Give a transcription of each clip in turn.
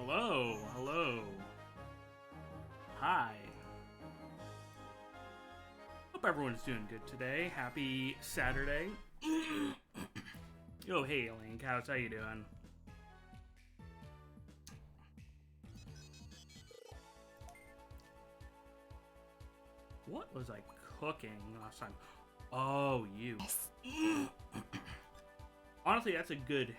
Hello, hello. Hi. Hope everyone's doing good today. Happy Saturday. Yo, hey, Link, how you doing? What was I cooking last time? Oh, you. Honestly, that's a good...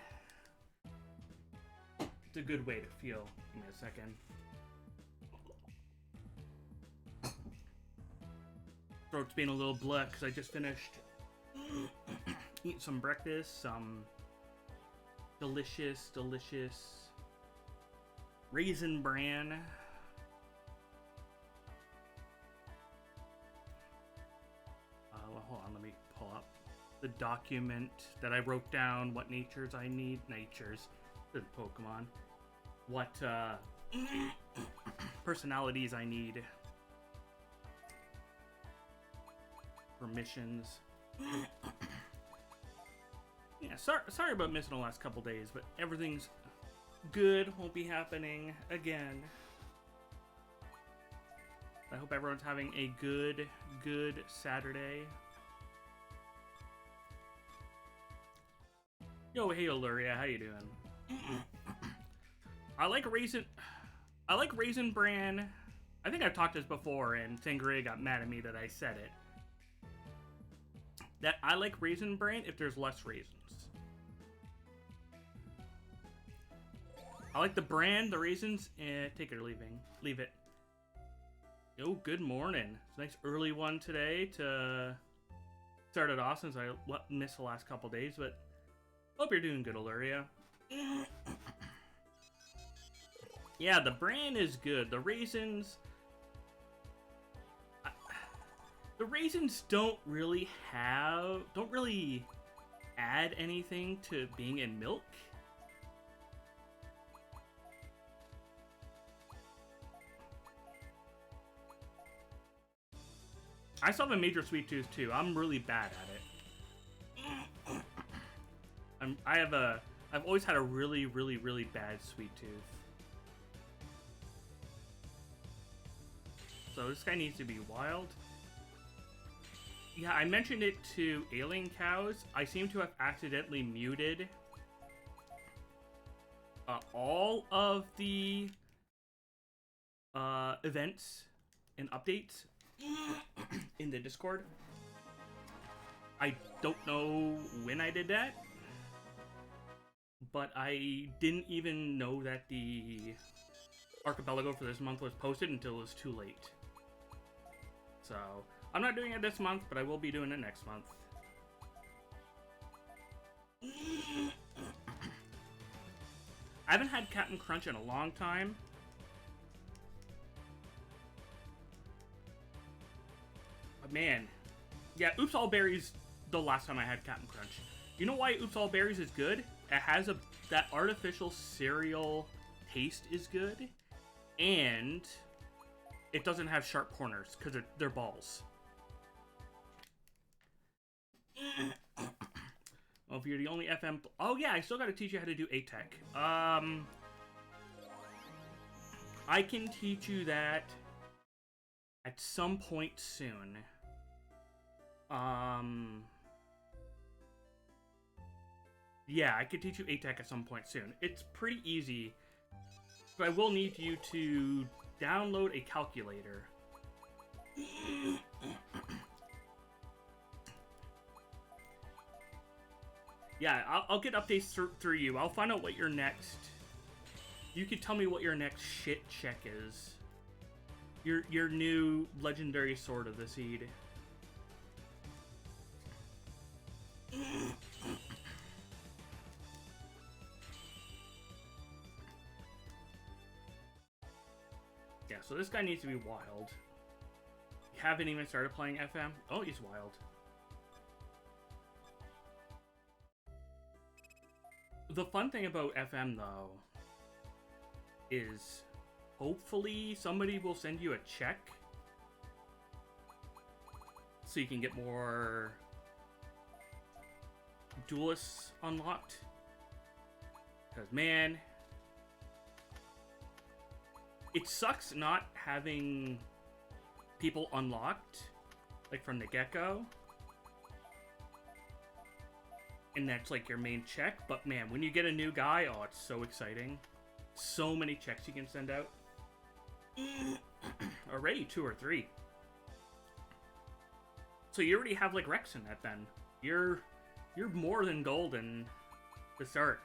It's a good way to feel. Give me a second. Throat's being a little black because I just finished eating some breakfast, some delicious raisin bran. Well, hold on, let me pull up the document that I wrote down. What natures I need. Natures. Good Pokemon. What personalities I need. Permissions. Yeah, sorry about missing the last couple days, but everything's good. Won't be happening again. I hope everyone's having a good Saturday. Yo, hey, Luria, how you doing? I like Raisin Bran. I think I've talked this before, and Sangria got mad at me that I said it. That I like Raisin Bran if there's less raisins. I like the bran, the raisins, take it or leave it. Yo, good morning. It's a nice early one today to start it off since I missed the last couple days, but hope you're doing good, Illyria. Yeah, the bran is good. The raisins... The raisins don't really add anything to being in milk. I still have a major sweet tooth too. I'm really bad at it. I've always had a really bad sweet tooth. So this guy needs to be wild. Yeah, I mentioned it to Alien Cows. I seem to have accidentally muted all of the events and updates in the Discord. I don't know when I did that, but I didn't even know that the Archipelago for this month was posted until it was too late. So, I'm not doing it this month, but I will be doing it next month. I haven't had Captain Crunch in a long time. But man, yeah, Oops All Berries the last time I had Captain Crunch. You know why Oops All Berries is good? It has that artificial cereal taste is good, and it doesn't have sharp corners because they're balls. Well, if you're the only FM... Oh, yeah, I still got to teach you how to do A-Tech. I can teach you that at some point soon. Yeah, I can teach you A-Tech at some point soon. It's pretty easy, but I will need you to download a calculator. Yeah, I'll get updates through you. I'll find out what your next... You can tell me what your next shit check is. Your new legendary sword of the seed. Yeah, so this guy needs to be wild. You haven't even started playing FM? Oh, he's wild. The fun thing about FM, though, is hopefully somebody will send you a check so you can get more duelists unlocked. Because, man, it sucks not having people unlocked, like from the get-go. And that's like your main check, but man, when you get a new guy, oh, it's so exciting. So many checks you can send out. Already 2 or 3. So you already have like Rex in that then. You're more than golden to start.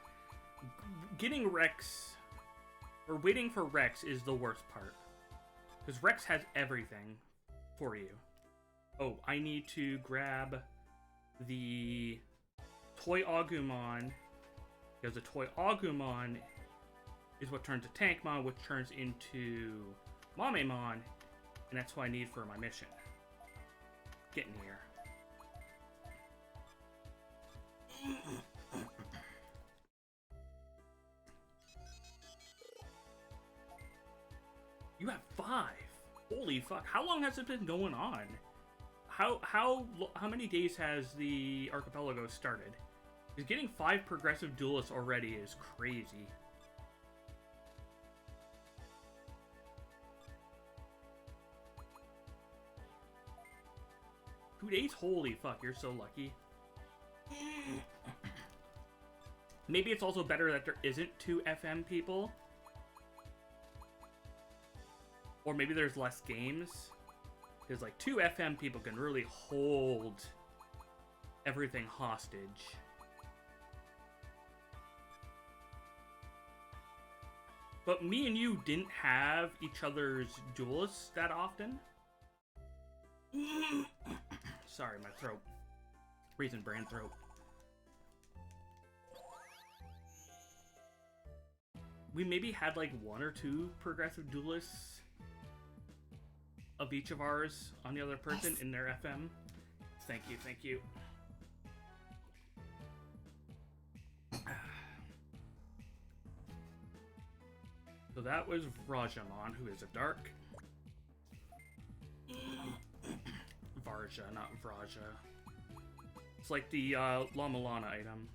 Getting Rex, or waiting for Rex, is the worst part. Because Rex has everything for you. Oh, I need to grab the Toy Agumon, because the Toy Agumon is what turns to Tankmon, which turns into Mamemon, and that's what I need for my mission. Getting here. You have 5. Holy fuck! How long has it been going on? How many days has the archipelago started? Because getting 5 progressive duelists already is crazy. Two days? Holy fuck! You're so lucky. Maybe it's also better that there isn't 2 FM people. Or maybe there's less games. Because, like, 2 FM people can really hold everything hostage. But me and you didn't have each other's duelists that often. Sorry, my throat. Raisin Bran throat. We maybe had like 1 or 2 progressive duelists of each of ours on the other person in their FM. Thank you, thank you. So that was Rajamon, who is a dark. Varja, not Vraja. It's like the Lamalana item.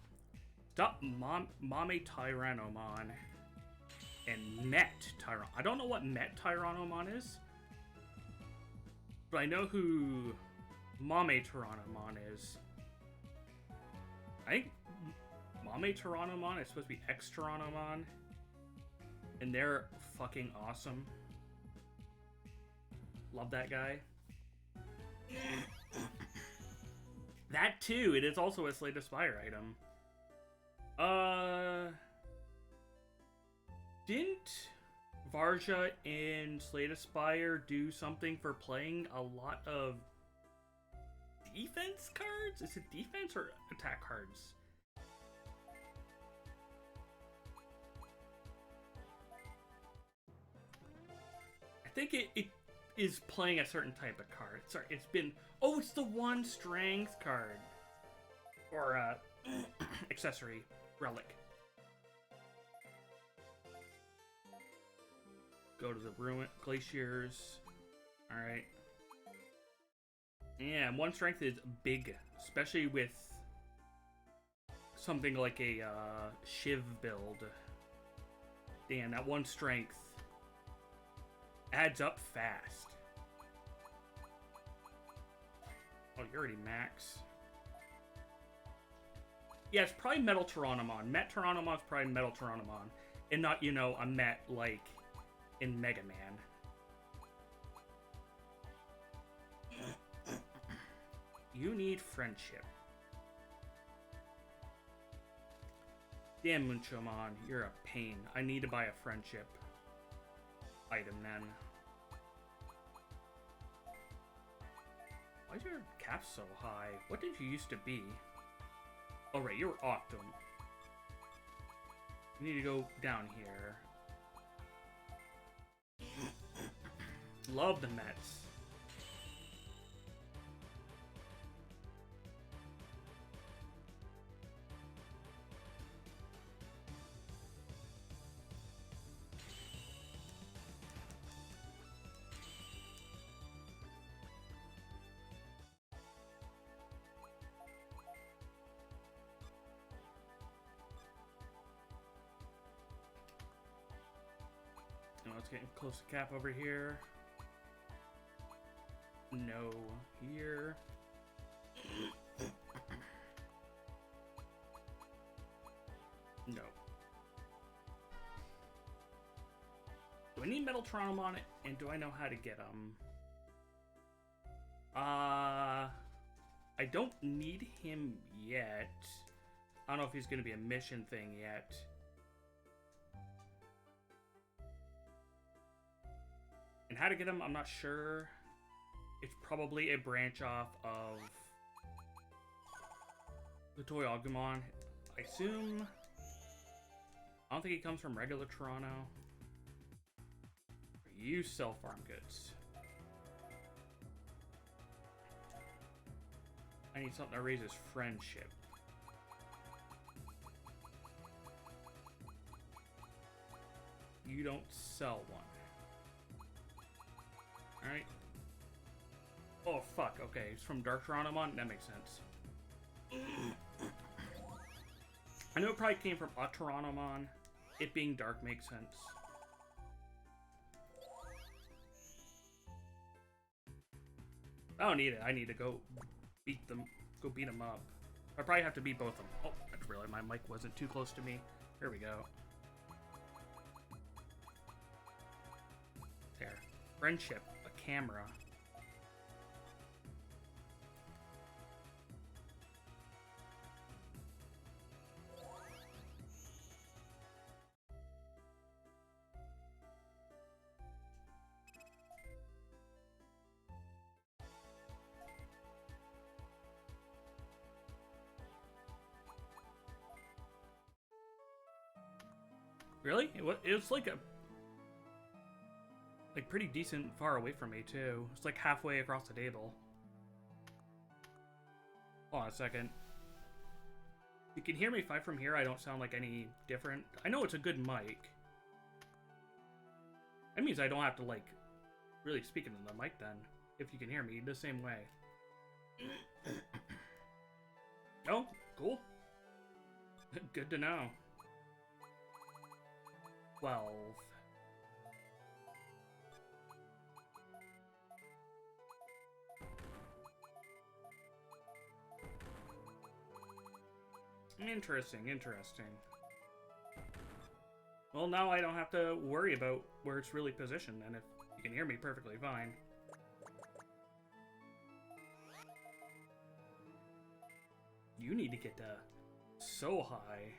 Mame Tyrannomon and Met Tyrannomon. I don't know what Met Tyrannomon is, but I know who Mame Tyrannomon is. I think Mame Tyrannomon is supposed to be X Tyrannomon, and they're fucking awesome. Love that guy. That too, it is also a Slate Aspire item. Didn't Varja in Slate Aspire do something for playing a lot of defense cards? Is it defense or attack cards? I think it is playing a certain type of card. Sorry, it's been... Oh, it's the 1 strength card. Or, accessory. Relic. Go to the ruin glaciers. Alright. Yeah, 1 strength is big. Especially with something like a, Shiv build. Damn, that 1 strength adds up fast. Oh, you're already max. Yeah, it's probably Metal Tyrannomon. Met Tyrannomon's probably Metal Tyrannomon. And not, you know, a Met like in Mega Man. You need friendship. Damn, Munchomon, you're a pain. I need to buy a friendship item then. Why is your cap so high? What did you used to be? Oh right, you were Octum. You need to go down here. Love the Mets. It's getting close to cap over here. No, here. No. Do I need Metaltron on it? And do I know how to get them? I don't need him yet. I don't know if he's going to be a mission thing yet. And how to get him, I'm not sure. It's probably a branch off of the Toy Agumon, I assume. I don't think he comes from regular Toronto. You sell farm goods. I need something that raises friendship. You don't sell one. Alright. Oh, fuck. Okay, it's from Dark Torontomon? That makes sense. I know it probably came from a Torontomon. It being dark makes sense. I don't need it. I need to go beat them. Go beat them up. I probably have to beat both of them. Oh, I just realized my mic wasn't too close to me. Here we go. There. Friendship. A camera. Really? It was like pretty decent far away from me too. It's like halfway across the table. Hold on a second. You can hear me fight from here. I don't sound like any different. I know it's a good mic. That means I don't have to like really speak into the mic then. If you can hear me the same way. Oh, cool. Good to know. 12. Interesting, interesting. Well, now I don't have to worry about where it's really positioned, and if you can hear me perfectly fine. You need to get so high.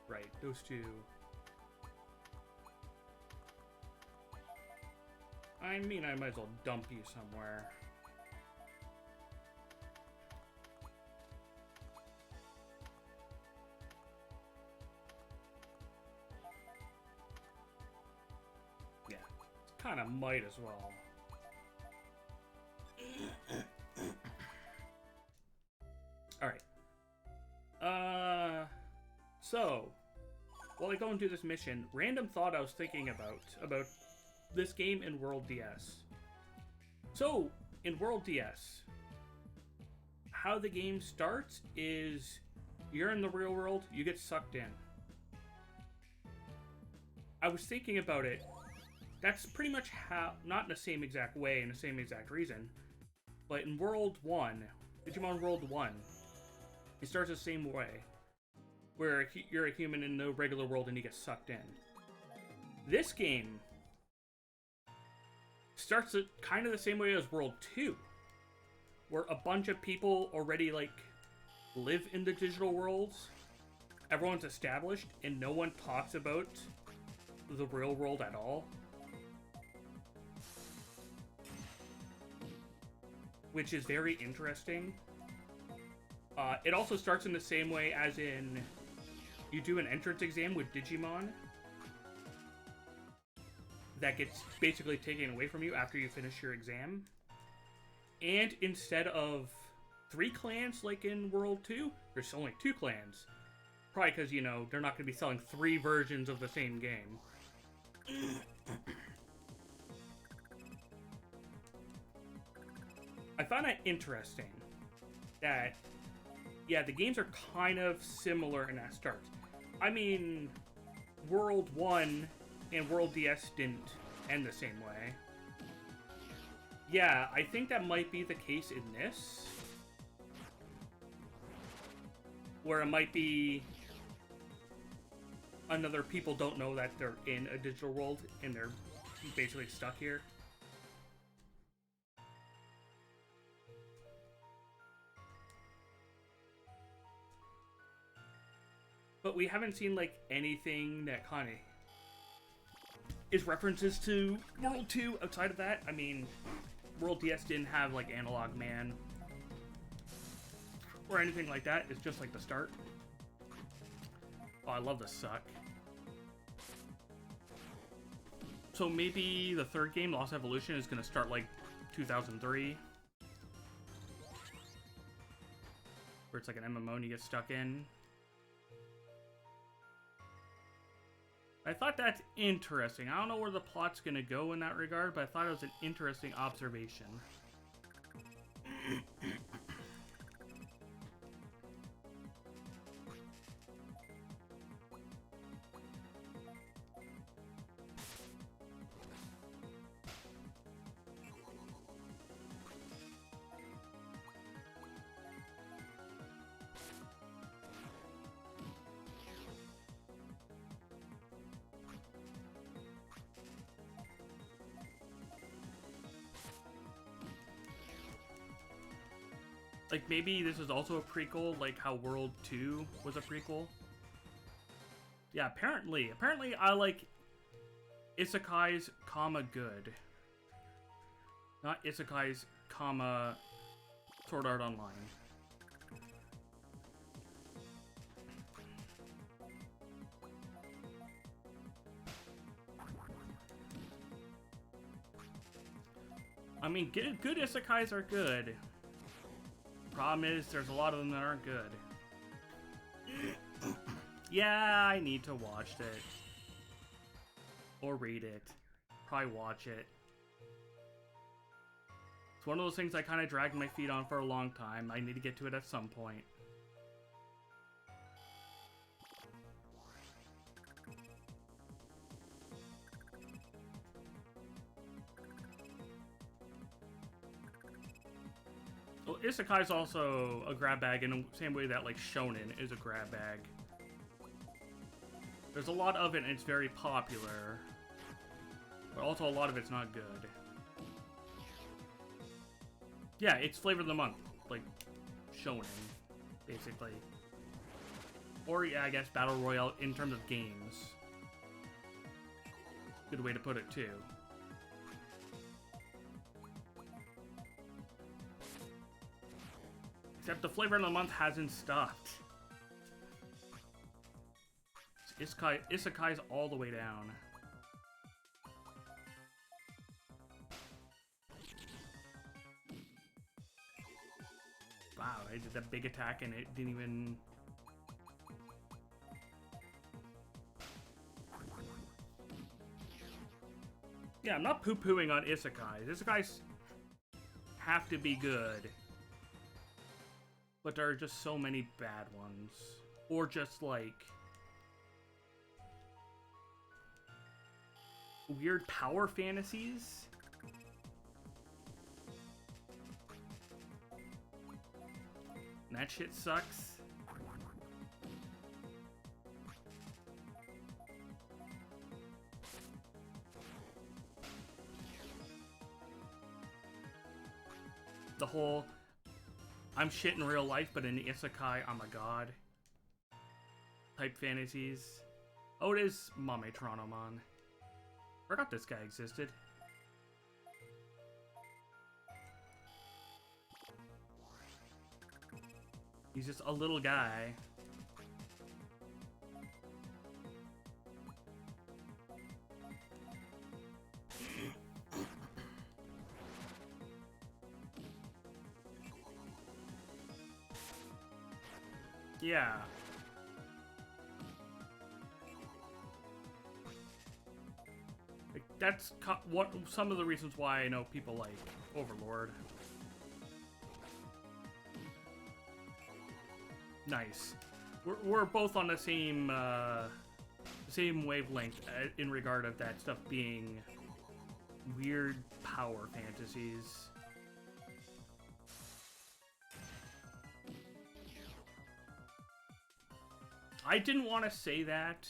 Right, those two. I mean, I might as well dump you somewhere. Yeah, kind of might as well. Alright. So, while I go and do this mission, random thought I was thinking about this game in World DS. So, in World DS, how the game starts is you're in the real world, you get sucked in. I was thinking about it, that's pretty much how, not in the same exact way, in the same exact reason, but in World 1, Digimon World 1, it starts the same way. Where you're a human in the regular world and you get sucked in. This game starts kind of the same way as World 2, where a bunch of people already like live in the digital worlds. Everyone's established and no one talks about the real world at all. Which is very interesting. It also starts in the same way as in you do an entrance exam with Digimon that gets basically taken away from you after you finish your exam. And instead of 3 clans like in World 2, there's only 2 clans. Probably because, you know, they're not going to be selling 3 versions of the same game. I found it interesting that, yeah, the games are kind of similar in that start. I mean, World 1 and World DS didn't end the same way. Yeah, I think that might be the case in this. Where it might be another people don't know that they're in a digital world and they're basically stuck here. But we haven't seen like anything that kind of is references to World 2 outside of that. I mean, World DS didn't have like Analog Man or anything like that. It's just like the start. Oh, I love the suck. So maybe the third game, Lost Evolution, is going to start like 2003. Where it's like an MMO and you get stuck in. I thought that's interesting. I don't know where the plot's going to go in that regard, but I thought it was an interesting observation. Like, maybe this is also a prequel, like how World 2 was a prequel. Yeah, apparently. Apparently, I like isekais, good. Not isekais, Sword Art Online. I mean, good isekais are good. Problem is, there's a lot of them that aren't good. Yeah, I need to watch it. Or read it. Probably watch it. It's one of those things I kind of dragged my feet on for a long time. I need to get to it at some point. Well, Isekai is also a grab bag in the same way that like Shonen is a grab bag. There's a lot of it and it's very popular. But also a lot of it's not good. Yeah, it's flavor of the month. Like, Shonen, basically. Or, yeah, I guess Battle Royale in terms of games. Good way to put it, too. Except the flavor of the month hasn't stopped. Isekai's all the way down. Wow, I did that big attack and it didn't even... Yeah, I'm not poo-pooing on isekais. Isekais have to be good. But there are just so many bad ones. Or just like... weird power fantasies? And that shit sucks. The whole, I'm shit in real life, but in isekai, I'm a god type fantasies. Oh, it is Mame Tronomon. Forgot this guy existed. He's just a little guy. Yeah. Like, that's what some of the reasons why I know people like Overlord. Nice. We're both on the same wavelength in regard of that stuff being weird power fantasies. I didn't want to say that,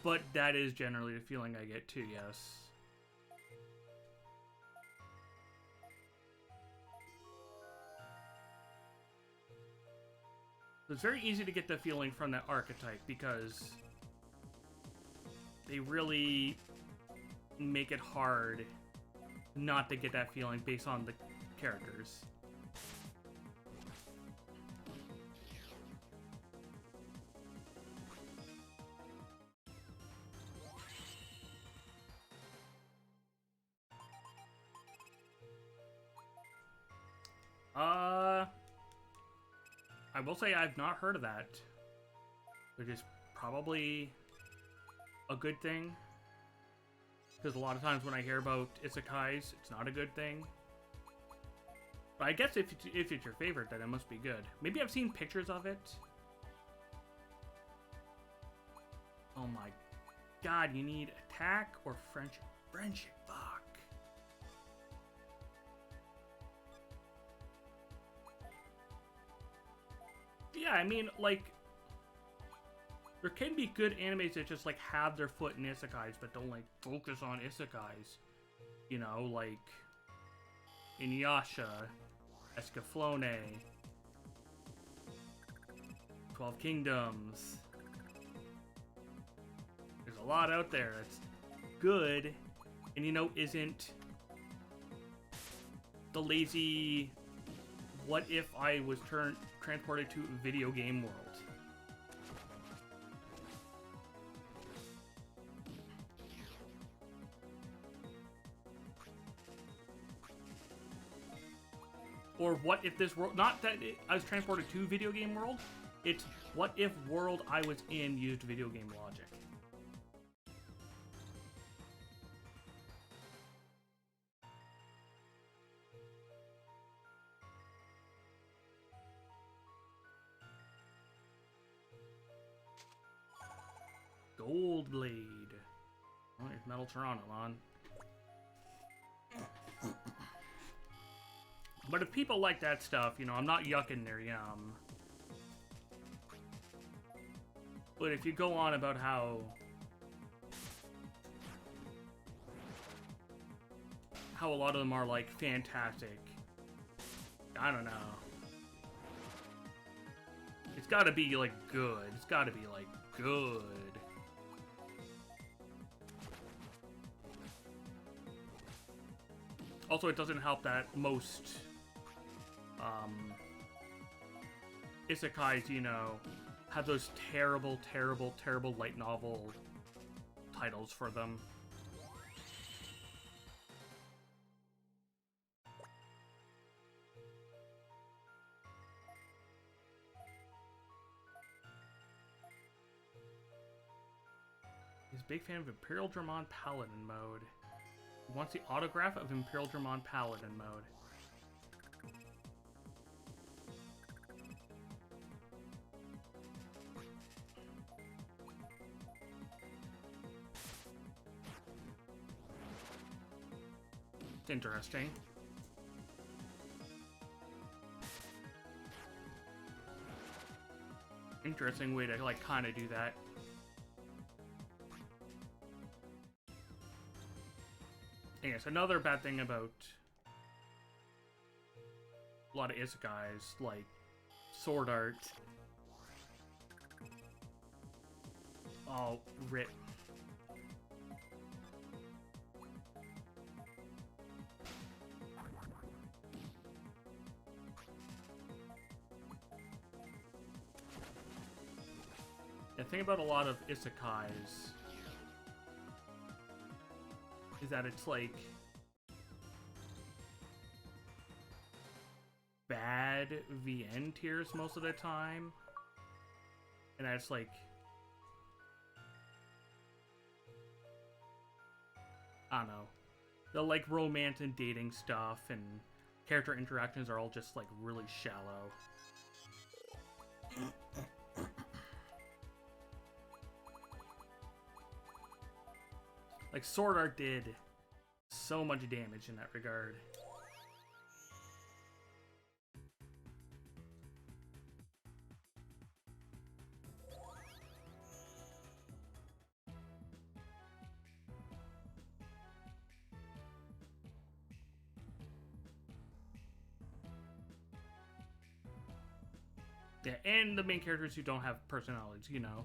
but that is generally the feeling I get too, yes. It's very easy to get the feeling from that archetype because they really make it hard not to get that feeling based on the characters. I will say I've not heard of that, which is probably a good thing. Because a lot of times when I hear about isekais, it's not a good thing. But I guess if it's your favorite, then it must be good. Maybe I've seen pictures of it. Oh my god, you need attack or friendship? Friendship, fuck. Yeah, I mean, like, there can be good animes that just, like, have their foot in isekais, but don't, like, focus on isekais. You know, like, Inuyasha, Escaflowne, 12 Kingdoms. There's a lot out there that's good, and, you know, isn't the lazy, what if I was transported to a video game world? Or what if this world, not that I was transported to video game world, it's what if world I was in used video game logic. Gold Blade. Oh, there's Metal Toronto on. But if people like that stuff, you know, I'm not yucking their yum. But if you go on about how a lot of them are, like, fantastic, I don't know. It's gotta be, like, good. It's gotta be, like, good. Also, it doesn't help that most isekais, you know, have those terrible, terrible, terrible light novel titles for them. He's a big fan of Imperial Dramon Paladin mode. He wants the autograph of Imperial Dramon Paladin mode. It's interesting. Interesting way to, like, kind of do that. Yes, another bad thing about a lot of isekais, like Sword Art. Oh, rip. The thing about a lot of isekais is that it's like bad VN tiers most of the time, and that's like, I don't know, the like romance and dating stuff and character interactions are all just like really shallow. Like Sword Art did so much damage in that regard. Yeah, and the main characters who don't have personalities, you know,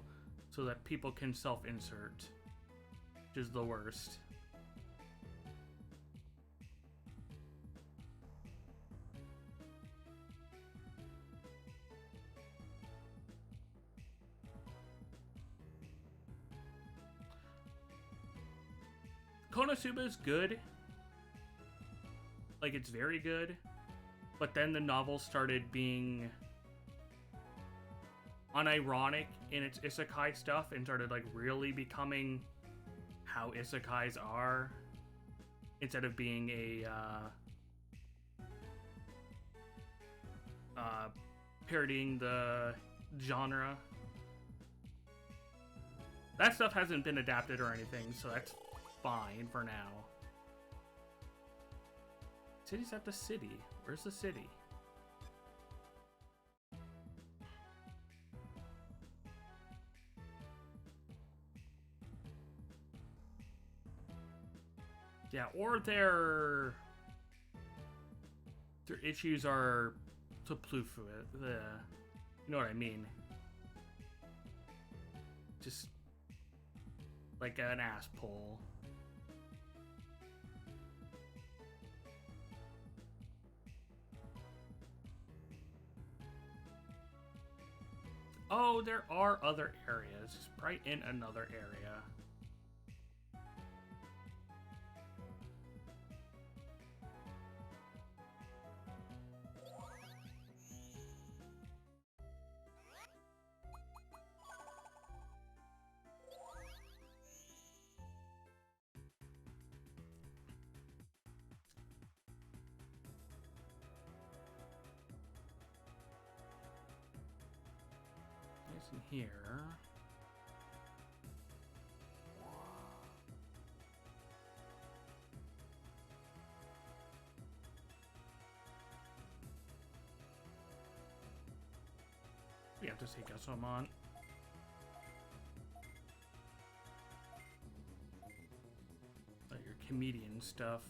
so that people can self-insert, which is the worst. Konosuba is good. Like, it's very good. But then the novel started being unironic in its isekai stuff and started, like, really becoming how isekais are. Instead of being a, parodying the genre. That stuff hasn't been adapted or anything, so that's fine for now. City's at the city. Where's the city? Yeah, or their issues are to plufu it. You know what I mean? Just like an ass pull. Oh, there are other areas. It's right in another area. It's in here. We have to take Gasomon. Your comedian stuff.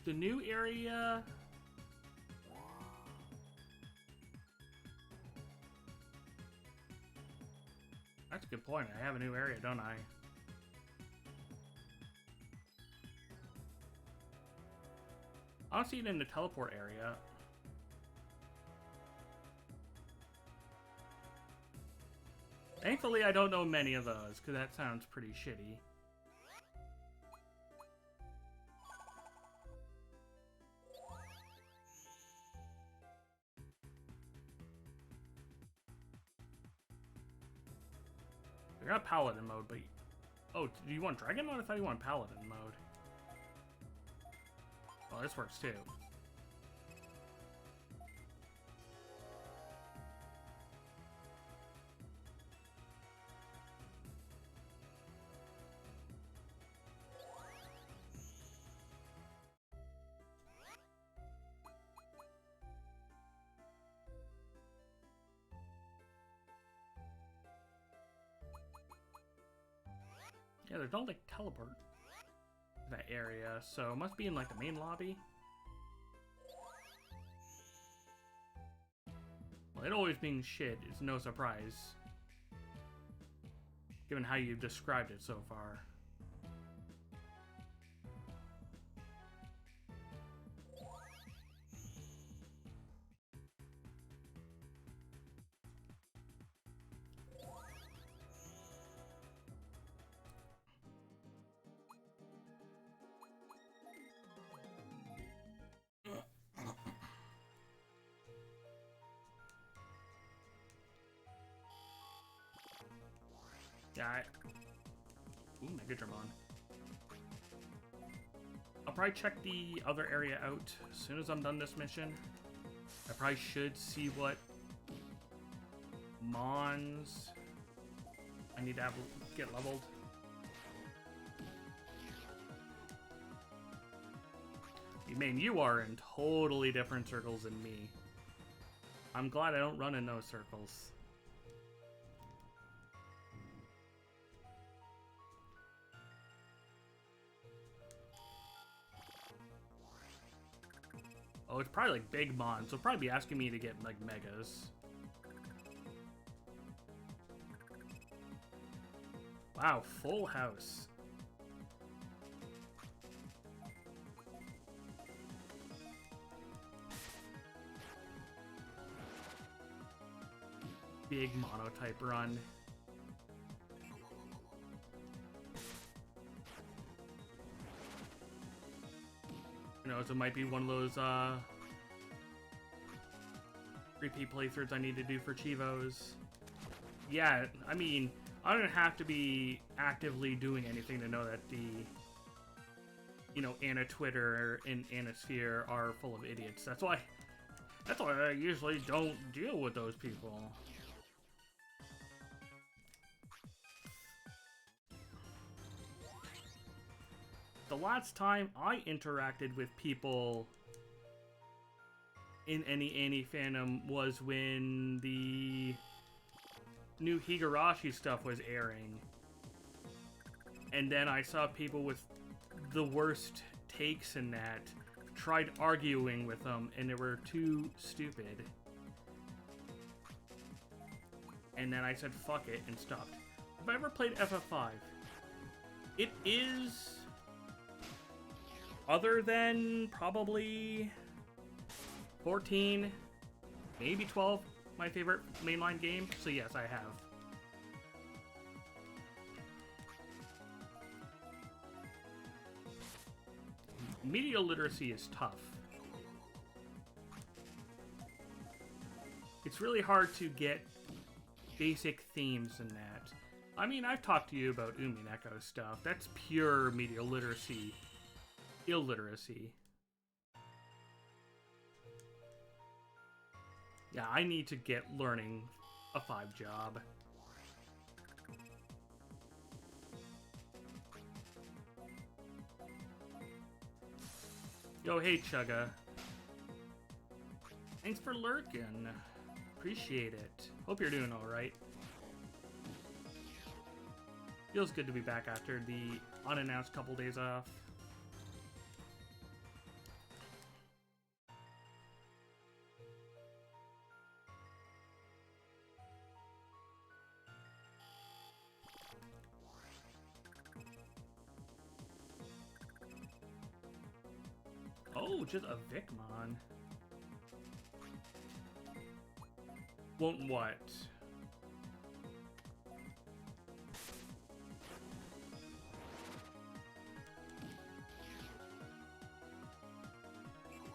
The new area. That's a good point. I have a new area, don't I? I don't see it in the teleport area. Thankfully, I don't know many of those, because that sounds pretty shitty. I got Paladin mode, but... Oh, do you want Dragon mode? I thought you wanted Paladin mode. Well, this works too. Yeah, there's no, like, teleport to that area, so it must be in, like, the main lobby. Well, it always being shit is no surprise, given how you've described it so far. Yeah. Ooh, Mega Dramon. I'll probably check the other area out as soon as I'm done this mission. I probably should see what Mons I need to have get leveled. I mean, you are in totally different circles than me. I'm glad I don't run in those circles. Oh, it's probably like Big Mon, so it'll probably be asking me to get like Megas. Wow, full house. Big monotype run. You know, so it might be one of those repeat playthroughs I need to do for Chivos. Yeah, I mean, I don't have to be actively doing anything to know that the, you know, Anna Twitter and Anna Sphere are full of idiots. That's why I usually don't deal with those people. The last time I interacted with people in any Annie fandom was when the new Higurashi stuff was airing. And then I saw people with the worst takes in that tried arguing with them, and they were too stupid. And then I said fuck it and stopped. Have I ever played FF5? It is, other than probably 14, maybe 12, my favorite mainline game. So yes, I have. Media literacy is tough. It's really hard to get basic themes in that. I mean, I've talked to you about Umineko stuff. That's pure media literacy. Illiteracy. Yeah, I need to get learning a 5 job. Yo, hey, Chugga. Thanks for lurking. Appreciate it. Hope you're doing alright. Feels good to be back after the unannounced couple days off. Oh, just a Vicmon. Won't what?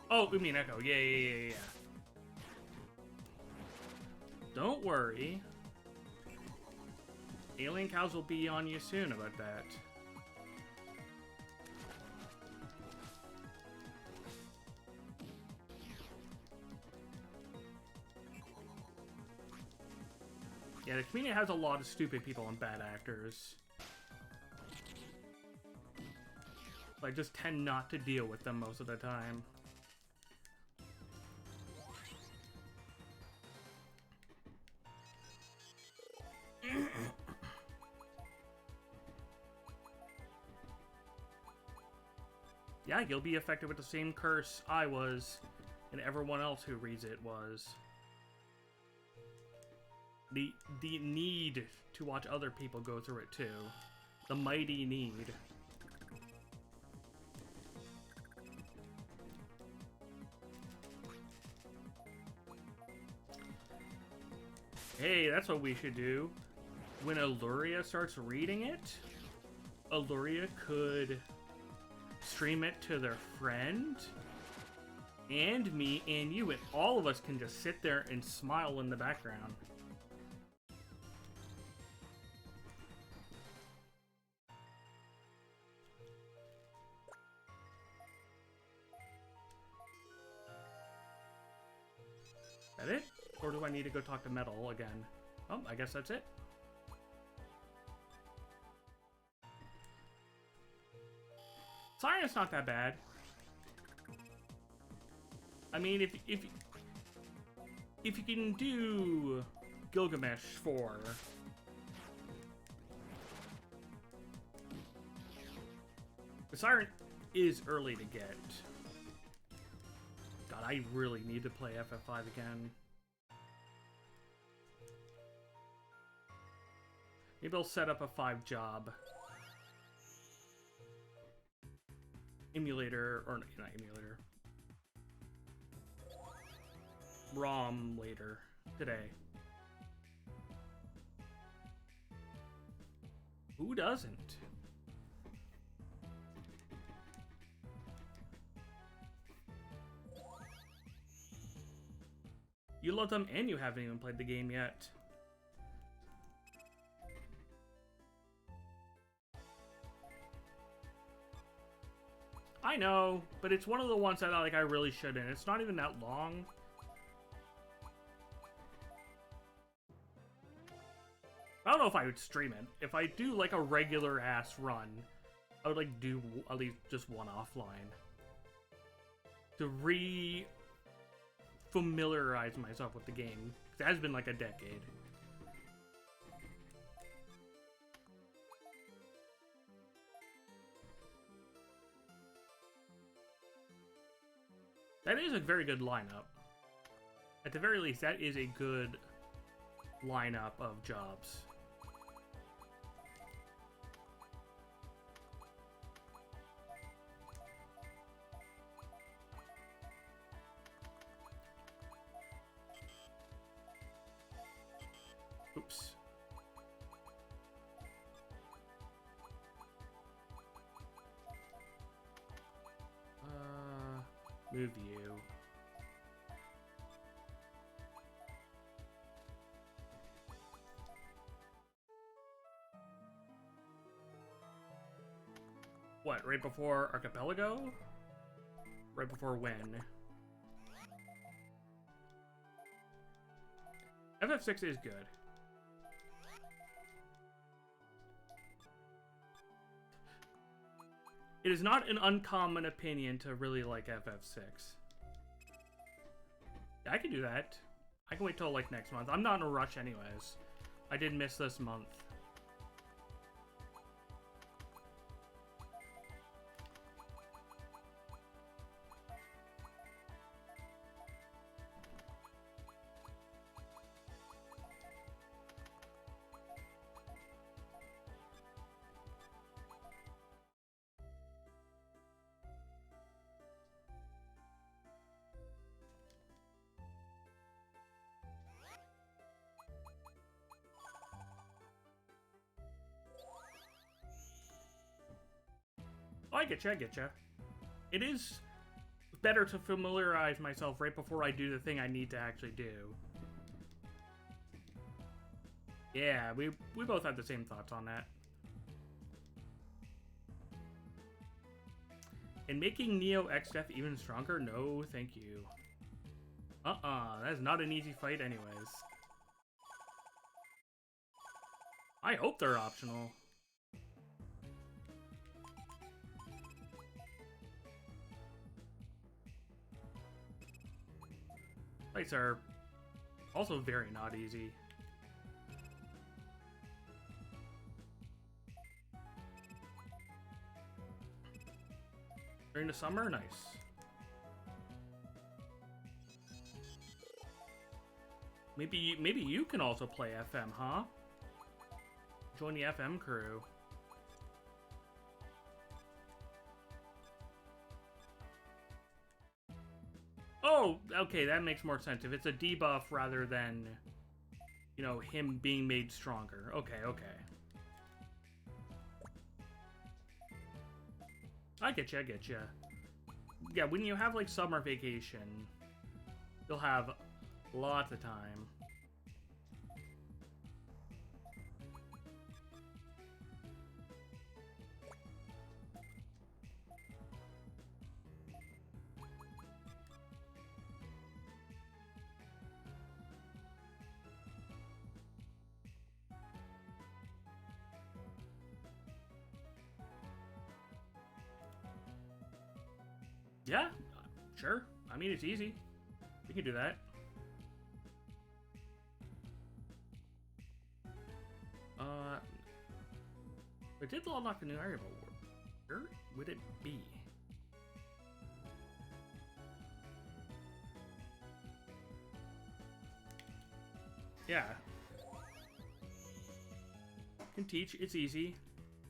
Oh, Umineko. Yeah. Don't worry. Alien Cows will be on you soon about that. Yeah, the community has a lot of stupid people and bad actors. I just tend not to deal with them most of the time. Yeah, you'll be affected with the same curse I was, and everyone else who reads it was. The need to watch other people go through it too. The mighty need. Hey, that's what we should do. When Alluria starts reading it, Alluria could stream it to their friend, and me, and you, and all of us can just sit there and smile in the background. that it? Or do I need to go talk to Metal again? Oh, I guess that's it. Siren's not that bad. I mean, if you can do Gilgamesh 4, the Siren is early to get. God, I really need to play FF5 again. Maybe I'll set up a 5 job emulator, or not emulator, ROM later today. Who doesn't? You love them and you haven't even played the game yet. I know, but it's one of the ones that I really shouldn't. It's not even that long. I don't know if I would stream it. If I do like a regular ass run, I would like do at least just one offline to familiarize myself with the game. It has been like a decade. That is a very good lineup. At the very least, that is a good lineup of jobs. Oops. Move you. What, right before Archipelago? Right before when? FF6 is good. It is not an uncommon opinion to really like FF6. Yeah, I can do that. I can wait till like next month. I'm not in a rush anyways. I did miss this month. I get you. It is better to familiarize myself right before I do the thing I need to actually do. Yeah, we both had the same thoughts on that. And making Neo X-Def even stronger? No, thank you. That is not an easy fight anyways. I hope they're optional. Fights are also very not easy. During the summer? Nice. Maybe you can also play FM, huh? Join the FM crew. Oh, okay, that makes more sense. If it's a debuff rather than, you know, him being made stronger. Okay, okay. I get you. Yeah, when you have, like, summer vacation, you'll have lots of time. Yeah, sure. I mean, it's easy. We can do that. We did unlock a new area, but where would it be? Yeah. Can teach. It's easy.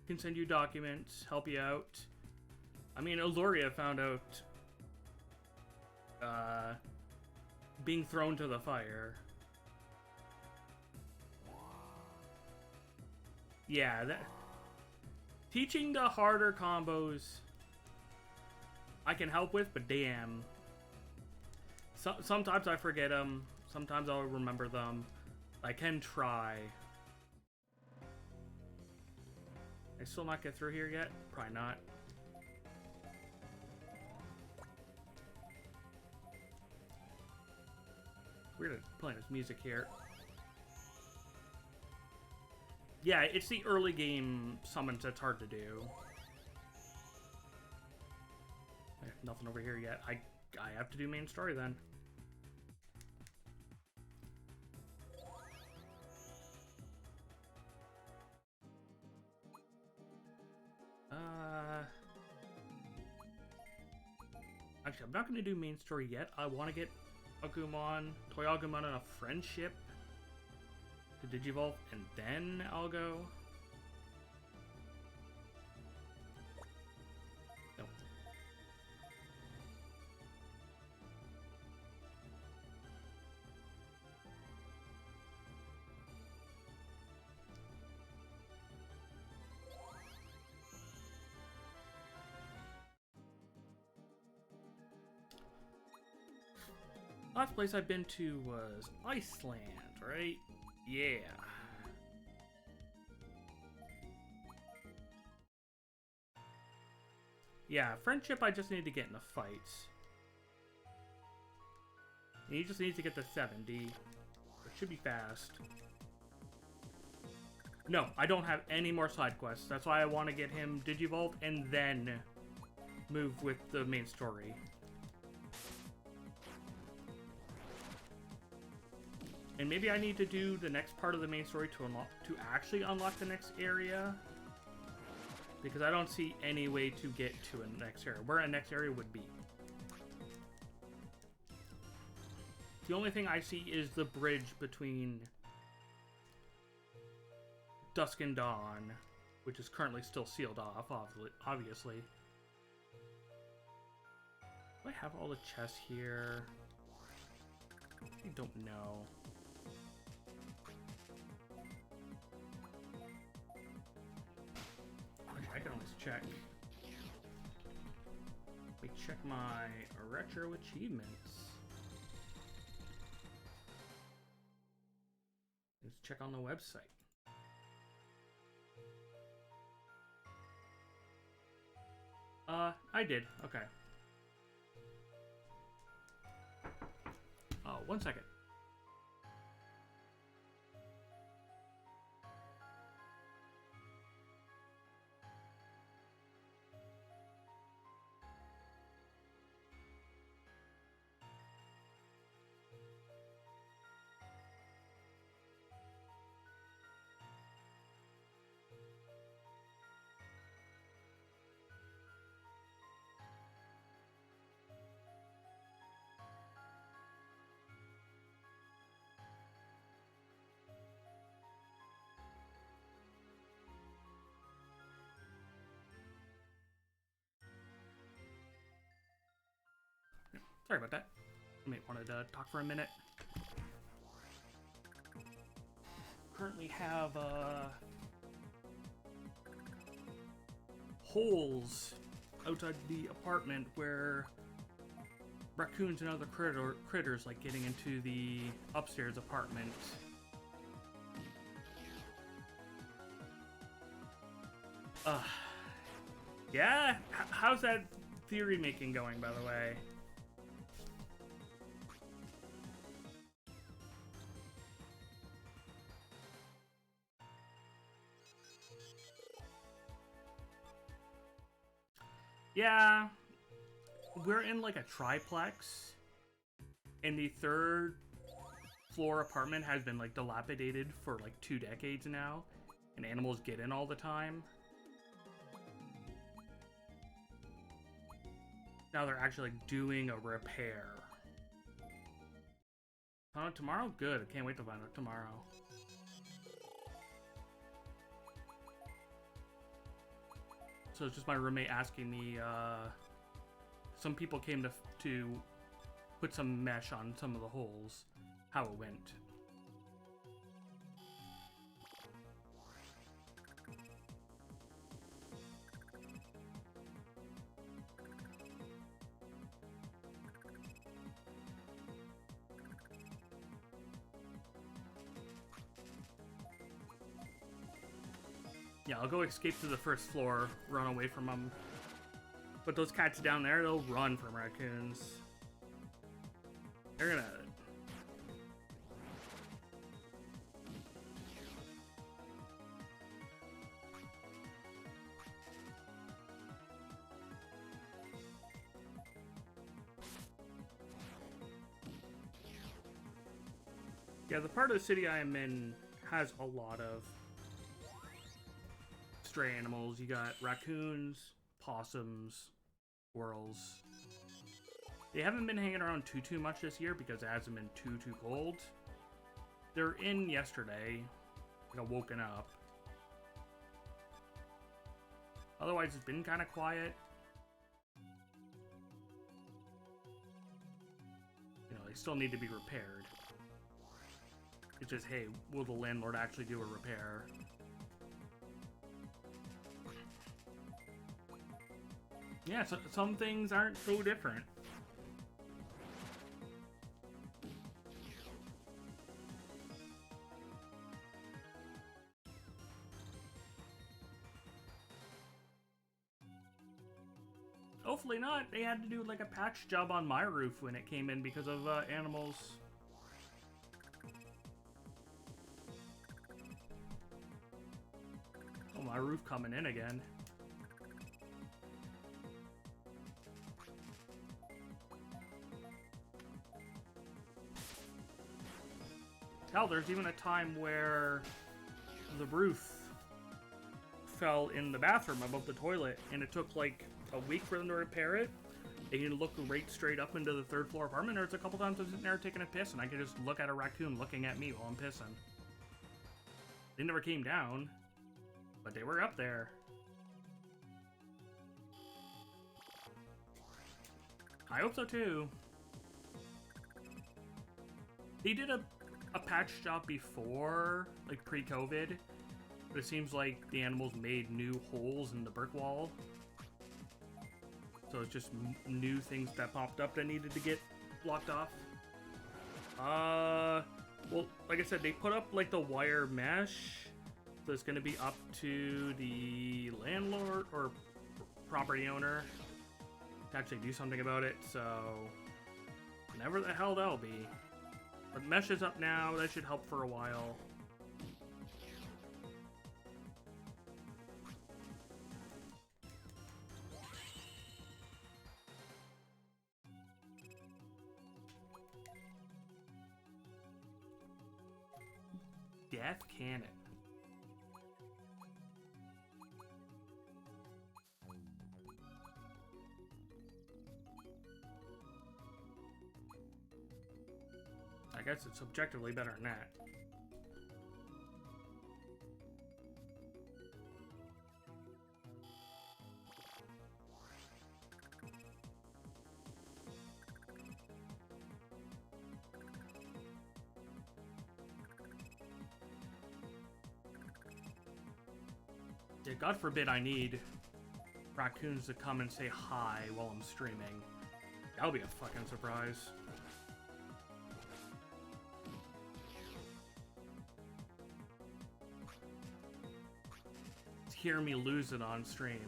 Can send you documents, help you out. I mean, Eluria found out being thrown to the fire. Yeah, that teaching the harder combos I can help with, but damn. Sometimes I forget them. Sometimes I'll remember them. I can try. I still not get through here yet? Probably not. Weird playing this music here. Yeah, it's the early game summons that's hard to do. Nothing over here yet. I have to do main story then. Actually, I'm not going to do main story yet. I want to get Agumon, Toy Agumon on a friendship to Digivolve, and then I'll go. Nope. Last place I've been to was Iceland, right? Yeah. Yeah, friendship I just need to get in the fights. And he just needs to get to 70. It should be fast. No, I don't have any more side quests. That's why I want to get him Digivolved and then move with the main story. And maybe I need to do the next part of the main story to actually unlock the next area. Because I don't see any way to get to a next area. Where a next area would be. The only thing I see is the bridge between Dusk and Dawn, which is currently still sealed off, obviously. Do I have all the chests here? I don't know. I can always check. Let me check my retro achievements. Let's check on the website. I did. Okay. Oh, 1 second. Sorry about that. I may wanted to talk for a minute. Currently have holes outside the apartment where raccoons and other critters like getting into the upstairs apartment. Yeah? How's that theory making going, by the way? Yeah, we're in like a triplex, and the third floor apartment has been like dilapidated for like 2 decades now, and animals get in all the time. Now they're actually like doing a repair. Tomorrow? Good. I can't wait to find out tomorrow. So it's just my roommate asking me, some people came to put some mesh on some of the holes, how it went. Yeah, I'll go escape to the first floor, run away from them. But those cats down there, they'll run from raccoons. They're gonna... Yeah, the part of the city I am in has a lot of stray animals. You got raccoons, possums, squirrels. They haven't been hanging around too much this year because it hasn't been too cold. They're in yesterday. I got woken up. Otherwise, it's been kind of quiet. You know, they still need to be repaired. It's just, hey, will the landlord actually do a repair? Yeah, so some things aren't so different. Hopefully not. They had to do like a patch job on my roof when it came in because of animals. Oh, my roof coming in again. Hell, there's even a time where the roof fell in the bathroom above the toilet, and it took like a week for them to repair it. They can look right straight up into the third floor apartment. There's a couple times I was sitting there taking a piss, and I could just look at a raccoon looking at me while I'm pissing. They never came down, but they were up there. I hope so too. They did a patch job before, like pre-COVID, but it seems like the animals made new holes in the brick wall. So it's just new things that popped up that needed to get blocked off. Well, like I said, they put up like the wire mesh, so it's gonna be up to the landlord or property owner to actually do something about it. So whenever the hell that'll be. But mesh is up now. That should help for a while. Death Cannon. I guess it's objectively better than that. Yeah, God forbid I need raccoons to come and say hi while I'm streaming. That'll be a fucking surprise. Hear me lose it on stream.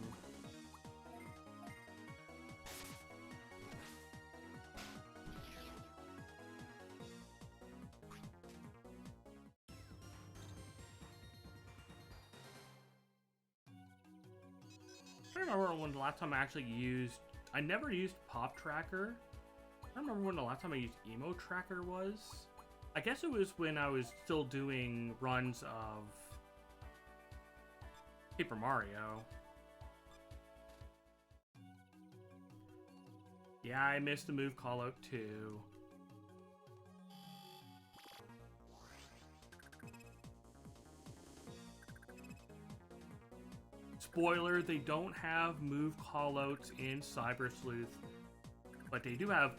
I don't remember when the last time I actually used I never used Pop Tracker. I don't remember when the last time I used Emo Tracker was. I guess it was when I was still doing runs of Paper Mario. Yeah, I missed the move callout too. Spoiler, they don't have move callouts in Cyber Sleuth, but they do have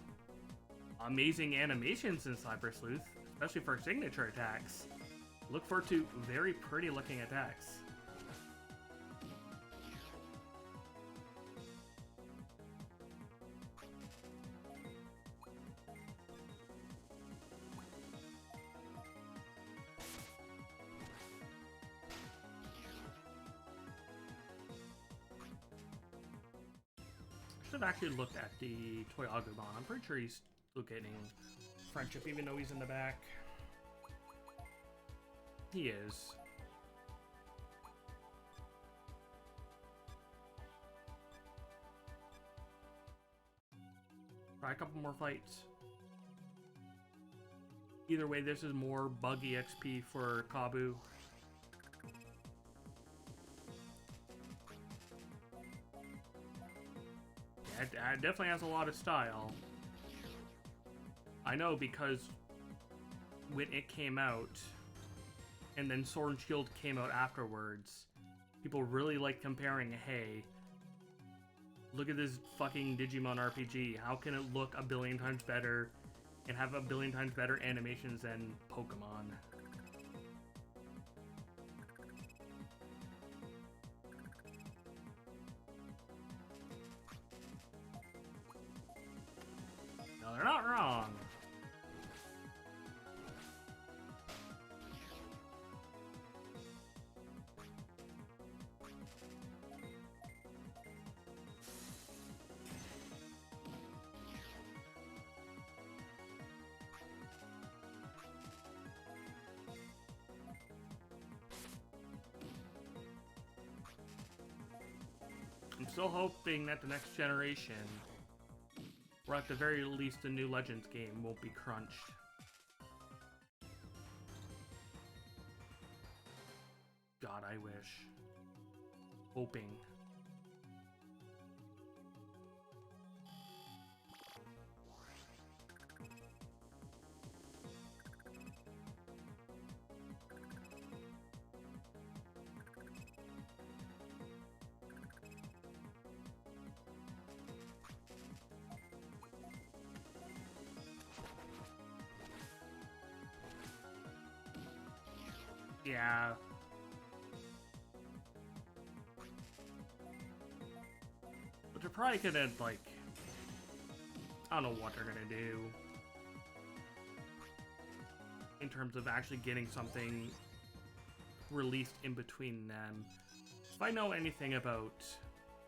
amazing animations in Cyber Sleuth, especially for signature attacks. Look forward to very pretty looking attacks. Should have actually looked at the Toy Agumon. I'm pretty sure he's still getting friendship even though he's in the back. He is. Try a couple more fights. Either way, this is more buggy XP for Kabu. It definitely has a lot of style. I know because when it came out, and then Sword and Shield came out afterwards, people really like comparing, hey, look at this fucking Digimon RPG. How can it look a billion times better and have a billion times better animations than Pokemon? No, they're not wrong. I'm still hoping that the next generation, or at the very least the new Legends game, won't be crunched. God, I wish. Hoping. Yeah. But they're probably gonna, like, I don't know what they're gonna do in terms of actually getting something released in between them. If I know anything about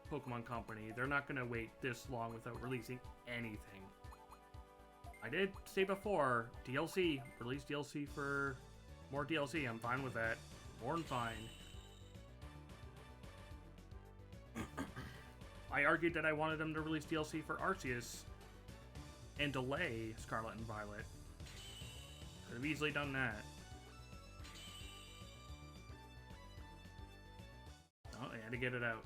Pokemon Company, they're not gonna wait this long without releasing anything. I did say before, DLC, release DLC for more DLC, I'm fine with that. More than fine. I argued that I wanted them to release DLC for Arceus and delay Scarlet and Violet. Could have easily done that. Oh, they had to get it out.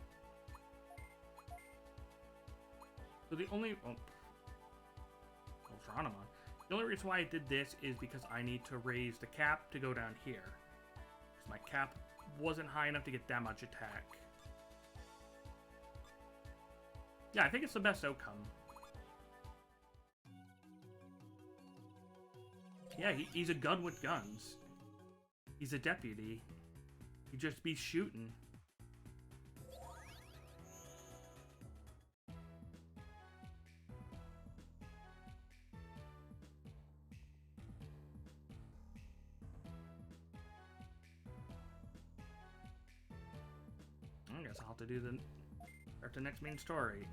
So the only... Oh, Ultranomon. The only reason why I did this is because I need to raise the cap to go down here. Because my cap wasn't high enough to get that much attack. Yeah, I think it's the best outcome. Yeah, he's a gun with guns. He's a deputy. He'd just be shooting. I guess I'll have to do the next main story.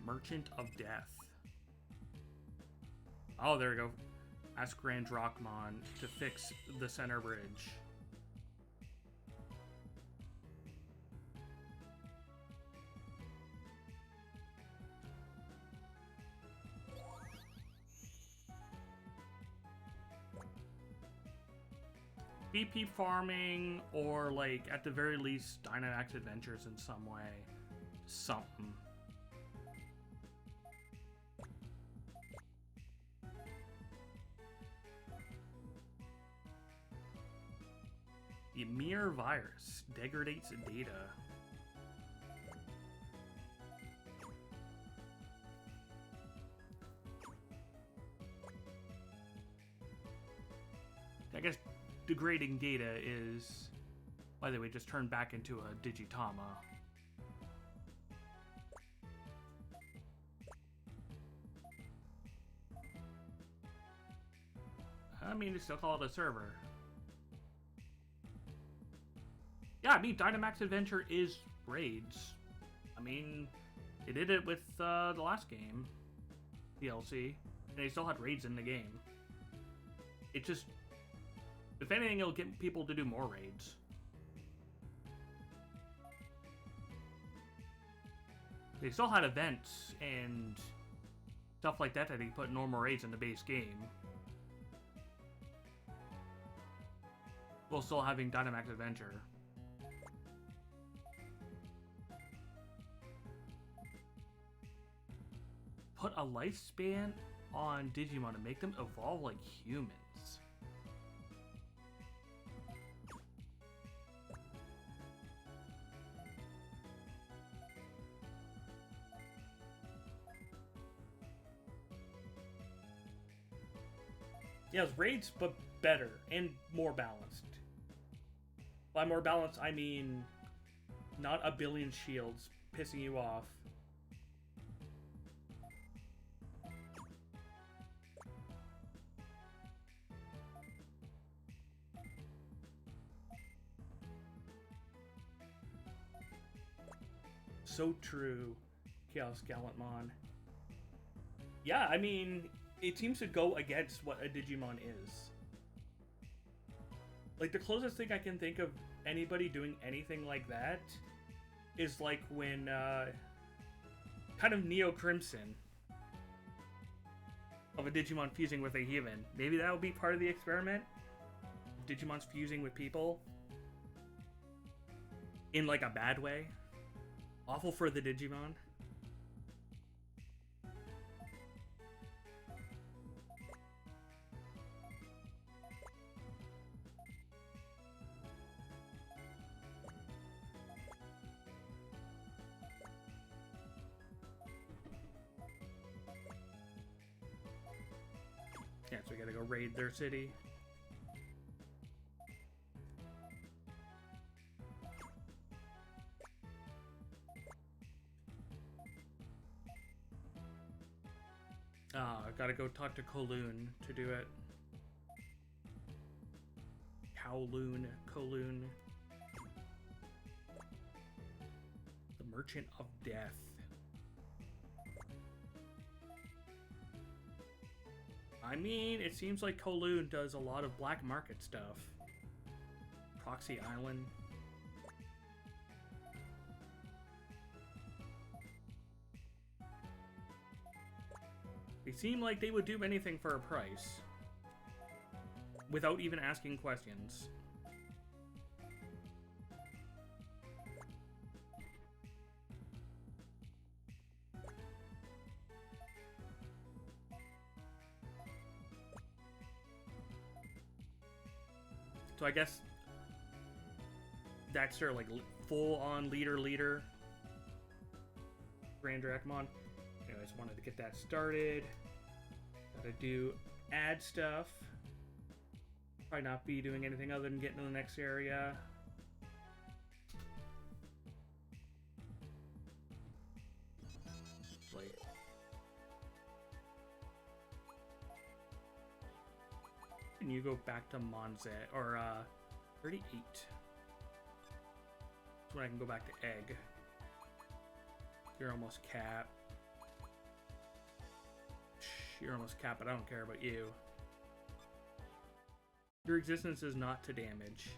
Merchant of Death. Oh, there we go. Ask Grand Drachmon to fix the center bridge. BP farming, or like at the very least Dynamax Adventures in some way. Something. The Mir virus degrades data. I guess degrading data is, by the way, just turned back into a Digitama. I mean, they still call it a server. Yeah, I mean, Dynamax Adventure is raids. I mean, they did it with the last game, DLC, and they still had raids in the game. It just, if anything, it'll get people to do more raids. They still had events and stuff like that that they put normal raids in the base game, while still having Dynamax Adventure. Put a lifespan on Digimon to make them evolve like humans. Yes, raids, but better and more balanced. By more balanced, I mean not a billion shields pissing you off. So true, Chaos Gallantmon. Yeah, I mean, it seems to go against what a Digimon is. Like, the closest thing I can think of anybody doing anything like that is like when, kind of Neo Crimson of a Digimon fusing with a human. Maybe that would be part of the experiment? Digimon's fusing with people? In, like, a bad way? Awful for the Digimon. Yeah, so we gotta go raid their city. I gotta go talk to Kowloon to do it. Kowloon. The Merchant of Death. I mean, it seems like Kowloon does a lot of black market stuff. Proxy Island. They seem like they would do anything for a price. Without even asking questions. So I guess that's their like full-on leader. Grand Dracmon. Anyways, wanted to get that started. Gotta do ad stuff. Probably not be doing anything other than getting to the next area. Like, and you go back to Monzet or 38. That's when I can go back to Egg. You're almost capped. You're almost capped, but I don't care about you. Your existence is not to damage.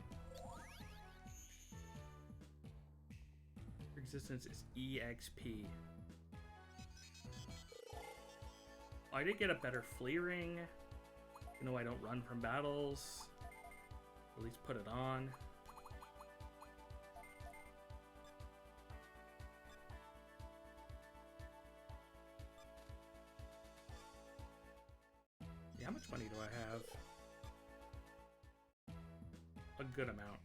Your existence is EXP. I did get a better flea ring. You know, I don't run from battles. At least put it on. Yeah, how much money do I have? A good amount.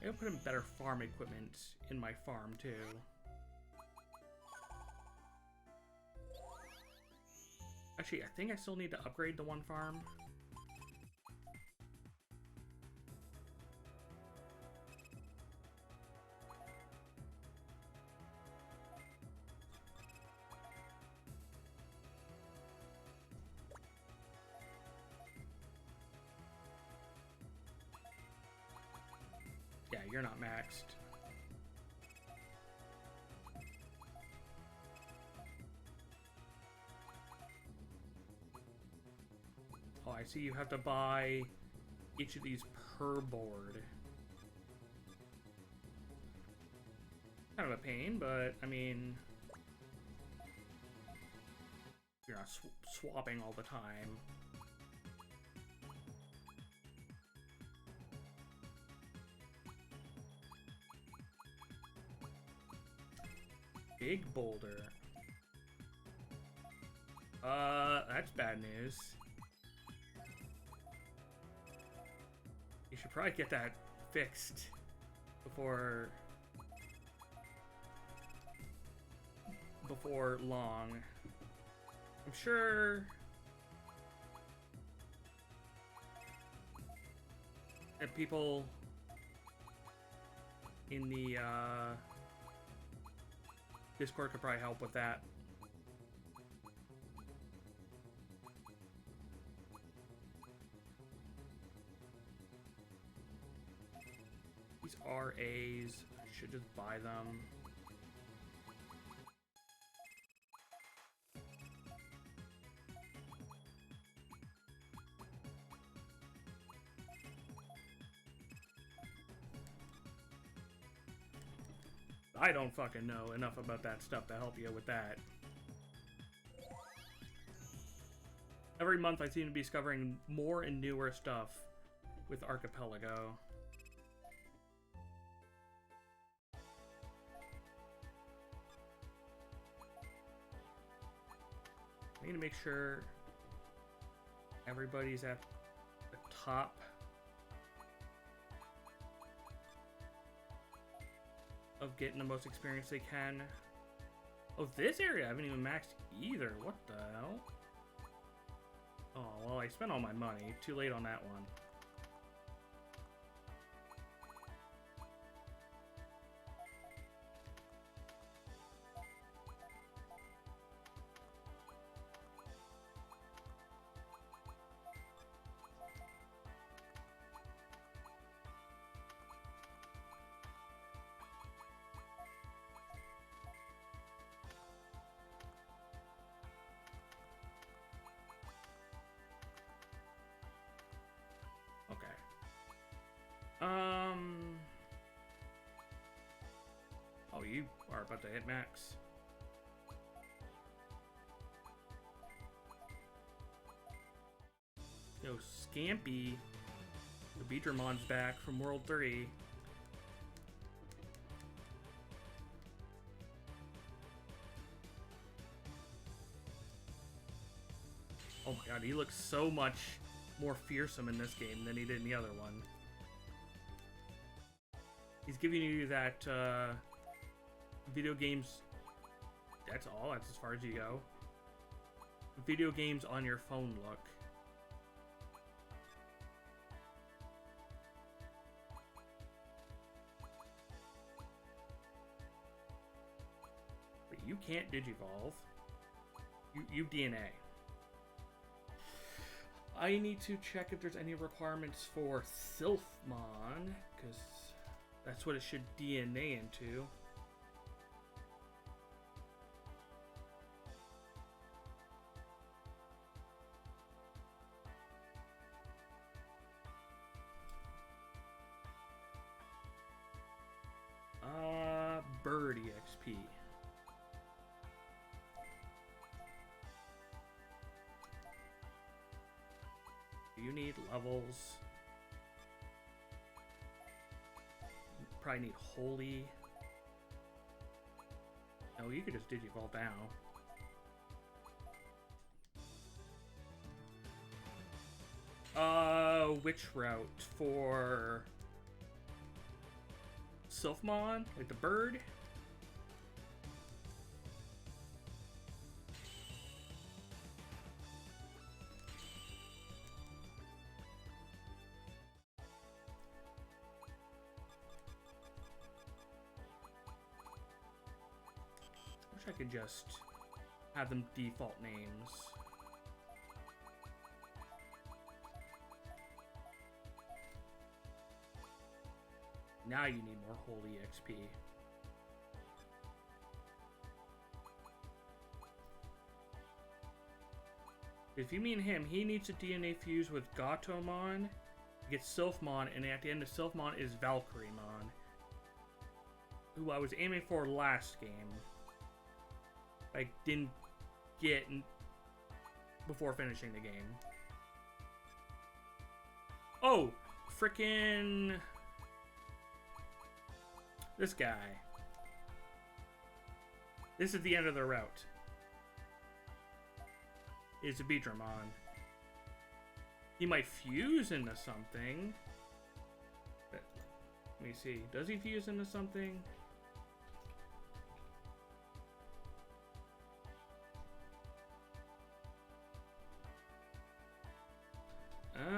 I gotta put in better farm equipment in my farm too. Actually, I think I still need to upgrade the one farm. Yeah, you're not maxed. Oh, I see you have to buy each of these per board. Kind of a pain, but I mean, you're not swapping all the time. Big boulder. That's bad news. You should probably get that fixed before long. I'm sure that people in the Discord could probably help with that. These RAs, I should just buy them. I don't fucking know enough about that stuff to help you with that. Every month I seem to be discovering more and newer stuff with Archipelago. I need to make sure everybody's at the top. Of getting the most experience they can. Oh, this area I haven't even maxed either. What the hell? Oh, well, I spent all my money. Too late on that one. Oh, you are about to hit max. Yo, Scampy. The Beedrimon's back from World 3. Oh my god, he looks so much more fearsome in this game than he did in the other one. He's giving you that, video games... That's all? That's as far as you go? Video games on your phone look. But you can't digivolve. You DNA. I need to check if there's any requirements for Sylphmon, because that's what it should DNA into. bird EXP. Do you need levels? You probably need holy. No, you could just Digivolve now. Which route? For Sylphmon? Like the bird? Wish I could just have them default names. Now you need more holy XP. If you mean him, he needs to DNA fuse with Gatomon, get Sylphmon, and at the end of Sylphmon is Valkyremon, who I was aiming for last game. I didn't get before finishing the game. Oh, frickin' this guy. This is the end of the route. It's a Beedramon. He might fuse into something. Let me see. Does he fuse into something?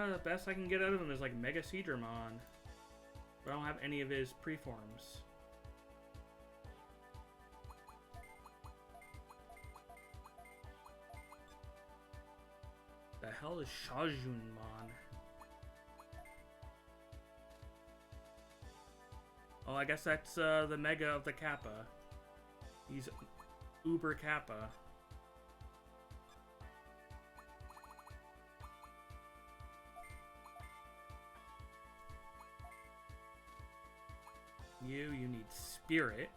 The best I can get out of him is like Mega Seadramon. But I don't have any of his preforms. The hell is Shajunmon? Oh, I guess that's the Mega of the Kappa. He's Uber Kappa. You need Spirit.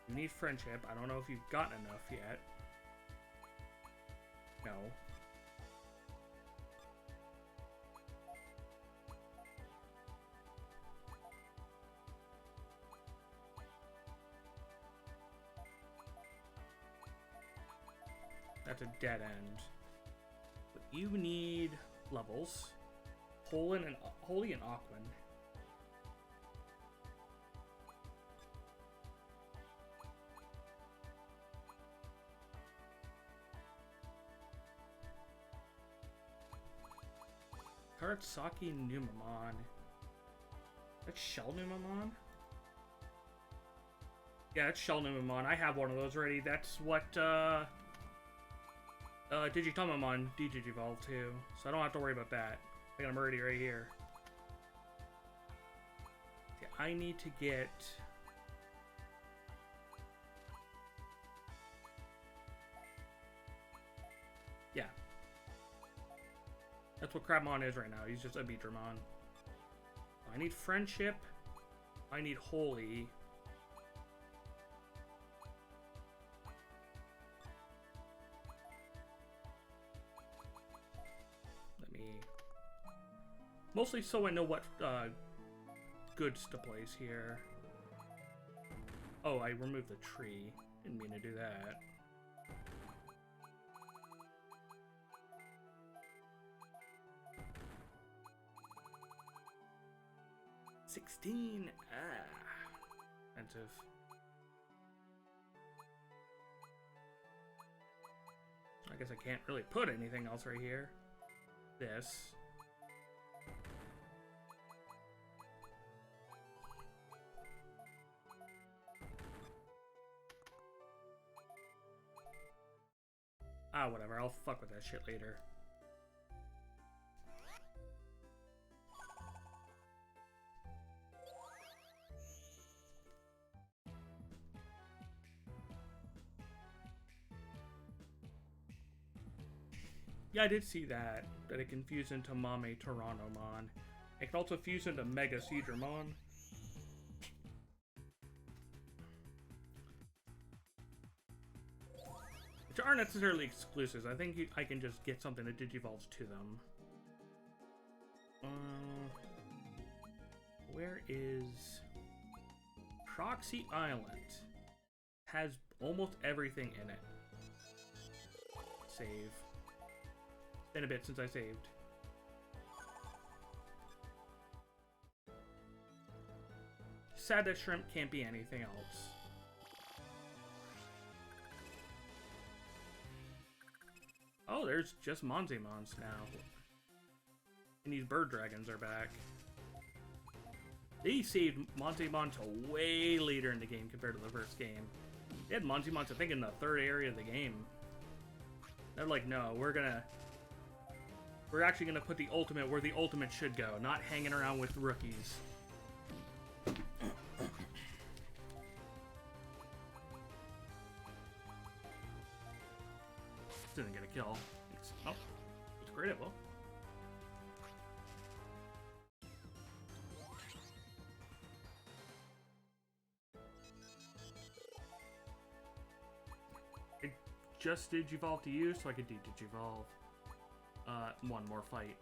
You need Friendship. I don't know if you've gotten enough yet. No. That's a dead end. But you need levels. Holy and Aquan. Karatsaki Numamon. That's Shell Numamon? Yeah, that's Shell Numamon. I have one of those already. That's what Digitomamon Digivolve too. So I don't have to worry about that. I got him already right here. Okay, I need to get... Yeah. That's what Crabmon is right now. He's just a Beedramon. I need Friendship. I need Holy. Let me... Mostly so I know what goods to place here. Oh, I removed the tree. Didn't mean to do that. $16. Expensive. I guess I can't really put anything else right here. This. Ah, whatever. I'll fuck with that shit later. Yeah, I did see that it can fuse into Mame Tyrannomon. It can also fuse into Mega Seedramon. Which aren't necessarily exclusives. I think I can just get something that digivolves to them. Where is... Proxy Island? Has almost everything in it. Save. It's been a bit since I saved. Sad that shrimp can't be anything else. Oh, there's just Monzemons now. And these bird dragons are back. They saved Monzemon to way later in the game compared to the first game. They had Monzemon, I think, in the third area of the game. They're like, no, we're actually gonna put the ultimate where the ultimate should go, not hanging around with rookies. Didn't get a kill. Oh, it's critical. It just digivolved to you, so I could de-digivolve. One more fight.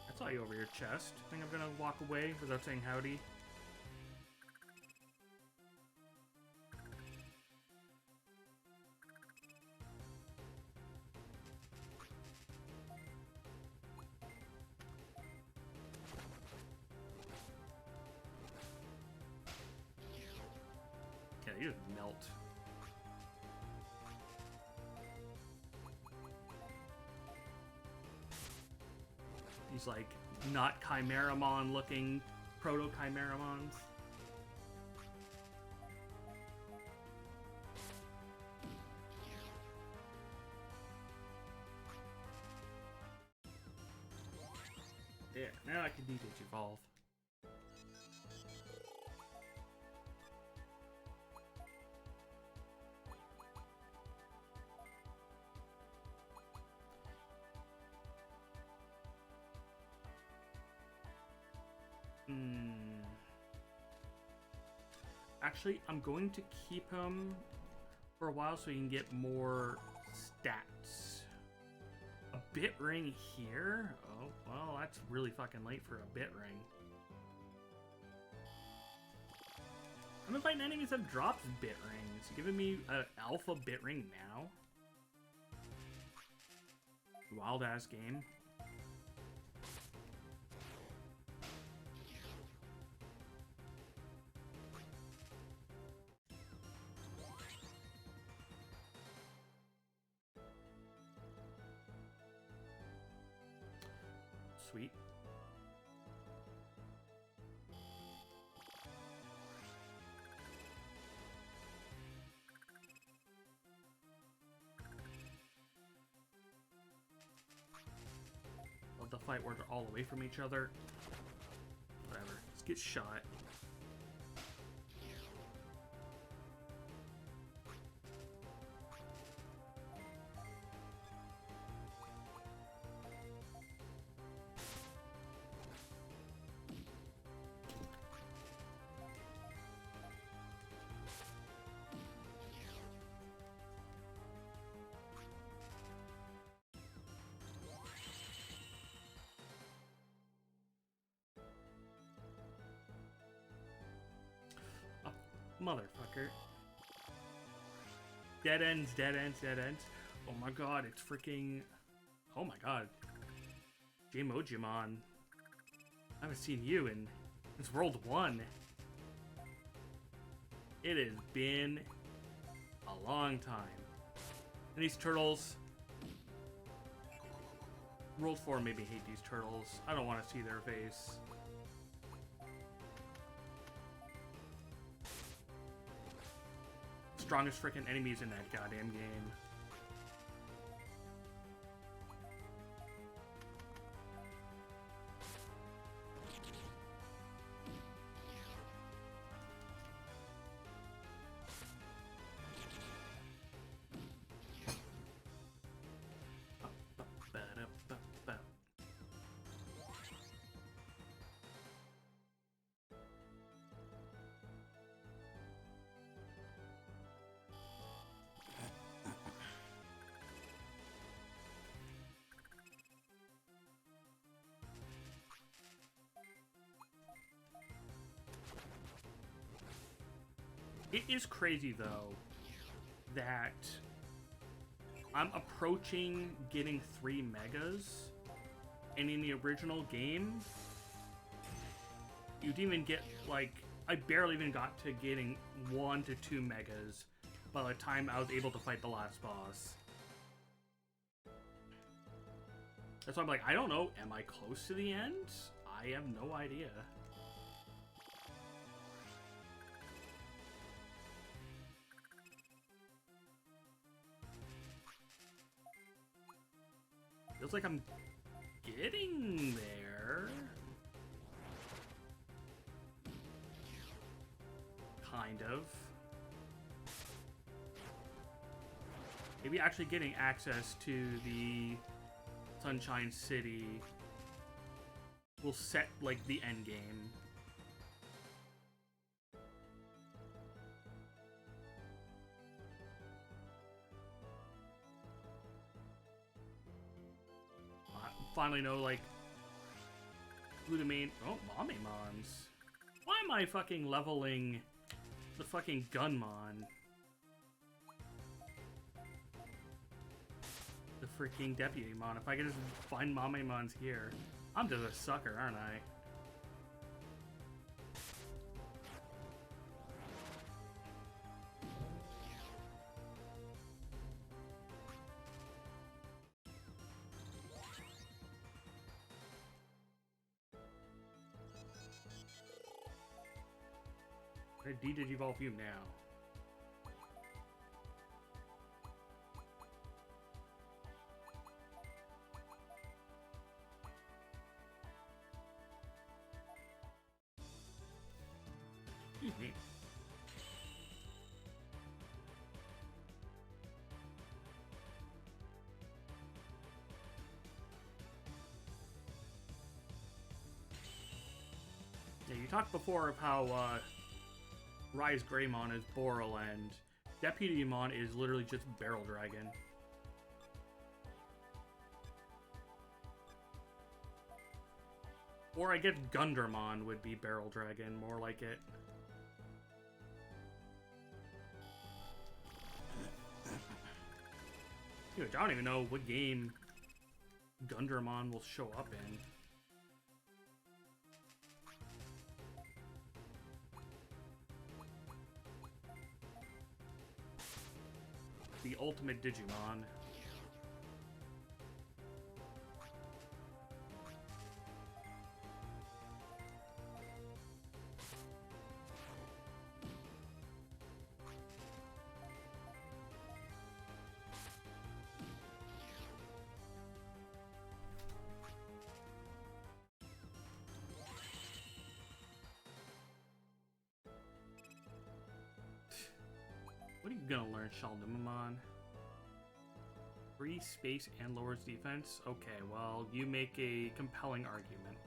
I saw you over your chest. I think I'm gonna walk away without saying howdy. Yeah, you just melt. These, like, not Chimeramon looking proto-Chimeramons. Yeah, now I can de-digivolve. Actually, I'm going to keep him for a while so he can get more stats. A bit ring here? Oh, well, that's really fucking late for a bit ring. I'm fighting enemies that have dropped bit rings. You giving me an alpha bit ring now? Wild ass game. Sweet. Love the fight where they're all away from each other. Whatever. Let's get shot. Motherfucker. Dead ends, dead ends, dead ends. Oh my god, it's freaking... Oh my god. Digimon. I haven't seen you in... It's World 1. It has been a long time. And these turtles... World 4 made me hate these turtles. I don't want to see their face. Strongest freaking enemies in that goddamn game. It is crazy, though, that I'm approaching getting 3 megas, and in the original game, you didn't even get, like, I barely even got to getting 1 to 2 megas by the time I was able to fight the last boss. That's why I'm like, I don't know, am I close to the end? I have no idea. Feels like I'm getting there. Kind of. Maybe actually getting access to the Sunshine City will set, like, the end game. Finally know, like, who the main... Oh, Mamemons. Why am I fucking leveling the fucking Gunmon? The freaking Deputy Mon. If I could just find Mamemons here. I'm just a sucker, aren't I? Did evolve you now? Excuse me. Yeah, you talked before of how Rise Greymon is Boral and Deputy Mon is literally just Barrel Dragon. Or I guess Gundermon would be Barrel Dragon, more like it. Dude, I don't even know what game Gundermon will show up in. The ultimate Digimon. What are you gonna learn, Shaldimamon? Free space and lowers defense? Okay, well, you make a compelling argument.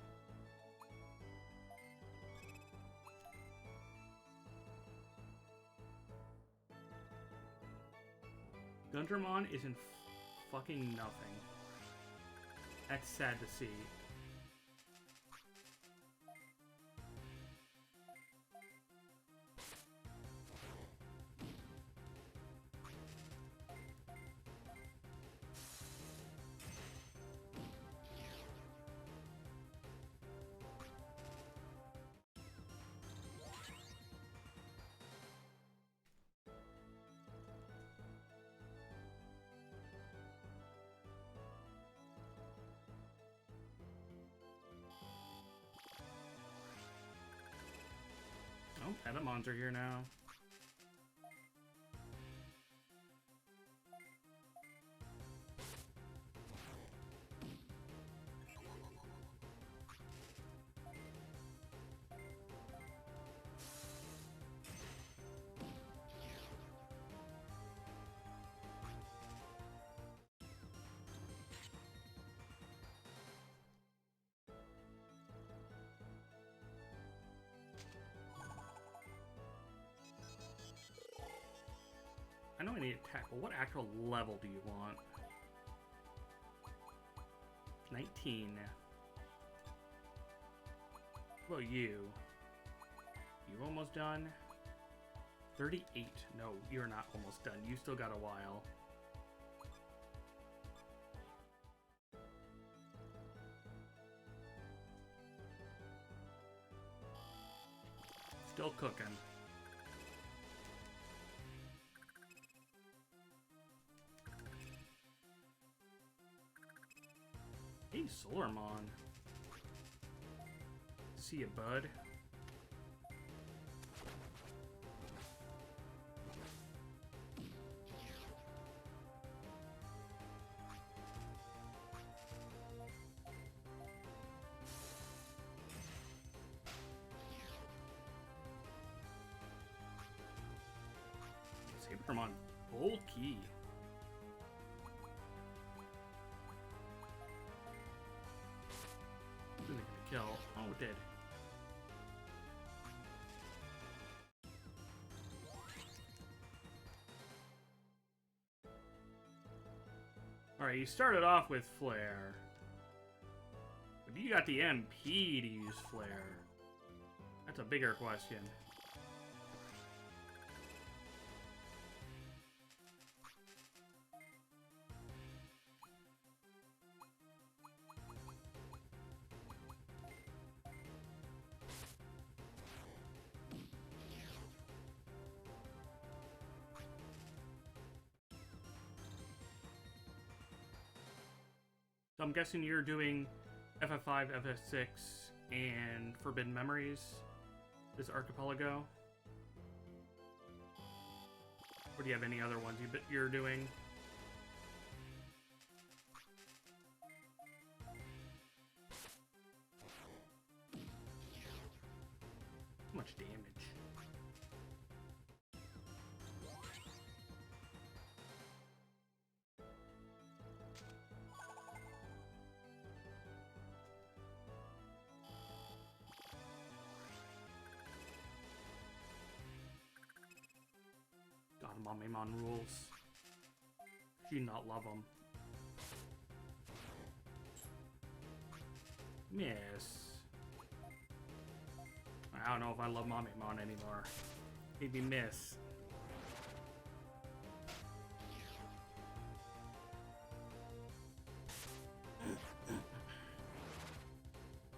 Gundramon isn't fucking nothing. That's sad to see. Oh, Pedamons are here now. I know I need attack, but what actual level do you want? 19. What about you? You almost done? 38. No, you're not almost done. You still got a while. Still cooking. Hey, Solarmon. See ya, bud. Sabermon, bulky. Didn't get a kill. Oh, it did. Alright, you started off with Flare. But you got the MP to use Flare. That's a bigger question. So I'm guessing you're doing FF5, FF6, and Forbidden Memories this archipelago? Or do you have any other ones you're doing? How much damage? God, Mamemon rules. Do you not love them? Miss. I don't know if I love Mamemon anymore. Maybe miss.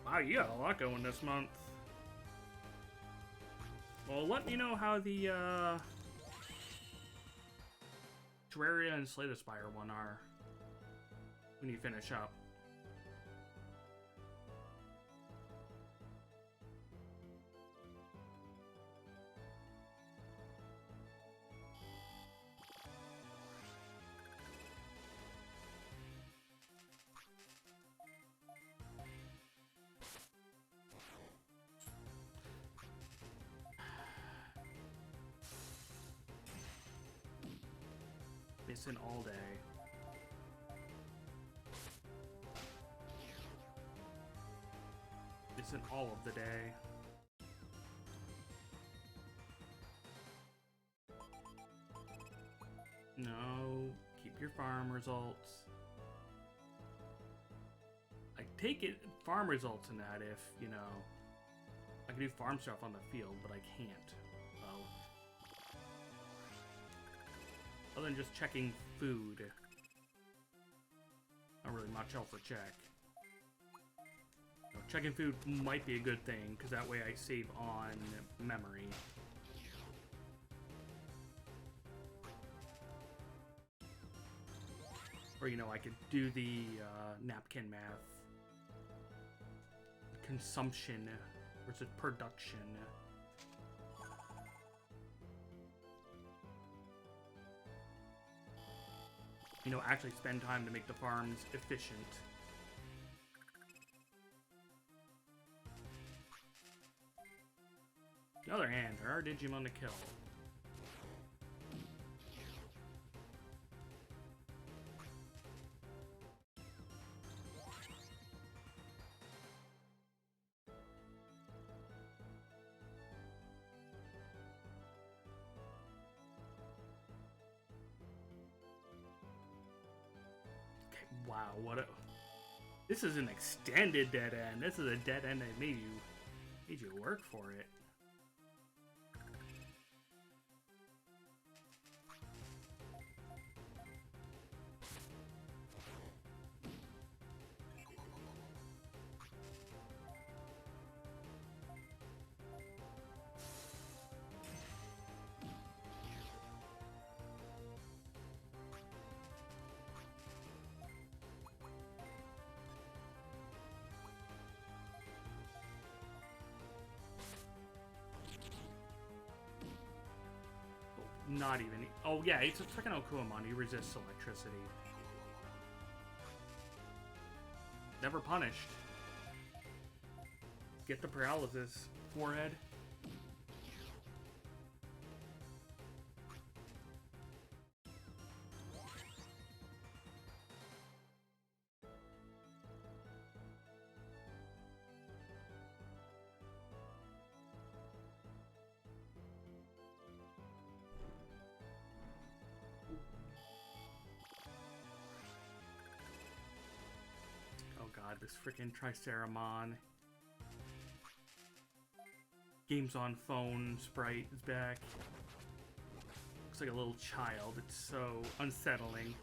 Wow, you got a lot going this month. Well, let me know how the Terraria and Slay the Spire one are when you finish up. Missing all day. Missing all of the day. No, keep your farm results. I take it farm results in that if, you know, I can do farm stuff on the field, but I can't. So, other than just checking food, not really much else to check. You know, checking food might be a good thing, because that way I save on memory. Or, you know, I could do the napkin math. Consumption versus production. You know, actually spend time to make the farms efficient. On the other hand, there are Digimon to kill. Wow, what a... This is an extended dead end. This is a dead end that made you work for it. Not even. Oh, yeah, it's a freaking Okuamon. He resists electricity. Never punished. Get the paralysis. Forehead. Oh god, this freaking Triceramon. Games on phone sprite is back. Looks like a little child. It's so unsettling.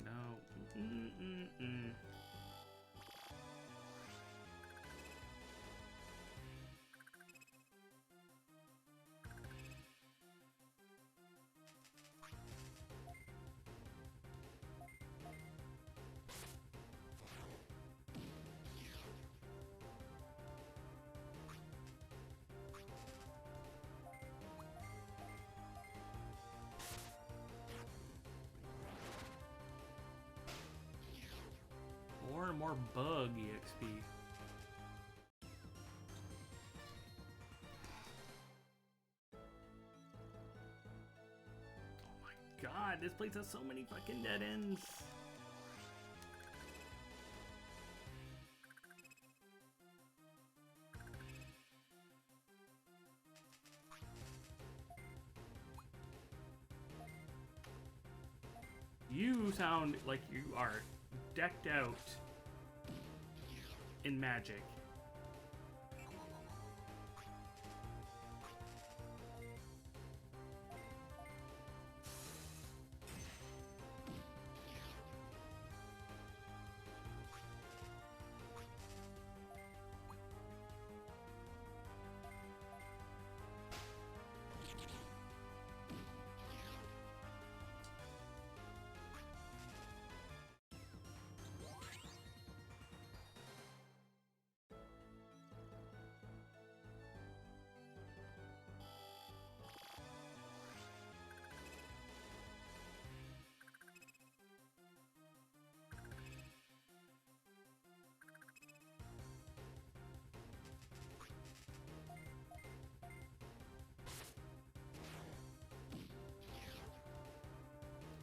No. More and more bug EXP. Oh my god, this place has so many fucking dead ends. You sound like you are decked out in magic.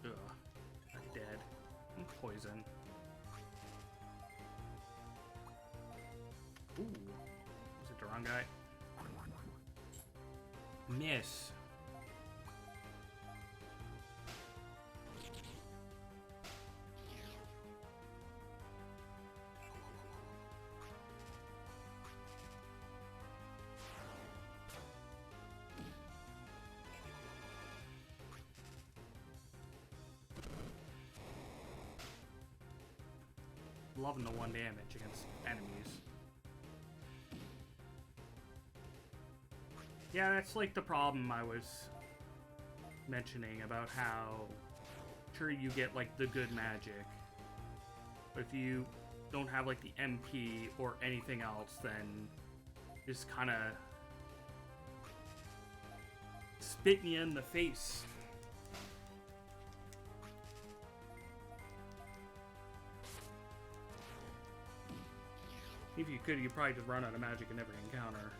Ugh. I'm dead. I'm poison. Ooh. Was it the wrong guy? Miss. Loving the 1 damage against enemies. Yeah, that's like the problem I was mentioning about how sure you get like the good magic, but if you don't have like the MP or anything else, then just kind of spitting you in the face. If you could, you'd probably just run out of magic in every encounter.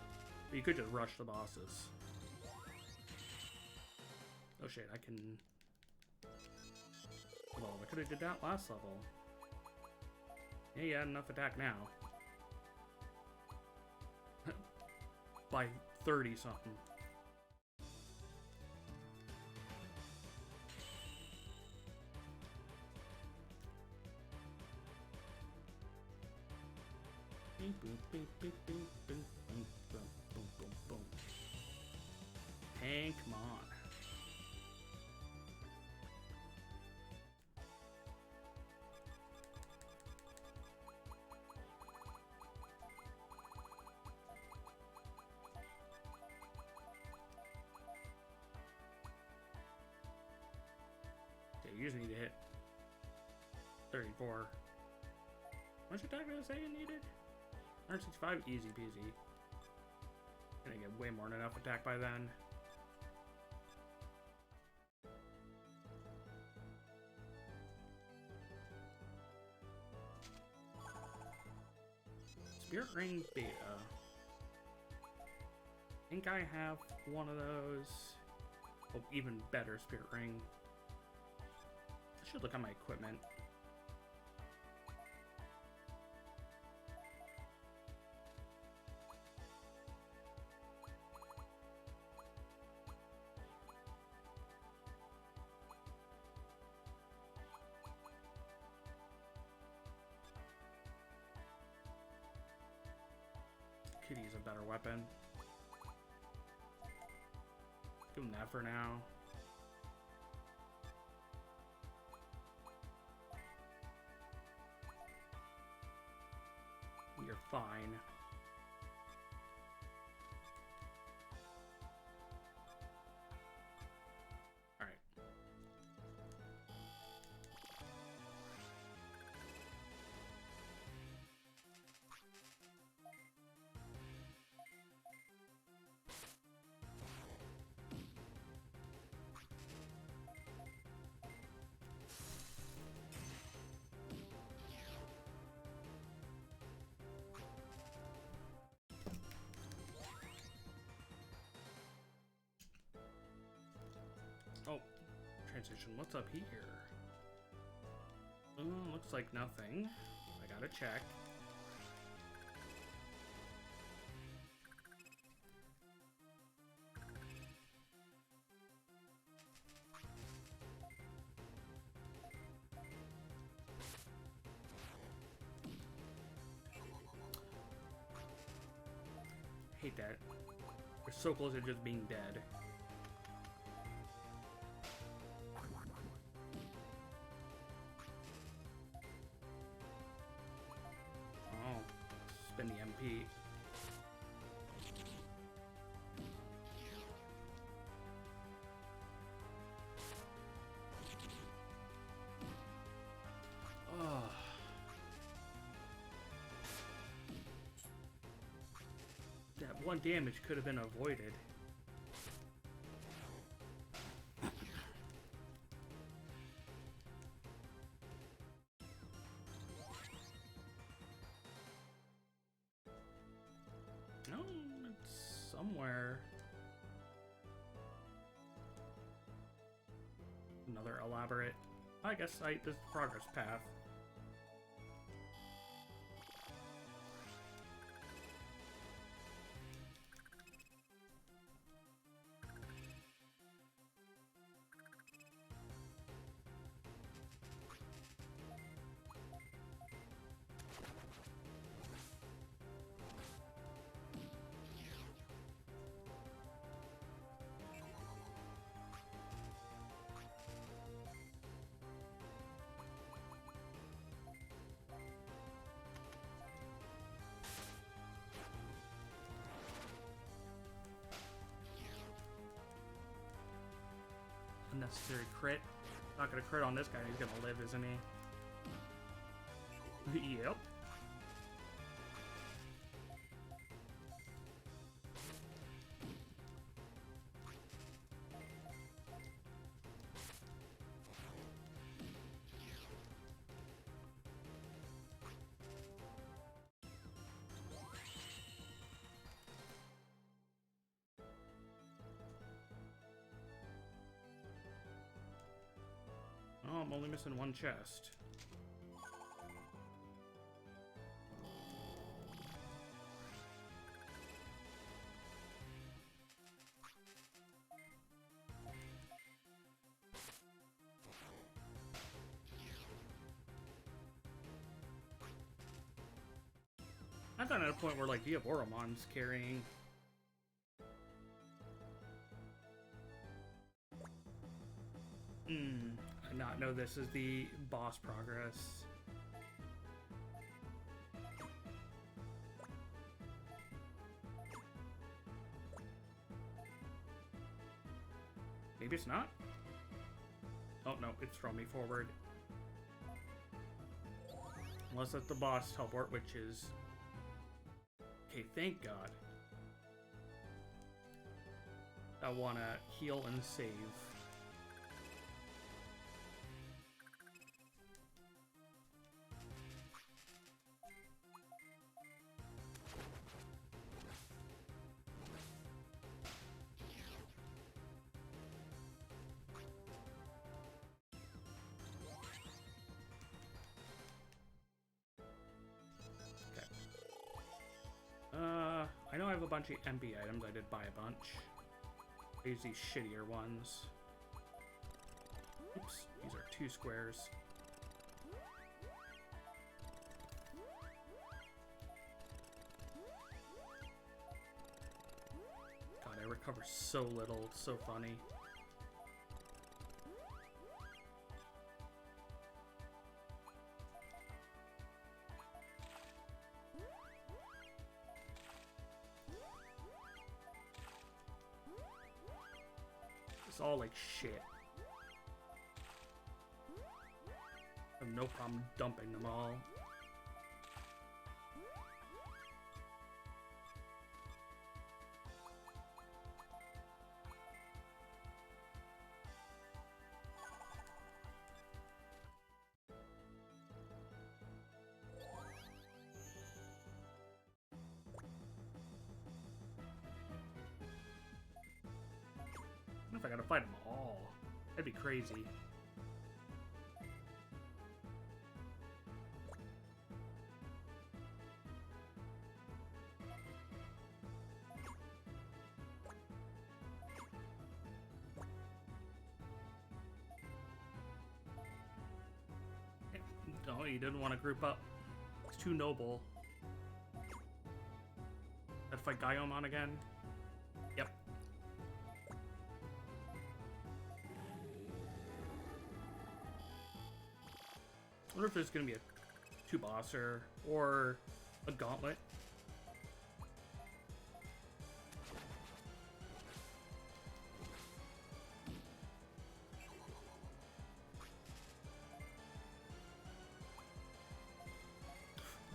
But you could just rush the bosses. Oh shit, I can... Well, I could have did that last level. Yeah, you had enough attack now. By 30 something. Hey, come on. Okay, you just need to hit 34. How much attack did I say you needed? 165, easy peasy. Gonna get way more than enough attack by then. Spirit Ring Beta. I think I have one of those. Oh, even better Spirit Ring. I should look at my equipment. Kitty's a better weapon. Give him that for now. You're fine. Alright. Oh, transition. What's up here? Looks like nothing. I gotta check. Hate that. We're so close to just being dead. Spend the MP. Oh. That one damage could have been avoided. No, it's somewhere. Another elaborate. I guess this is the progress path. Unnecessary crit. Not gonna crit on this guy, he's gonna live, isn't he? Yep. Oh, I'm only missing one chest. I've gotten at a point where, like, Diaboromon's carrying. I not know this is the boss progress. Maybe it's not? Oh no, it's throwing me forward. Unless that's the boss teleport, which is... Okay, thank God. I want to heal and save. I know I have a bunch of MP items. I did buy a bunch. I use these shittier ones. Oops, these are 2 squares. God, I recover so little. It's so funny. It's all like shit. I have no problem dumping them all. What if I gotta fight them all? That'd be crazy. No, you didn't want to group up. It's too noble. I'd fight Gaiomon again. Yep. I wonder if there's gonna be a 2-bosser or a gauntlet.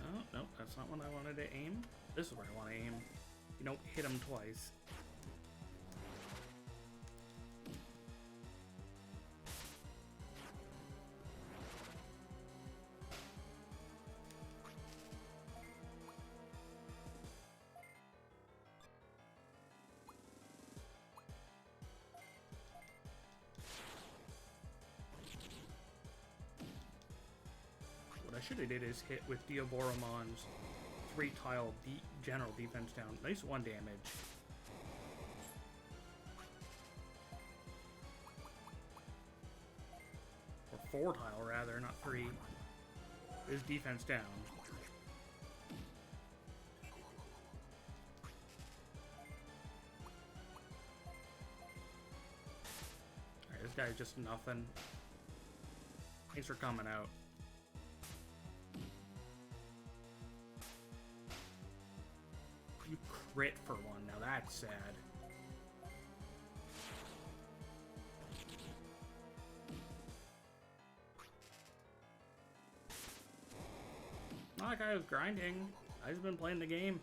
Oh, no, that's not what I wanted to aim. This is where I want to aim. You don't hit him twice. What I should have did is hit with Diaboromon's 3-tile general defense down. Nice 1 damage. Or 4-tile rather, not 3. His defense down. Alright, this guy's just nothing. Thanks for coming out. You crit for 1, now that's sad. Not like I was grinding. I've just been playing the game.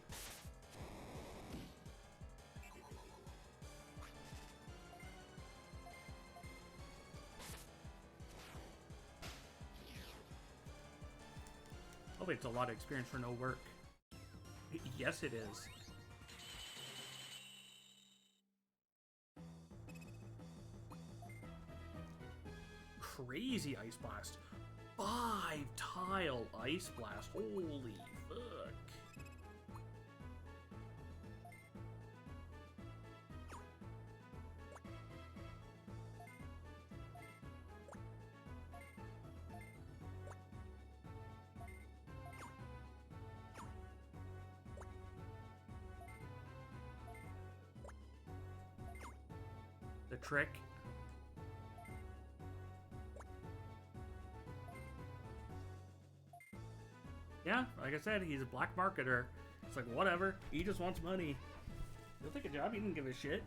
Hopefully it's a lot of experience for no work. Yes, it is. Crazy Ice Blast. 5-tile Ice Blast. Holy fuck. The trick. Yeah, like I said, he's a black marketer. It's like, whatever. He just wants money. He'll take a job. He didn't give a shit.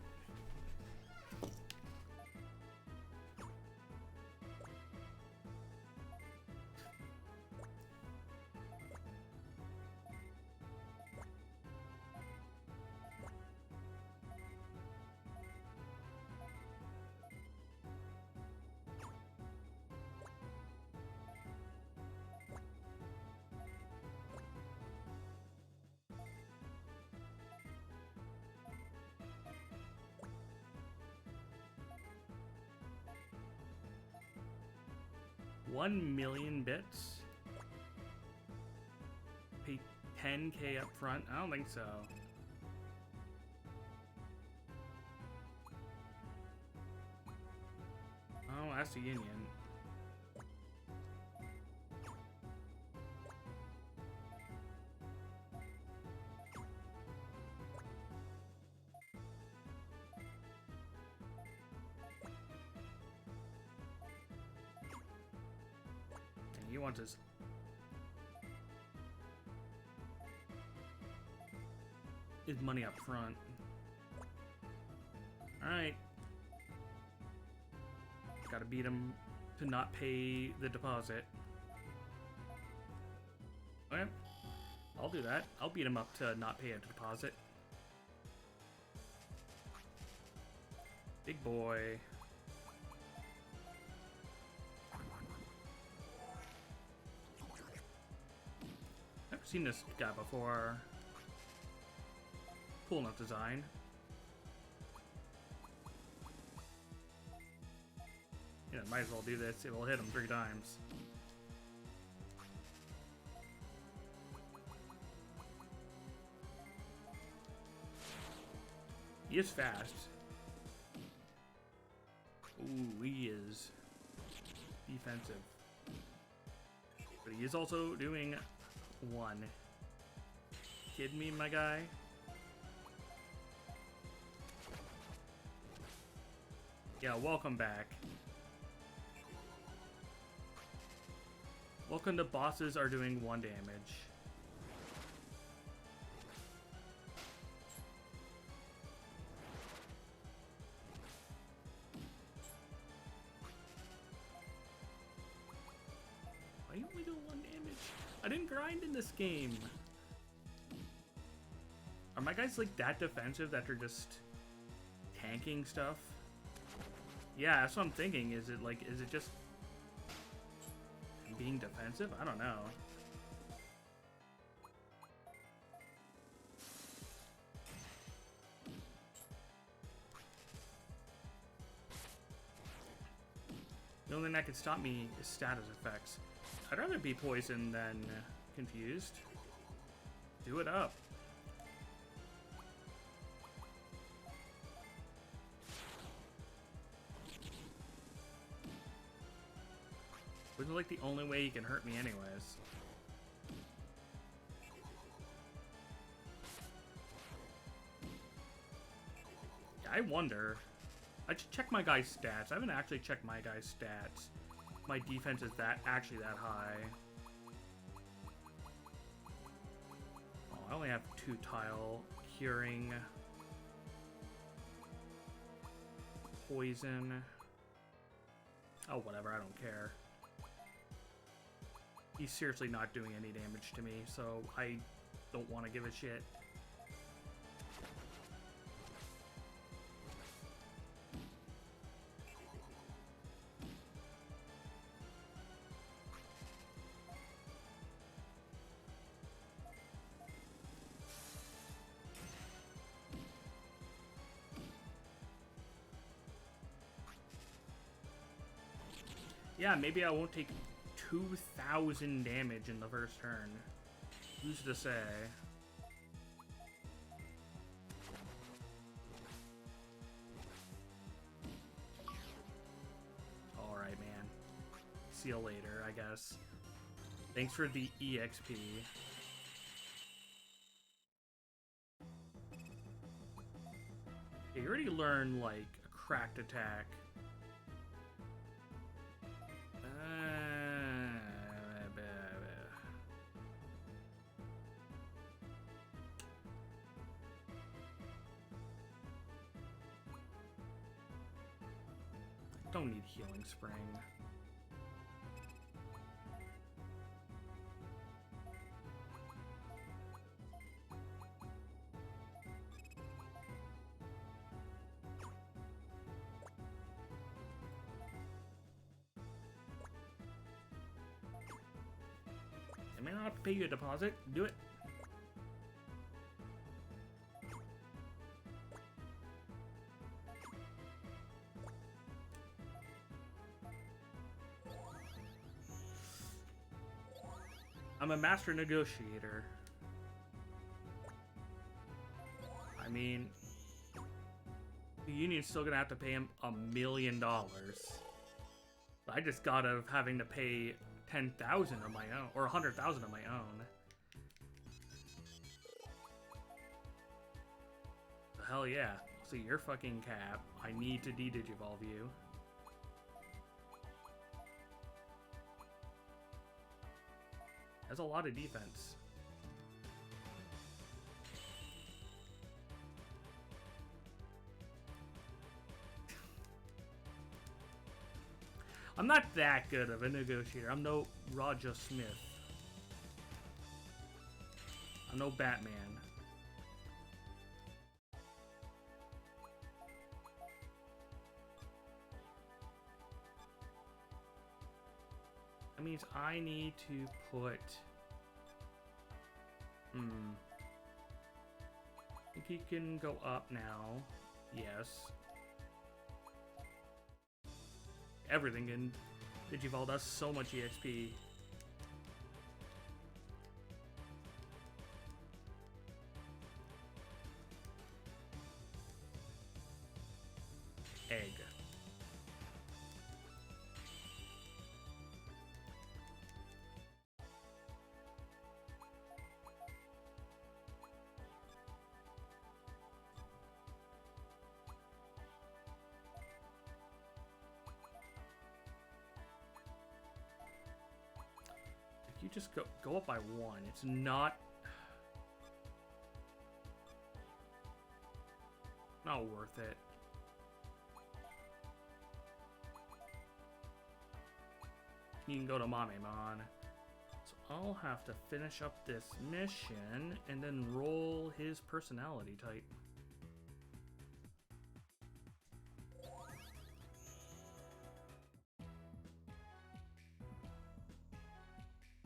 1,000,000 bits? Pay 10K up front? I don't think so. Oh, that's the Union. And he wants his... money up front. Alright. Gotta beat him to not pay the deposit. Okay. I'll do that. I'll beat him up to not pay a deposit. Big boy. Never seen this guy before. Cool enough design. Yeah, might as well do this. It will hit him 3 times. He is fast. Ooh, he is defensive. But he is also doing 1. Kidding me, my guy? Yeah, welcome back. Welcome to bosses are doing 1 damage. Why you only do 1 damage? I didn't grind in this game. Are my guys like that defensive that they're just tanking stuff? Yeah, that's what I'm thinking. Is it just being defensive? I don't know. The only thing that could stop me is status effects. I'd rather be poisoned than confused. Do it up. Which is like the only way he can hurt me anyways. I wonder. I should check my guy's stats. I haven't actually checked my guy's stats. My defense is actually that high. Oh, I only have 2 tile. Curing. Poison. Oh, whatever. I don't care. He's seriously not doing any damage to me, so I don't want to give a shit. Yeah, maybe I won't take 2,000 damage in the first turn. Who's to say? Alright, man. See you later, I guess. Thanks for the EXP. You already learned, like, a cracked attack. Don't need healing spring. I may not have to pay you a deposit. Do it. I'm a master negotiator. I mean, the union's still gonna have to pay him $1 million. I just got out of having to pay 10,000 of my own, or 100,000 of my own. So hell yeah. So you're fucking cap. I need to de-digivolve you. That's a lot of defense. I'm not that good of a negotiator. I'm no Roger Smith. I'm no Batman. That means I need to put... I think he can go up now. Yes. Everything in Digivolve does so much EXP. Egg. You just go up by 1. It's not worth it. You can go to Mamemon. So I'll have to finish up this mission and then roll his personality type.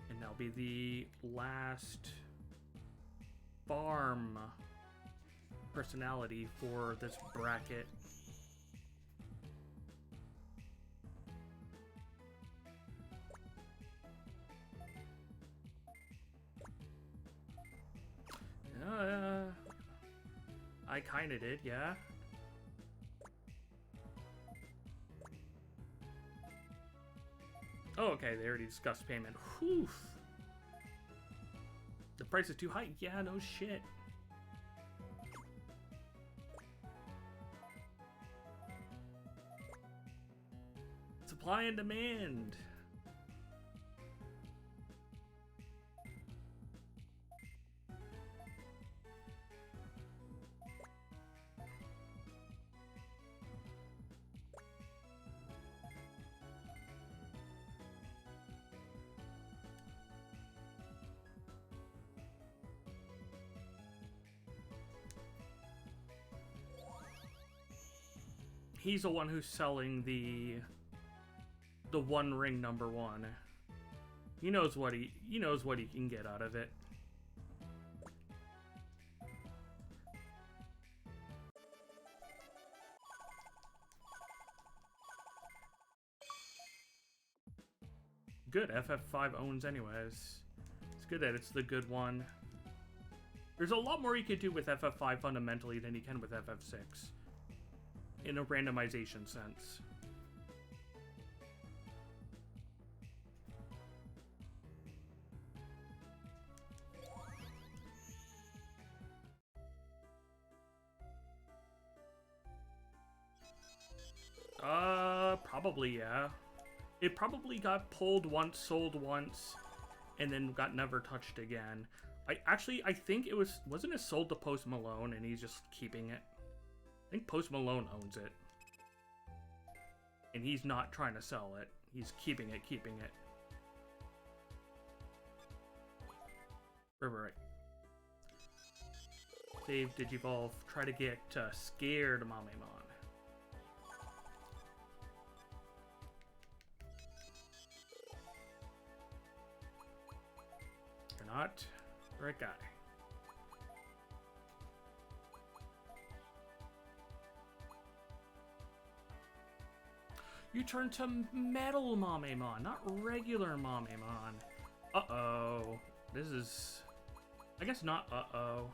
And that'll be the last farm personality for this bracket. I kinda did, yeah. Oh, okay, they already discussed payment. Whew. The price is too high? Yeah, no shit. Supply and demand. He's the one who's selling the One Ring #1. He knows what he can get out of it. Good, FF5 owns anyways. It's good that it's the good one. There's a lot more you could do with FF5 fundamentally than you can with FF6. In a randomization sense. Probably, yeah. It probably got pulled once, sold once, and then got never touched again. I think it wasn't it sold to Post Malone and he's just keeping it? I think Post Malone owns it. And he's not trying to sell it. He's keeping it. Right. Save, Digivolve, try to get scared Mamemon. You're not the right guy. You turn to Metal Mamemon, not regular Mamemon. Uh-oh. This is... I guess not uh-oh.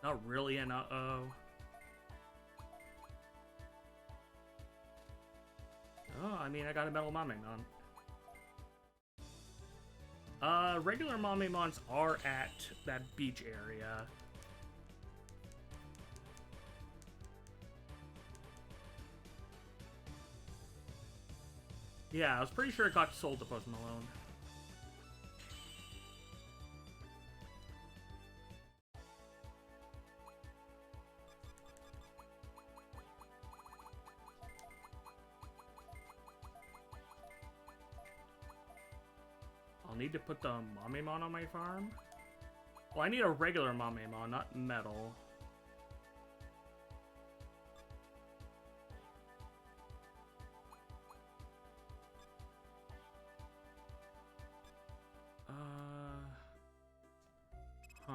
Not really an uh-oh. Oh, I mean, I got a Metal Mamemon. Regular Mamemons are at that beach area. Yeah, I was pretty sure it got sold to Post Malone. I'll need to put the Mamemon on my farm. Well, I need a regular Mamemon, not metal. Huh.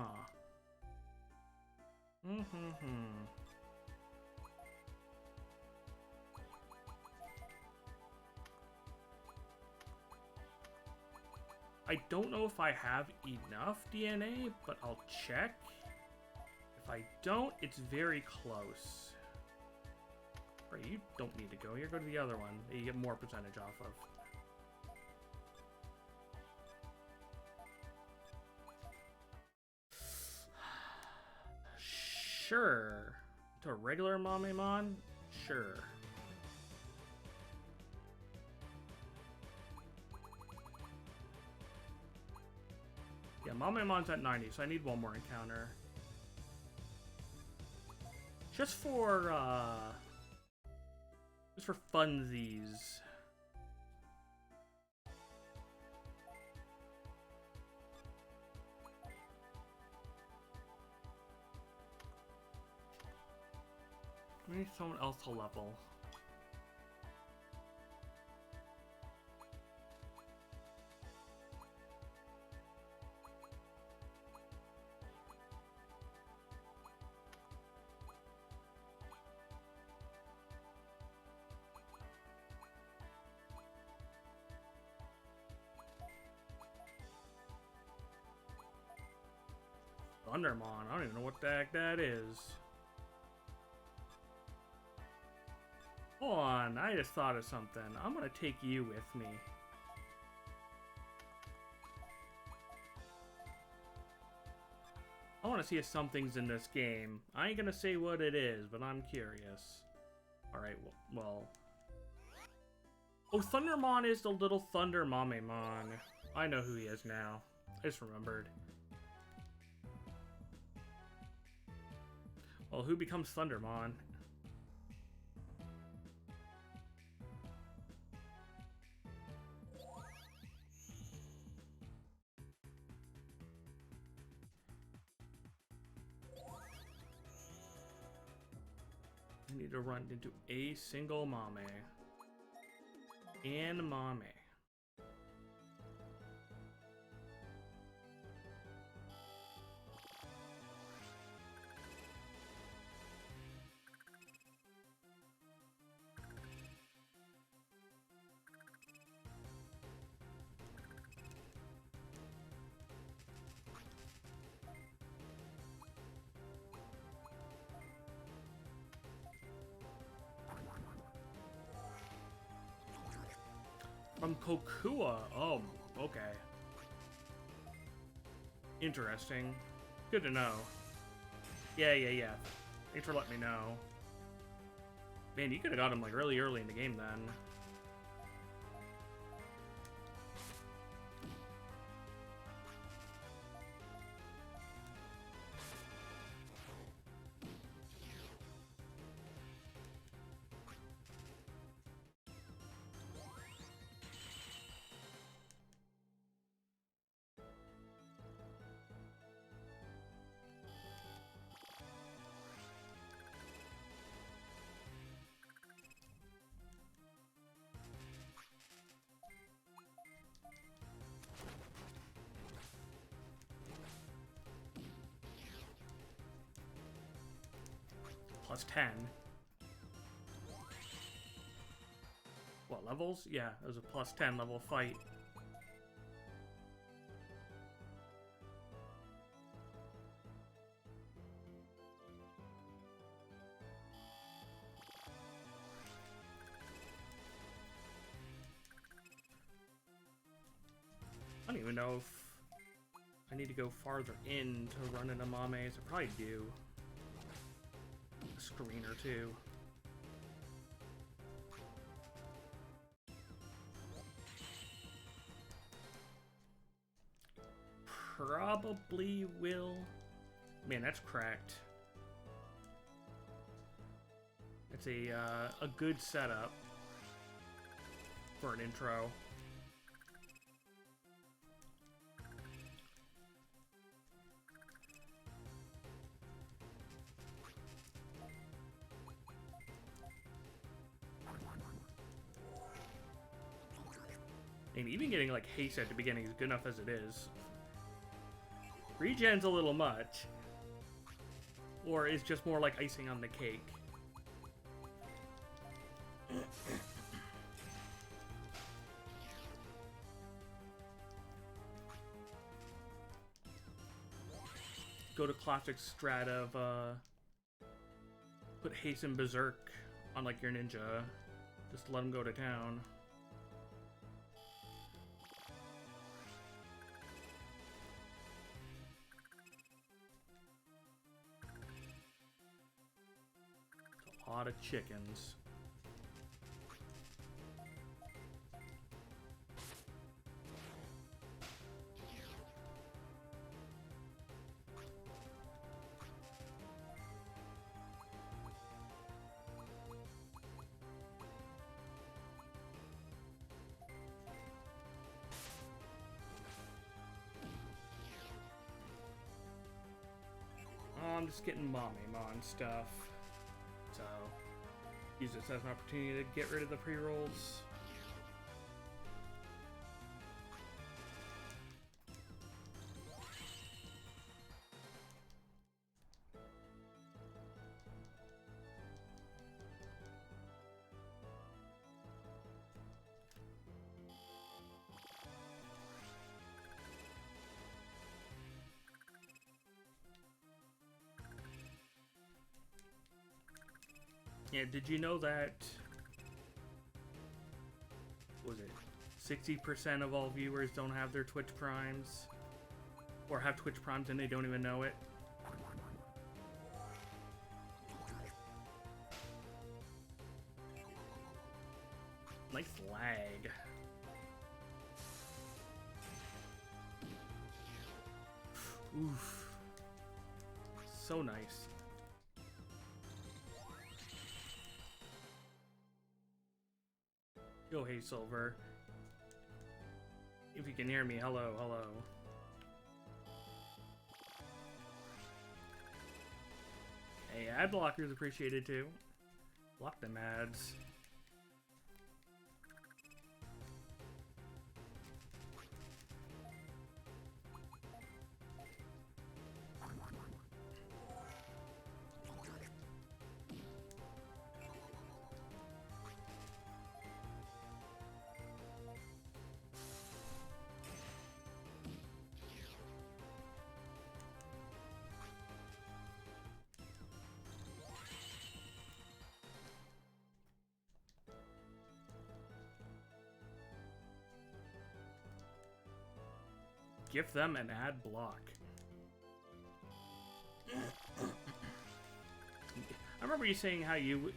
I don't know if I have enough DNA, but I'll check. If I don't, it's very close. Right, you don't need to go here. Go to the other one that you get more percentage off of. Sure. To a regular Mamemon? Sure. Yeah, Mamemon's at 90, so I need one more encounter. Just for funsies. We need someone else to level. Thundermon, I don't even know what the heck that is. Hold on, I just thought of something. I'm gonna take you with me. I want to see if something's in this game. I ain't gonna say what it is, but I'm curious. Alright, well... Oh, Thundermon is the little Thunder Mamemon. I know who he is now. I just remembered. Well, who becomes Thundermon? I need to run into a single Mame. And Mame. From Kokua. Oh, okay. Interesting. Good to know. Yeah. Thanks for letting me know. Man, you could have got him like really early in the game then. Plus 10. What, levels? Yeah, it was a plus 10 level fight. I don't even know if I need to go farther in to run into Mames. I probably do. A screen or two. Probably will. Man, that's cracked. It's a good setup for an intro. And even getting like haste at the beginning is good enough as it is. Regen's a little much. Or is just more like icing on the cake. Go to classic strat of put haste and berserk on like your ninja. Just let him go to town. A lot of chickens. Oh, I'm just getting Mamemon stuff. So, use this as an opportunity to get rid of the pre-rolls. Yeah, did you know that, what was it, 60% of all viewers don't have their Twitch Primes? Or have Twitch Primes and they don't even know it? Nice lag. Oof. So nice. Yo, hey, Silver. If you can hear me, hello, hello. Hey, ad blockers appreciated too. Block them ads. Give them an ad block. I remember you saying how you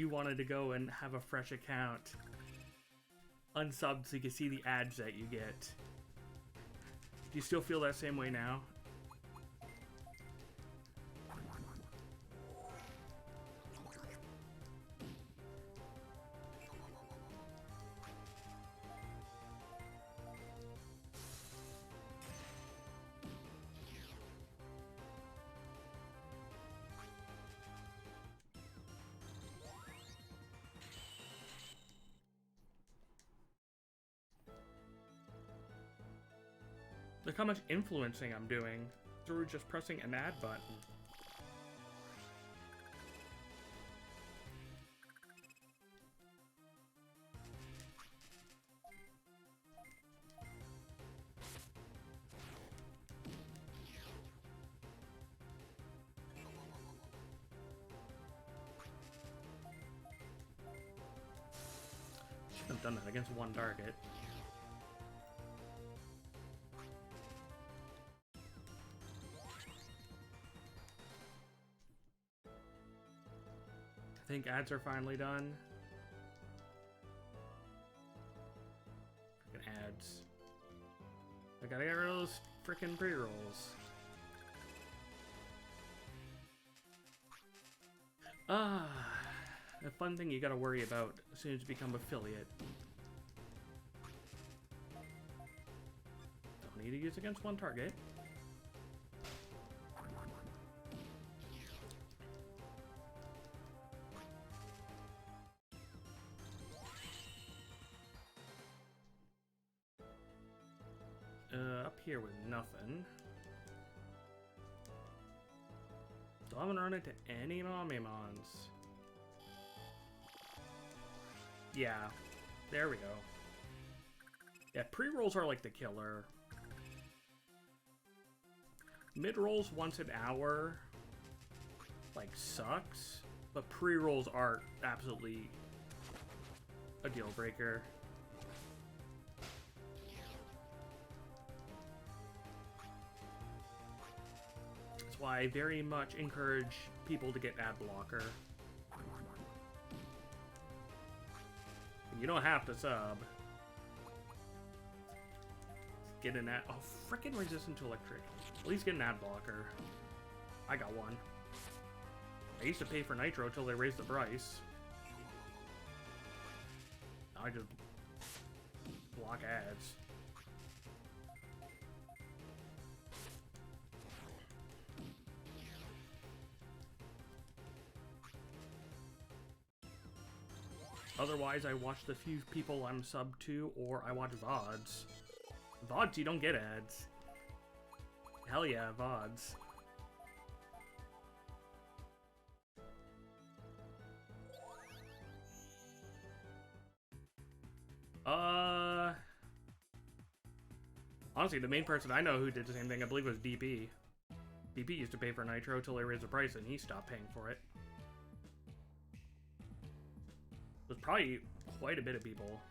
wanted to go and have a fresh account, unsubbed, so you can see the ads that you get. Do you still feel that same way now? Look how much influencing I'm doing through just pressing an ad button. I've done that against one target. I think ads are finally done. Freaking ads. I gotta get rid of those freaking pre-rolls. Ah, a fun thing you gotta worry about as soon as you become affiliate. Don't need to use against one target. Up here with nothing. Still haven't run into any Momimons. Yeah, there we go. Yeah, pre-rolls are like the killer. Mid-rolls once an hour, like, sucks. But pre-rolls are absolutely a deal breaker. That's why I very much encourage people to get ad blocker. You don't have to sub. Get an ad. Oh, freaking resistant to electric. At least get an ad blocker. I got one. I used to pay for Nitro till they raised the price. Now I just block ads. Otherwise, I watch the few people I'm sub to, or I watch VODs. VODs, you don't get ads. Hell yeah, VODs. Honestly, the main person I know who did the same thing, I believe, was DP. DP used to pay for Nitro till they raised the price, and he stopped paying for it. There's probably quite a bit of people.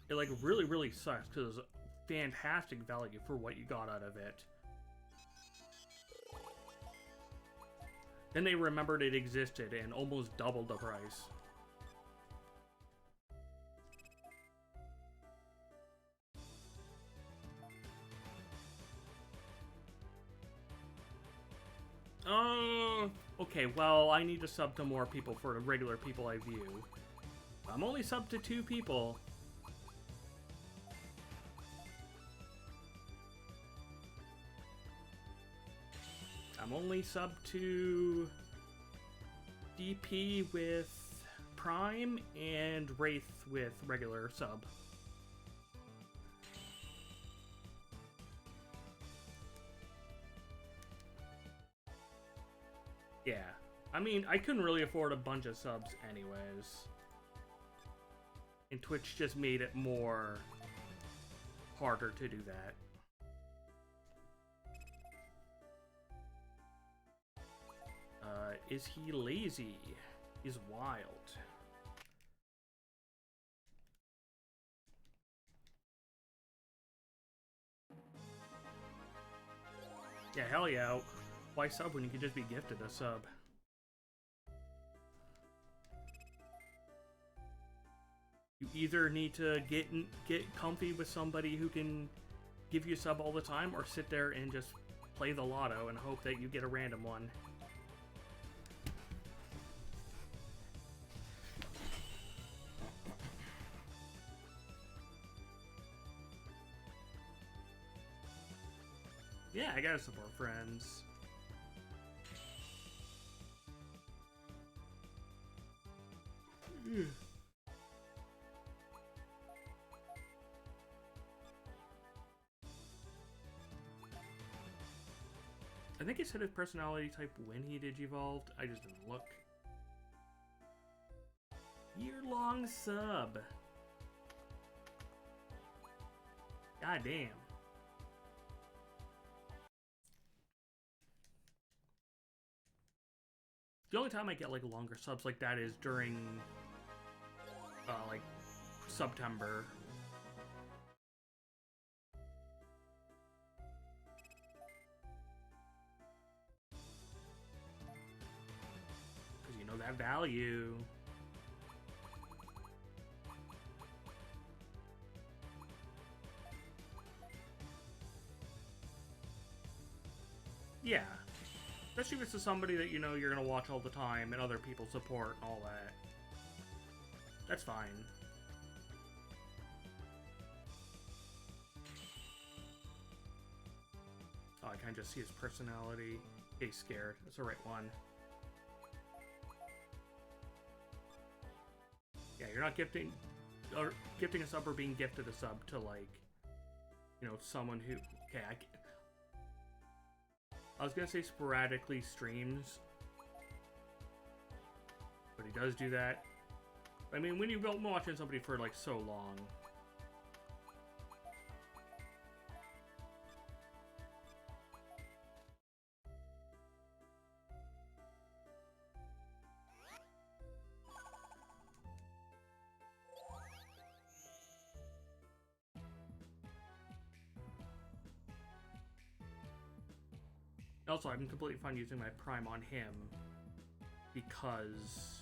It, like, really, really sucks, because it's fantastic value for what you got out of it. Then they remembered it existed and almost doubled the price. Okay, well, I need to sub to more people for the regular people I view. I'm only subbed to 2 people. I'm only subbed to DP with Prime and Wraith with regular sub. Yeah, I mean, I couldn't really afford a bunch of subs anyways. And Twitch just made it more harder to do that. Is he lazy? He's wild. Yeah, hell yeah. Why sub when you could just be gifted a sub? You either need to get comfy with somebody who can give you a sub all the time, or sit there and just play the lotto and hope that you get a random one. Yeah, I gotta support friends. I think it said his personality type when he digivolved. I just didn't look. Year-long sub. God damn. The only time I get like longer subs like that is during like September. Because you know that value. Yeah. Especially if it's to somebody that you know you're gonna watch all the time and other people support and all that. That's fine. Oh, I can just see his personality. He's scared. That's the right one. Yeah, you're not gifting a sub or being gifted a sub to, like, you know, someone who... Okay, I was gonna say sporadically streams, but he does do that. I mean, when you've been watching somebody for, like, so long... Also, I'm completely fine using my Prime on him because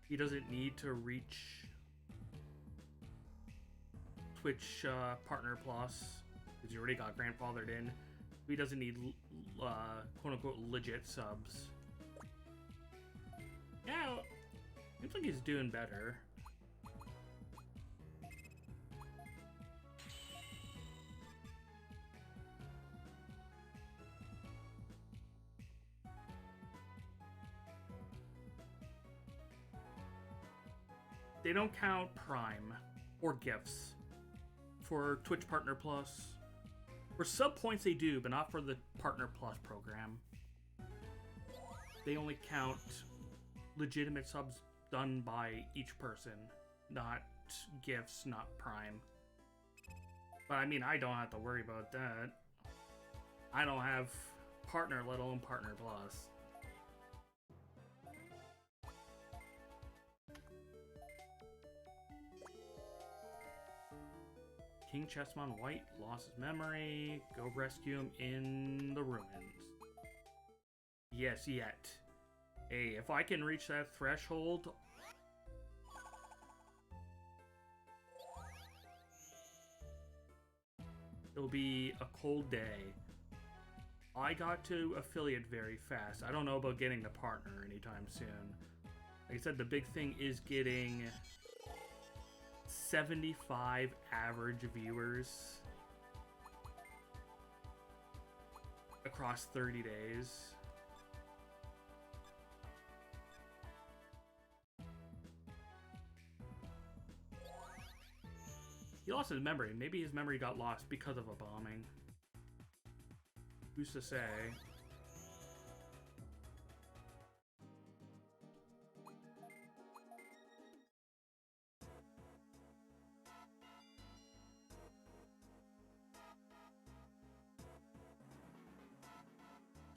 he doesn't need to reach Twitch Partner Plus because he already got grandfathered in. He doesn't need quote-unquote legit subs. Yeah, seems like he's doing better. They don't count Prime or gifts for Twitch Partner Plus. For sub points they do, but not for the Partner Plus program. They only count legitimate subs done by each person, not gifts, not Prime. But I mean, I don't have to worry about that. I don't have Partner, let alone Partner Plus. King Chessmon White lost his memory. Go rescue him in the ruins. Yes, yet. Hey, if I can reach that threshold... It'll be a cold day. I got to affiliate very fast. I don't know about getting the partner anytime soon. Like I said, the big thing is getting 75 average viewers across 30 days. He lost his memory. Maybe his memory got lost because of a bombing. Who's to say?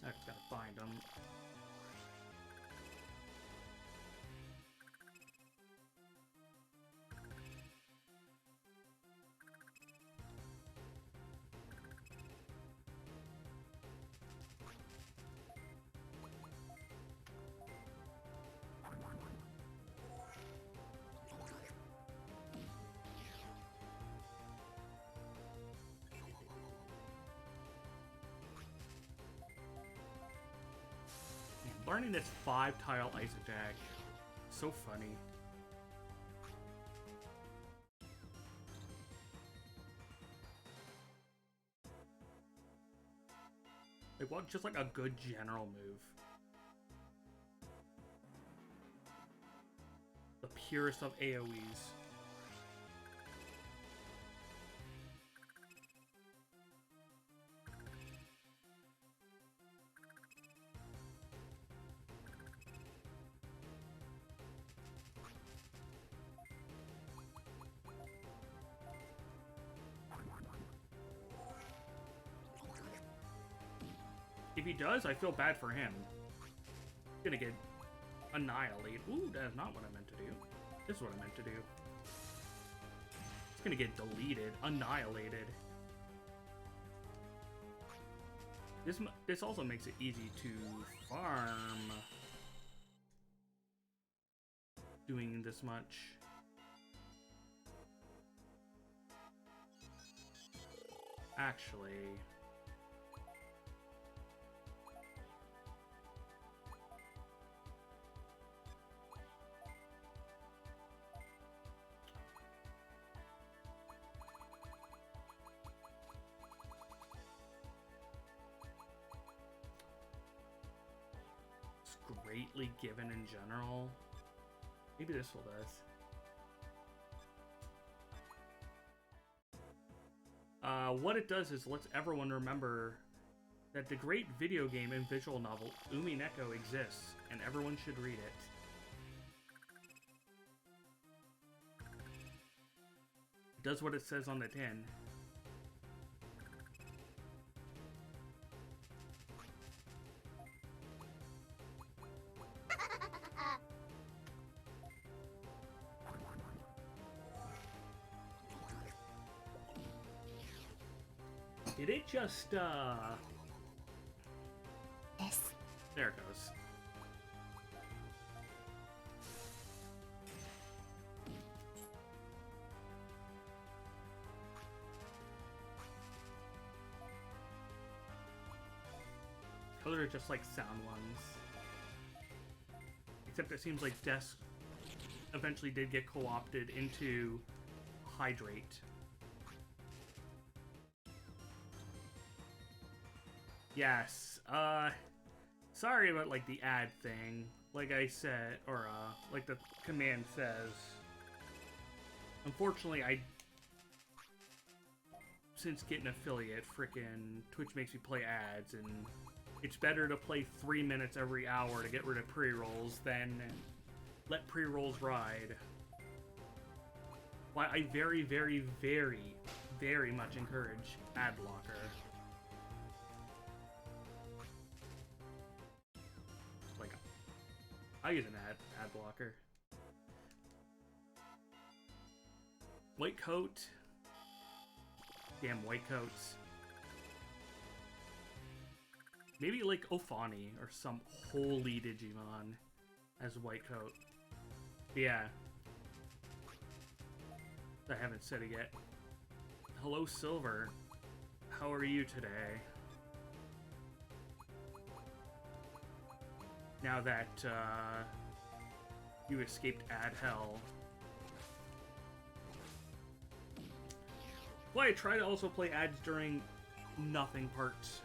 I just gotta find him. Learning this 5-tile ice attack. So funny. Like, what? Just like a good general move. The purest of AoEs. If he does, I feel bad for him. gonna get annihilated. Ooh, that is not what I meant to do. This is what I meant to do. It's gonna get deleted, annihilated. This also makes it easy to farm doing this much. Actually, it's greatly given in general. Maybe this will does. What it does is lets everyone remember that the great video game and visual novel Umineko exists, and everyone should read it. It does what it says on the tin. Did it just, Yes. There it goes. Those are just like sound ones. Except it seems like Desk eventually did get co-opted into Hydrate. Yes, sorry about, like, the ad thing. Like I said, or, like the command says. Unfortunately, since getting affiliate, frickin' Twitch makes me play ads, and it's better to play 3 minutes every hour to get rid of pre-rolls than let pre-rolls ride. Why I very, very, very, very much encourage ad blocker. I use an ad blocker. White coat. Damn white coats. Maybe like Ophani or some holy Digimon as a white coat. But yeah. I haven't said it yet. Hello, Silver. How are you today? Now that, you escaped ad hell. Well, I try to also play ads during nothing parts.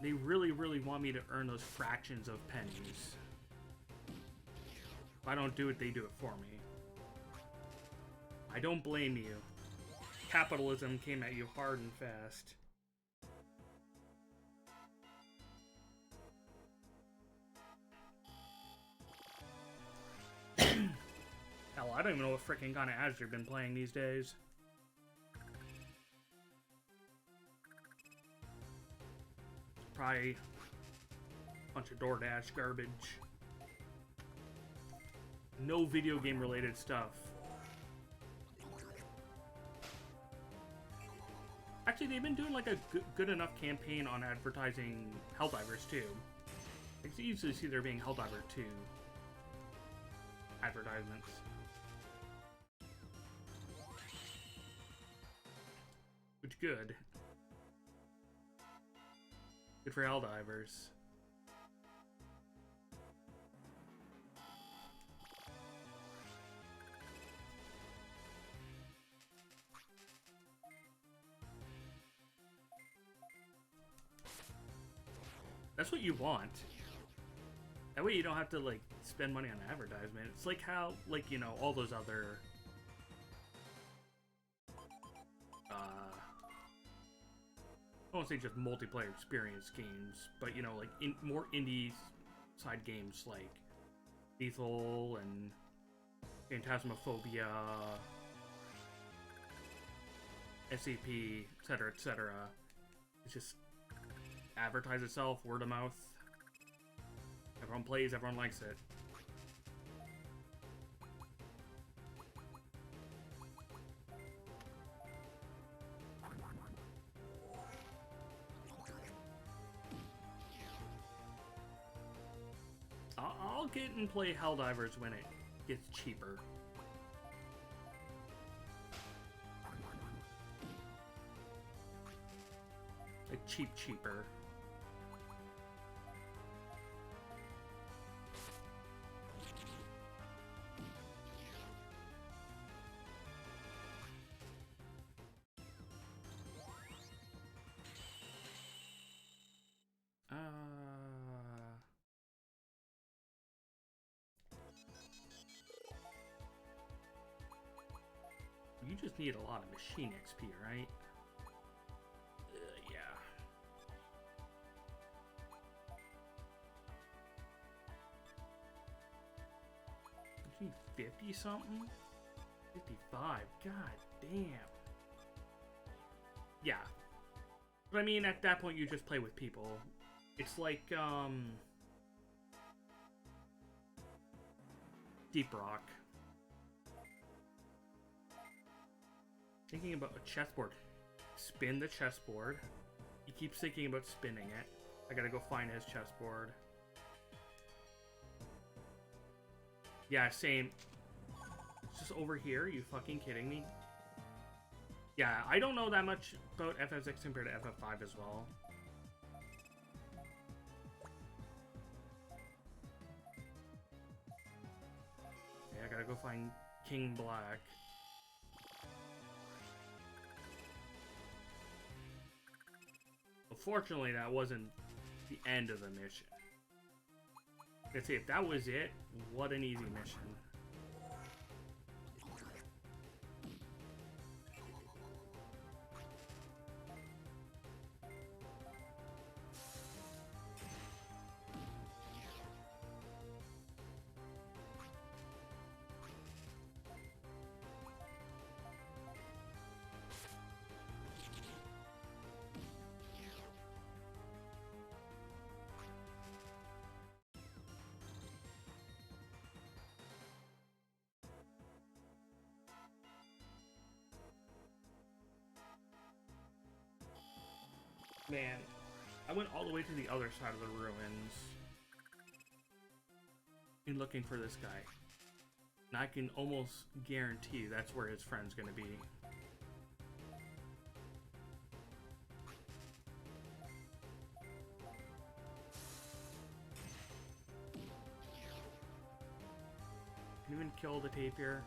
They really, really want me to earn those fractions of pennies. If I don't do it, they do it for me. I don't blame you. Capitalism came at you hard and fast. Hell, I don't even know what freaking kind of ads you've been playing these days. Probably a bunch of DoorDash garbage. No video game related stuff. Actually, they've been doing like a good enough campaign on advertising Helldivers too. I can easily see there being Helldiver 2 advertisements. Which good. Good for Helldivers. That's what you want. That way you don't have to, like, spend money on advertisement. It's like how, like, you know, all those other... I won't say just multiplayer experience games, but you know, like more indie side games like Lethal and Phantasmophobia, SCP, etc., etc. It just advertise itself, word of mouth. Everyone plays, everyone likes it. I'll get and play Helldivers when it gets cheaper. Like cheaper. You just need a lot of machine XP, right? Yeah. 50 something? 55. God damn. Yeah. But I mean, at that point, you just play with people. It's like, Deep Rock. Thinking about a chessboard. Spin the chessboard. He keeps thinking about spinning it. I gotta go find his chessboard. Yeah, same. It's just over here. Are you fucking kidding me? Yeah, I don't know that much about FF6 compared to FF5 as well. Okay, I gotta go find King Black. Unfortunately, that wasn't the end of the mission. Let's see, if that was it, what an easy mission. Man, I went all the way to the other side of the ruins in looking for this guy. And I can almost guarantee that's where his friend's gonna be. Can you even kill the tapir?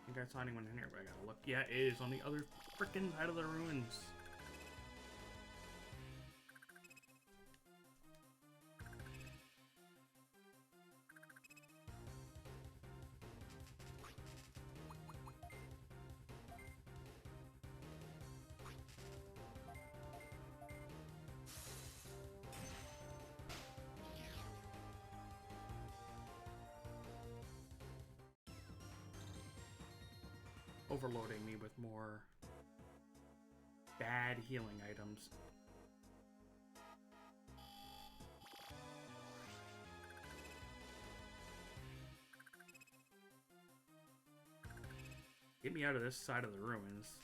I think I saw anyone in here, but I gotta look. Yeah, it is on the other freaking side of the ruins. Overloading me with more bad healing items. Get me out of this side of the ruins.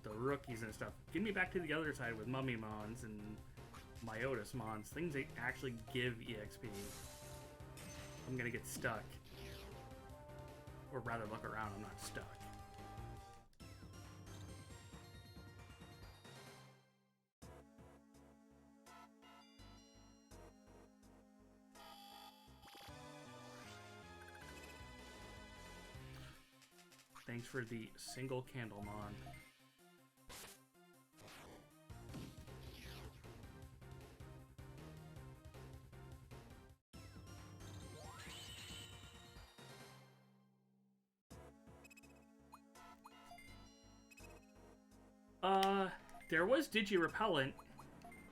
The rookies and stuff. Get me back to the other side with Mummy Mons and Myotis Mons. Things that actually give EXP. I'm gonna get stuck. Or rather, look around, I'm not stuck. Thanks for the single Candlemon. There was Digi-Repellent,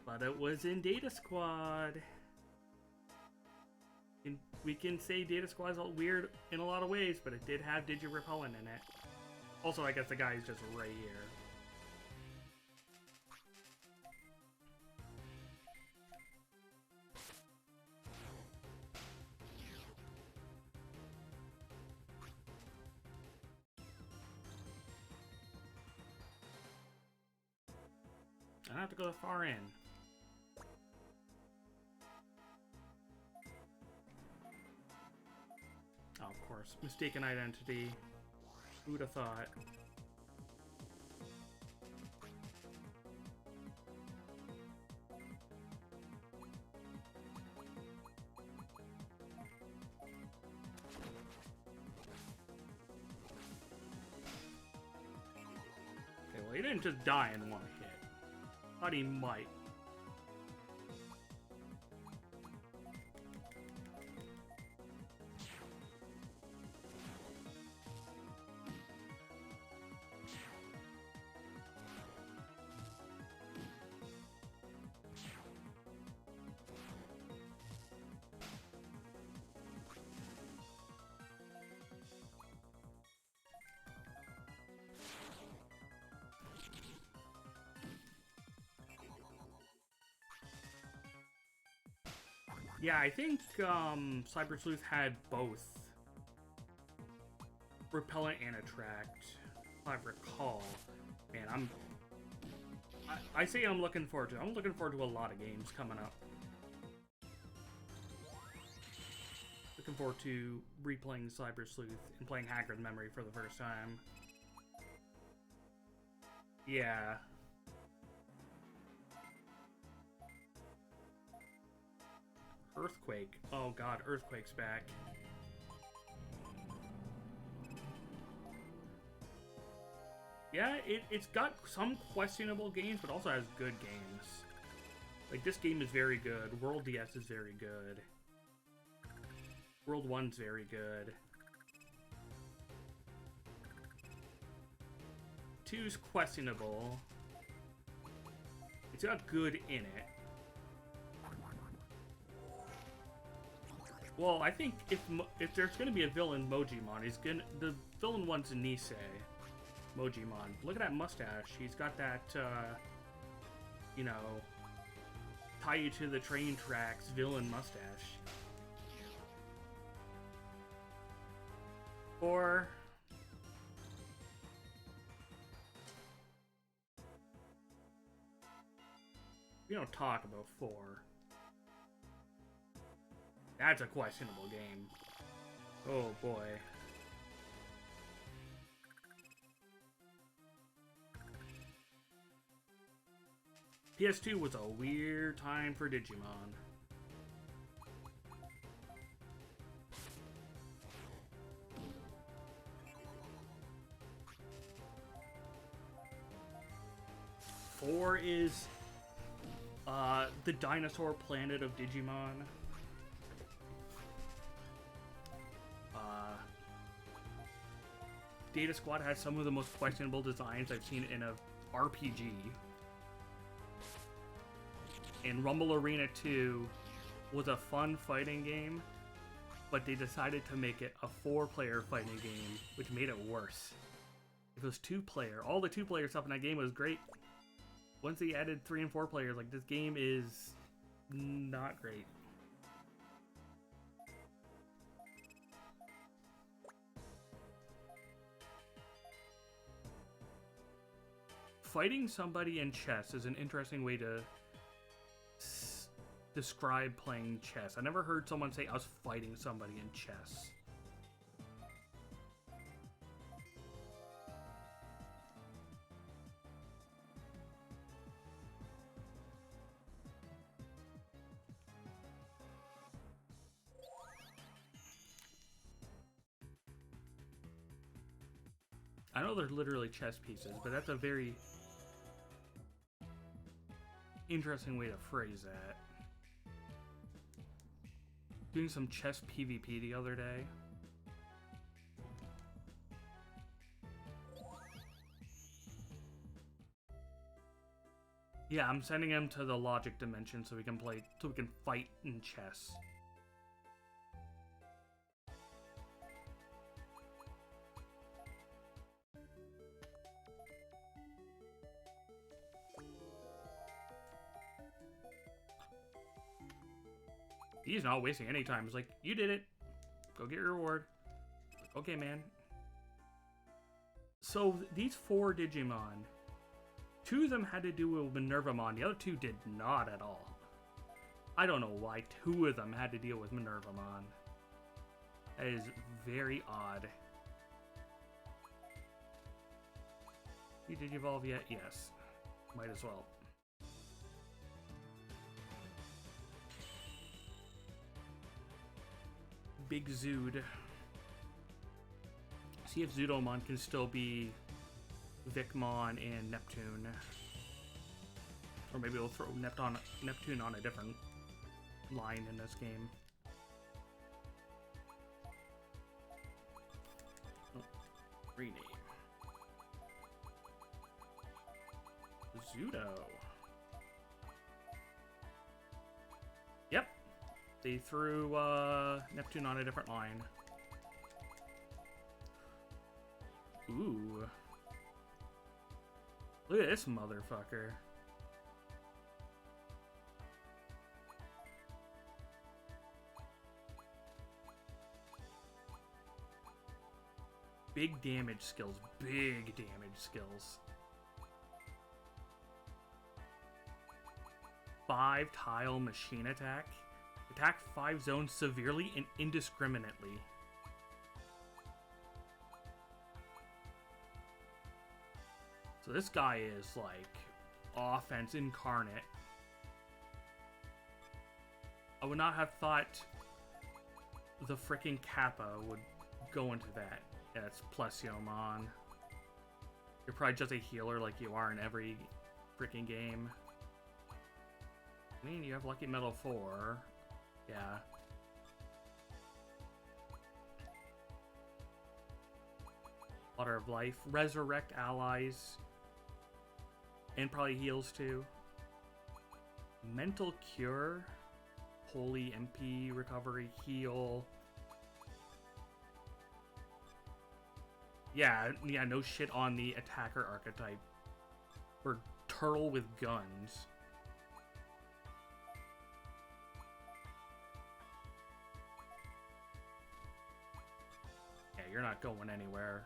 but it was in Data Squad. And we can say Data Squad is all weird in a lot of ways, but it did have Digi-Repellent in it. Also, I guess the guy is just right here. I don't have to go that far in. Oh, of course. Mistaken identity. Who would have thought? Okay, well, he didn't just die in one hit. Thought he might. Yeah, I think Cyber Sleuth had both Repellent and Attract, if I recall. Man, I say I'm looking forward to it. I'm looking forward to a lot of games coming up. Looking forward to replaying Cyber Sleuth and playing Haggard Memory for the first time. Yeah. Earthquake. Oh god, Earthquake's back. Yeah, it's got some questionable games, but also has good games. Like, this game is very good. World DS is very good. World 1's very good. 2's questionable. It's got good in it. Well, I think if there's gonna be a villain Mojimon, the villain one's Nisei Mojimon. Look at that mustache. He's got that you know, tie you to the train tracks villain mustache. Or we don't talk about 4. That's a questionable game. Oh boy. PS2 was a weird time for Digimon. Four is the dinosaur planet of Digimon. Data Squad has some of the most questionable designs I've seen in a RPG. And Rumble Arena 2 was a fun fighting game, but they decided to make it a 4-player fighting game, which made it worse. If it was 2-player, all the 2-player stuff in that game was great. Once they added 3 and 4 players, like, this game is not great. Fighting somebody in chess is an interesting way to describe playing chess. I never heard someone say I was fighting somebody in chess. I know they're literally chess pieces, but that's a very interesting way to phrase that. Doing some chess PvP the other day. Yeah, I'm sending him to the logic dimension so we can fight in chess. He's not wasting any time. He's like, you did it. Go get your reward. Okay, man. So these 4 Digimon, 2 of them had to do with Minervamon. The other 2 did not at all. I don't know why 2 of them had to deal with Minervamon. That is very odd. You did evolve yet? Yes. Might as well. Big Zood. See if Zoodomon can still be Vicmon and Neptune. Or maybe we'll throw Neptune on a different line in this game. Oh, rename. Zudo. Yep. They threw Neptune on a different line. Ooh. Look at this motherfucker. Big damage skills. Big damage skills. 5 tile machine attack. Attack 5 zones severely and indiscriminately. So this guy is like offense incarnate. I would not have thought the freaking Kappa would go into that. Yeah, it's Plesiomon. You're probably just a healer like you are in every freaking game. I mean, you have Lucky Metal 4. Yeah. Water of Life. Resurrect allies. And probably heals too. Mental Cure. Holy MP recovery heal. Yeah, no shit on the attacker archetype. For turtle with guns. Yeah, you're not going anywhere.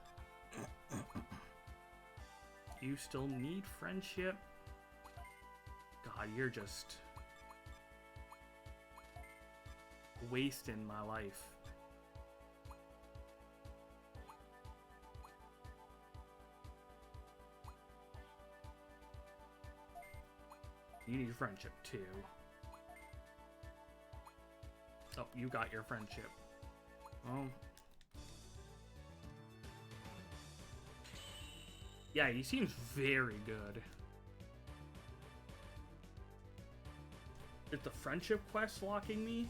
You still need friendship? God, you're just wasting my life. You need friendship too. Oh, you got your friendship. Oh. Yeah, he seems very good. Is the friendship quest locking me?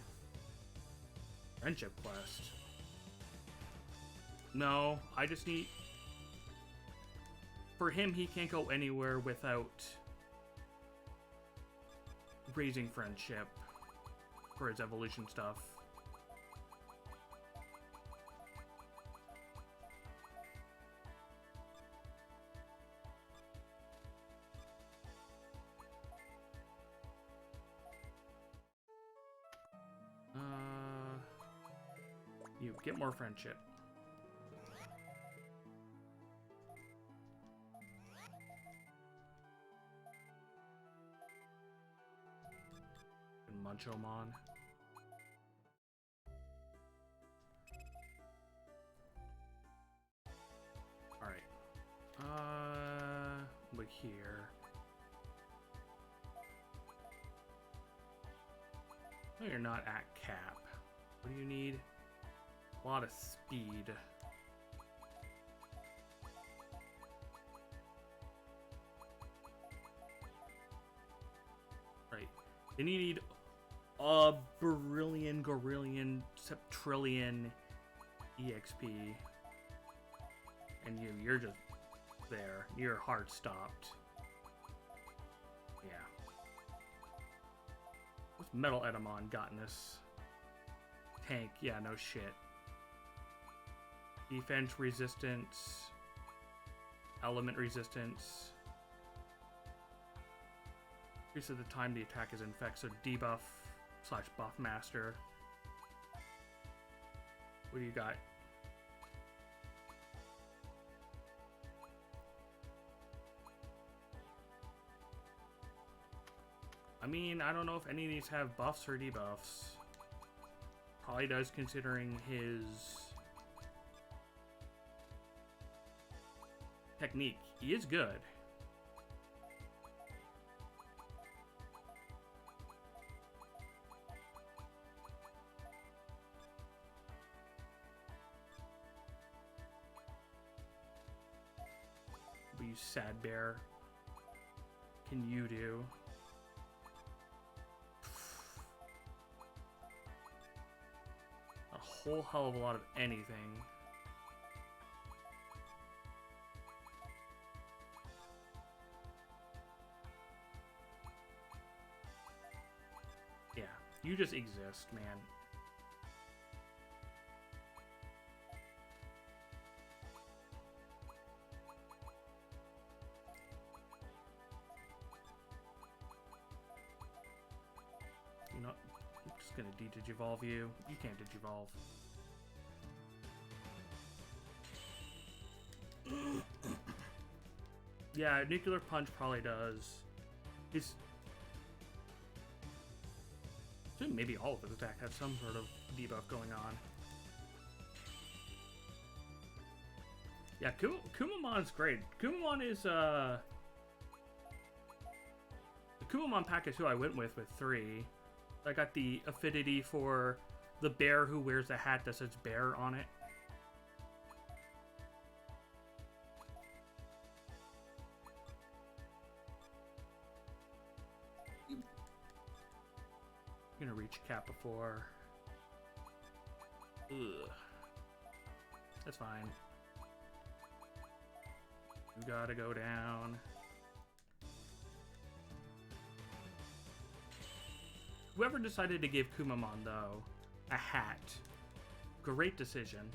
Friendship quest. No, I just need... For him, he can't go anywhere without raising friendship for his evolution stuff. You get more friendship. And Munchomon. Alright. Look here. No, you're not at cap. What do you need? A lot of speed. Then you need a brilliant, gorillion, septrillion EXP. And you're just there. Your heart stopped. Yeah. What's Metal Edamon got in this tank? Yeah, no shit. Defense resistance. Element resistance. Increases the time the attack is in effect, so debuff / buff master. What do you got? I mean, I don't know if any of these have buffs or debuffs. Probably does, considering his technique. He is good. What you sad bear can you do? A whole hell of a lot of anything. Yeah, you just exist, man. You know, I'm just gonna de-digivolve you. You can't digivolve. Yeah, Nuclear Punch probably does. He's... maybe all of his attack has some sort of debuff going on. Yeah, Kumamon's great. Kumamon is, the Kumamon pack is who I went with 3. I got the affinity for the bear who wears the hat that says bear on it. I'm gonna reach cap before. Ugh. That's fine. You gotta go down. Whoever decided to give Kumamon, though, a hat. Great decision.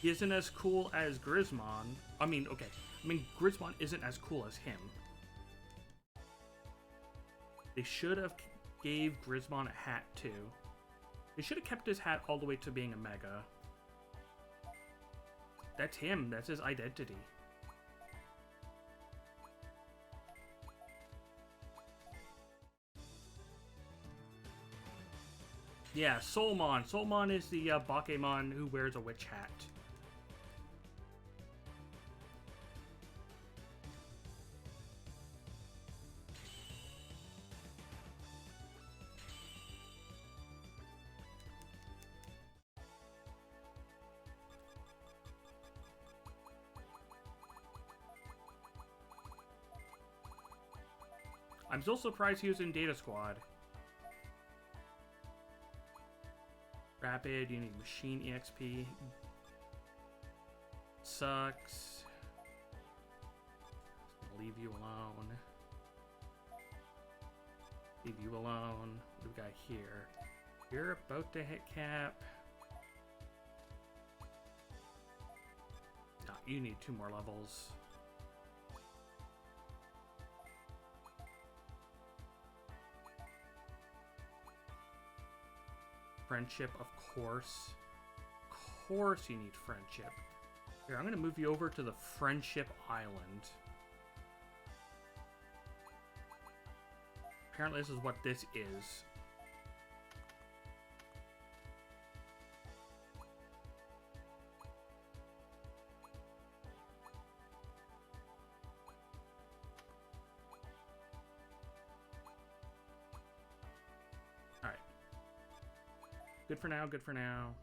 He isn't as cool as Grismon. I mean, okay. I mean, Grismon isn't as cool as him. They should have gave Grismon a hat, too. They should have kept his hat all the way to being a Mega. That's him. That's his identity. Yeah, Soulmon. Soulmon is the Bakemon who wears a witch hat. I'm still surprised he was in Data Squad. Rapid, you need Machine EXP. Sucks. Leave you alone. Leave you alone. What do we got here? You're about to hit cap. No, you need 2 more levels. Friendship, of course. Of course you need friendship. Here, I'm gonna move you over to the Friendship Island. Apparently this is what this is. Alright. Good for now, good for now.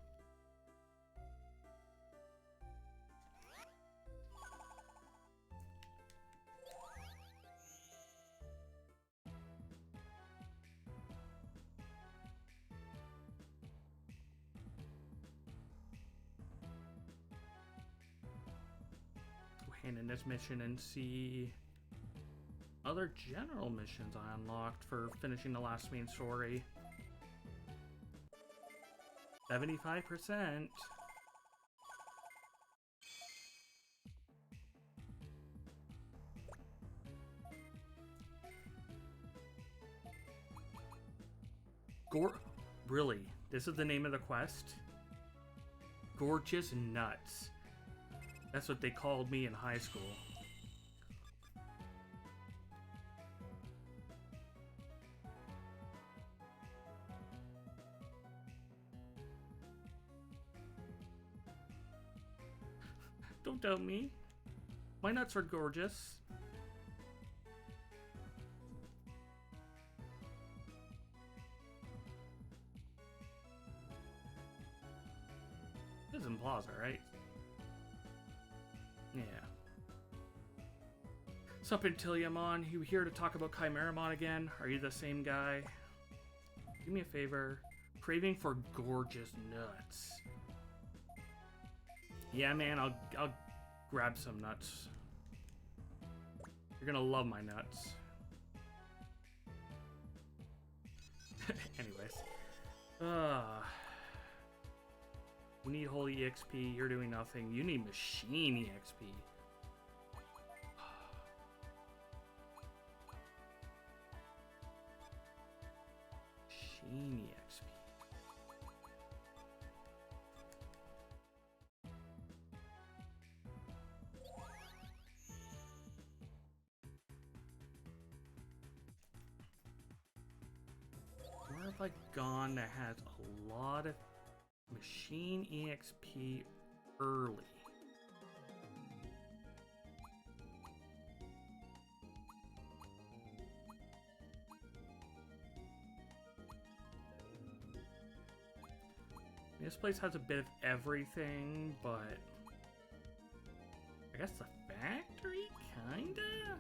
hand in this mission and see other general missions I unlocked for finishing the last main story. 75%. Really? This is the name of the quest? Gorgeous Nuts. That's what they called me in high school. Don't doubt me. My nuts are gorgeous. This is in Plaza, right? Yeah. Sup, Intiliamon? You here to talk about Chimeramon again? Are you the same guy? Do me a favor. Craving for gorgeous nuts. Yeah, man, I'll grab some nuts. You're gonna love my nuts. Anyways. We need holy EXP. You're doing nothing. You need machine EXP. Machine EXP. Where have I gone that has a lot of machine EXP early? This place has a bit of everything, but I guess the factory, kinda?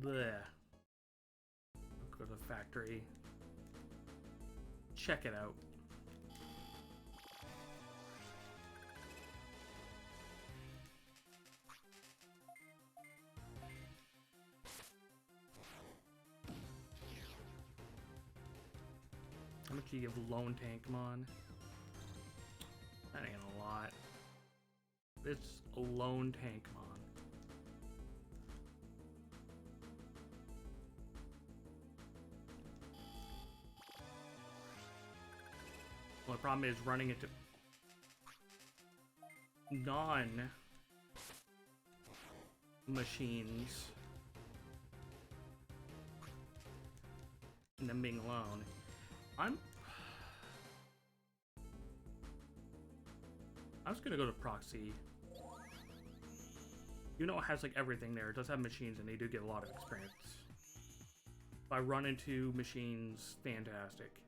Bleh. Go to the factory. Check it out. How much do you give Lone Tankmon? That ain't a lot. It's a Lone Tankmon. Well, the problem is running into non-machines and them being alone. I'm just gonna go to proxy. You know, it has like everything there. It does have machines, and they do get a lot of experience. If I run into machines, fantastic.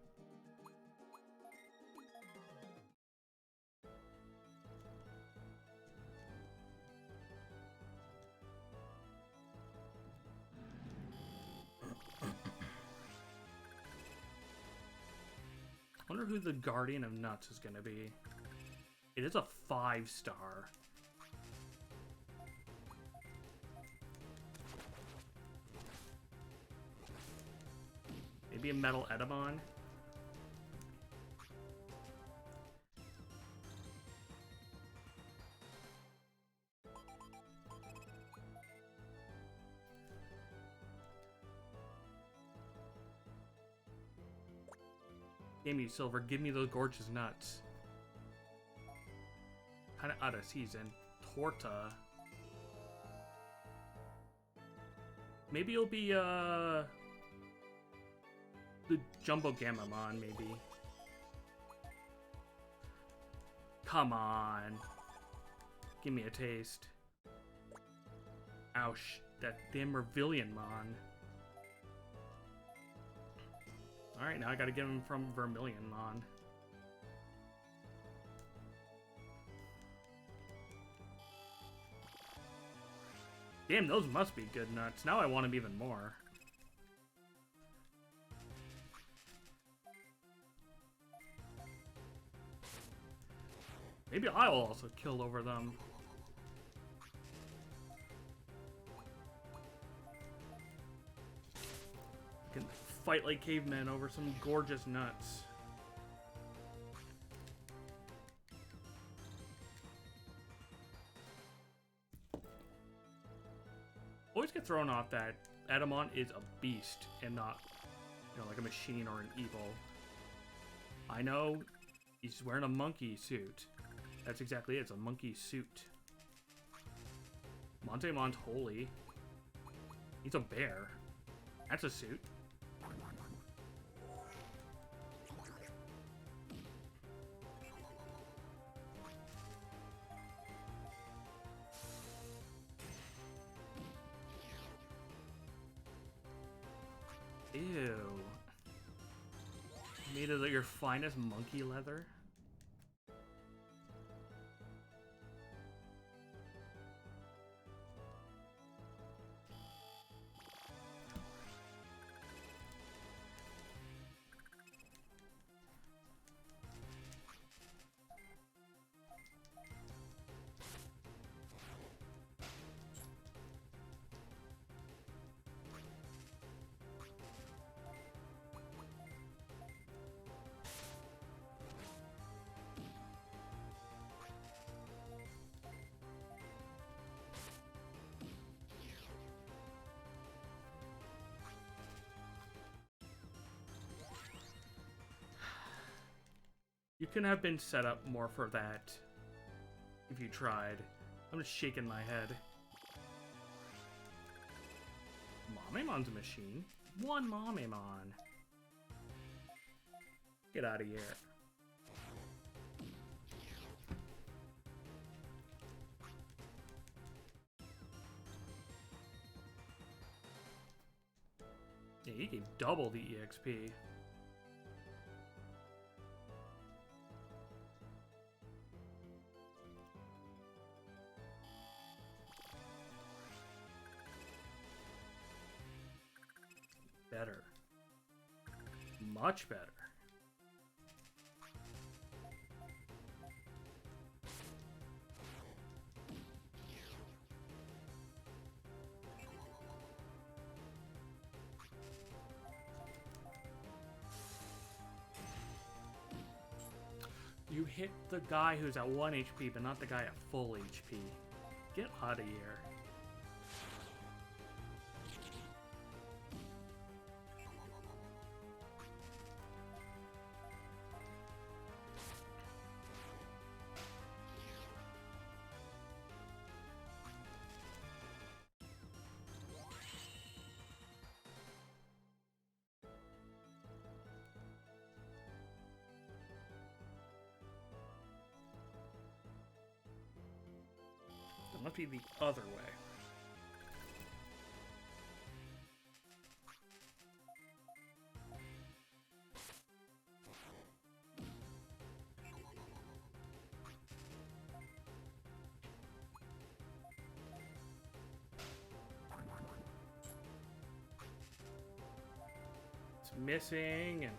I wonder who the Guardian of Nuts is gonna be. It is a 5-star. Maybe a Metal Edamon? Give me silver, give me those gorgeous nuts. Kinda out of season. Torta. Maybe it'll be the Jumbo Gamamon, maybe. Come on. Give me a taste. Ouch. That damn Vermilionmon. Alright, now I gotta get him from Vermilionmon. Damn, those must be good nuts. Now I want them even more. Maybe I will also kill over them. Can fight like cavemen over some gorgeous nuts. Always get thrown off that Edamon is a beast and not, you know, like a machine or an evil. I know he's wearing a monkey suit. That's exactly it. It's a monkey suit. Montemon's holy. He's a bear. That's a suit. Ew. Made of your finest monkey leather? You couldn't have been set up more for that if you tried. I'm just shaking my head. Mamemon's a machine. One Mamemon. Get out of here. Yeah, you can double the EXP. Better. Much better. You hit the guy who's at 1 HP, but not the guy at full HP. Get out of here. It must be the other way. It's missing, and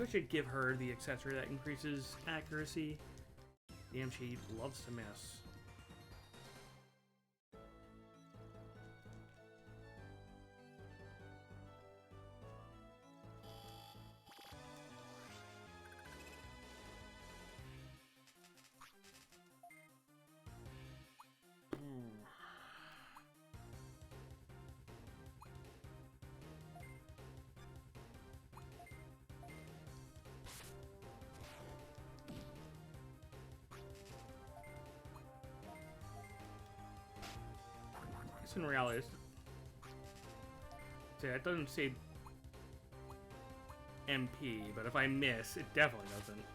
I should give her the accessory that increases accuracy. Damn, she loves to miss. In reality, see, it doesn't say MP, but if I miss, it definitely doesn't.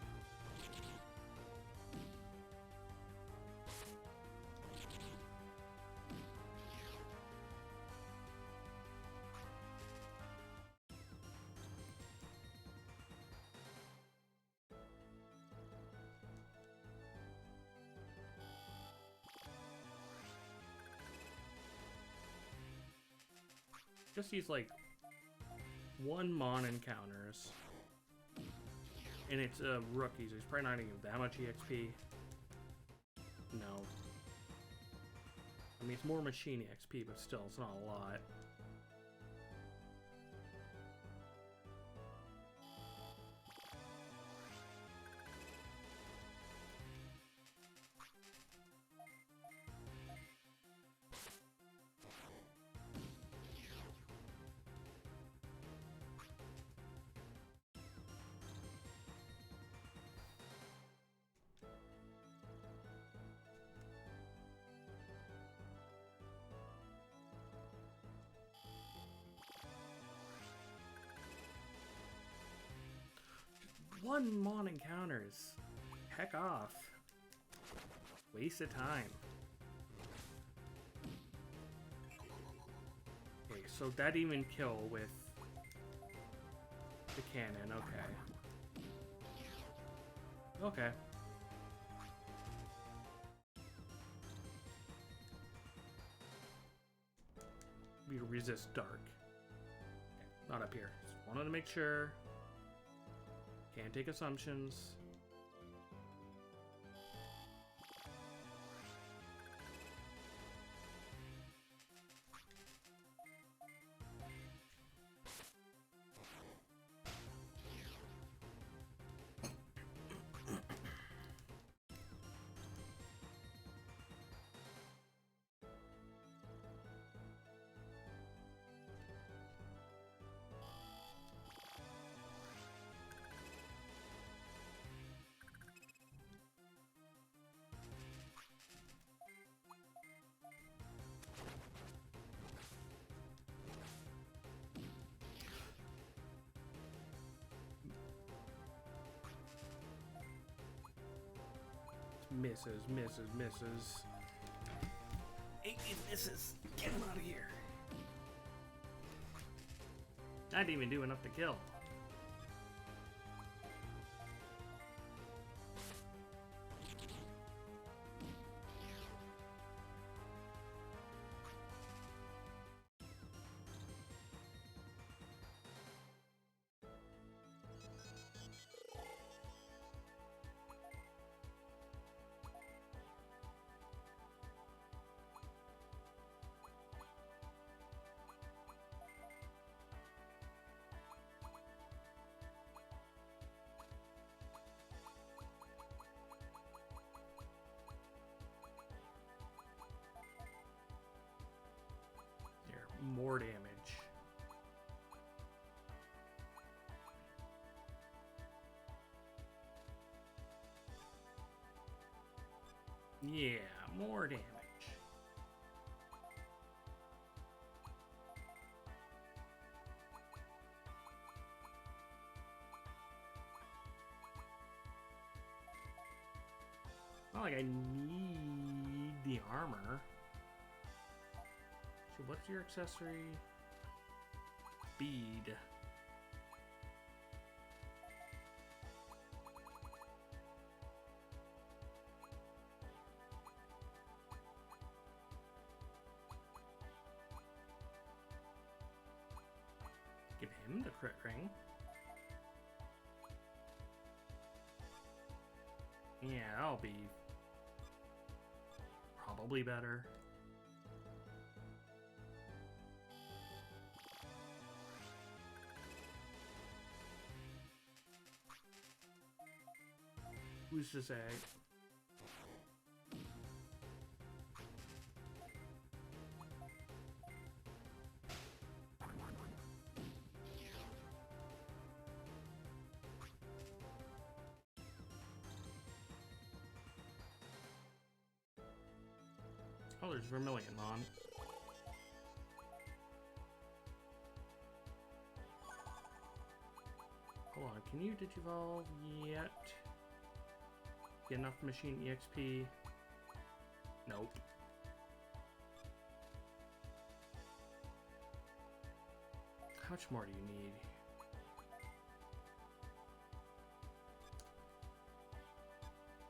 Just use like 1 Mon encounters. And it's a rookie, so he's probably not going to give that much EXP. No. I mean, it's more machine EXP, but still, it's not a lot. One Mon encounters. Heck off. Waste of time. Okay, so that even kill with the cannon, okay. Okay. We resist dark. Okay, not up here. Just wanted to make sure. Can't take assumptions. Misses, misses, misses. 8 misses. Get him out of here. I didn't even do enough to kill. More damage. Yeah, more damage. Not like I need the armor. So what's your accessory? Bead. Give him the crit ring. Yeah, that'll be probably better. Who's to say? Oh, there's Vermilion Mon. Hold on, can you digivolve yet? Get enough machine EXP? Nope. How much more do you need?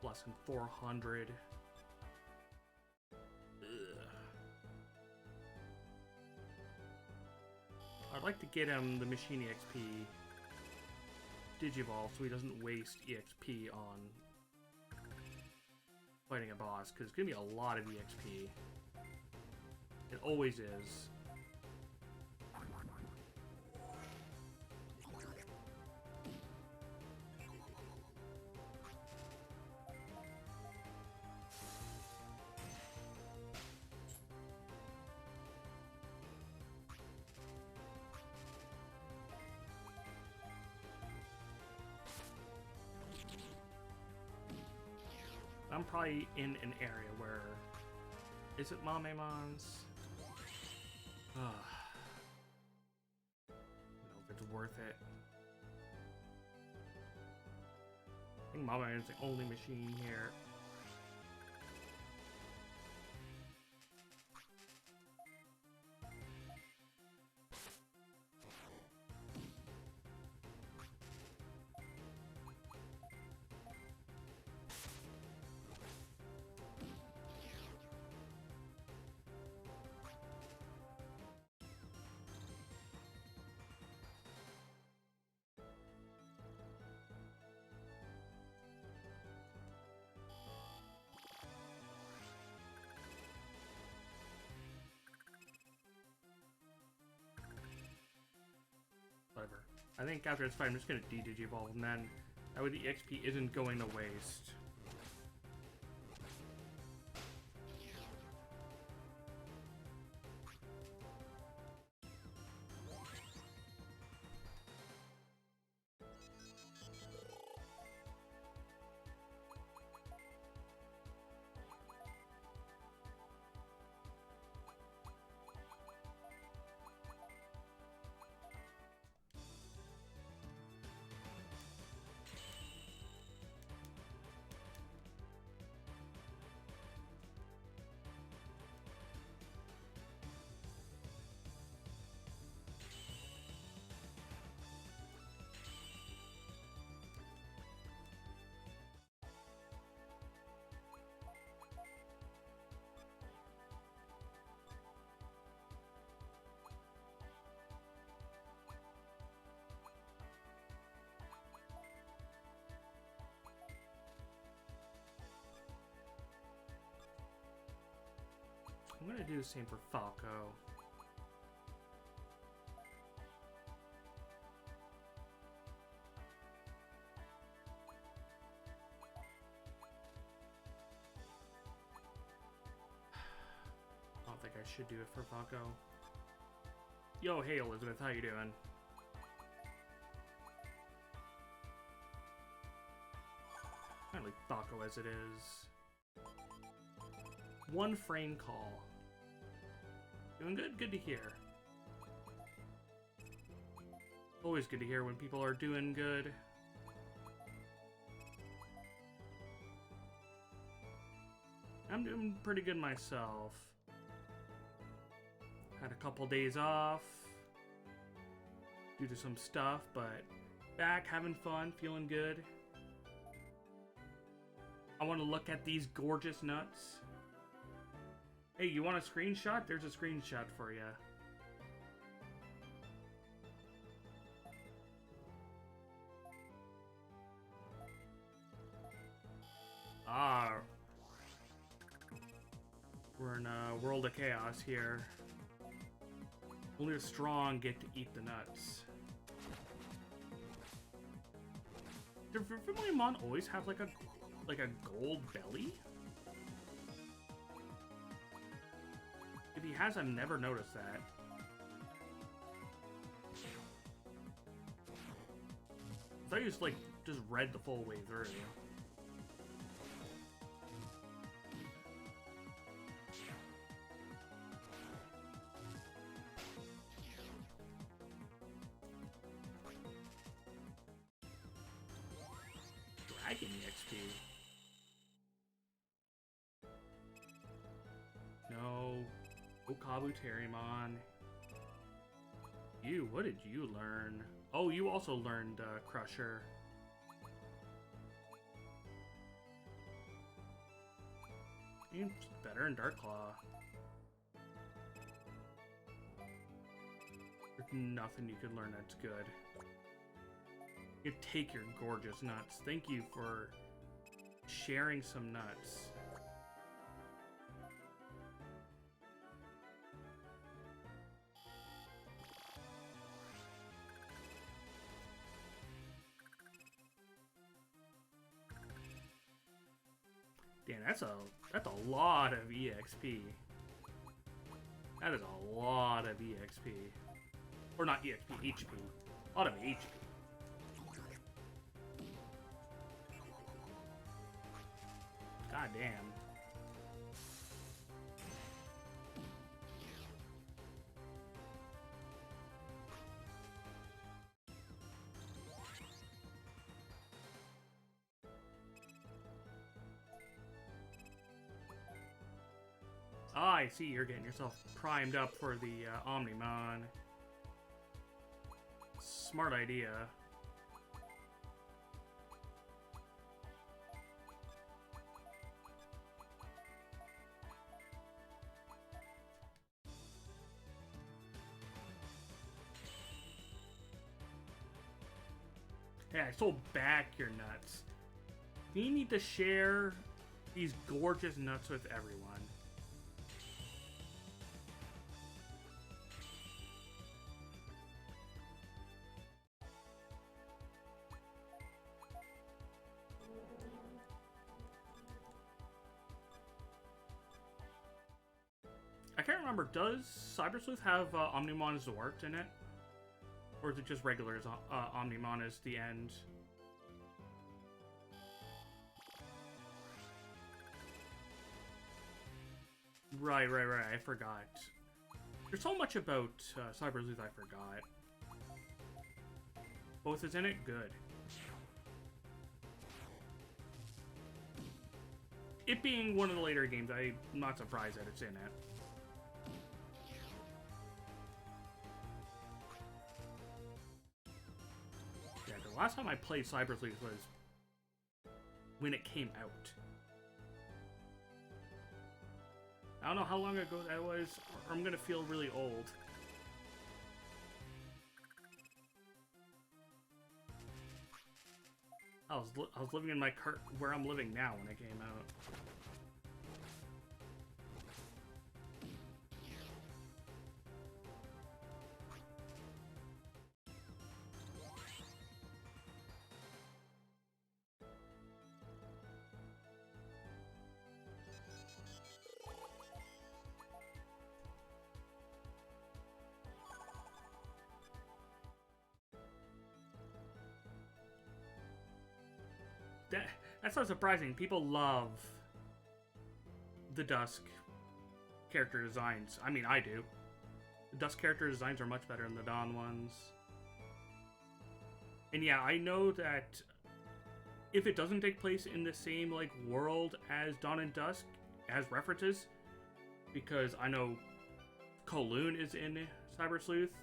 Less than 400. I'd like to get him the machine EXP Digivolve so he doesn't waste EXP on fighting a boss, because it's going to be a lot of EXP. It always is. I'm probably in an area where... Is it Mamemons? I don't know if it's worth it. I think Mamemon's the only machine here. Whatever. I think after this fight, I'm just gonna de-Digivolve, and then that way the XP isn't going to waste. I'm gonna do the same for Falco. I don't think I should do it for Falco. Yo, hey Elizabeth, how you doing? Kind of like Falco as it is. One frame call. Doing good? Good to hear. Always good to hear when people are doing good. I'm doing pretty good myself. Had a couple days off due to some stuff, but back, having fun, feeling good. I want to look at these gorgeous nuts. Hey, you want a screenshot? There's a screenshot for you. Ah. We're in a world of chaos here. Only the strong get to eat the nuts. Did Vermilion always have like a gold belly? If he has, I've never noticed that. I thought he was like just red the full way through. Dragon XP. No. Okabuterimon. You, what did you learn? Oh, you also learned Crusher. You're better in Dark Claw. There's nothing you could learn that's good. You take your gorgeous nuts. Thank you for sharing some nuts. Damn, that's a lot of EXP. That is a lot of EXP. Or not EXP, HP. A lot of HP. God damn. Ah, I see you're getting yourself primed up for the Omnimon. Smart idea. Hey, I sold back your nuts. You need to share these gorgeous nuts with everyone. I can't remember, does Cyber Sleuth have Omnimon Zwart in it? Or is it just regular Omnimon as the end? Right, I forgot. There's so much about Cyber Sleuth I forgot. Both is in it? Good. It being one of the later games, I'm not surprised that it's in it. Yeah, the last time I played Cyber Sleuth was when it came out. I don't know how long ago that was, or I'm gonna feel really old. I was living in my cart where I'm living now when it came out. That's not surprising. People love the Dusk character designs. I mean, I do. The Dusk character designs are much better than the Dawn ones. And yeah, I know that if it doesn't take place in the same like world as Dawn and Dusk, it has references. Because I know Kowloon is in Cyber Sleuth.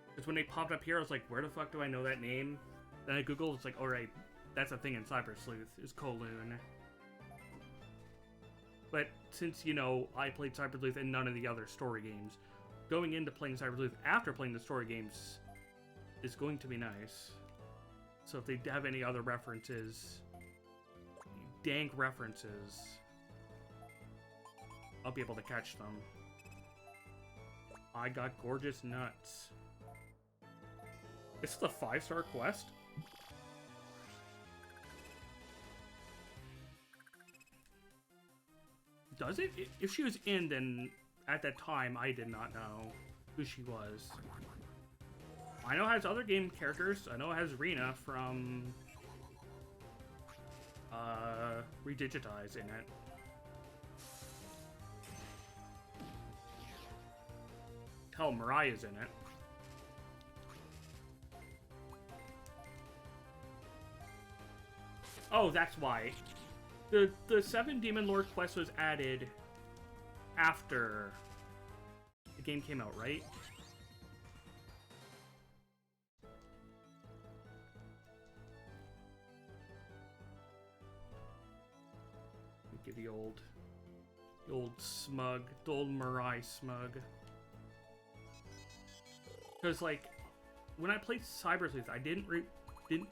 Because when they popped up here, I was like, where the fuck do I know that name? Then I Googled, it's like, alright, that's a thing in Cyber Sleuth, is Kowloon. But since, you know, I played Cyber Sleuth and none of the other story games, going into playing Cyber Sleuth after playing the story games is going to be nice. So if they have any other references, dank references, I'll be able to catch them. I got gorgeous nuts. This is a 5-star quest? Does it? If she was in, then at that time, I did not know who she was. I know it has other game characters. I know it has Rena from Redigitize in it. Hell, Mariah's in it. Oh, that's why. The 7 Demon Lord quest was added after the game came out, right? Give the old smug, the old Mariah smug. Because like, when I played Cyber Sleuth, I didn't didn't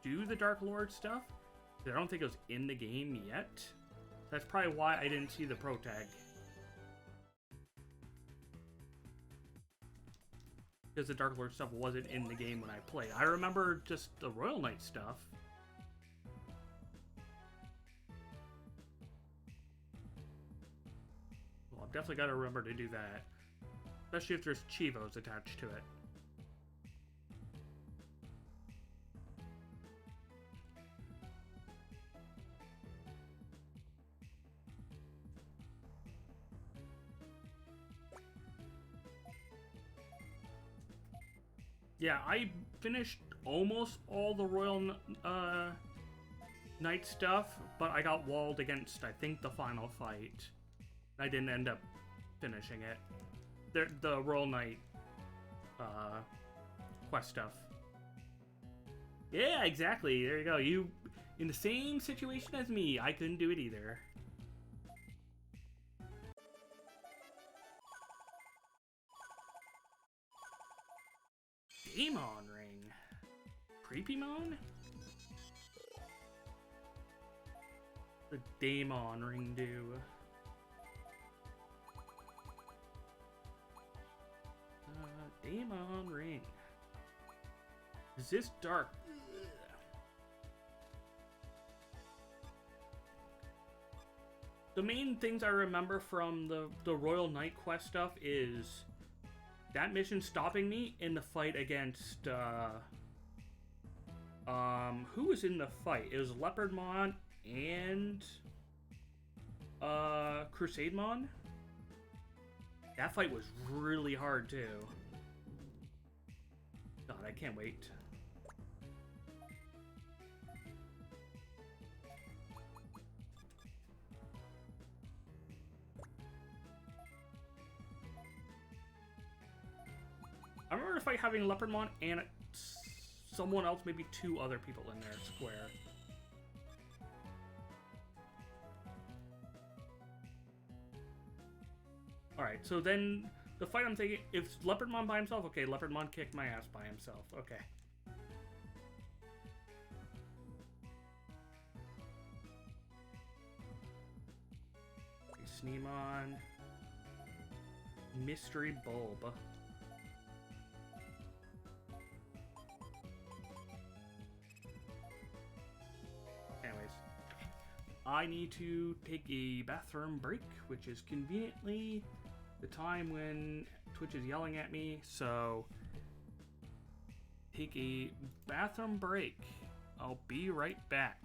do the Dark Lord stuff. I don't think it was in the game yet. That's probably why I didn't see the pro tag. Because the Dark Lord stuff wasn't in the game when I played. I remember just the Royal Knight stuff. Well, I've definitely got to remember to do that. Especially if there's Chivos attached to it. Yeah, I finished almost all the Royal Knight stuff, but I got walled against, I think, the final fight. I didn't end up finishing it. The Royal Knight quest stuff. Yeah, exactly. There you go. You in the same situation as me. I couldn't do it either. Digimon ring. Creepymon? The Digimon ring do. Digimon ring. Is this dark? Ugh. The main things I remember from the Royal Knight quest stuff is that mission stopping me in the fight against who was in the fight? It was Leopardmon and Crusademon. That fight was really hard too. God, I can't wait. I remember the fight having Leopardmon and someone else, maybe two other people in there square. Alright, so then the fight I'm thinking, if Leopardmon by himself, okay, Leopardmon kicked my ass by himself, okay. Sneemon. Mystery Bulb. Anyways, I need to take a bathroom break, which is conveniently the time when Twitch is yelling at me, so take a bathroom break. I'll be right back.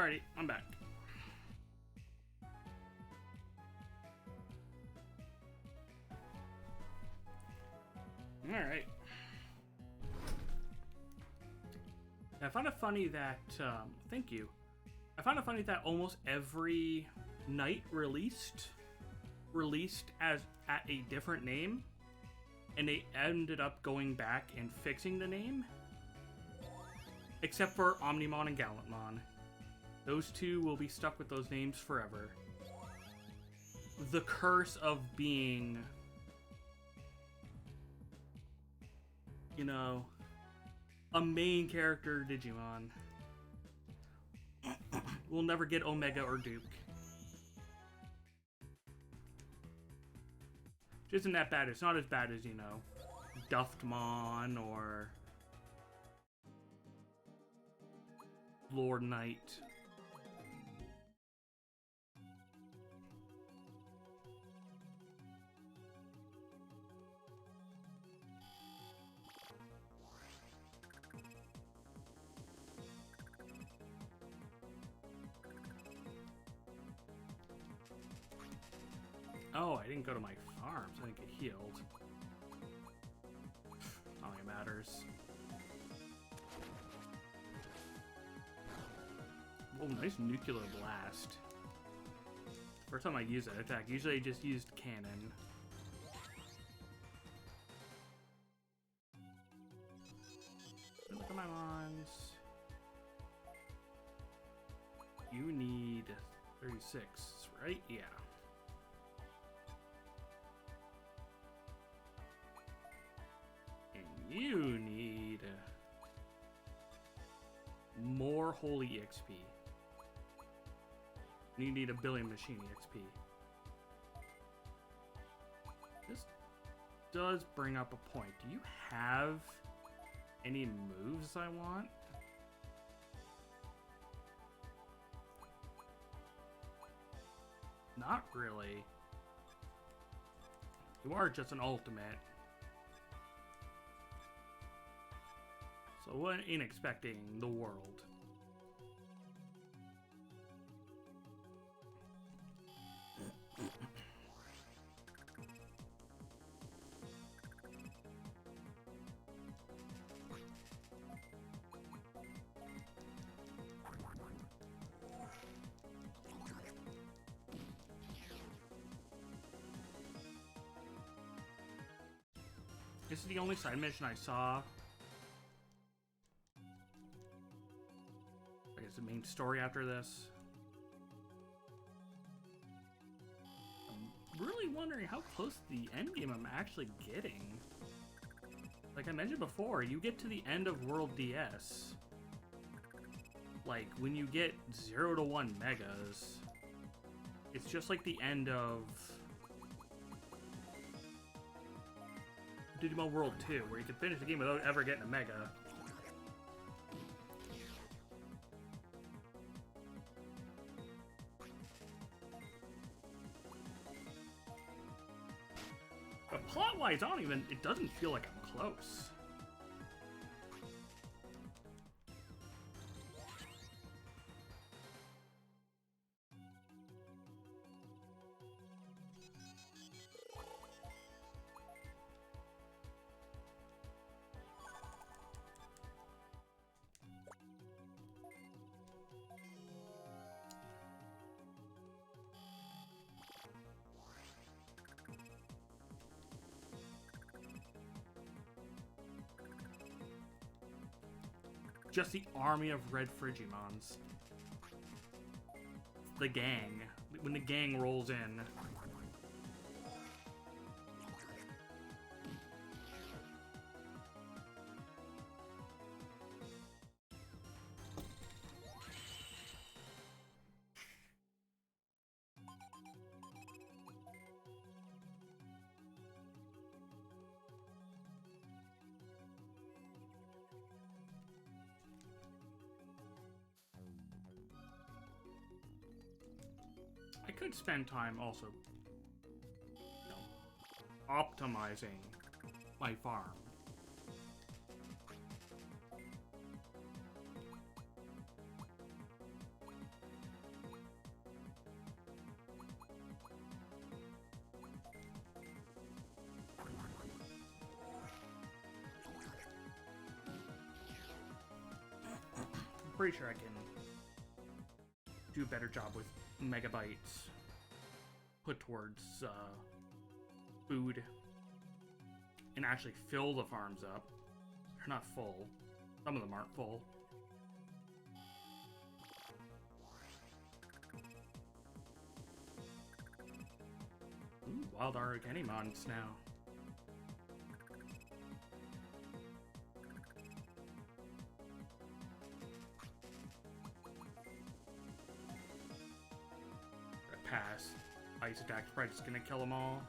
Alrighty, I'm back. Alright. I found it funny that, thank you. I found it funny that almost every night released as at a different name, and they ended up going back and fixing the name. Except for Omnimon and Gallantmon. Those two will be stuck with those names forever. The curse of being, you know, a main character Digimon. We'll never get Omega or Duke. Which isn't that bad. It's not as bad as, you know, Duftmon or Lord Knight. Oh, I didn't go to my farms. I didn't get healed. Not like it matters. Oh, nice nuclear blast. First time I use that attack. Usually I just used cannon. Look at my mons. You need 36, right? Yeah. You need more holy XP. You need a billion machine XP. This does bring up a point. Do you have any moves I want? Not really. You are just an ultimate. So what ain't expecting the world? This is the only side mission I saw. I guess the main story after this. I'm really wondering how close to the end game I'm actually getting. Like I mentioned before, you get to the end of World DS. Like when you get 0 to 1 megas, it's just like the end of Digimon World 2, where you can finish the game without ever getting a mega. But plot-wise, it doesn't feel like I'm close. Just the army of red Frigimons. The gang. When the gang rolls in. I could spend time also, you know, optimizing my farm. pretty sure I can do a better job with megabytes put towards food and actually fill the farms up. They're not full. Some of them aren't full. Ooh, wild Arcanimons now. Pass. Ice attack's probably just gonna kill them all.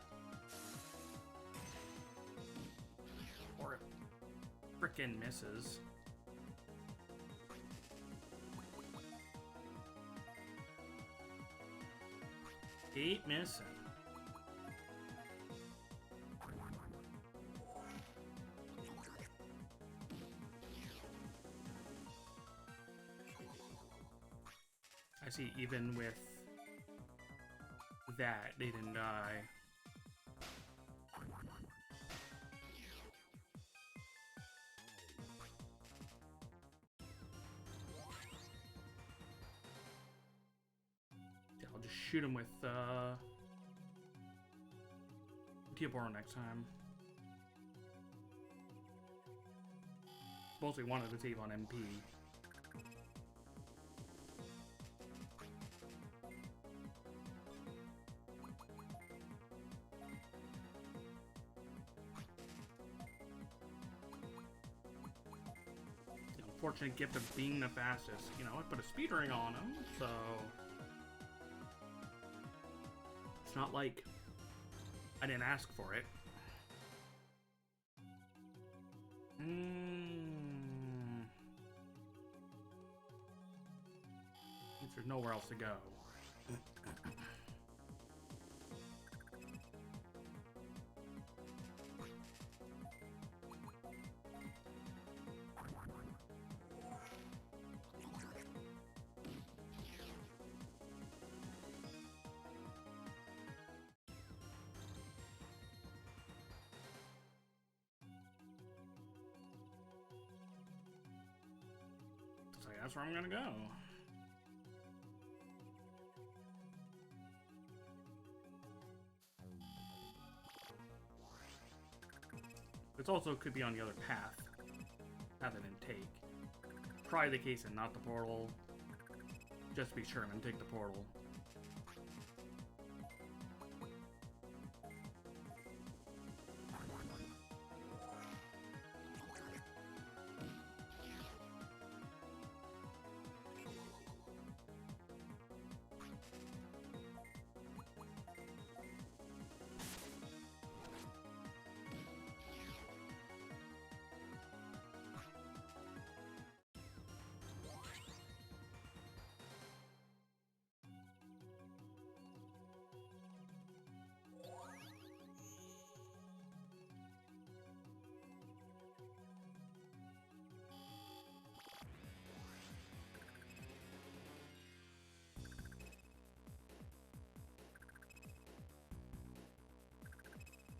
Or it frickin' misses. Keep missing. I see, even with that, they didn't die. Yeah, I'll just shoot him with Diaboro next time. Mostly wanted to save on MP. Unfortunate gift of being the fastest. You know, I put a speed ring on him, so it's not like I didn't ask for it. There's nowhere else to go. So that's where I'm gonna go. It also could be on the other path. Path I didn't take. Try the case and not the portal. Just to be sure, I'm gonna take the portal.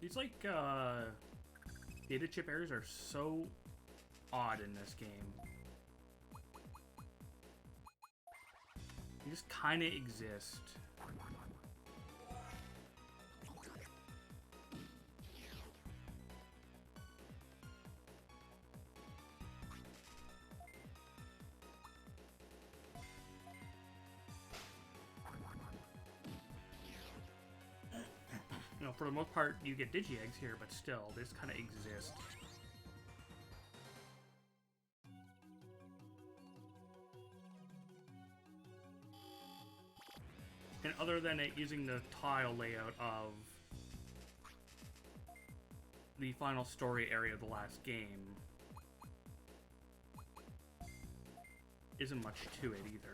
These, like, data chip errors are so odd in this game. They just kind of exist. You know, for the most part, you get Digi-Eggs here, but still, they just kind of exist. And other than it using the tile layout of the final story area of the last game, isn't much to it either.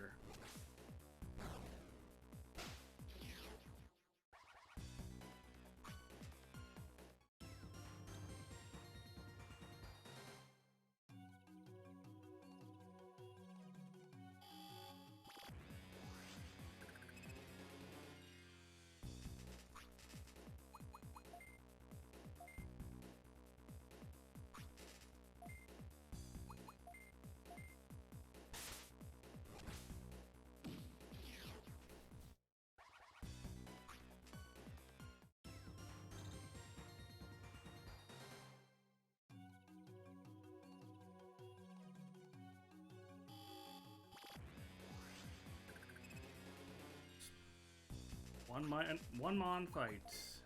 One mon fights.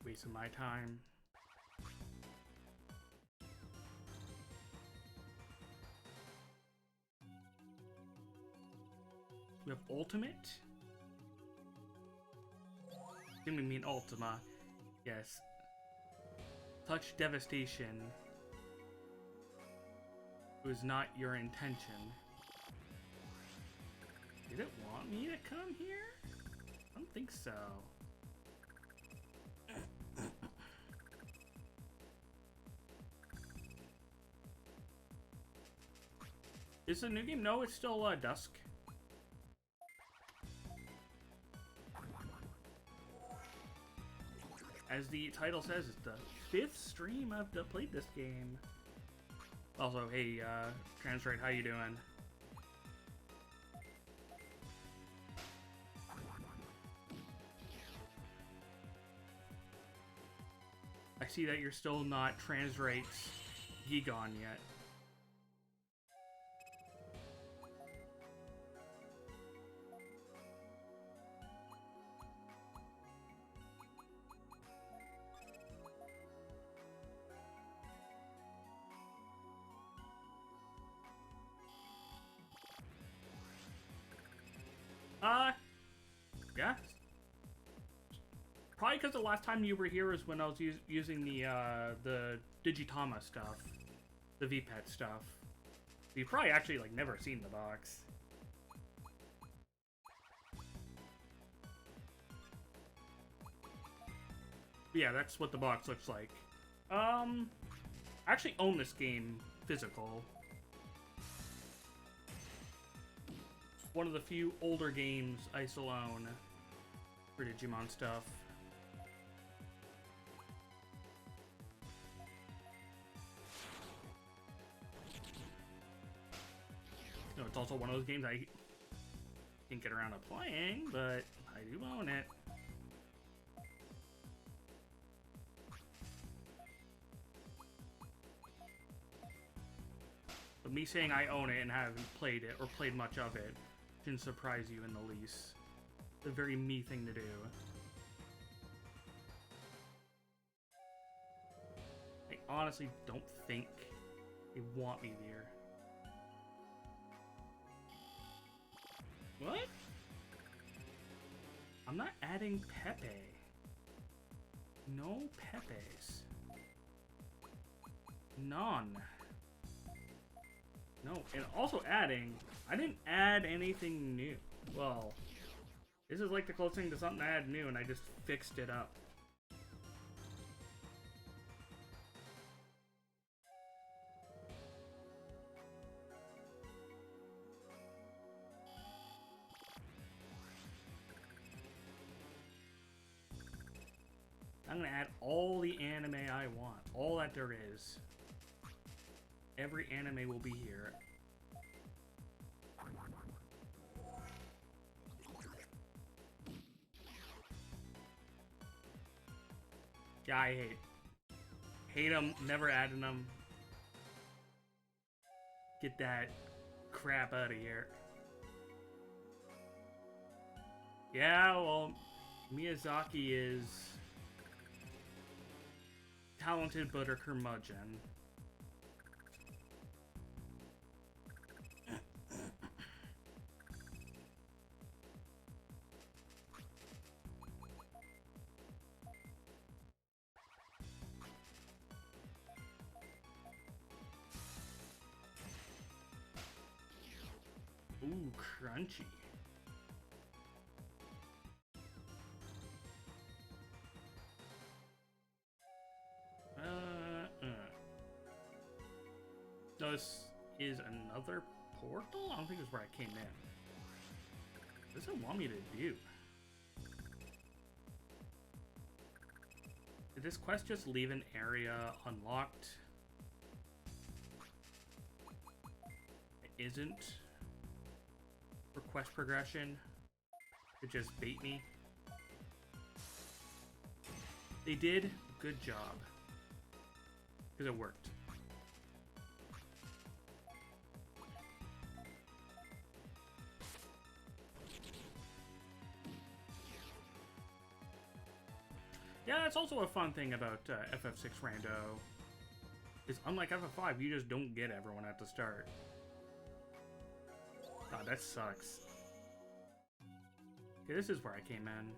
Wasting my time. We have ultimate. Didn't we mean Ultima? Yes. Touch devastation. It was not your intention. Did it want me to come here? I don't think so. Is the new game? No, it's still Dusk. As the title says, it's the 5th stream I've played this game. Also, hey, Transrite, how you doing? I see that you're still not Transrite's Gigon yet. Yeah. Probably because the last time you were here was when I was using the Digitama stuff, the VPET stuff. You've probably actually like never seen the box. But yeah, that's what the box looks like. I actually own this game physical. One of the few older games I still own for Digimon stuff. You know, it's also one of those games I didn't get around to playing, but I do own it. But me saying I own it and haven't played it or played much of it shouldn't surprise you in the least. It's a very me thing to do. I honestly don't think they want me there. What? I'm not adding Pepe. No Pepes. None. No, and also adding, I didn't add anything new. Well, this is like the closest thing to something I had new and I just fixed it up. I'm gonna add all the anime I want. All that there is. Every anime will be here. Yeah, I hate them, never adding them. Get that crap out of here. Yeah, well, Miyazaki is talented but a curmudgeon. Ooh, crunchy. No, this is another portal? I don't think this is where I came in. What does it want me to do? Did this quest just leave an area unlocked? It isn't. For quest progression. It just bait me. They did. Good job. Because it worked. Yeah, that's also a fun thing about FF6 Rando. Is unlike FF5, you just don't get everyone at the start. God, that sucks. Okay, this is where I came in.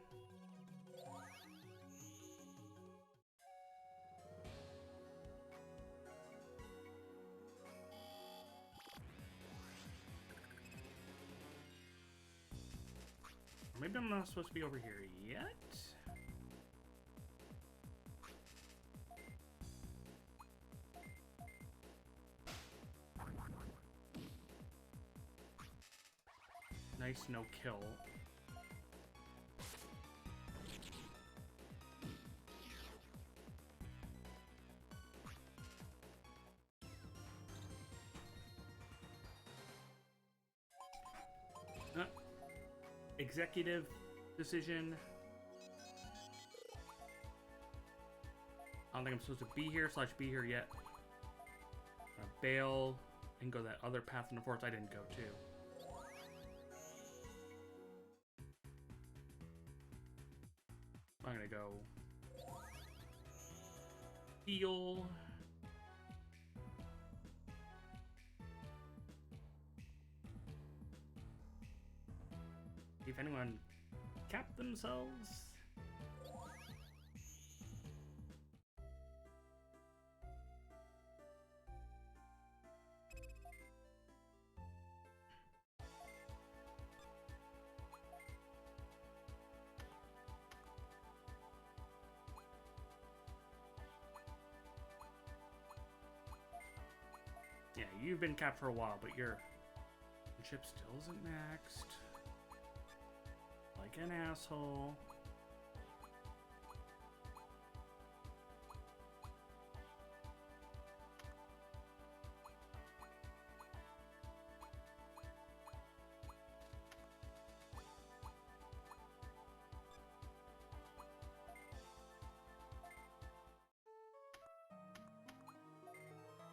Maybe I'm not supposed to be over here yet? Nice no kill. Executive decision. I don't think I'm supposed to be here / be here yet. Bail and go that other path in the forest I didn't go to. I'm gonna go heal. If anyone capped themselves. Yeah, you've been capped for a while, but your chip still isn't maxed. Like an asshole.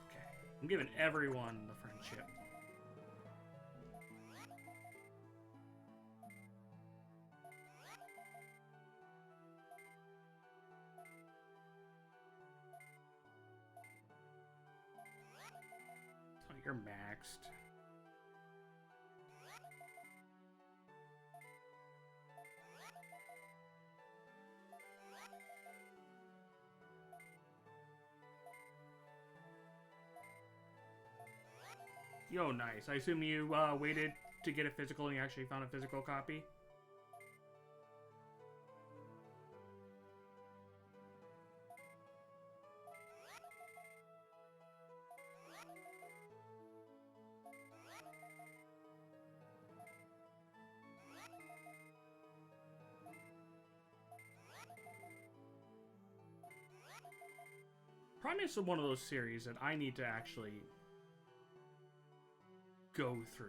Okay, I'm giving everyone the friendship. You're maxed. Yo, nice. I assume you waited to get a physical and you actually found a physical copy? Prime is one of those series that I need to actually go through.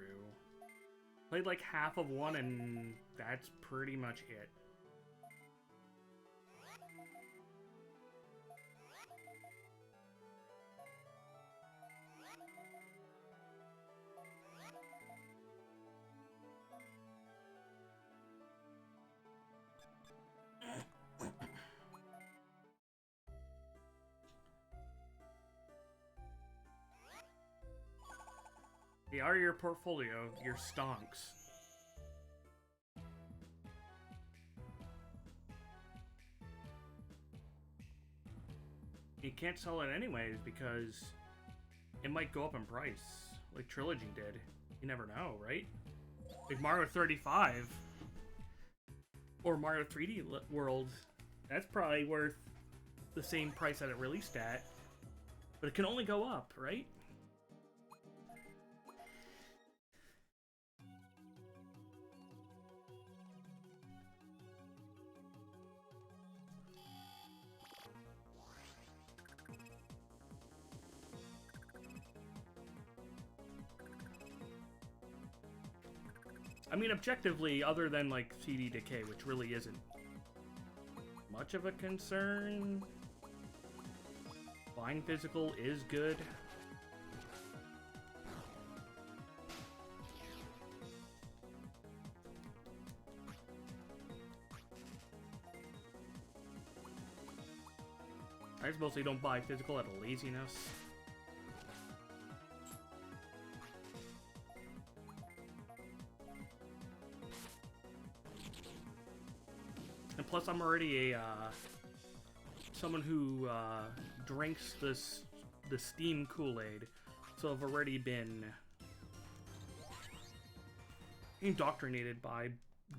Played like half of one and that's pretty much it. They are your portfolio, your stonks. You can't sell it anyways because it might go up in price, like Trilogy did. You never know, right? Like Mario 35 or Mario 3D World, that's probably worth the same price that it released at, but it can only go up, right? I mean, objectively, other than like CD decay, which really isn't much of a concern, buying physical is good. I just mostly don't buy physical out of laziness. And plus, I'm already a someone who drinks the Steam Kool-Aid, so I've already been indoctrinated by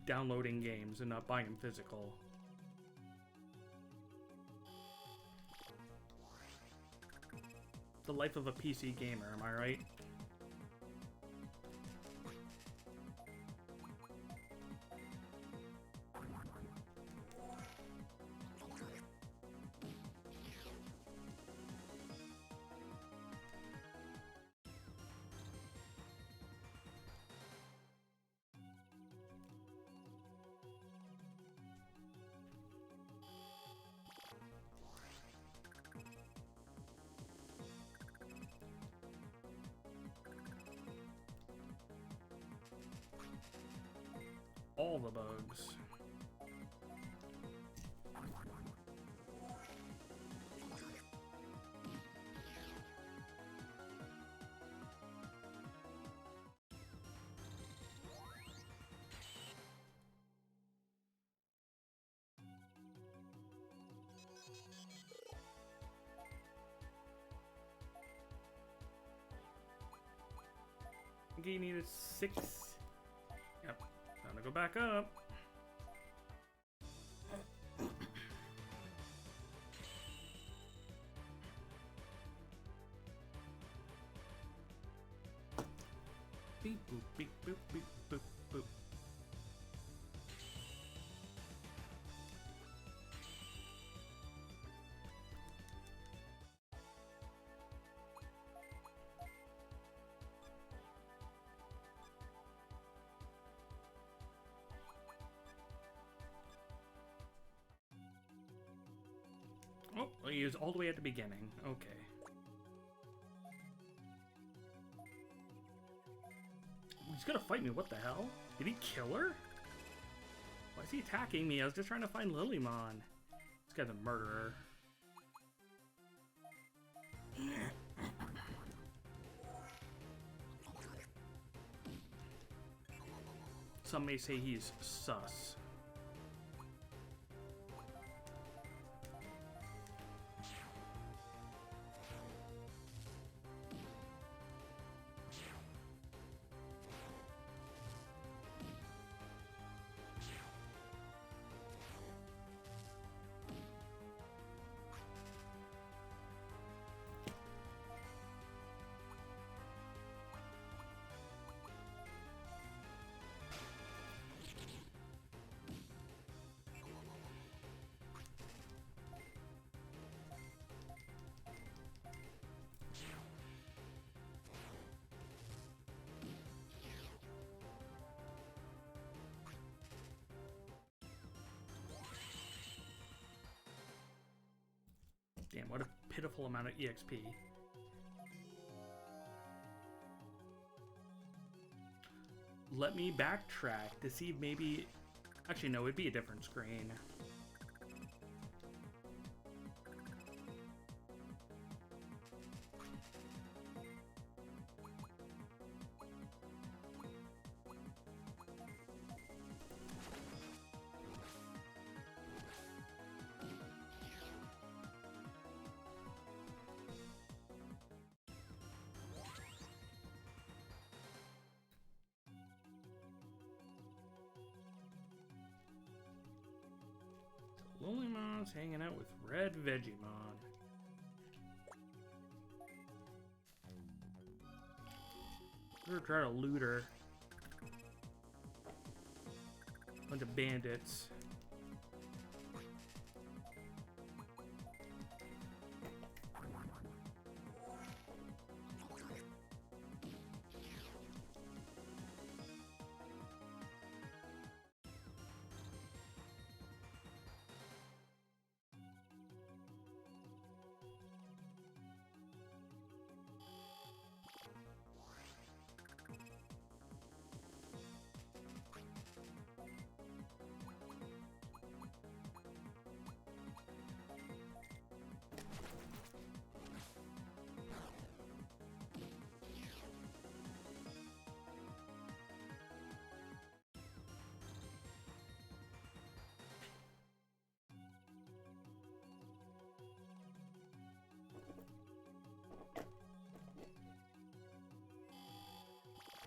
downloading games and not buying them physical. The life of a PC gamer, am I right? All the bugs. I think you needed 6. Yep. Time to go back up. Beep boop beep boop beep boop boop. Oh, he was all the way at the beginning. Okay. He's gonna fight me, what the hell? Did he kill her? Why is he attacking me? I was just trying to find Lilymon. This guy's a murderer. Some may say he's sus. Damn, what a pitiful amount of EXP. Let me backtrack to see if maybe... Actually, no, it'd be a different screen. Lolymon's hanging out with Red Vegemon. We're trying to loot her. Bunch of bandits.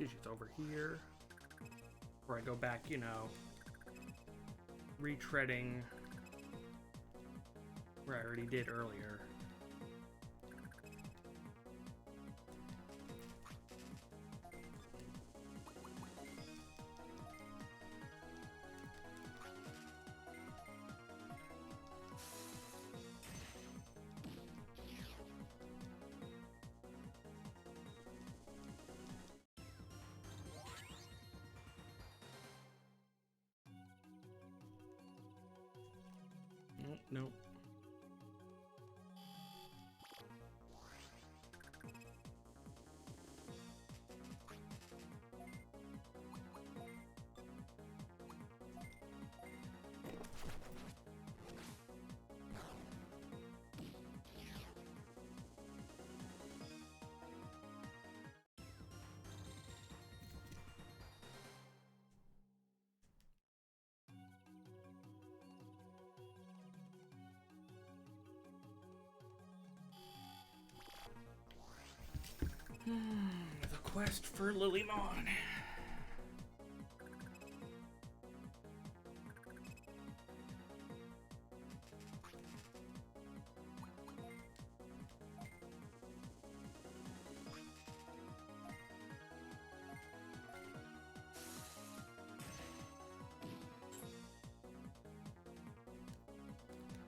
She's over here. Where I go back, you know, retreading where I already did earlier. Nope. The quest for Lilymon.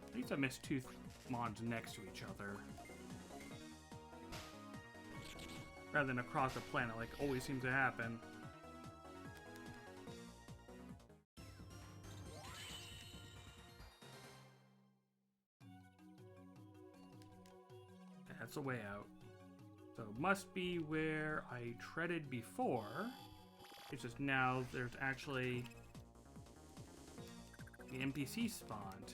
At least I missed two mons next to each other. Rather than across the planet, like always seems to happen. That's a way out. So it must be where I treaded before. It's just now there's actually the NPC spawned.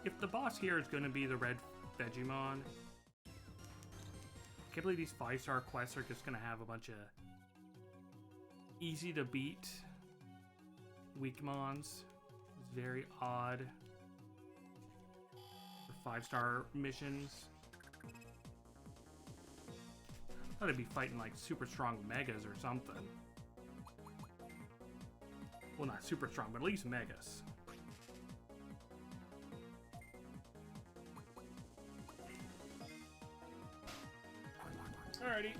If the boss here is going to be the red Digimon, I can't believe these 5-star quests are just going to have a bunch of easy to beat weak mons. It's very odd for 5-star missions. I thought I'd be fighting like super strong megas or something. Well, not super strong, but at least megas. Alrighty.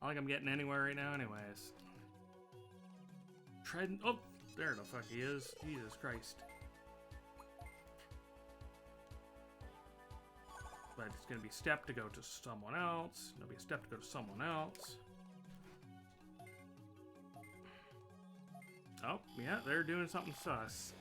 I don't think I'm getting anywhere right now anyways. Treading. Oh, there the fuck he is. Jesus Christ. But it's gonna be step to go to someone else. It'll be a step to go to someone else. Oh, yeah, they're doing something sus.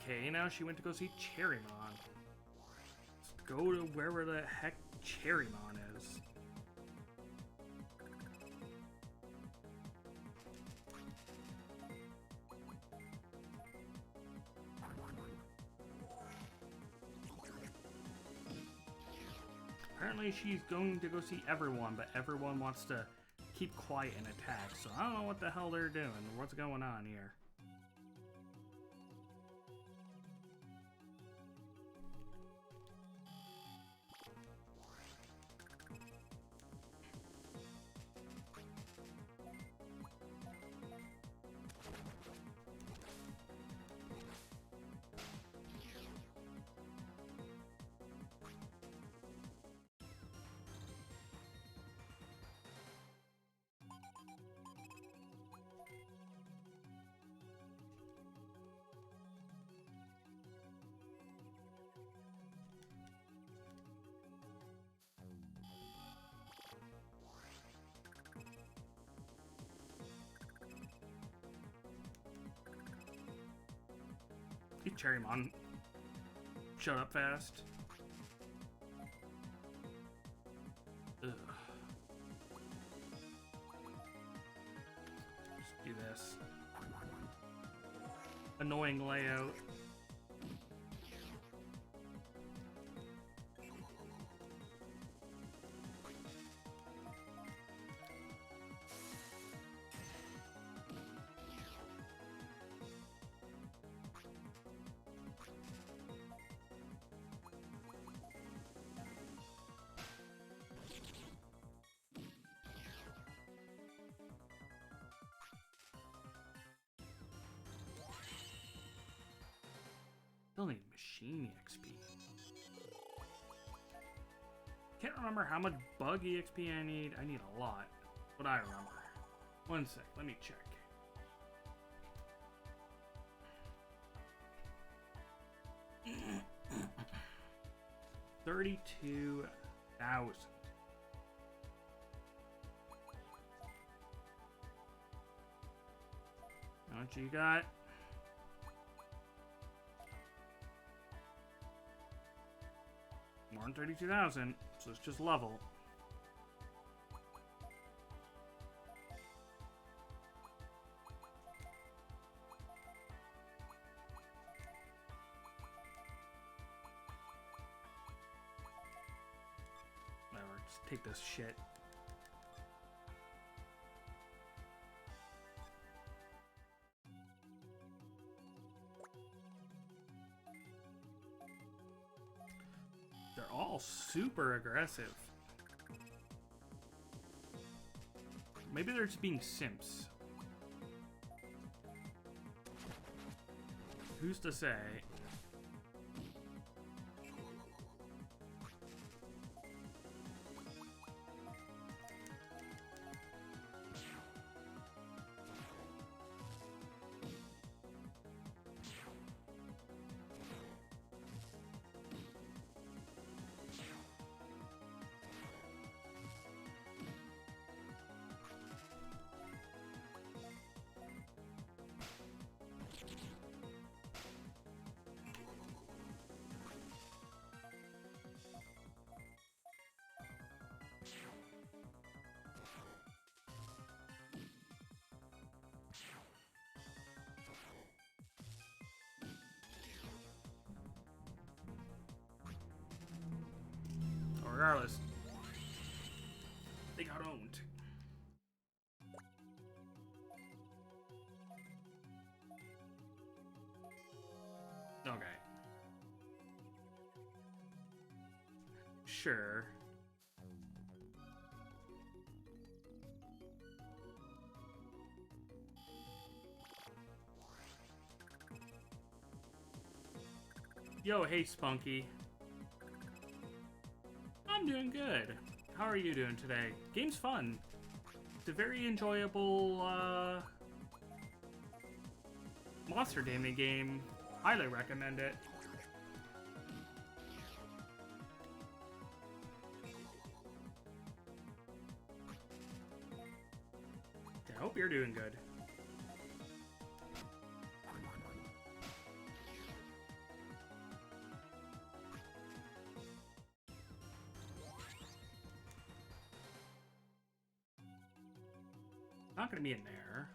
Okay, now she went to go see Cherrymon. go to wherever the heck Cherrymon is. Apparently she's going to go see everyone, but everyone wants to keep quiet and attack, so I don't know what the hell they're doing, or what's going on here. Hey, Cherrymon. Shut up fast. Ugh. Just do this. Annoying layout. Still need machine XP. Can't remember how much bug EXP I need. I need a lot, but I remember. One sec, let me check. $32,000. What you got? More than 32,000, so it's just level. Whatever, just take this shit. They're all super aggressive. Maybe they're just being simps. Who's to say? Regardless, they got owned. Okay. Sure. Yo, hey, Spunky. I'm doing good. How are you doing today? Game's fun. It's a very enjoyable, monster damage game. Highly recommend it. I hope you're doing good. not going to be in there.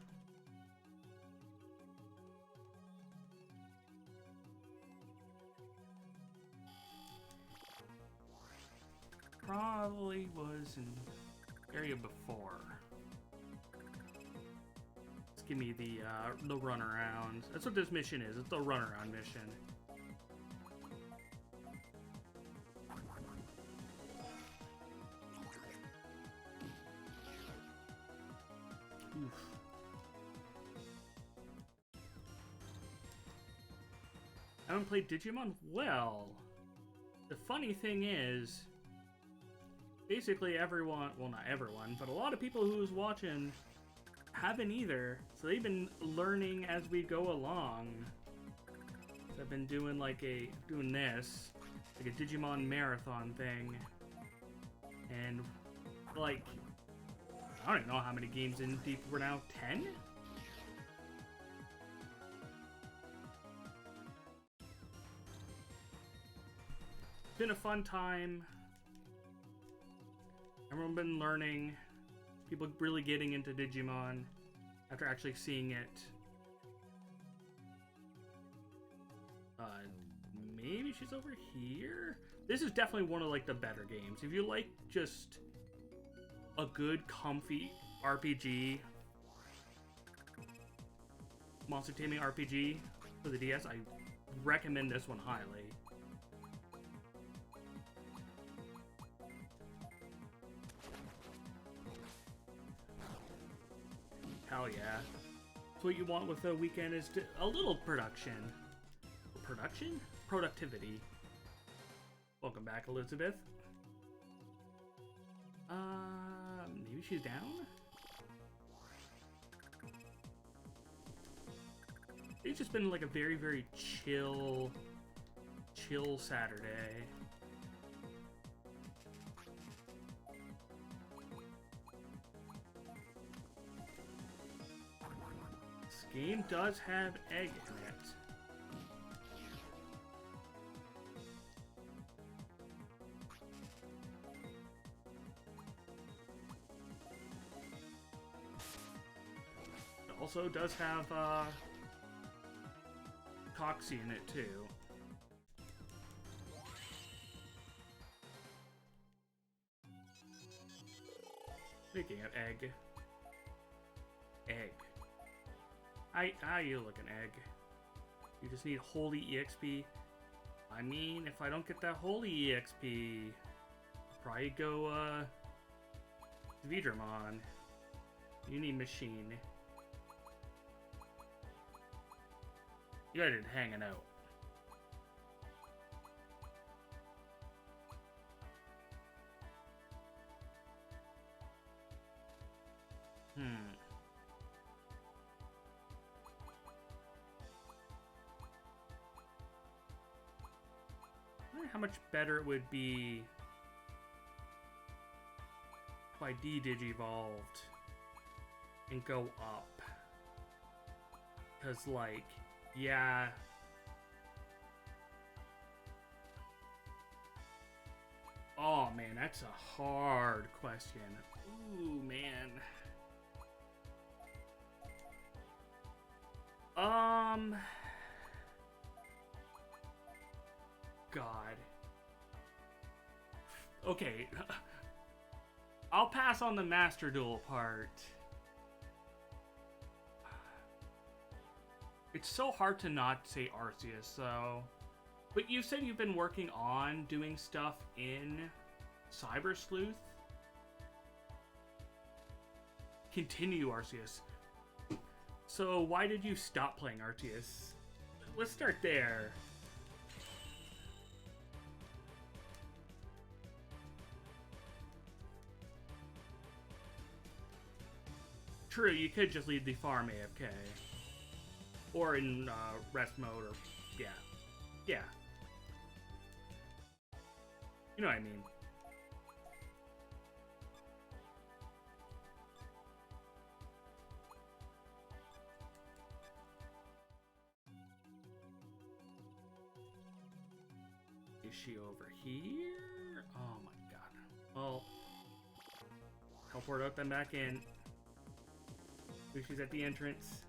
Probably was in area before. Let's give me the runaround. That's what this mission is. It's the runaround mission. Oof. I haven't played Digimon well. The funny thing is, basically everyone, well not everyone, but a lot of people who's watching haven't either. So they've been learning as we go along. So I've been doing doing this, like a Digimon marathon thing. And like, I don't even know how many games in deep we're now, 10? It's been a fun time. Everyone's been learning. People really getting into Digimon after actually seeing it. Maybe she's over here? This is definitely one of like the better games. If you like just a good, comfy RPG, monster taming RPG for the DS, I recommend this one highly. Hell yeah. That's what you want with a weekend, is a little production. Production? Productivity. Welcome back, Elizabeth. Maybe she's down? It's just been like a very, very chill Saturday. This game does have egg in it. It also does have Coxie in it too. Speaking of egg. How you looking, egg? You just need holy EXP. I mean, if I don't get that holy EXP, I'll probably go Vidramon. You need machine. You guys are hanging out. I wonder how much better it would be if I de-digivolved and go up. Because, like, yeah. Oh, man, that's a hard question. Ooh, man. God. Okay. I'll pass on the Master Duel part. It's so hard to not say Arceus, so... But you said you've been working on doing stuff in Cyber Sleuth? Continue Arceus. So why did you stop playing Arceus? Let's start there. True, you could just leave the farm AFK. Or in rest mode, or... yeah. Yeah. You know what I mean. Is she over here? Oh my god. Well, teleport out then back in. She's at the entrance.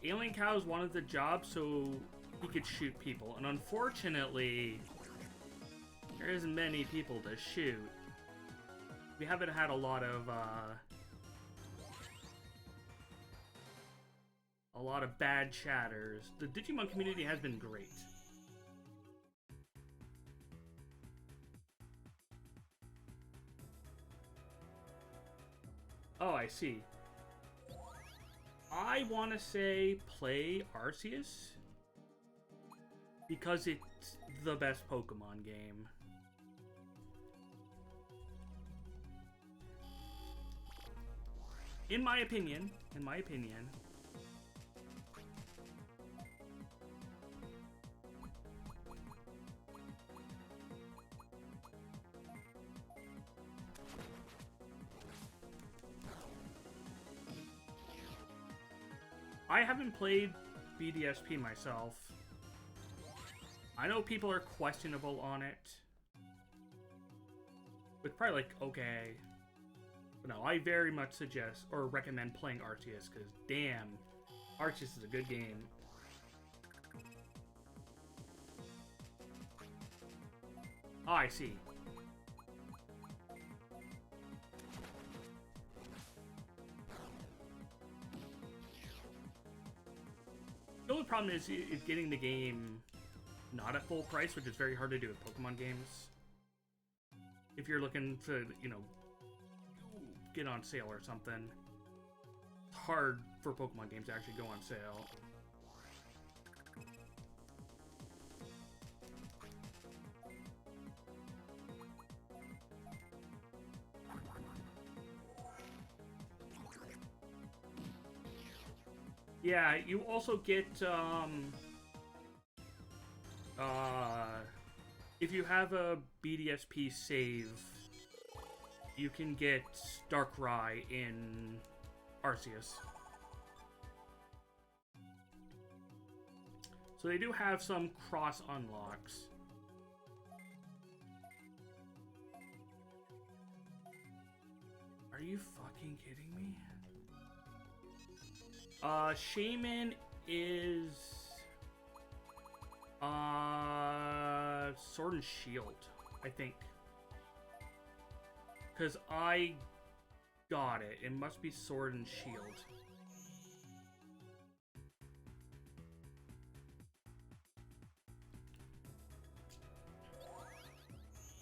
Alien Cows wanted the job so he could shoot people, and unfortunately, there isn't many people to shoot. We haven't had a lot of bad chatters. The Digimon community has been great. Oh, I see. I want to say play Arceus because it's the best Pokemon game. In my opinion. I haven't played BDSP myself. I know people are questionable on it. It's probably like, okay. But no, I very much suggest or recommend playing Arceus, because damn, Arceus is a good game. Oh, I see. The only problem is getting the game not at full price, which is very hard to do with Pokemon games. If you're looking to, you know, get on sale or something, it's hard for Pokemon games to actually go on sale. Yeah, you also get, if you have a BDSP save, you can get Darkrai in Arceus. So they do have some cross unlocks. Are you fucking kidding me? Shaman is Sword and Shield, I think. Because I got it. It must be Sword and Shield.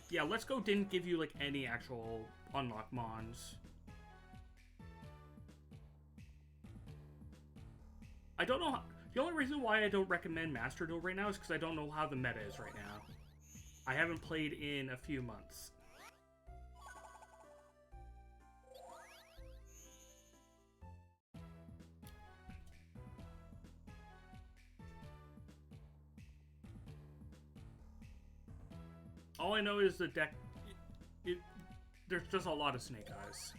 Yeah, Let's Go didn't give you, like, any actual unlock mons. I don't know how, the only reason why I don't recommend Master Duel right now is because I don't know how the meta is right now. I haven't played in a few months. All I know is the deck, there's just a lot of Snake Eyes.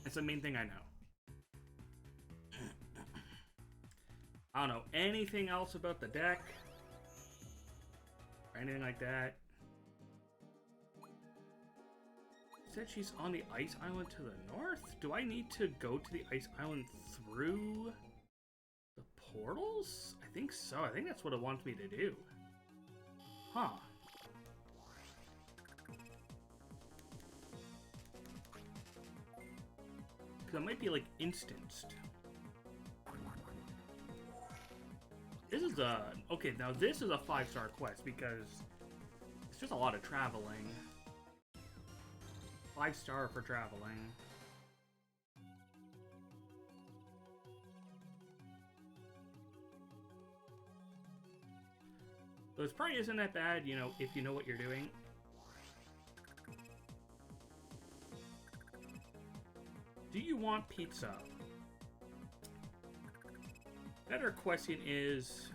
That's the main thing I know. I don't know anything else about the deck or anything like that. Said she's on the ice island to the north? Do I need to go to the ice island through the portals? I think so. I think that's what it wants me to do. Huh. Because it might be like instanced. This is a... Okay, now this is a 5-star quest because it's just a lot of traveling. 5-star for traveling. So this probably isn't that bad, you know, if you know what you're doing. Do you want pizza? Better question is,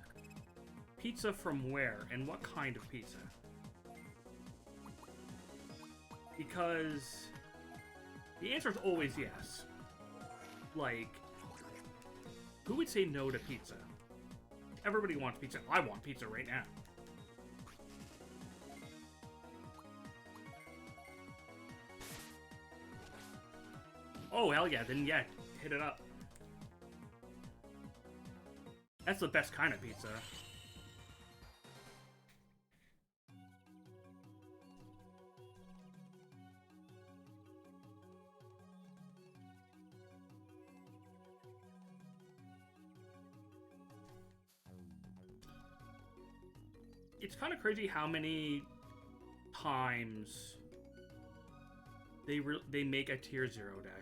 pizza from where and what kind of pizza? Because the answer is always yes. Like, who would say no to pizza? Everybody wants pizza. I want pizza right now. Oh, hell yeah. Then, yeah, hit it up. That's the best kind of pizza. It's kind of crazy how many times they make a tier 0 deck.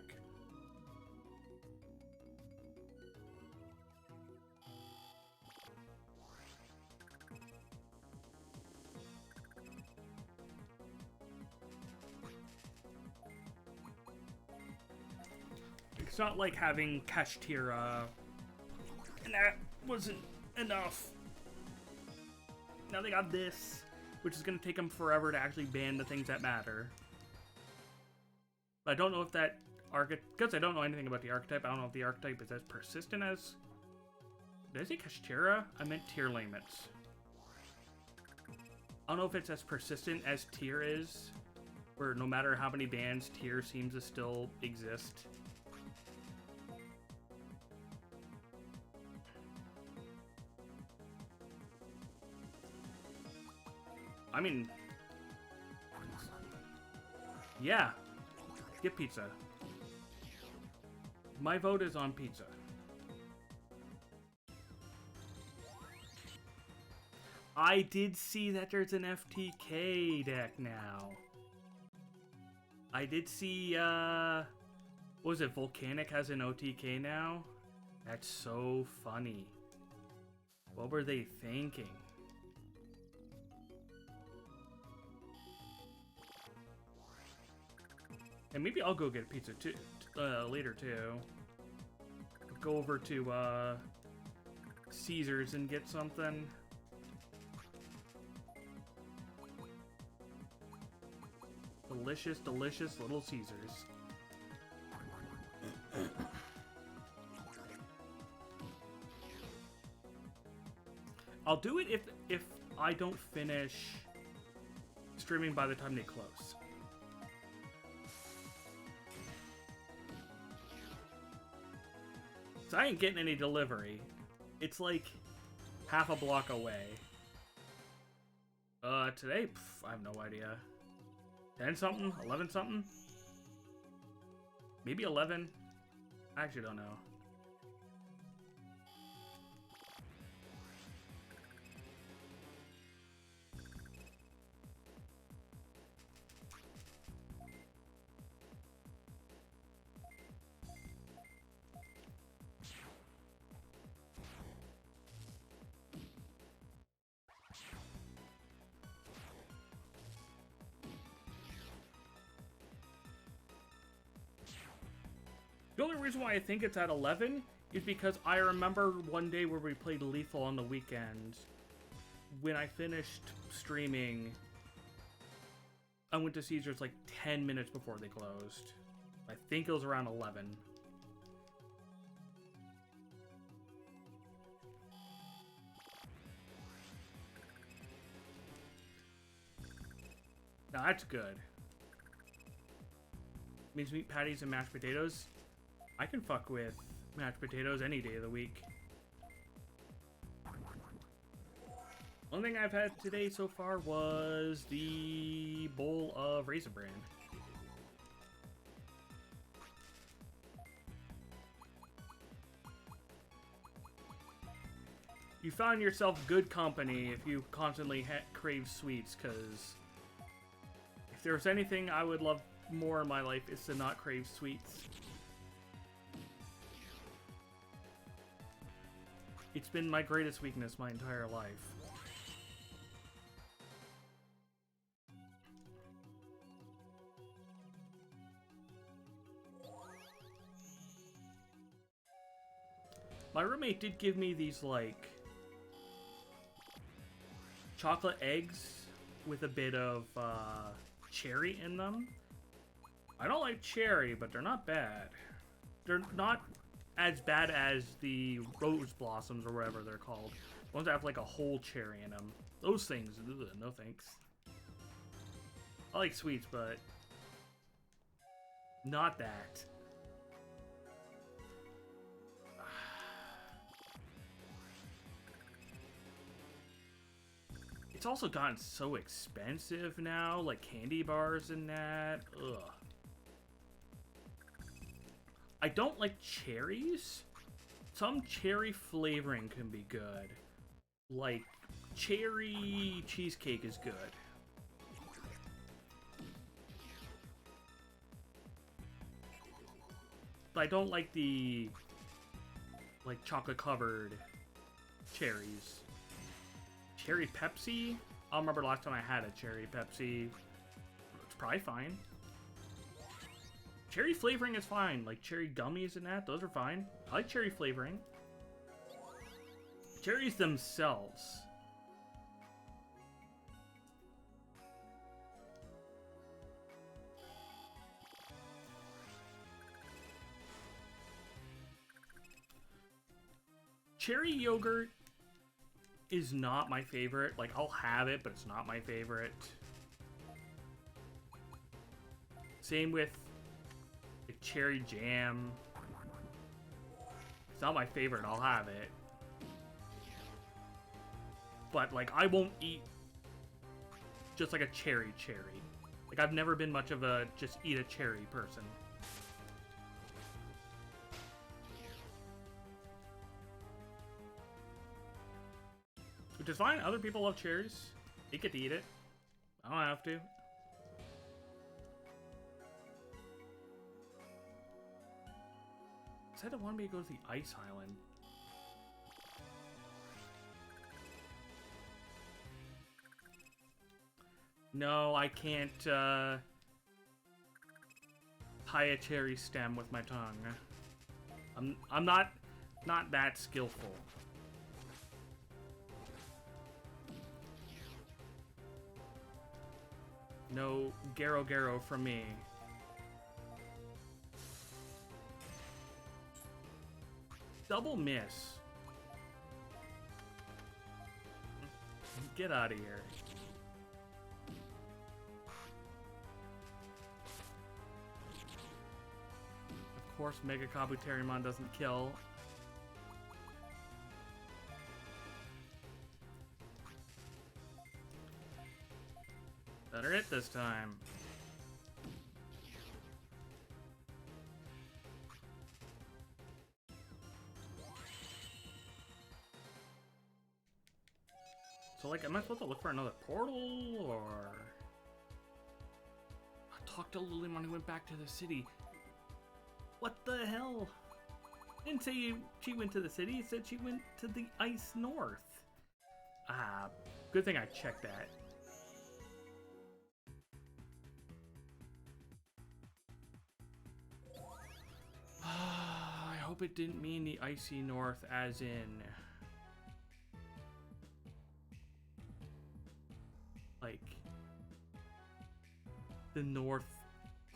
It's not like having Kashtira, and that wasn't enough. Now they got this, which is going to take them forever to actually ban the things that matter. But I don't know if that archetype, because I don't know anything about the archetype, I don't know if the archetype is as persistent as... Did I say Kashtira? I meant tier limits. I don't know if it's as persistent as tier is, where no matter how many bans, tier seems to still exist. I mean, yeah, get pizza. My vote is on pizza. I did see that there's an FTK deck now. I did see, what was it, Volcanic has an OTK now? That's so funny. What were they thinking? And maybe I'll go get pizza too, later too. Go over to Caesars and get something. Delicious, delicious Little Caesars. I'll do it if I don't finish streaming by the time they close. So I ain't getting any delivery. It's like half a block away. Today? Pff, I have no idea. 10 something? 11 something? Maybe 11? I actually don't know. The only reason why I think it's at 11 is because I remember one day where we played Lethal on the weekend. When I finished streaming, I went to Caesars like 10 minutes before they closed. I think it was around 11. Now that's good. Means meat patties and mashed potatoes. I can fuck with mashed potatoes any day of the week. One thing I've had today so far was the bowl of Raisin Bran. You found yourself good company if you constantly crave sweets, because if there's anything I would love more in my life, it's to not crave sweets. It's been my greatest weakness my entire life. My roommate did give me these, like, chocolate eggs with a bit of cherry in them. I don't like cherry, but they're not bad. They're not as bad as the rose blossoms or whatever they're called. The ones that have like a whole cherry in them. Those things, ugh, no thanks. I like sweets, but not that. It's also gotten so expensive now, like candy bars and that. Ugh. I don't like cherries. Some cherry flavoring can be good. Like, cherry cheesecake is good. But I don't like the, like, chocolate-covered cherries. Cherry Pepsi? I don't remember the last time I had a cherry Pepsi. It's probably fine. Cherry flavoring is fine. Like, cherry gummies and that, those are fine. I like cherry flavoring. Cherries themselves. Cherry yogurt is not my favorite. Like, I'll have it, but it's not my favorite. Same with the cherry jam. It's not my favorite. I'll have it. But, like, I won't eat just like a cherry. Like, I've never been much of a just eat a cherry person. Which is fine. Other people love cherries. They get to eat it. I don't have to. Said I wanted me to go to the Ice Island. No, I can't tie a cherry stem with my tongue. I'm not that skillful. No Garo from me. Double miss. Get out of here. Of course, Mega Kabuterimon doesn't kill. Better hit this time. So, like, am I supposed to look for another portal, or... I talked to Lilymon who went back to the city. What the hell? Didn't say she went to the city, it said she went to the Ice North. Ah, good thing I checked that. I hope it didn't mean the Icy North as in... like... the north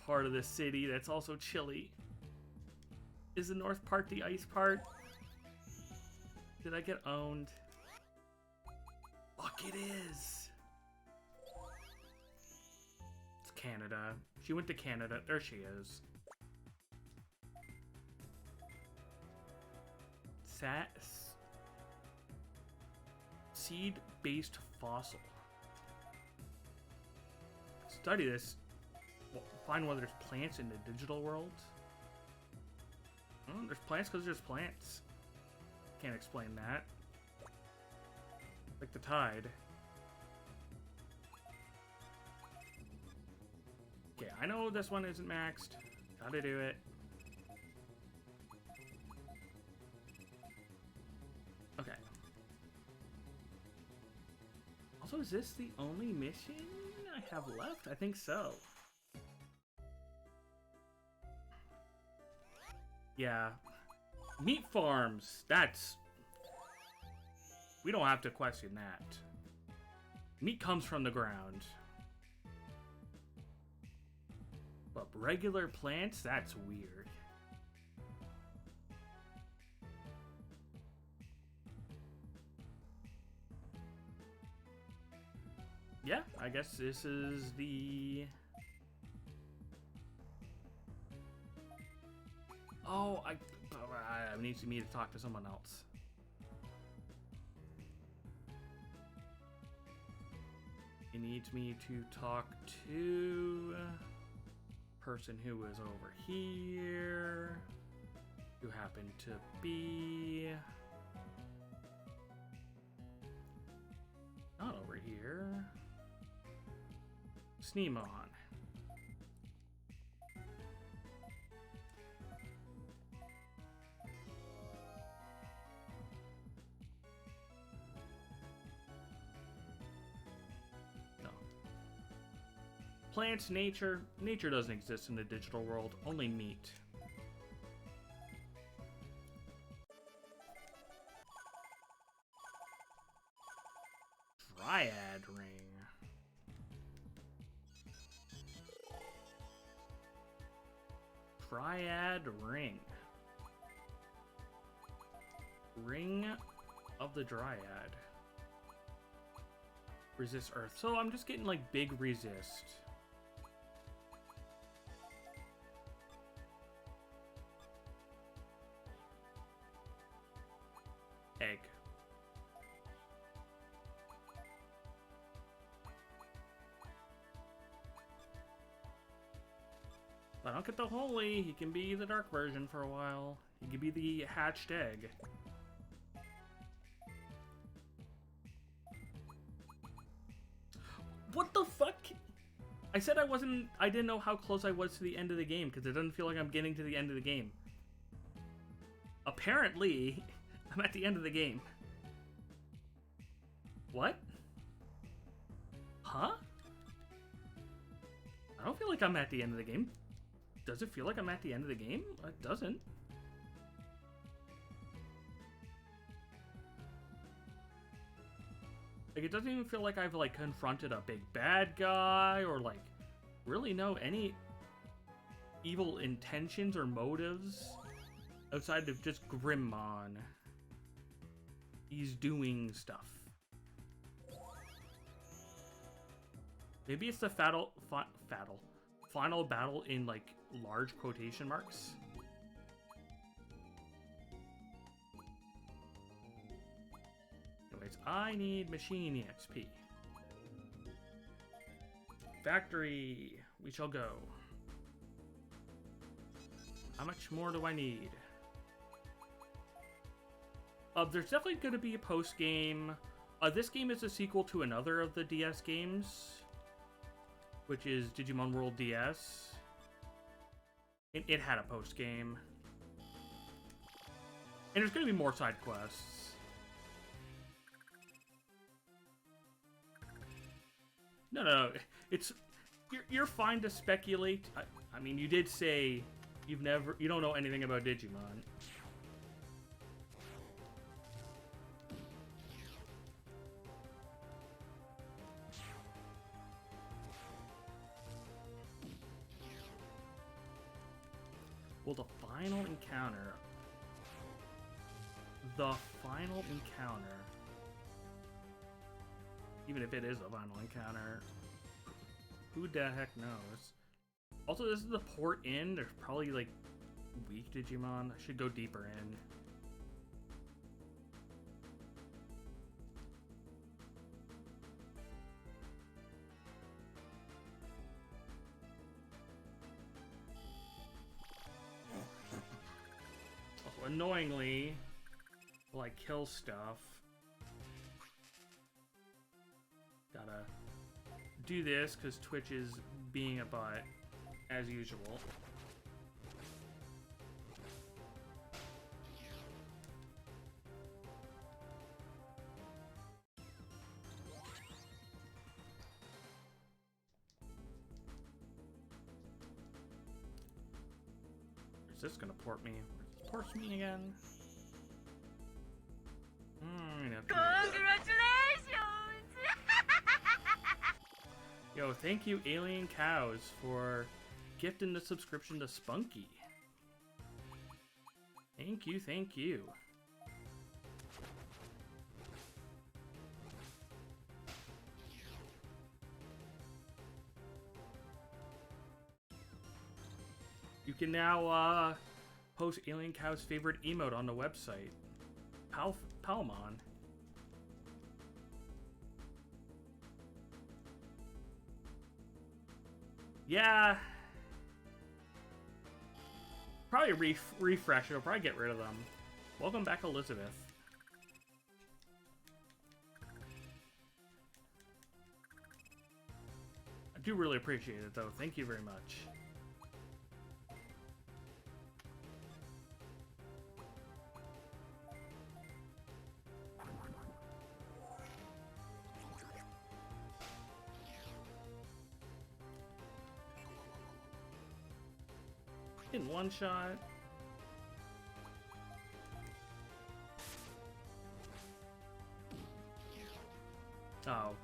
part of the city that's also chilly. Is the north part the ice part? Did I get owned? Fuck, it is! It's Canada. She went to Canada. There she is. Seed-based fossil. Study this. Find whether there's plants in the digital world. Oh, there's plants because there's plants. Can't explain that. Like the tide. Okay, I know this one isn't maxed. Gotta do it. Okay. Also, is this the only mission I have left? I think so. Yeah. Meat farms. That's... we don't have to question that. Meat comes from the ground. But regular plants? That's weird. Yeah, I guess this is the... oh, I need me to talk to someone else. It needs me to talk to person who is over here, who happened to be not over here. Sneemon. Plants, nature. Nature doesn't exist in the digital world, only meat. Dryad ring. Dryad ring. Ring of the Dryad. Resist Earth. So I'm just getting like big resist. Egg. If I don't get the holy, he can be the dark version for a while. He can be the hatched egg. What the fuck? I said I didn't know how close I was to the end of the game because it doesn't feel like I'm getting to the end of the game. Apparently, I'm at the end of the game. What? Huh? I don't feel like I'm at the end of the game. Does it feel like I'm at the end of the game? It doesn't. Like, it doesn't even feel like I've, like, confronted a big bad guy or, like, really know any evil intentions or motives outside of just Grimmon. He's doing stuff. Maybe it's the final battle in, like, large quotation marks. Anyways, I need machine EXP. Factory, we shall go. How much more do I need? There's definitely going to be a post-game. This game is a sequel to another of the DS games, which is Digimon World DS. It had a post-game. And there's going to be more side quests. No. It's you're fine to speculate. I mean, you did say you don't know anything about Digimon. Well, the final encounter. Even if it is a final encounter, who the heck knows? Also, this is the port in. There's probably, like, weak Digimon. I should go deeper in. Also, annoyingly, will I kill stuff? Gotta do this because Twitch is being a butt, as usual. Is this gonna port me? Ports me again? Congratulations! Yo, thank you, Alien Cows, for gifting the subscription to Spunky. Thank you, thank you. You can now post Alien Cow's favorite emote on the website. Palmon. Yeah. Probably refresh. It'll probably get rid of them. Welcome back, Elizabeth. I do really appreciate it, though. Thank you very much. In one shot. Oh.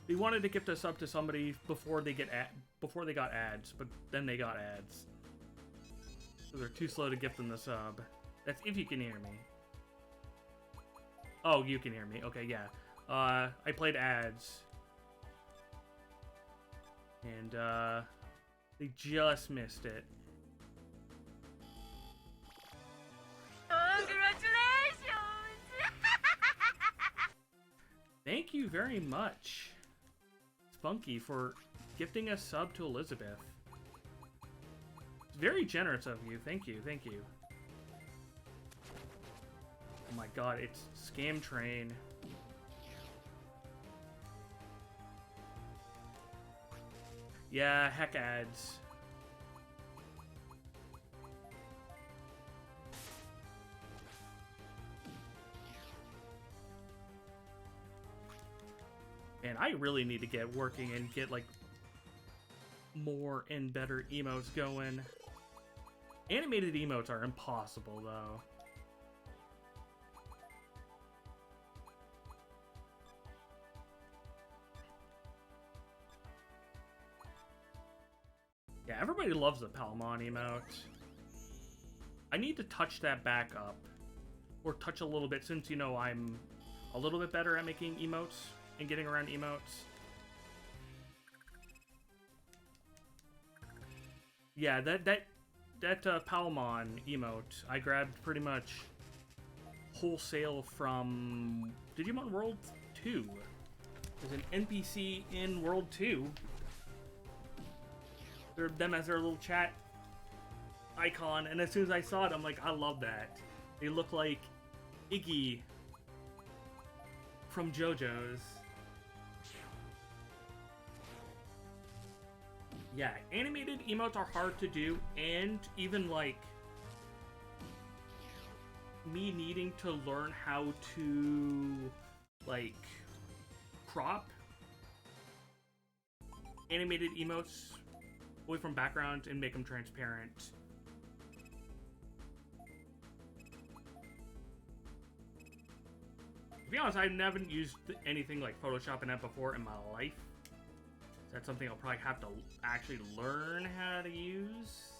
We wanted to gift a sub to somebody before they got ads, but then they got ads. So they're too slow to gift them the sub. That's if you can hear me. Oh, you can hear me. Okay, yeah. I played ads. And, they just missed it. Congratulations! Thank you very much, Spunky, for gifting a sub to Elizabeth. It's very generous of you. Thank you, thank you. Oh my god, it's Scam Train. Yeah, heck ads. And I really need to get working and get, like, more and better emotes going. Animated emotes are impossible, though. Yeah, everybody loves the Palmon emote. I need to touch that back up. Or touch a little bit, since, you know, I'm a little bit better at making emotes and getting around emotes. Yeah, that Palmon emote I grabbed pretty much wholesale from Digimon World 2. There's an NPC in World 2. They're them as their little chat icon, and as soon as I saw it, I'm like, I love that. They look like Iggy from JoJo's. Yeah, animated emotes are hard to do, and even, like, me needing to learn how to, like, crop animated emotes away from background and make them transparent. To be honest, I haven't used anything like Photoshop and that before in my life. That's something I'll probably have to actually learn how to use.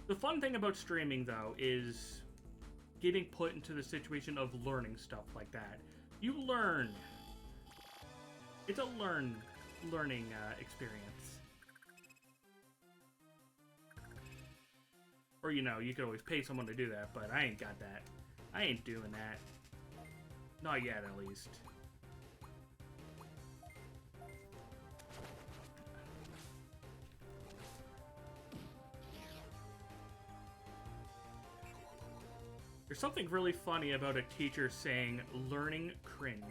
The fun thing about streaming, though, is getting put into the situation of learning stuff like that. You learn. It's a learning experience. Or, you know, you could always pay someone to do that, but I ain't got that. I ain't doing that. Not yet, at least. There's something really funny about a teacher saying, learning cringe.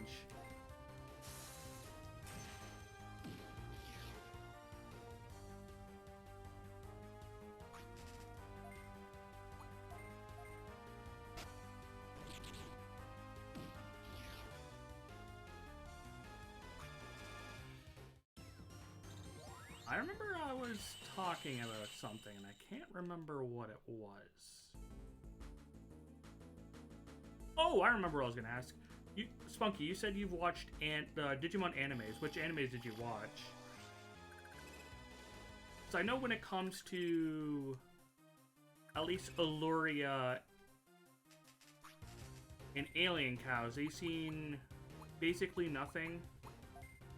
I remember I was talking about something, and I can't remember what it was. Oh, I remember what I was going to ask. Spunky, you said you've watched Digimon animes. Which animes did you watch? So I know when it comes to at least Illuria and Alien Cows, they've seen basically nothing.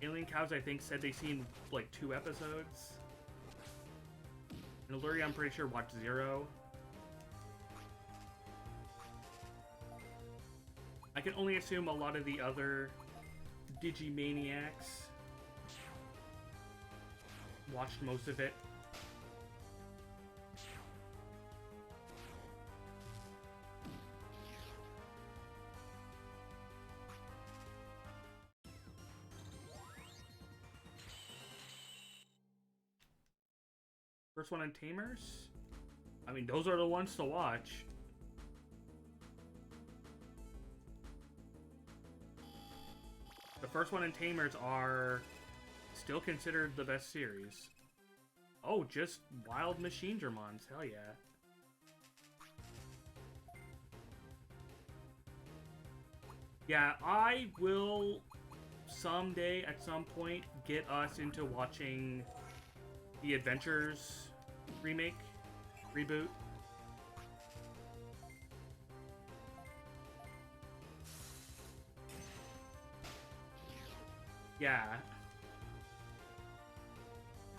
Alien Cows, I think, said they've seen, like, 2 episodes. And Illuria, I'm pretty sure, watched 0. can only assume a lot of the other Digimaniacs watched most of it. First one in Tamers? I mean, those are the ones to watch. The first one in Tamers are still considered the best series. Oh, just Wild Machinedramons. Hell yeah. Yeah, I will someday, at some point, get us into watching the Adventures remake, reboot. Yeah.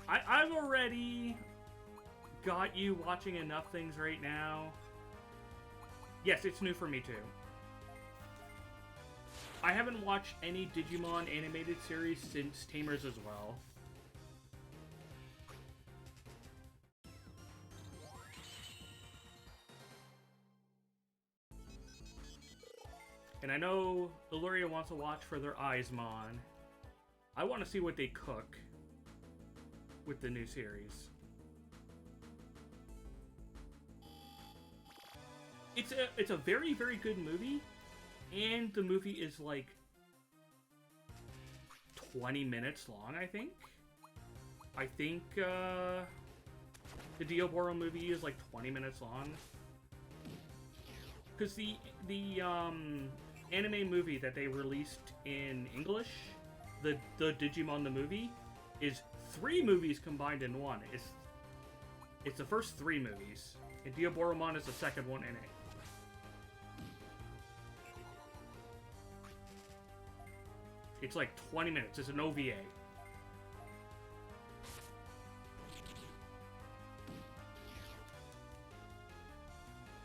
I've already got you watching enough things right now. Yes, it's new for me too. I haven't watched any Digimon animated series since Tamers as well. And I know Illuria wants to watch for their Eyesmon. I want to see what they cook with the new series. It's a very, very good movie, and the movie is like 20 minutes long, I think. I think the Dioboro movie is like 20 minutes long. Because the anime movie that they released in English, the Digimon the movie, is 3 movies combined in one. It's the first 3 movies, and Diaboromon is the second one in it. It's like 20 minutes. It's an OVA.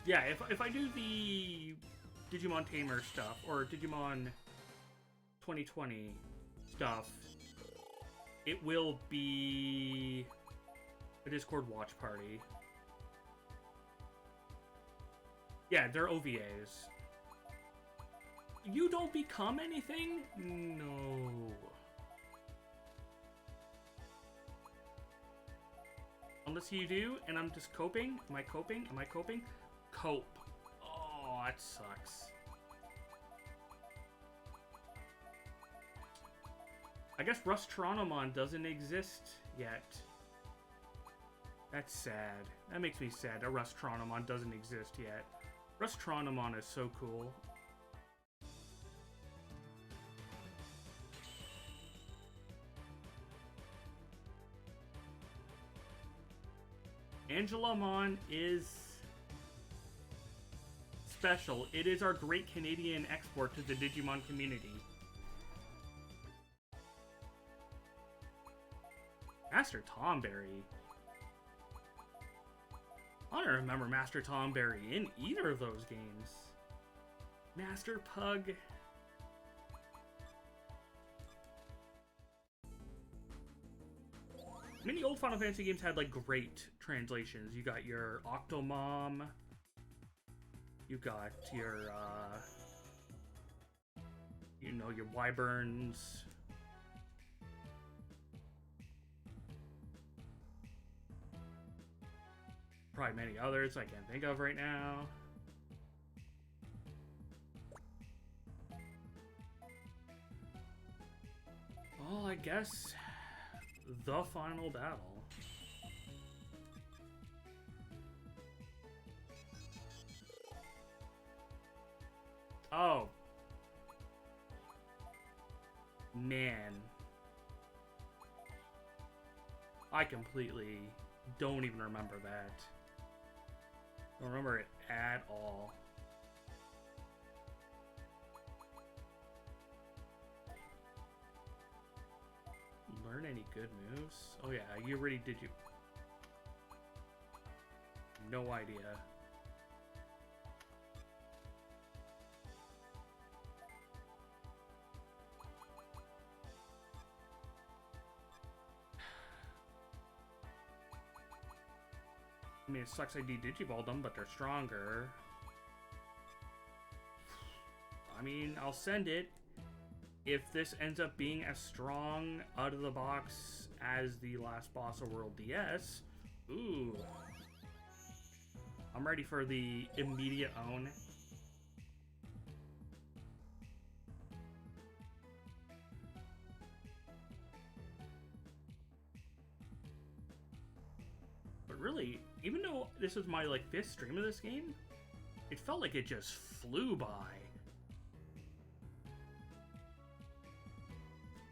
Yeah, if I do the Digimon Tamer stuff, or Digimon 2020 stuff, it will be a Discord watch party. Yeah, they're OVAs. You don't become anything? No. Unless you do, and I'm just coping. Am I coping? Am I coping? Cope. Oh, that sucks. I guess Rustronomon doesn't exist yet. That's sad. That makes me sad that Rustronomon doesn't exist yet. Rustronomon is so cool. Angelamon is special. It is our great Canadian export to the Digimon community. Master Tomberry. I don't remember Master Tomberry in either of those games. Master Pug. Many old Final Fantasy games had like great translations. You got your Octomom. You got your, you know, your Wyverns. Probably many others I can't think of right now. Well, I guess the final battle. Oh. Man. I completely don't even remember that. Don't remember it at all. Learn any good moves? Oh yeah, you already did. You no idea. I mean, it sucks I de-Digivolved them, but they're stronger. I mean, I'll send it. If this ends up being as strong out of the box as the last boss of World DS, ooh. I'm ready for the immediate own. But really, even though this was my like 5th stream of this game, it felt like it just flew by.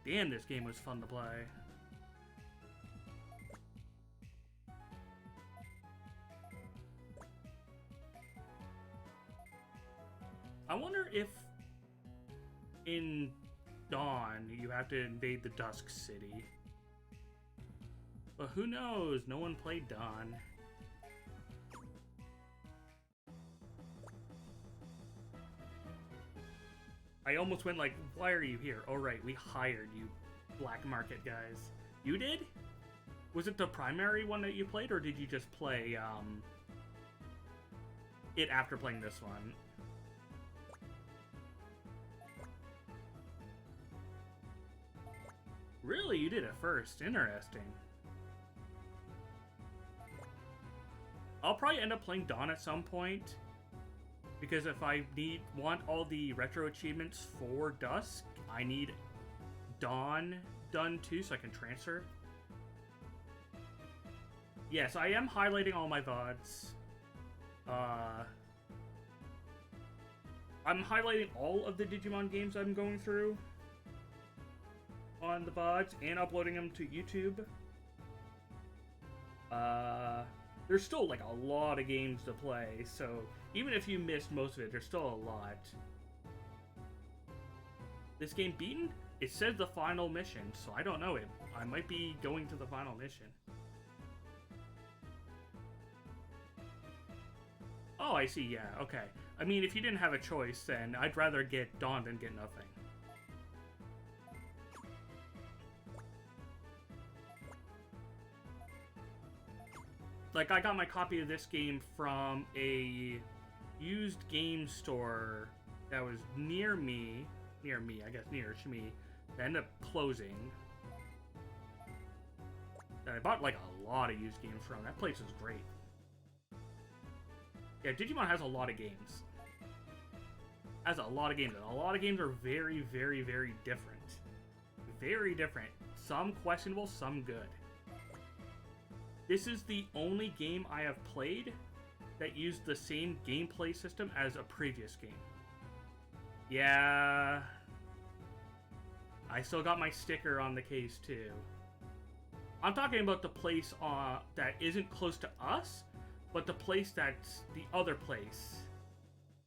Damn, this game was fun to play. I wonder if in Dawn you have to invade the Dusk City. But who knows? No one played Dawn. I almost went like, why are you here? Oh right, we hired you black market guys. You did? Was it the primary one that you played, or did you just play it after playing this one? Really? You did it first. Interesting. I'll probably end up playing Dawn at some point, because if I want all the retro achievements for Dusk, I need Dawn done too, so I can transfer. Yes, I am highlighting all my VODs. I'm highlighting all of the Digimon games I'm going through on the VODs and uploading them to YouTube. There's still like a lot of games to play, so even if you missed most of it, there's still a lot. This game beaten? It says the final mission, so I don't know it. I might be going to the final mission. Oh, I see, yeah, okay. I mean, if you didn't have a choice, then I'd rather get Dawn than get nothing. Like, I got my copy of this game from a used game store that was near me, I guess near-ish me, that ended up closing. That I bought, like, a lot of used games from. That place is great. Yeah, Digimon has a lot of games. Has a lot of games, and a lot of games are very, very, very different. Very different. Some questionable, some good. This is the only game I have played that used the same gameplay system as a previous game. Yeah. I still got my sticker on the case, too. I'm talking about the place that isn't close to us, but the place that's the other place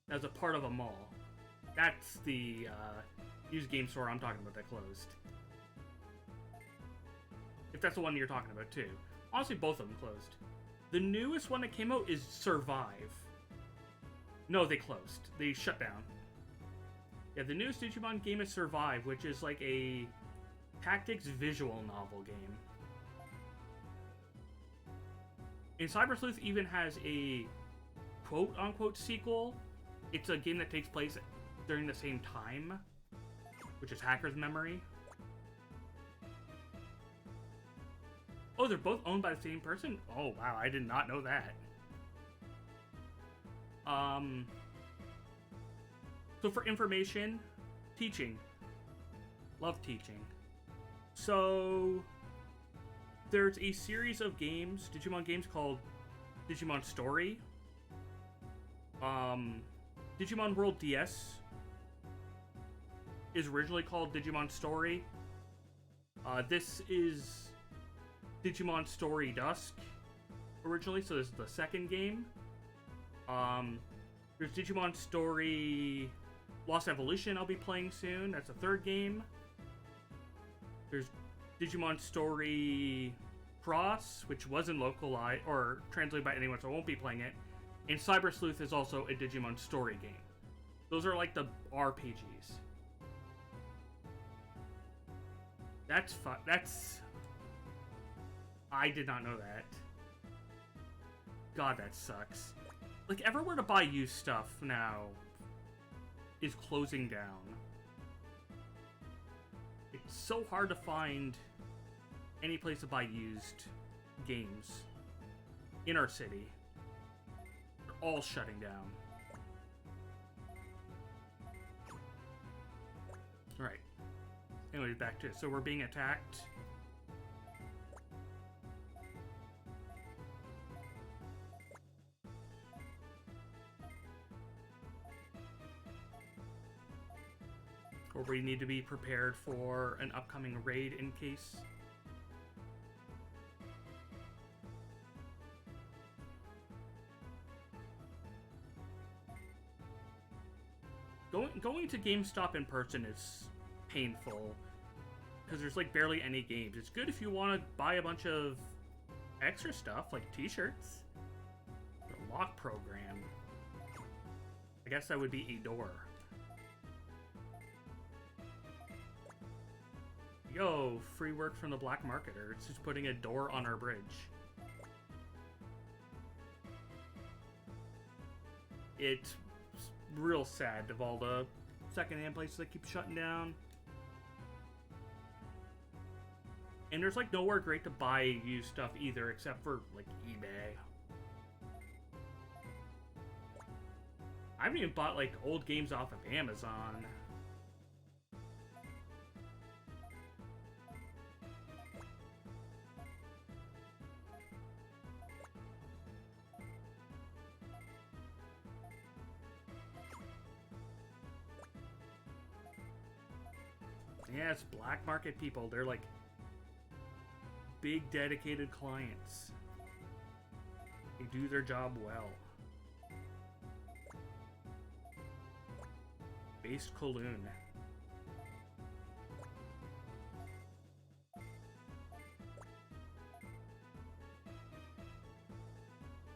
that's a part of a mall. That's the used game store I'm talking about that closed. If that's the one you're talking about, too. Honestly, both of them closed. The newest one that came out is Survive. No, they closed. They shut down. Yeah, the newest Digimon game is Survive, which is like a tactics visual novel game. And Cyber Sleuth even has a quote-unquote sequel. It's a game that takes place during the same time, which is Hacker's Memory. Oh, they're both owned by the same person? Oh, wow, I did not know that. So for information, teaching. Love teaching. So, there's a series of games, Digimon games, called Digimon Story. Digimon World DS is originally called Digimon Story. This is Digimon Story Dusk originally, so this is the second game. There's Digimon Story Lost Evolution I'll be playing soon. That's the third game. There's Digimon Story Cross, which wasn't localized or translated by anyone, so I won't be playing it. And Cyber Sleuth is also a Digimon Story game. Those are like the RPGs. That's fun. That's... I did not know that. God, that sucks. Like, everywhere to buy used stuff now is closing down. It's so hard to find any place to buy used games in our city. They're all shutting down. Alright. Anyway, back to it. So we're being attacked. Or we need to be prepared for an upcoming raid in case. Going to GameStop in person is painful because there's like barely any games. It's good if you want to buy a bunch of extra stuff like t-shirts. The lock program. I guess that would be a door. Yo, free work from the black marketer. It's just putting a door on our bridge. It's real sad of all the secondhand places that keep shutting down. And there's like nowhere great to buy used stuff either, except for like eBay. I haven't even bought like old games off of Amazon. Yeah, it's black market people. They're like big dedicated clients. They do their job well. Based Kowloon.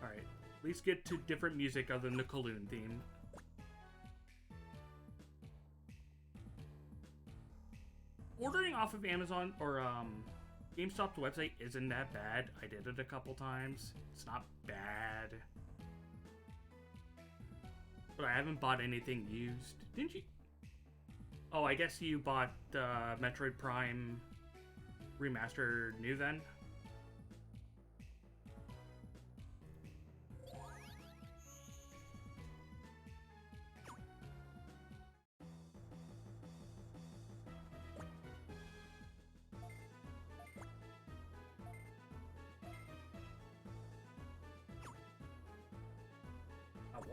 Alright, at least get to different music other than the Kowloon theme. Ordering off of Amazon or GameStop's website isn't that bad. I did it a couple times. It's not bad. But I haven't bought anything used. Didn't you? Oh, I guess you bought Metroid Prime Remastered New then?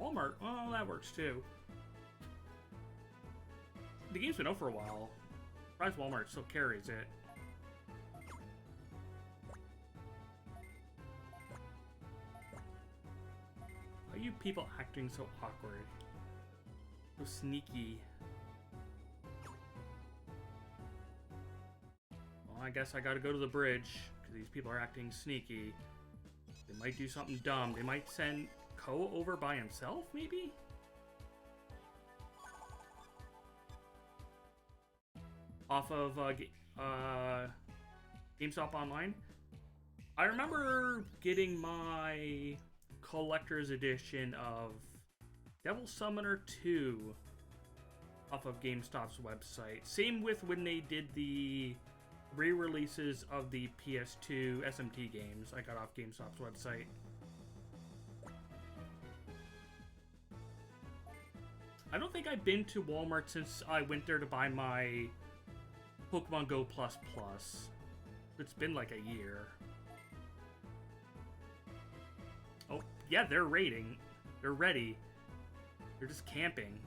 Walmart? Oh, that works too. The game's been out for a while. Surprised Walmart still carries it. Why are you people acting so awkward? So sneaky. Well, I guess I gotta go to the bridge, because these people are acting sneaky. They might do something dumb. They might send Ko over by himself, maybe? Off of GameStop Online. I remember getting my collector's edition of Devil Summoner 2 off of GameStop's website. Same with when they did the re-releases of the PS2 SMT games I got off GameStop's website. I don't think I've been to Walmart since I went there to buy my Pokemon Go Plus Plus. It's been like a year. Oh, yeah, they're raiding. They're ready. They're just camping.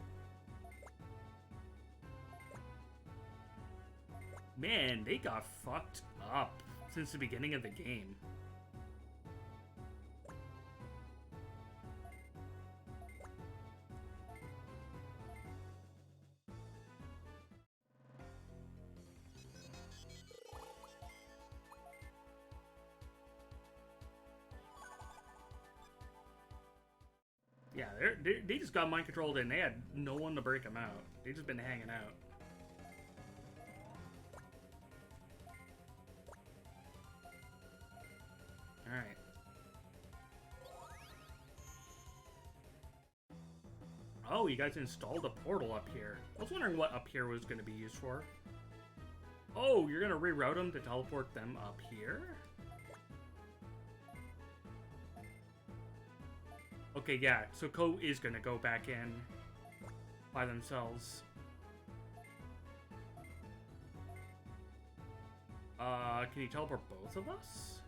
Man, they got fucked up since the beginning of the game. Yeah, they just got mind controlled and they had no one to break them out. They just been hanging out. Alright. Oh, you guys installed a portal up here. I was wondering what up here was going to be used for. Oh, you're going to reroute them to teleport them up here? Okay, yeah, so Ko is going to go back in by themselves. Can you teleport both of us?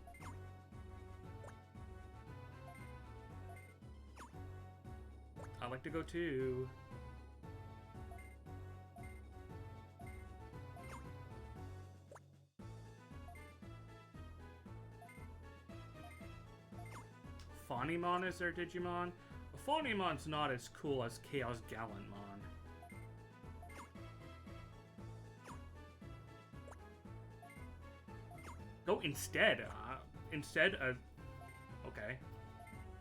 I'd like to go too. Fawnimon is their Digimon? Fawnimon's not as cool as Chaos Gallantmon. Go instead. Okay. I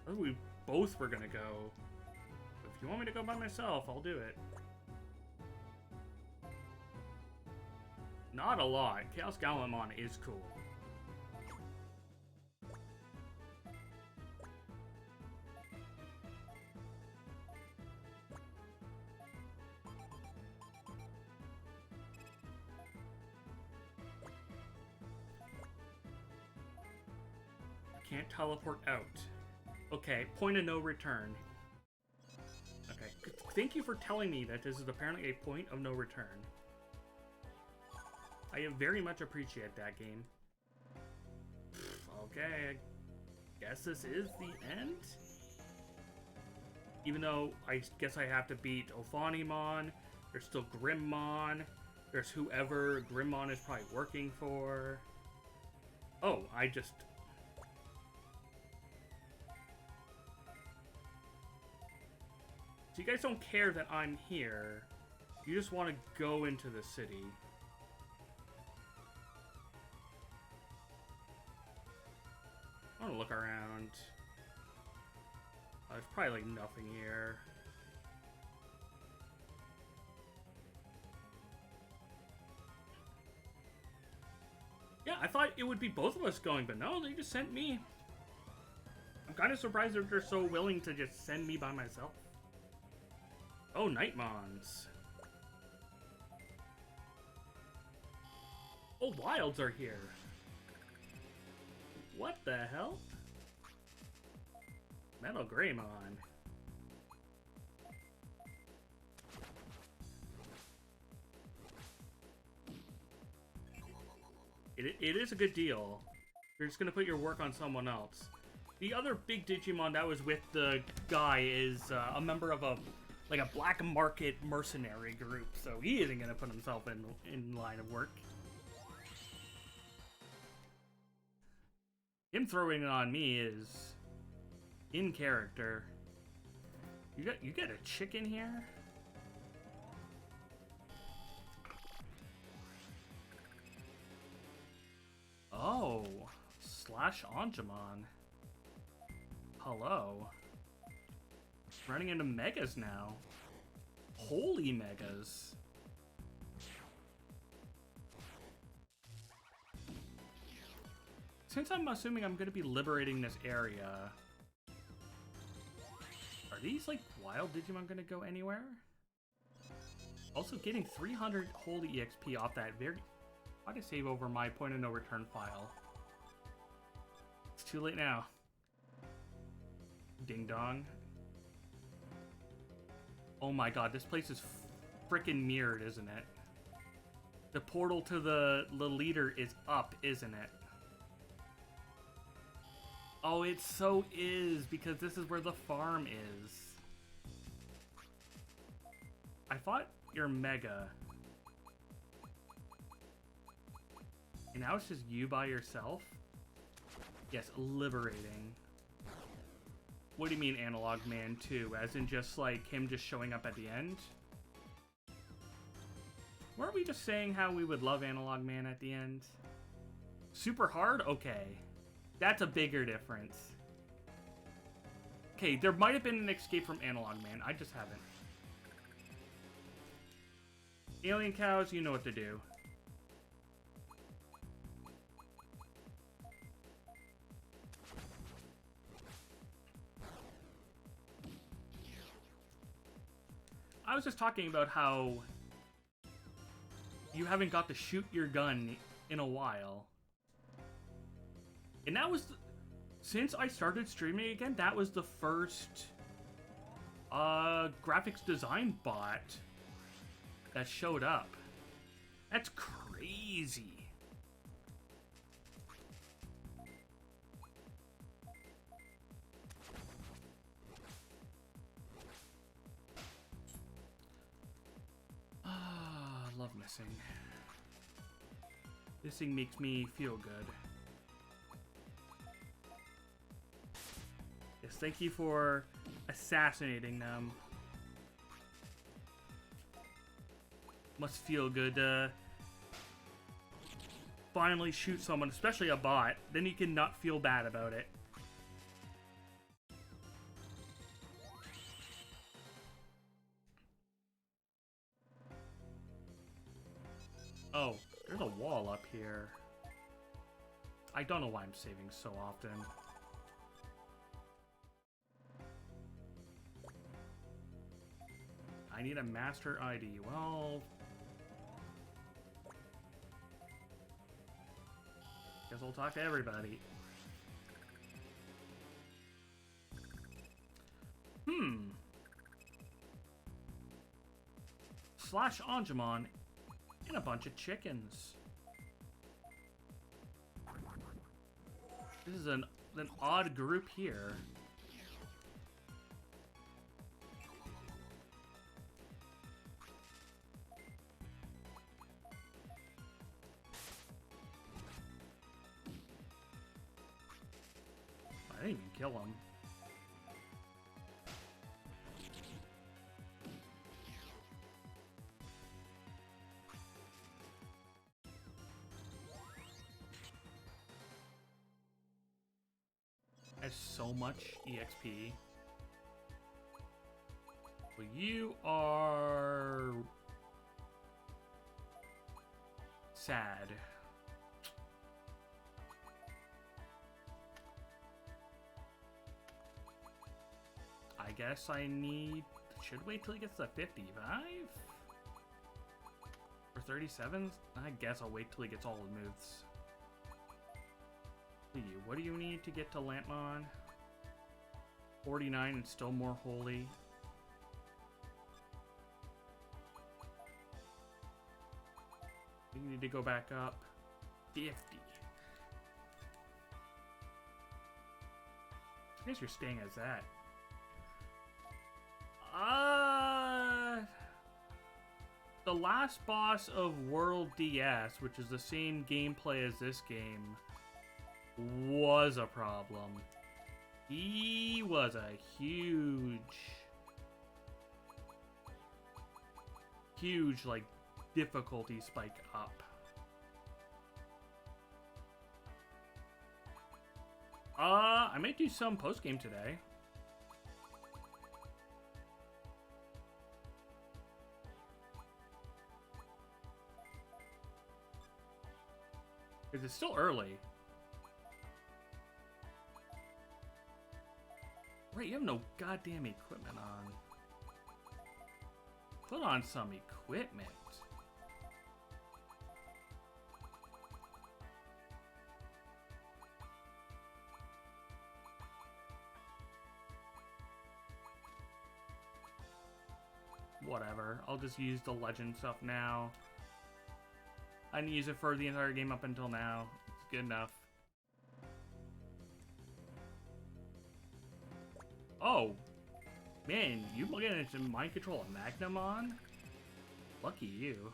thought we both were gonna go. If you want me to go by myself, I'll do it. Not a lot. Chaos Gallantmon is cool. Can't teleport out. Okay, point of no return. Okay, thank you for telling me that this is apparently a point of no return. I very much appreciate that game. Okay, I guess this is the end? Even though I guess I have to beat Ophanimon, there's still Grimmon, there's whoever Grimmon is probably working for. Oh, I just... So you guys don't care that I'm here. You just want to go into the city. I want to look around. There's probably like nothing here. Yeah, I thought it would be both of us going, but no, they just sent me. I'm kind of surprised that they're so willing to just send me by myself. Oh, Nightmons. Oh, Wilds are here. What the hell? Metal Greymon. It is a good deal. You're just gonna put your work on someone else. The other big Digimon that was with the guy is a member of a black market mercenary group, so he isn't gonna put himself in line of work. Him throwing it on me is in character. You got a chicken here? Oh, slash Angemon. Hello. Running into Megas now. Holy Megas. Since I'm assuming I'm going to be liberating this area, are these, like, wild Digimon going to go anywhere? Also getting 300 holy EXP off that very... Why did I save over my point of no return file? It's too late now. Ding dong. Oh my god, this place is freaking mirrored, isn't it? The portal to the leader is up, isn't it? Oh, it so is, because this is where the farm is. I thought you're Mega. And now it's just you by yourself? Yes, liberating. What do you mean Analog Man 2? As in just like him just showing up at the end? Weren't we just saying how we would love Analog Man at the end? Super hard? Okay. That's a bigger difference. Okay, there might have been an escape from Analog Man. I just haven't. Alien cows, you know what to do. was just talking about how you haven't got to shoot your gun in a while. And that was, since I started streaming again, that was the first graphics design bot that showed up. That's crazy. Love missing. This thing makes me feel good. Yes, thank you for assassinating them. Must feel good to finally shoot someone, especially a bot. Then you can not feel bad about it. Oh, there's a wall up here. I don't know why I'm saving so often. I need a master ID. Well, guess I'll talk to everybody. Slash Anjumon and a bunch of chickens. This is an odd group here. I didn't even kill him. Has so much EXP. Well, you are sad. I guess I should wait till he gets to 55? Or 37? I guess I'll wait till he gets all the moves. What do you need to get to Lantmon? 49 and still more holy. You need to go back up. 50. I guess you're staying as that. The last boss of World DS, which is the same gameplay as this game, was a problem. He was a huge, like, difficulty spike up. I might do some post-game today. Because it's still early. Right, you have no goddamn equipment on. Put on some equipment. Whatever, I'll just use the legend stuff now. I didn't use it for the entire game up until now. It's good enough. Oh, man, you getting into mind control a Magnamon? Lucky you.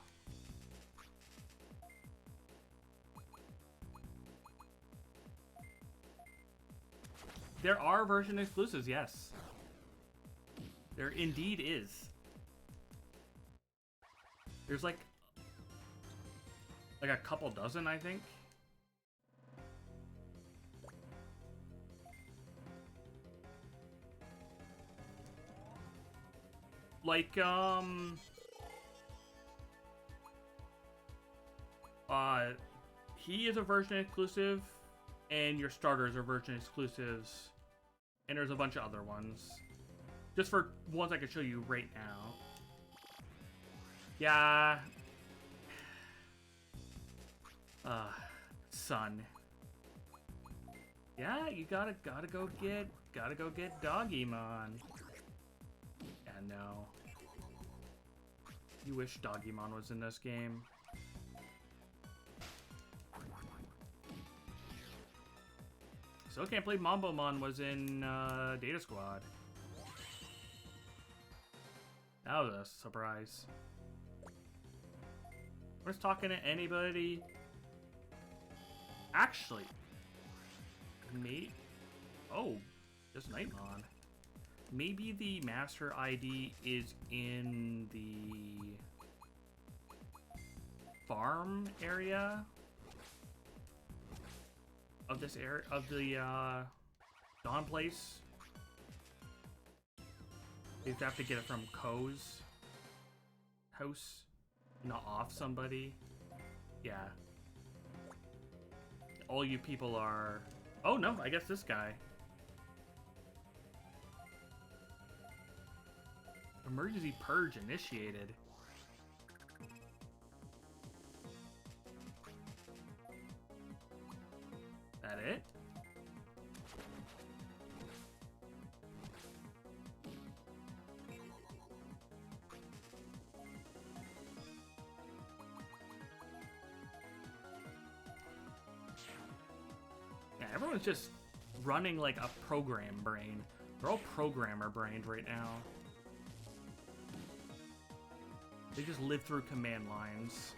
There are version exclusives, yes. There indeed is. There's like a couple dozen, I think. Like, he is a version exclusive, and your starters are version exclusives, and there's a bunch of other ones. Just for ones I can show you right now. Yeah. Son. Yeah, you gotta go get Digimon. Yeah, no. You wish Digimon was in this game. Still can't believe Mambomon was in Data Squad. That was a surprise. We're just talking to anybody. Actually, me. Oh, just Nightmon. Maybe the master ID is in the farm area of this area of the Dawn place. You have to get it from Ko's house, not off somebody. Yeah. All you people are... Oh no, I guess this guy. Emergency purge initiated. That it? Yeah, everyone's just running like a program brain. They're all programmer brained right now. They just live through command lines.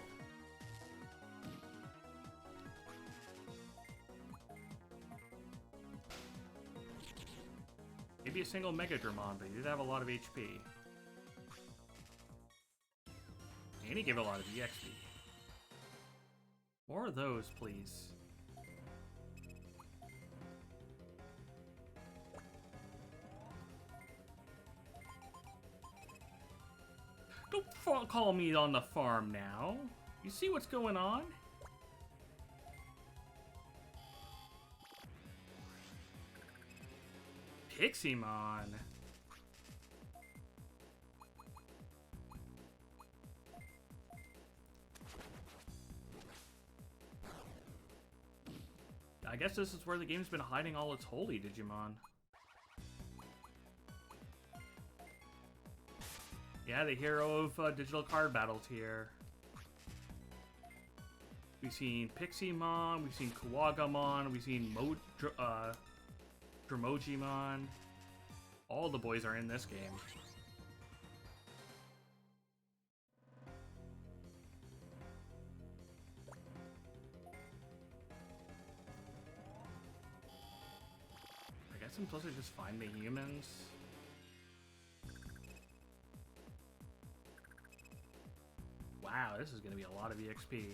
Maybe a single Mega Dramon, but he did have a lot of HP. And he gave a lot of EXP. More of those, please. Don't call me on the farm now. You see what's going on? Piximon. I guess this is where the game's been hiding all its holy Digimon. Yeah, the hero of digital card battles here. We've seen Piximon, we've seen Kawagamon, we've seen Dramojimon. All the boys are in this game. I guess I'm supposed to just find the humans. Wow, this is going to be a lot of EXP.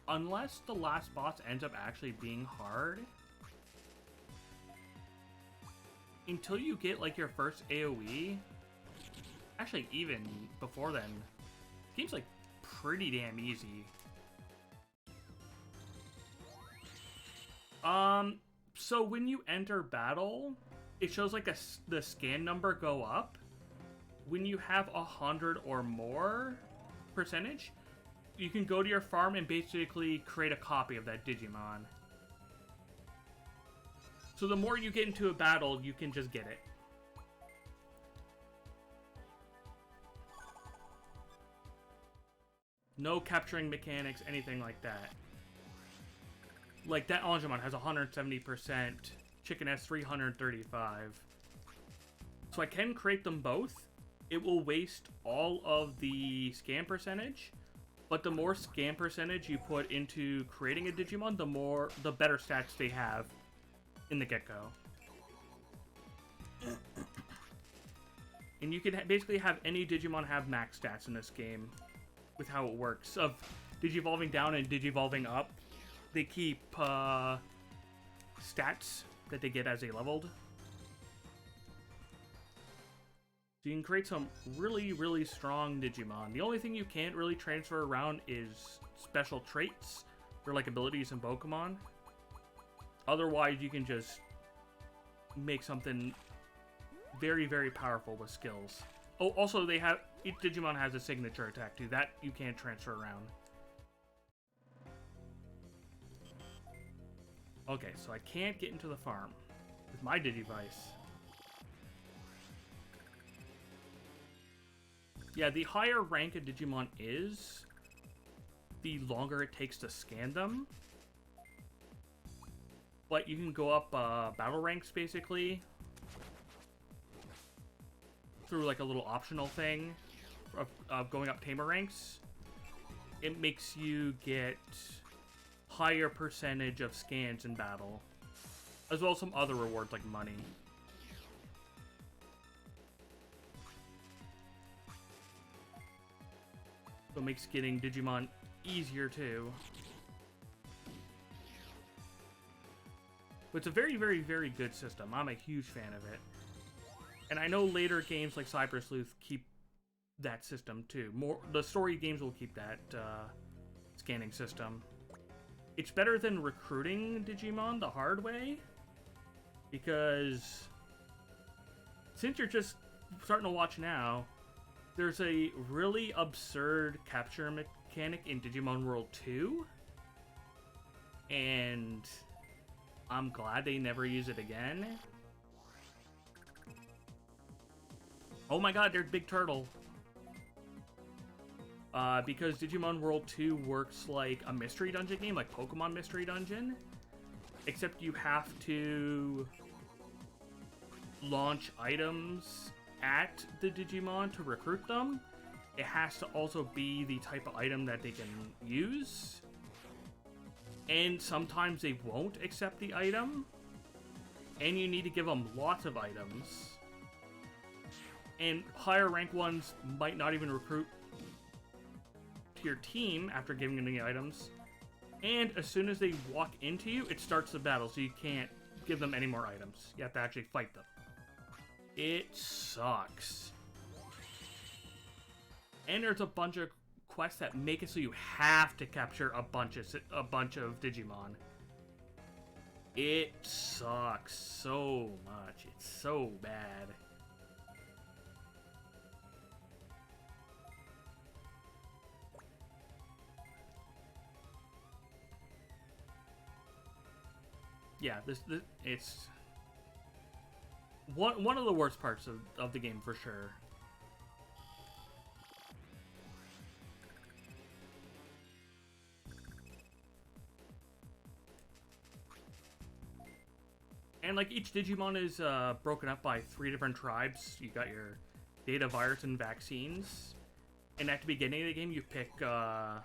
Unless the last boss ends up actually being hard, until you get like your first AoE, actually even before then, the game's like pretty damn easy. So when you enter battle, it shows like the scan number go up. When you have 100 or more percentage, you can go to your farm and basically create a copy of that Digimon. So the more you get into a battle, you can just get it. No capturing mechanics, anything like that. Like that Angemon has 170%, Chicken has 335. So I can create them both. It will waste all of the scan percentage, but the more scan percentage you put into creating a Digimon, the better stats they have in the get-go. And you can basically have any Digimon have max stats in this game with how it works. Of Digivolving down and Digivolving up, they keep stats that they get as they leveled. So you can create some really, really strong Digimon. The only thing you can't really transfer around is special traits or like abilities in Pokemon. Otherwise, you can just make something very, very powerful with skills. Oh, also each Digimon has a signature attack too. That you can't transfer around. Okay, so I can't get into the farm with my Digivice. Yeah, the higher rank a Digimon is, the longer it takes to scan them. But you can go up battle ranks, basically, through like a little optional thing of going up tamer ranks. It makes you get higher percentage of scans in battle, as well as some other rewards like money. So it makes getting Digimon easier too. But it's a very, very, very good system. I'm a huge fan of it. And I know later games like Cyber Sleuth keep that system too. The story games will keep that scanning system. It's better than recruiting Digimon the hard way, because since you're just starting to watch now, there's a really absurd capture mechanic in Digimon World 2, and I'm glad they never use it again. Oh my god, there's Big Turtle. Because Digimon World 2 works like a mystery dungeon game, like Pokemon Mystery Dungeon, except you have to launch items at the Digimon to recruit them. It has to also be the type of item that they can use. And sometimes they won't accept the item. And you need to give them lots of items. And higher rank ones might not even recruit to your team after giving them the items. And as soon as they walk into you, it starts the battle, so you can't give them any more items. You have to actually fight them. It sucks. And there's a bunch of quests that make it so you have to capture a bunch of Digimon. It sucks so much. It's so bad. Yeah, it's one of the worst parts of the game for sure. And like each Digimon is broken up by 3 different tribes. You got your data, virus, and vaccines. And at the beginning of the game, you pick a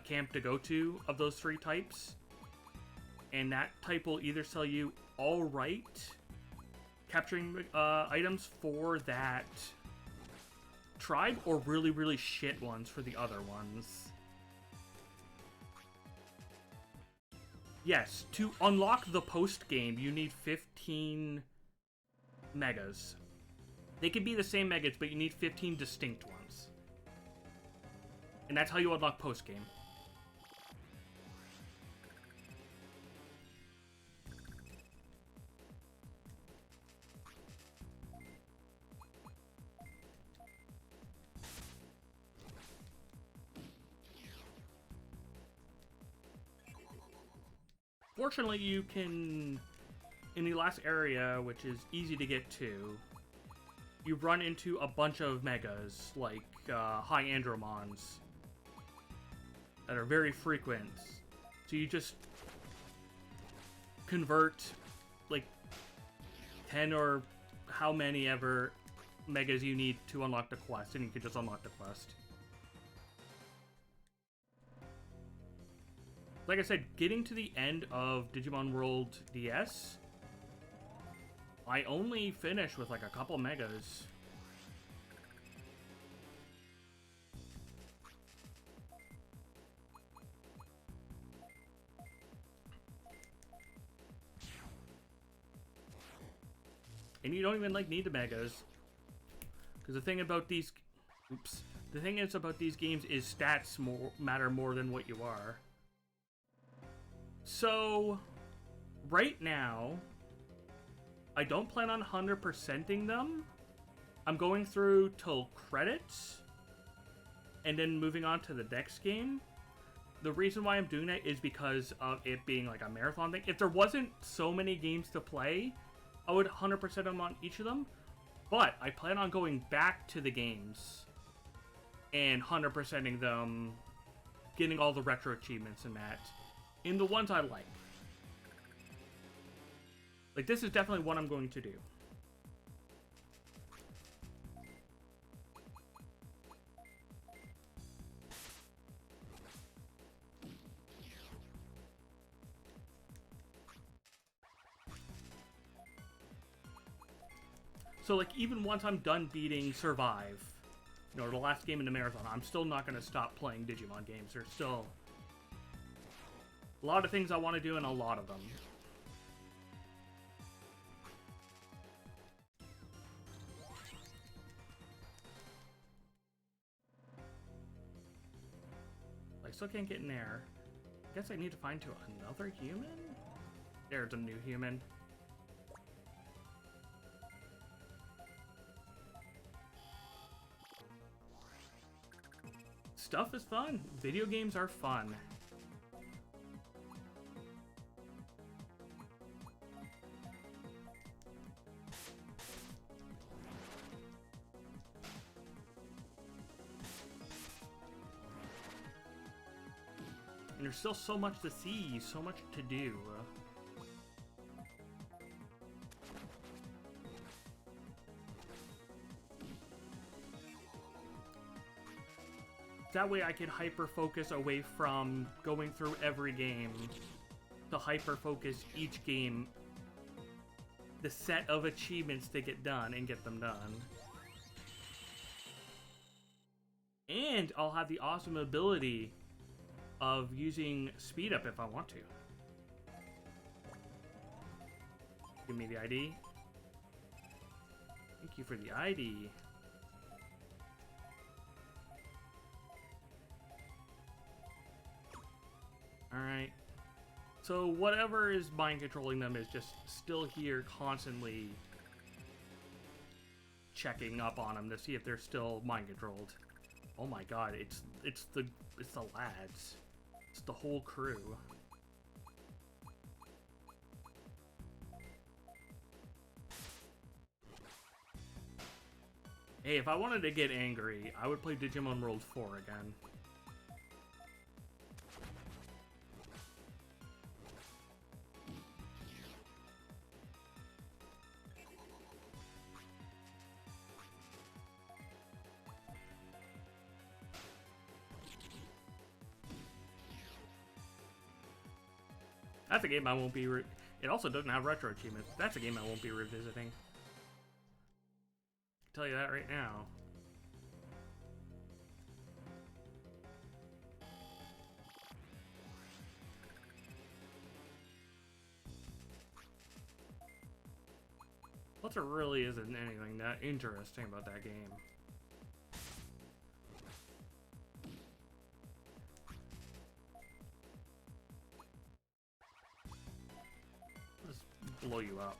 camp to go to of those 3 types. And that type will either sell you alright capturing items for that tribe, or really, really shit ones for the other ones. Yes, to unlock the post-game, you need 15 megas. They could be the same megas, but you need 15 distinct ones. And that's how you unlock post-game. Fortunately, you can, in the last area, which is easy to get to, you run into a bunch of megas, like high Andromons, that are very frequent. So you just convert, like, 10 or how many ever megas you need to unlock the quest, and you can just unlock the quest. Like I said, getting to the end of Digimon World DS, I only finished with like a couple megas. And you don't even like need the megas. Because the thing about these... Oops. The thing is about these games is stats matter more than what you are. So, right now, I don't plan on 100%ing them. I'm going through till credits, and then moving on to the next game. The reason why I'm doing that is because of it being like a marathon thing. If there wasn't so many games to play, I would 100% them on each of them. But I plan on going back to the games and 100%ing them, getting all the retro achievements and that, in the ones I like. Like, this is definitely what I'm going to do. So, like, even once I'm done beating Survive, you know, the last game in the marathon, I'm still not going to stop playing Digimon games. There's still a lot of things I want to do, and a lot of them. I still can't get in there. I guess I need to find another human? There's a new human. Stuff is fun. Video games are fun. And there's still so much to see, so much to do. That way I can hyper-focus away from going through every game to hyper-focus each game, the set of achievements to get done and get them done. And I'll have the awesome ability of using speed up if I want to. Give me the ID. Thank you for the ID. Alright. So whatever is mind controlling them is just still here constantly checking up on them to see if they're still mind controlled. Oh my god, it's the lads. It's the whole crew. Hey, if I wanted to get angry, I would play Digimon World 4 again. That's a game I won't be it also doesn't have retro achievements. That's a game I won't be revisiting. I'll tell you that right now. Plus, there really isn't anything that interesting about that game. Blow you up.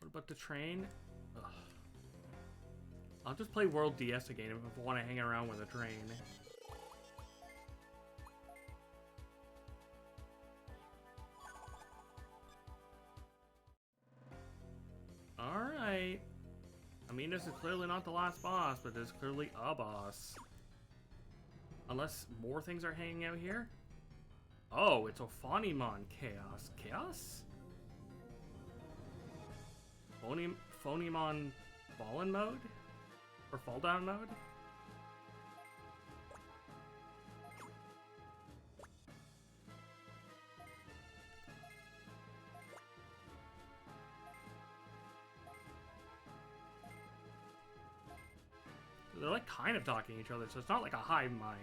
What about the train? Ugh. I'll just play World DS again if I want to hang around with a train. Alright. I mean, this is clearly not the last boss, but there's clearly a boss. Unless more things are hanging out here? Oh, it's Ophanimon Chaos. Chaos? Phonymon Fallen mode? Or Fall Down mode? They're like kind of talking to each other, so it's not like a hive mind.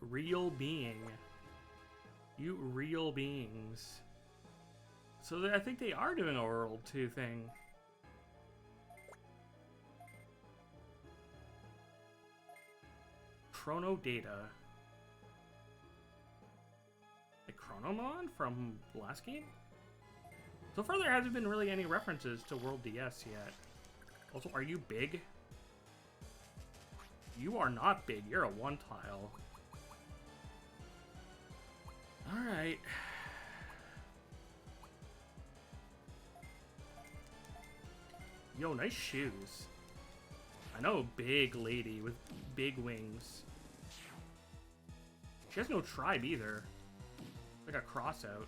Real being. You real beings. So I think they are doing a World 2 thing. Chrono Data. Like Chronomon from the last game? So far there hasn't been really any references to World DS yet. Also, are you big? You are not big. You're a one tile. Alright. Yo, nice shoes. I know, big lady with big wings. She has no tribe either. Like a cross out.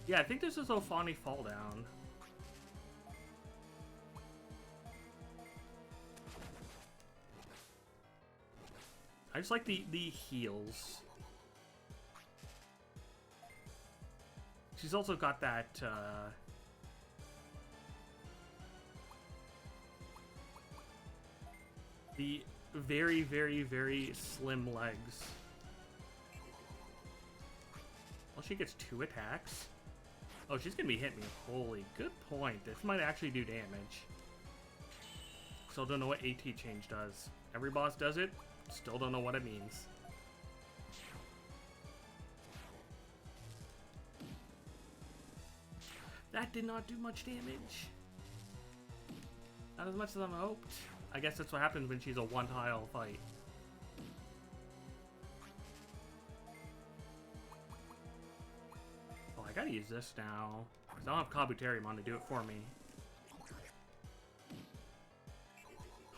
Yeah, I think this is Ophani Fall Down. I just like the heels. She's also got that, the very, very, very slim legs. Well, she gets 2 attacks. Oh, she's gonna be hitting me. Holy, good point. This might actually do damage. Still don't know what AT change does. Every boss does it. Still don't know what it means. That did not do much damage. Not as much as I hoped. I guess that's what happens when she's a one-tile fight. Oh, I gotta use this now. Because I don't have Kabuterimon to do it for me.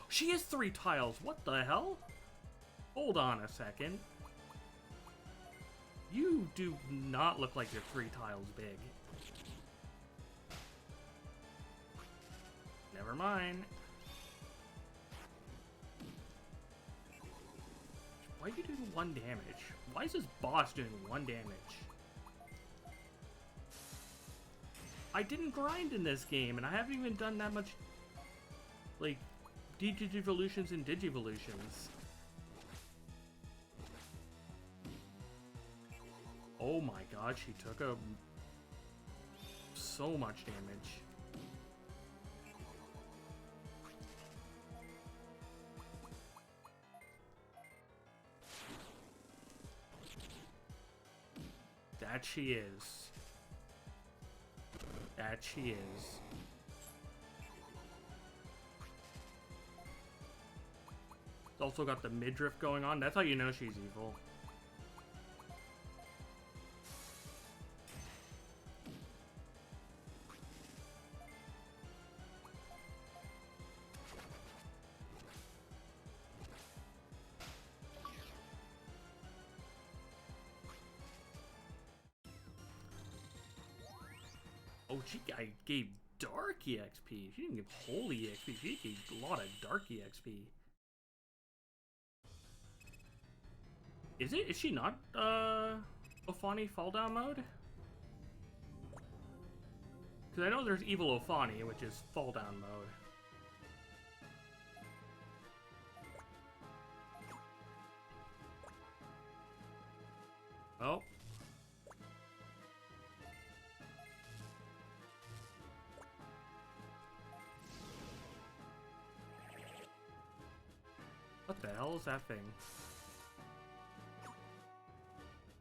She has 3 tiles. What the hell? Hold on a second. You do not look like you're 3 tiles big. Never mind. Why are you doing 1 damage? Why is this boss doing 1 damage? I didn't grind in this game, and I haven't even done that much, like, Digivolutions and Digivolutions. Oh my god, she took so much damage. That she is. That she is. It's also got the midriff going on. That's how you know she's evil. Oh, I gave dark EXP. She didn't give holy EXP. She gave a lot of dark EXP. Is it? Is she not, Ophani Fall Down mode? Because I know there's Evil Ophani, which is Fall Down mode. Oh. What the hell is that thing?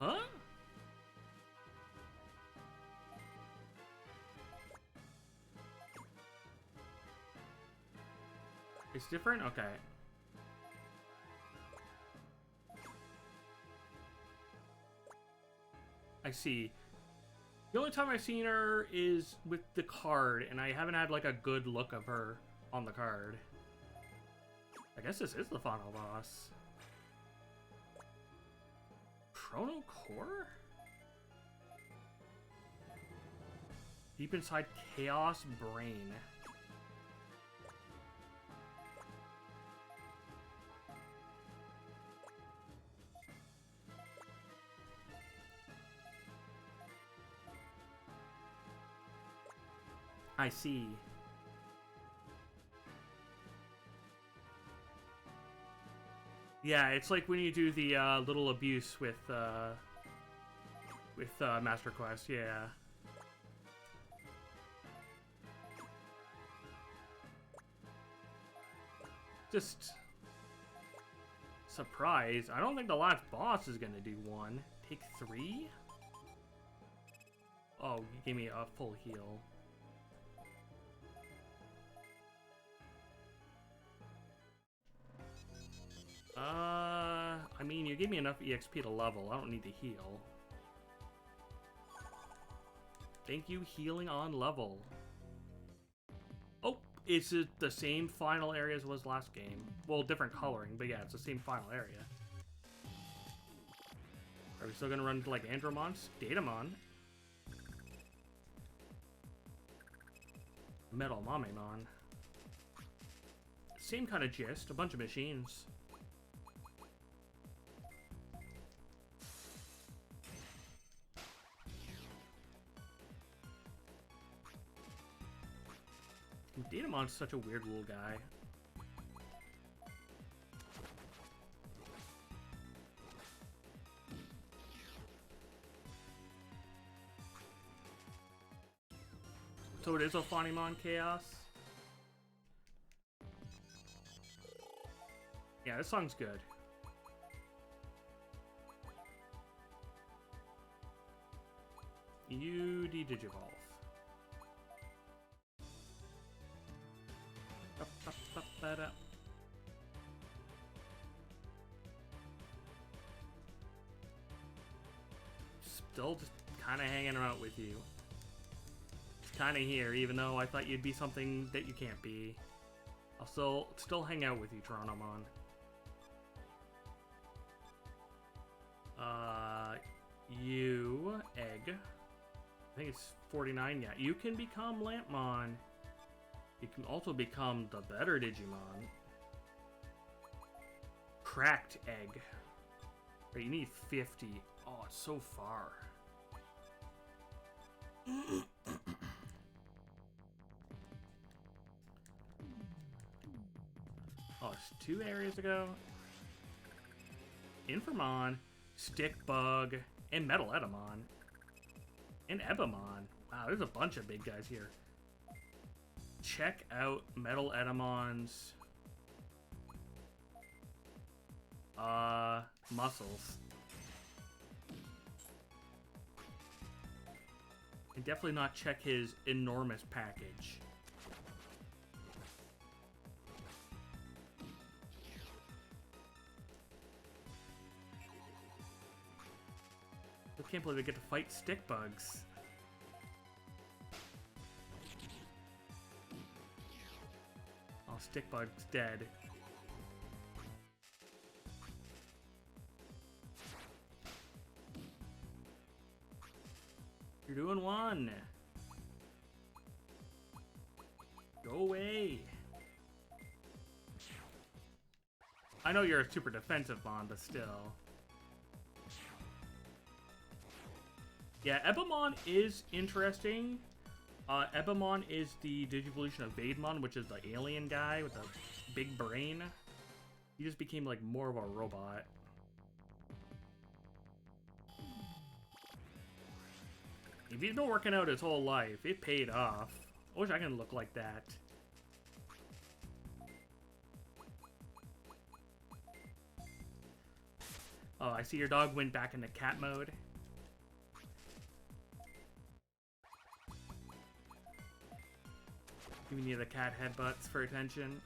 Huh? It's different? Okay. I see. The only time I've seen her is with the card, and I haven't had like a good look of her on the card. I guess this is the final boss. Chrono Core? Deep inside Chaos Brain. I see. Yeah, it's like when you do the little abuse with Master Quest. Yeah. Just surprise. I don't think the last boss is gonna do one. Take 3? Oh, you gave me a full heal. I mean, you gave me enough EXP to level. I don't need to heal. Thank you, healing on level. Oh, is it the same final area as was last game? Well, different coloring, but yeah, it's the same final area. Are we still gonna run like Andromon? Datamon? Metal Mamemon. Same kind of gist, a bunch of machines. Datamon's such a weird little guy. So it is Ophanimon Chaos? Yeah, this song's good. You de-digivolve. Still just kind of hanging out with you. Kind of here, even though I thought you'd be something that you can't be. I'll still hang out with you, Torontomon. You, Egg. I think it's 49, yeah. You can become Lampmon. You can also become the better Digimon. Cracked Egg. Right, you need 50. Oh, it's so far. Oh, it's 2 areas ago. Infamon, Stickbug, and Metal Edamon. And Ebamon. Wow, there's a bunch of big guys here. Check out Metal Edamon's muscles. And definitely not check his enormous package. I can't believe I get to fight stick bugs. Oh, stick bug's dead. You're doing 1. Go away. I know you're a super defensive Mon, but still. Yeah, Ebamon is interesting. Ebamon is the Digivolution of Vademon, which is the alien guy with the big brain. He just became like more of a robot. If he's been working out his whole life, it paid off. I wish I can look like that. Oh, I see your dog went back into cat mode. Giving you the cat headbutts for attention.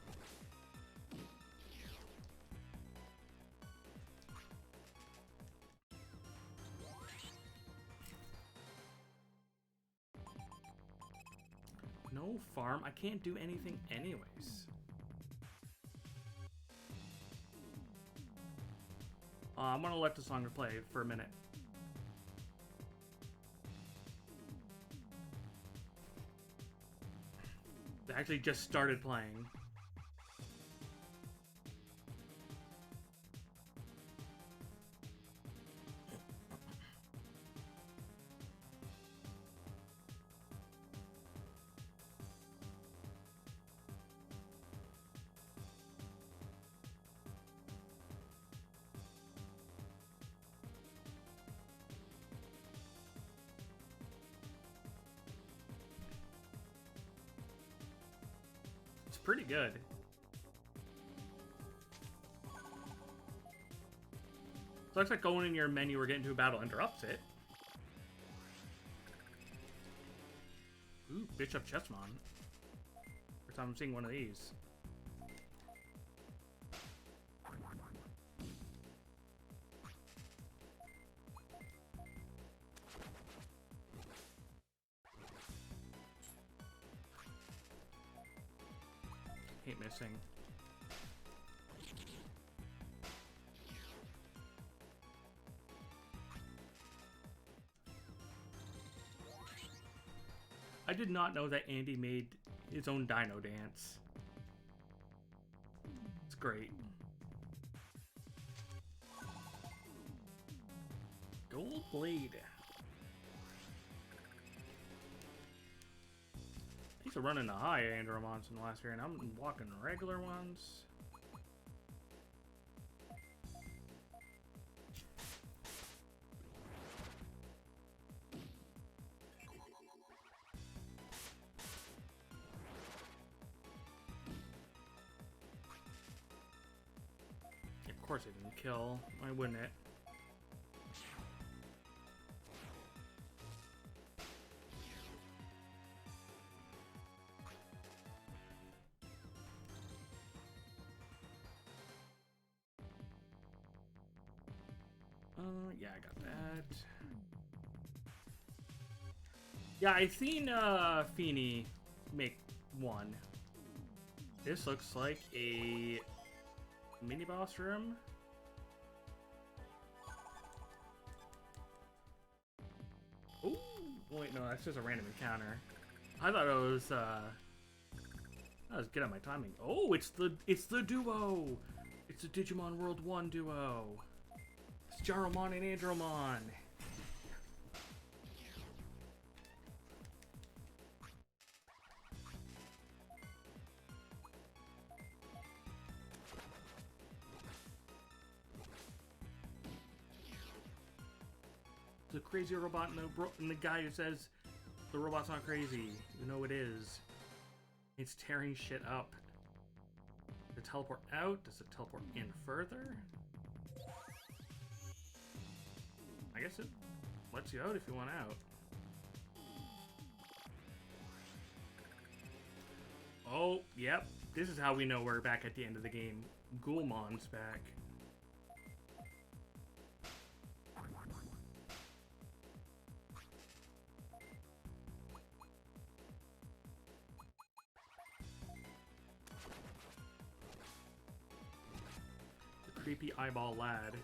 No farm? I can't do anything anyways. I'm gonna let the song play for a minute. It actually just started playing. pretty good. So looks like going in your menu or getting to a battle interrupts it. Ooh, Bishop Chessmon. First time I'm seeing one of these. Hate missing. I did not know that Andy made his own dino dance. It's great. Gold Blade. I used to run into high Andromons in the last year, and I'm walking regular ones. Of course it didn't kill. Why wouldn't it? Yeah, I got that. Yeah, I seen Feeny make one. This looks like a mini boss room. Ooh, wait, no, that's just a random encounter. I thought it was I was good at my timing. Oh, it's the duo. It's the Digimon World 1 duo. It's Jaromon and Andromon. The crazy robot and the guy who says the robot's not crazy. You know it is. It's tearing shit up. Does it teleport out? Does it teleport in further? I guess it lets you out if you want out. Oh, yep. This is how we know we're back at the end of the game. Ghoulmon's back. The creepy eyeball lad.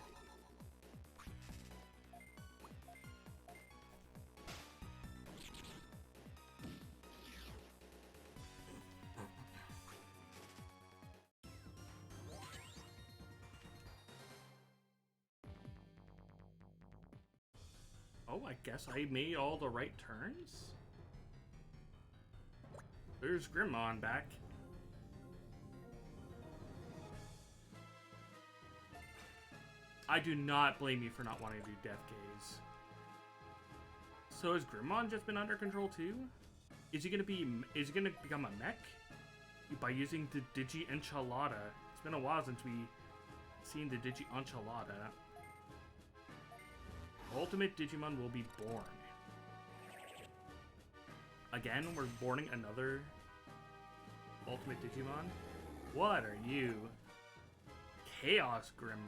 Oh, I guess I made all the right turns? There's Grimmon back. I do not blame you for not wanting to do Death Gaze. So has Grimmon just been under control too? Is he gonna become a mech? By using the Digi Enchilada. It's been a while since we seen the Digi Enchilada. Ultimate Digimon will be born. Again, we're borning another Ultimate Digimon? What are you? Chaos Grimmon.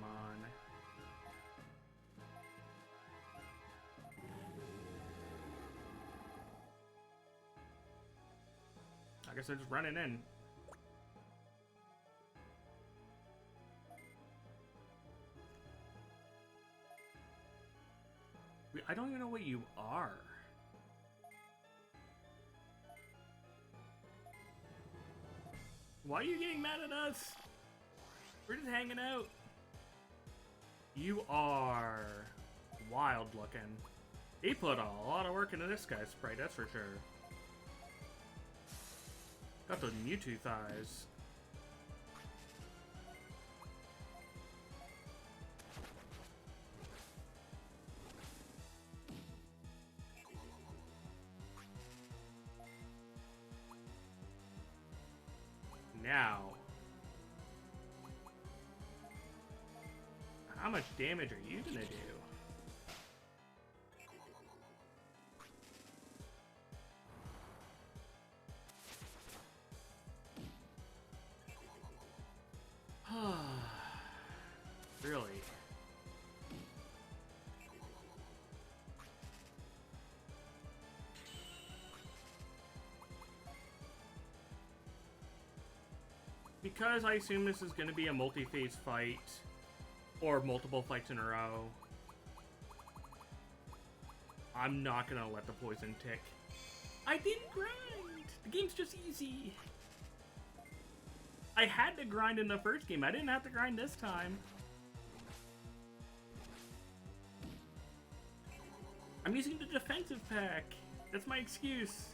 I guess they're just running in. I don't even know what you are. Why are you getting mad at us? We're just hanging out. You are wild looking. He put a lot of work into this guy's sprite, that's for sure. Got those Mewtwo thighs. Now, how much damage are you gonna do? Really? Because I assume this is going to be a multi-phase fight, or multiple fights in a row, I'm not going to let the poison tick. I didn't grind! The game's just easy! I had to grind in the first game, I didn't have to grind this time. I'm using the defensive pack! That's my excuse!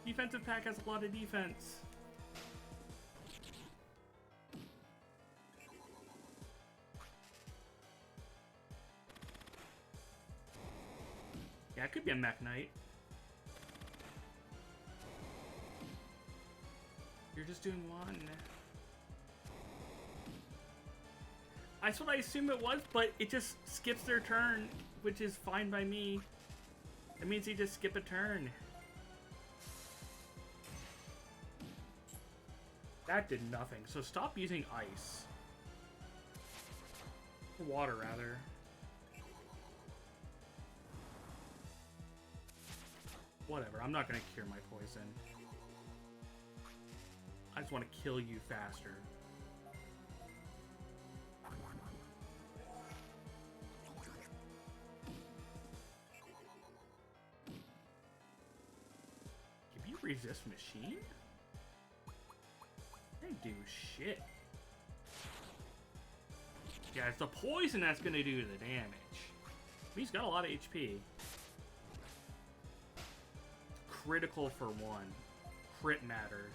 Defensive pack has a lot of defense. Yeah, it could be a Mech Knight. You're just doing one. That's what I assume it was, but it just skips their turn, which is fine by me. That means they just skip a turn. That did nothing, so stop using ice. Or water, rather. Whatever, I'm not gonna cure my poison. I just want to kill you faster. Can you resist machine? They do shit. Yeah, it's the poison that's gonna do the damage. He's got a lot of HP. Critical for one. Crit matter.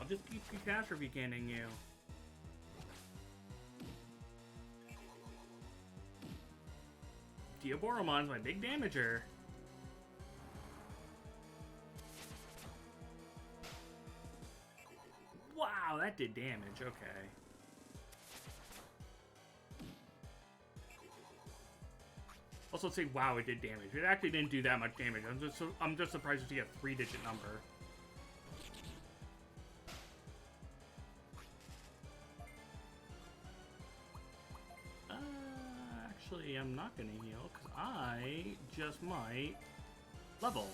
I'll just keep catastrophe canning you. Diaboromon's my big damager. Wow, that did damage, okay. Also say, wow, it did damage. It actually didn't do that much damage. I'm just surprised to see a 3-digit number. Actually, I'm not gonna heal, because I just might level.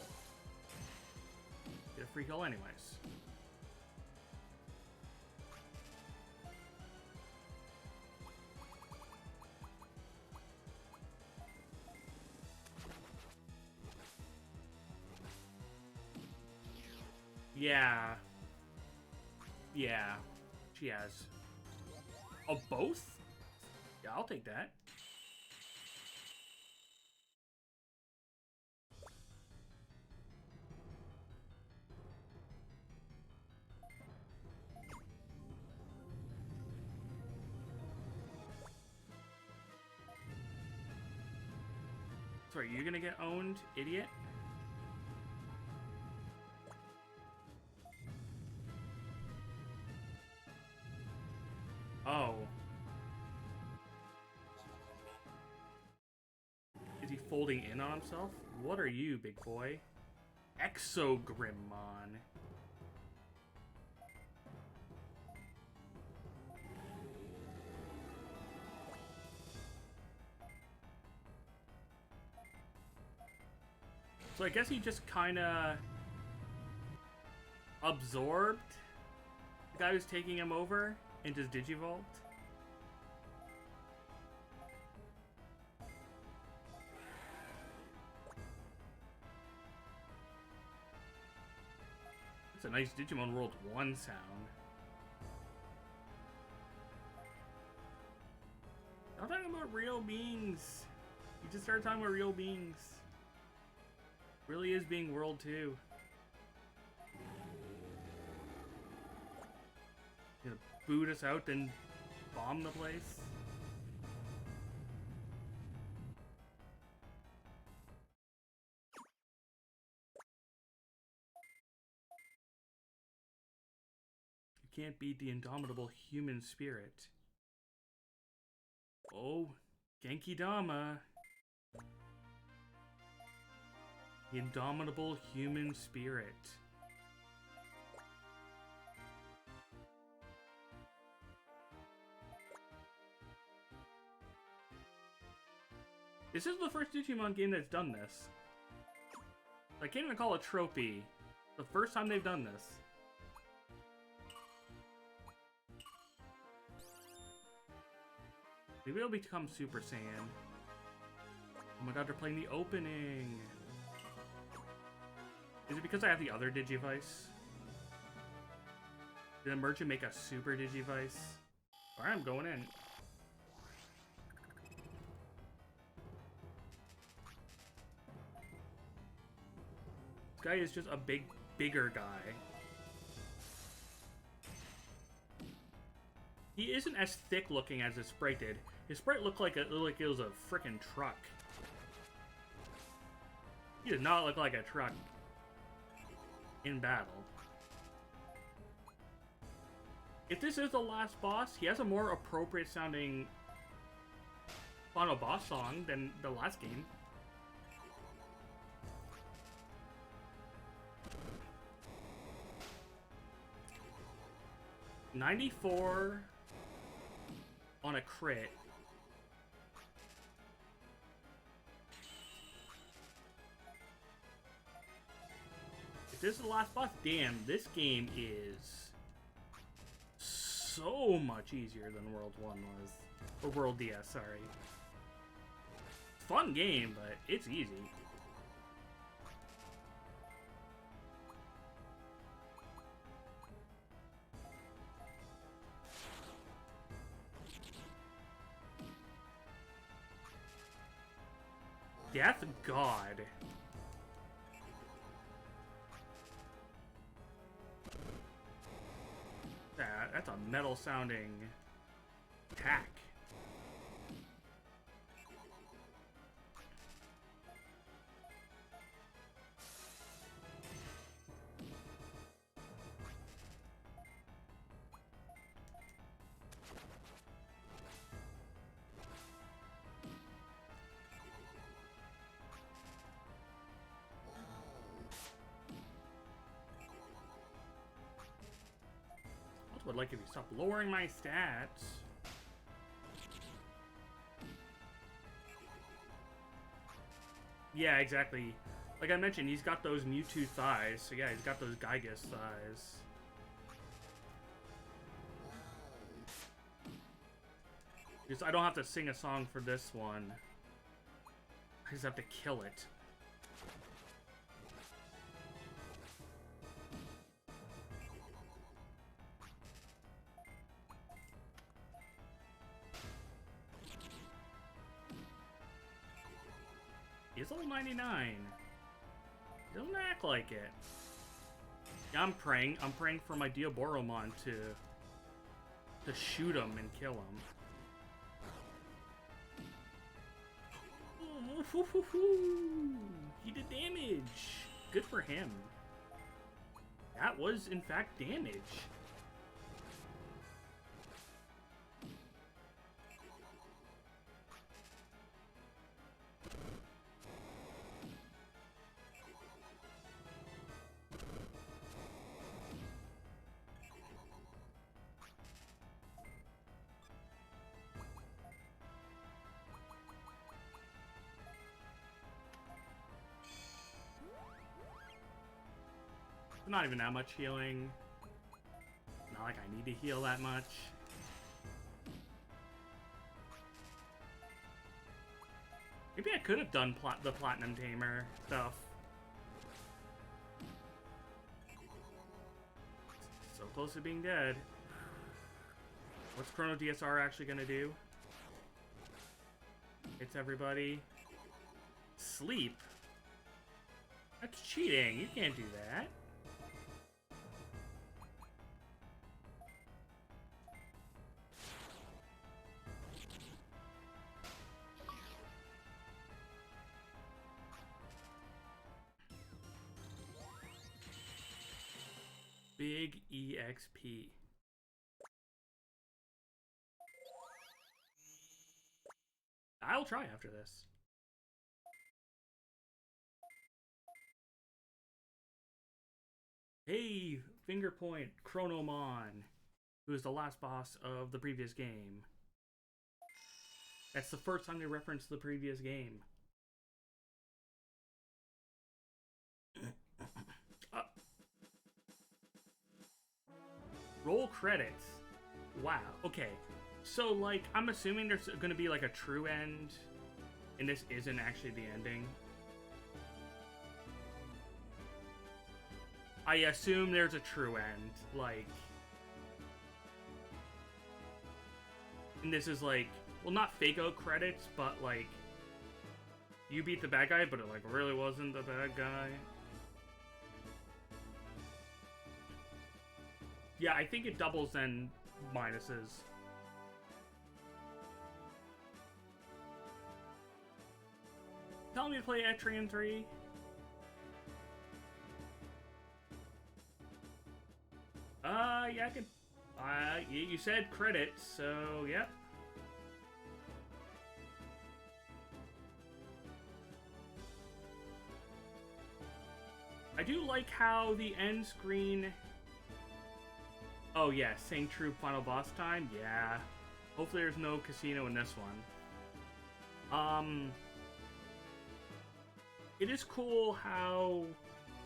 Get a free heal anyways. Yeah. Yeah. She has. Oh, both? Yeah, I'll take that. Sorry, you're gonna get owned, idiot? Oh. Is he folding in on himself? What are you, big boy? Exogrimmon. So I guess he just kinda absorbed the guy who's taking him over and just digivolved. It's a nice Digimon World 1 sound. I'm talking about real beings. You just started talking about real beings. Really is being World 2. boot us out, then bomb the place. You can't beat the indomitable human spirit. Oh, Genki Dama. The indomitable human spirit. This is the first Digimon game that's done this. I can't even call it tropey. The first time they've done this. Maybe it'll become Super Saiyan. Oh my god, they're playing the opening. Is it because I have the other Digivice? Did Emergent make a Super Digivice? Alright, I'm going in. This guy is just a bigger guy. He isn't as thick looking as his sprite did. His sprite looked like it was a freaking truck. He does not look like a truck in battle. If this is the last boss, he has a more appropriate sounding final boss song than the last game. $94 on a crit. If this is the last boss, damn, this game is so much easier than World 1 was. Or World DS, sorry. Fun game, but it's easy. Death God. That's a metal sounding attack. Would like if you stop lowering my stats. Yeah, exactly. Like I mentioned, he's got those Mewtwo thighs. So yeah, he's got those Gygus thighs. Just, I don't have to sing a song for this one. I just have to kill it. He's level 99. Doesn't act like it. Yeah, I'm praying. I'm praying for my Diaboromon to shoot him and kill him. He did damage. Good for him. That was, in fact, damage. Not even that much healing. Not like I need to heal that much. Maybe I could have done the Platinum Tamer stuff. So close to being dead. What's Chrono DSR actually gonna do? It's everybody. Sleep? That's cheating. You can't do that. Big EXP. I'll try after this. Hey, finger point, Chronomon, who is the last boss of the previous game. That's the first time they referenced the previous game. Roll credits. Wow. Okay. So, like, I'm assuming there's going to be, like, a true end, and this isn't actually the ending. I assume there's a true end, like... And this is, like, well, not fake-out credits, but, like, you beat the bad guy, but it, like, really wasn't the bad guy. Yeah, I think it doubles and minuses. Tell me to play Etrian 3. Yeah, I could. You said credits, so yep. I do like how the end screen. Oh yeah, saying true final boss time. Yeah. Hopefully there's no casino in this one. It is cool how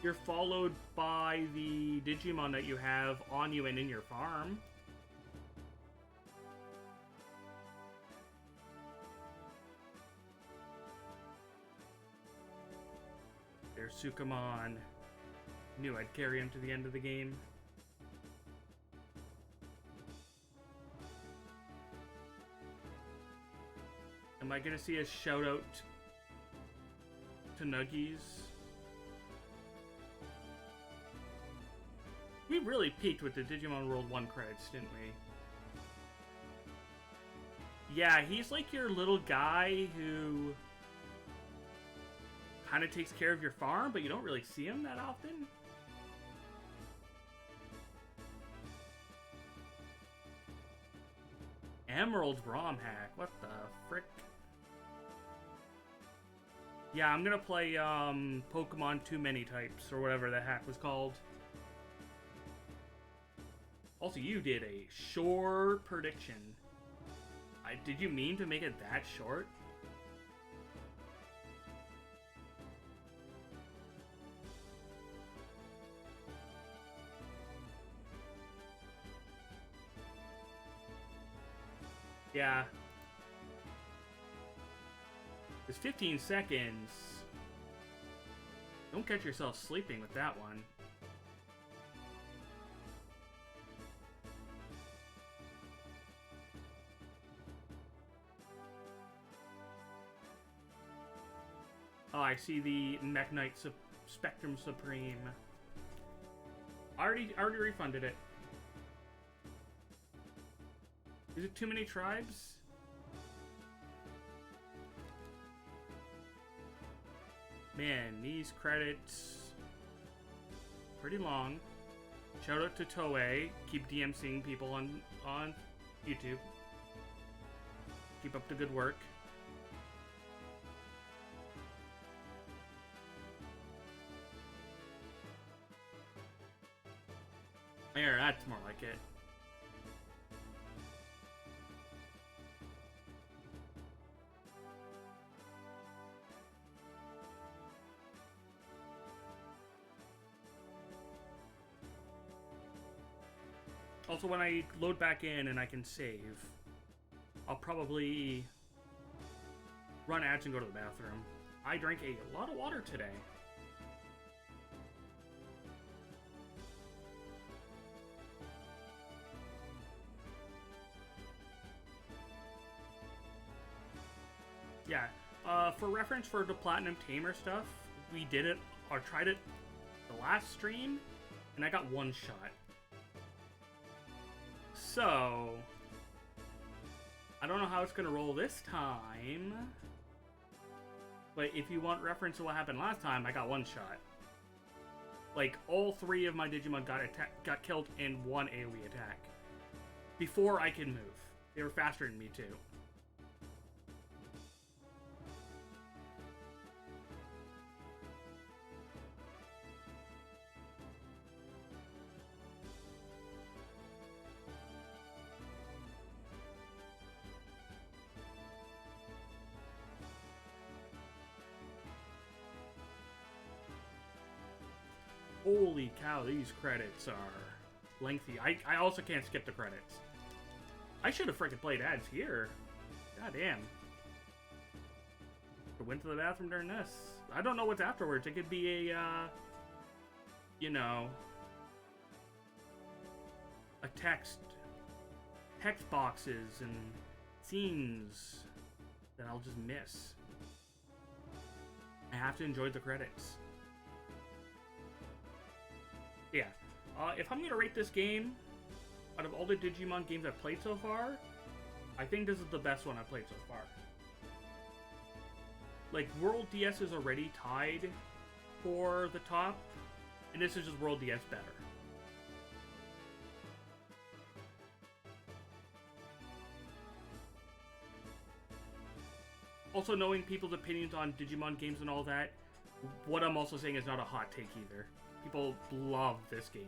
you're followed by the Digimon that you have on you and in your farm. There's Sukamon. Knew I'd carry him to the end of the game. Am I gonna see a shout out to Nuggies? We really peaked with the Digimon World 1 credits, didn't we? Yeah, he's like your little guy who kind of takes care of your farm, but you don't really see him that often. Emerald ROM hack, what the frick? Yeah, I'm gonna play Pokemon Too Many Types, or whatever that hack was called. Also, you did a short prediction. Did you mean to make it that short? Yeah. It's 15 seconds. Don't catch yourself sleeping with that one. Oh, I see the Mekk-Knight Spectrum Supreme. I already refunded it. Is it too many tribes? Man, these credits pretty long. Shout out to Toei. Keep DMCing people on YouTube. Keep up the good work. There, that's more like it. Also, when I load back in and I can save, I'll probably run ads and go to the bathroom. I drank a lot of water today. Yeah, for reference for the Platinum Tamer stuff, we did it, or tried it, the last stream, and I got one shot. So, I don't know how it's gonna roll this time, but if you want reference to what happened last time, I got one shot. Like, all 3 of my Digimon got killed in one AoE attack. Before I could move. They were faster than me, too. Holy cow, these credits are lengthy. I also can't skip the credits. I should have freaking played ads here. God damn. I went to the bathroom during this. I don't know what's afterwards. It could be a, you know, a text boxes and scenes that I'll just miss. I have to enjoy the credits. Yeah. If I'm gonna rate this game, out of all the Digimon games I've played so far, I think this is the best one I've played so far. Like, World DS is already tied for the top, and this is just World DS better. Also, knowing people's opinions on Digimon games and all that, what I'm also saying is not a hot take either. People love this game.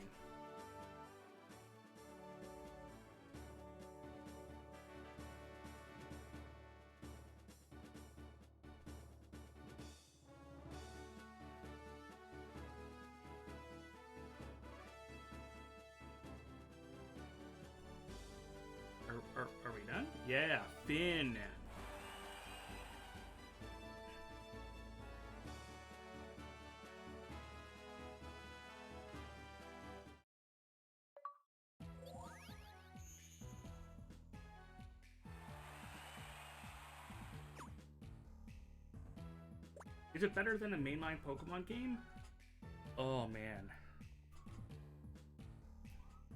Are we done? Yeah, Finn. Is it better than a mainline Pokemon game? Oh, man.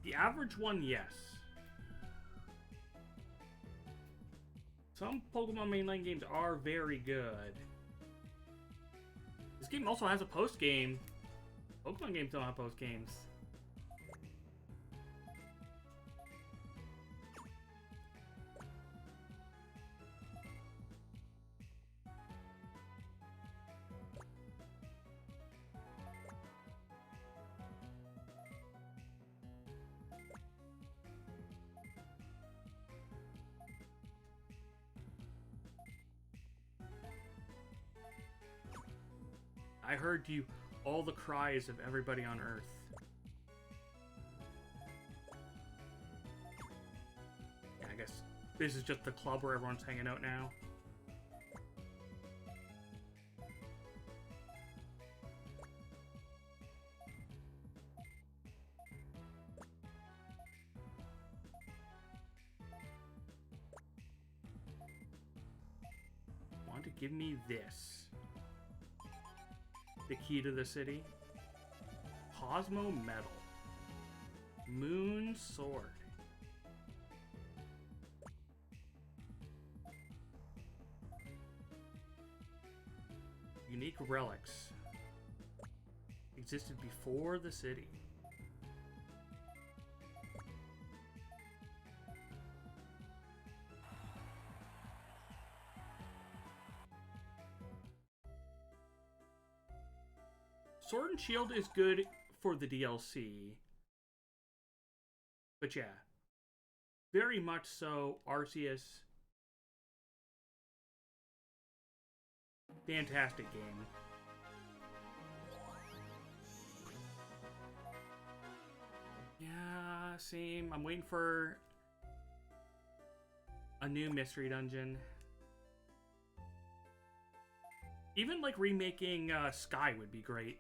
The average one, yes. Some Pokemon mainline games are very good. This game also has a post-game. Pokemon games don't have post-games. I heard you, all the cries of everybody on Earth. Yeah, I guess this is just the club where everyone's hanging out now. Want to give me this? The key to the city. Cosmo Medal. Moon Sword. Unique relics. Existed before the city. Sword and Shield is good for the DLC. But yeah. Very much so. Arceus. Fantastic game. Yeah, same. I'm waiting for a new mystery dungeon. Even like remaking Sky would be great.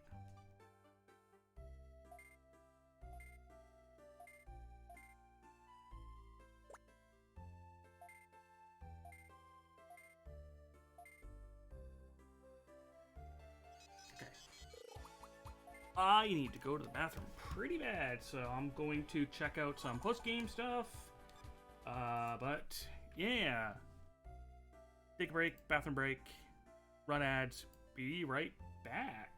I need to go to the bathroom pretty bad, so I'm going to check out some post-game stuff. But yeah. Take a break, bathroom break, run ads, be right back.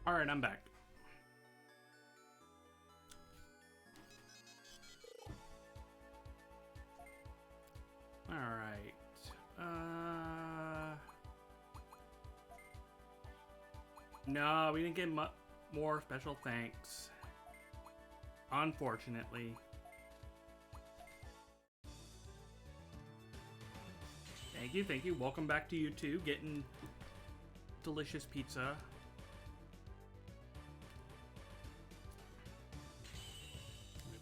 Alright, I'm back. Alright. No, we didn't get more special thanks. Unfortunately. Thank you, thank you. Welcome back to you two, getting delicious pizza.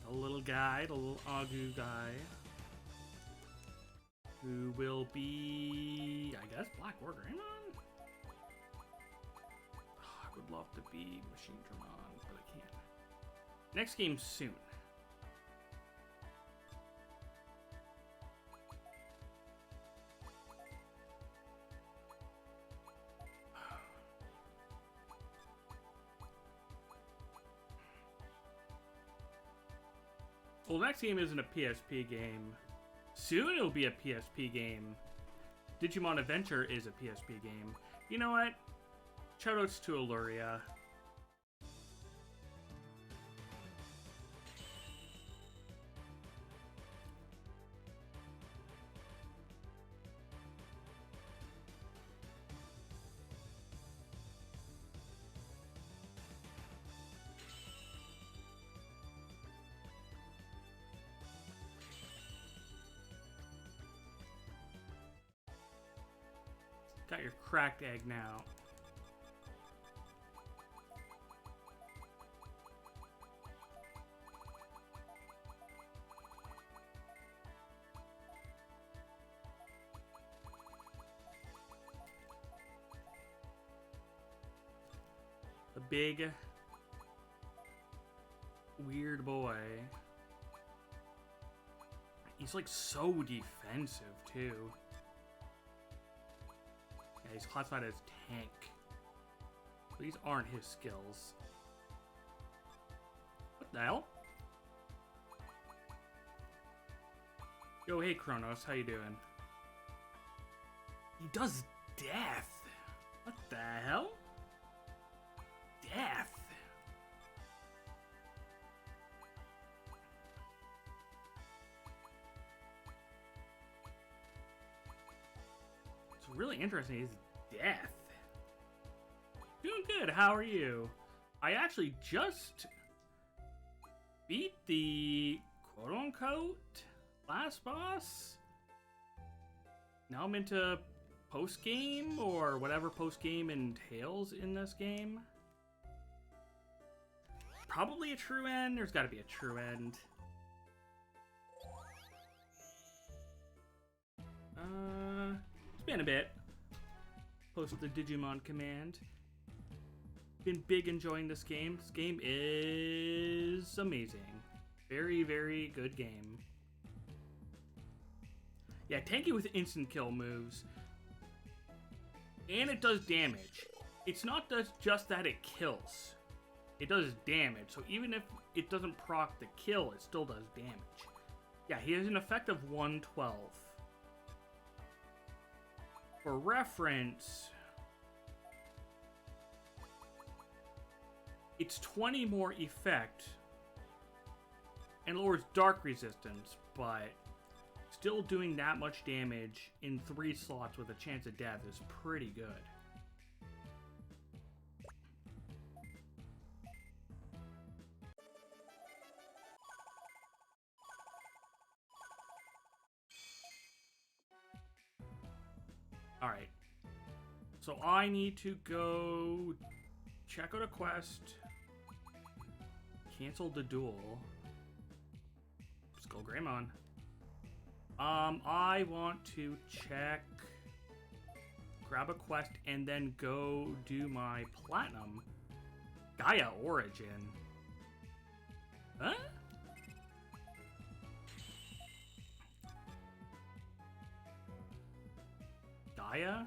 The little guy, the little Agu guy. Who will be, I guess, Black or Greymon? Oh, I would love to be Machine Dramon, but I can't. Next game soon. Well, the next game isn't a PSP game. Soon it'll be a PSP game. Digimon Adventure is a PSP game. You know what? Shoutouts to Aluria. Got your cracked egg now. The big weird boy. He's like so defensive too. Yeah, he's classified as tank. But these aren't his skills. What the hell? Yo, hey Kronos, how you doing? He does death. What the hell? Death. It's really interesting. Is death. Doing good. How are you? I actually just beat the quote-unquote last boss. Now I'm into post-game or whatever post-game entails in this game. Probably a true end. There's got to be a true end. It's been a bit post the Digimon command. Been big enjoying this game. This game is amazing. Very, very good game. Yeah, tanky with instant kill moves. And it does damage. It's not just that it kills. It does damage. So even if it doesn't proc the kill, it still does damage. Yeah, he has an effect of 112. For reference, it's 20 more effect and lowers dark resistance, but still doing that much damage in 3 slots with a chance of death is pretty good. Alright. So I need to go check out a quest. Cancel the duel. Skull Greymon. I want to check, grab a quest, and then go do my platinum. Gaia Origin. Huh? Gaia?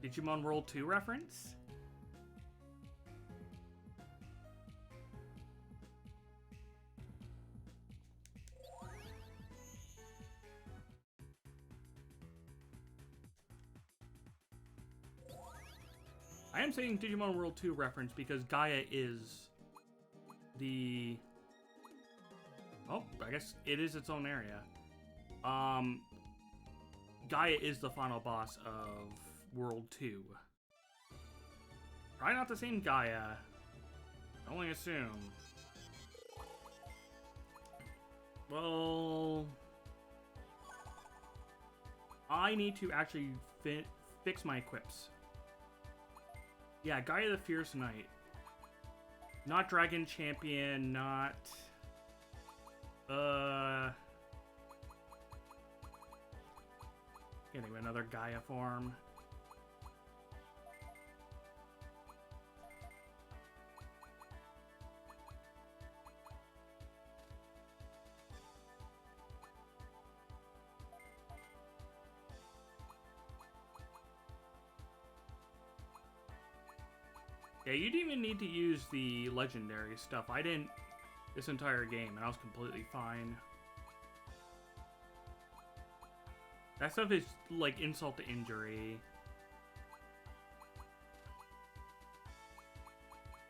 Digimon World 2 reference? I am saying Digimon World 2 reference because Gaia is the... Oh, I guess it is its own area. Gaia is the final boss of World 2. Probably not the same Gaia. Only assume. Well... I need to actually fix my equips. Yeah, Gaia the Fierce Knight. Not Dragon Champion, not... Getting another Gaia form. Yeah, you didn't even need to use the legendary stuff. I didn't this entire game, and I was completely fine. That stuff is like insult to injury.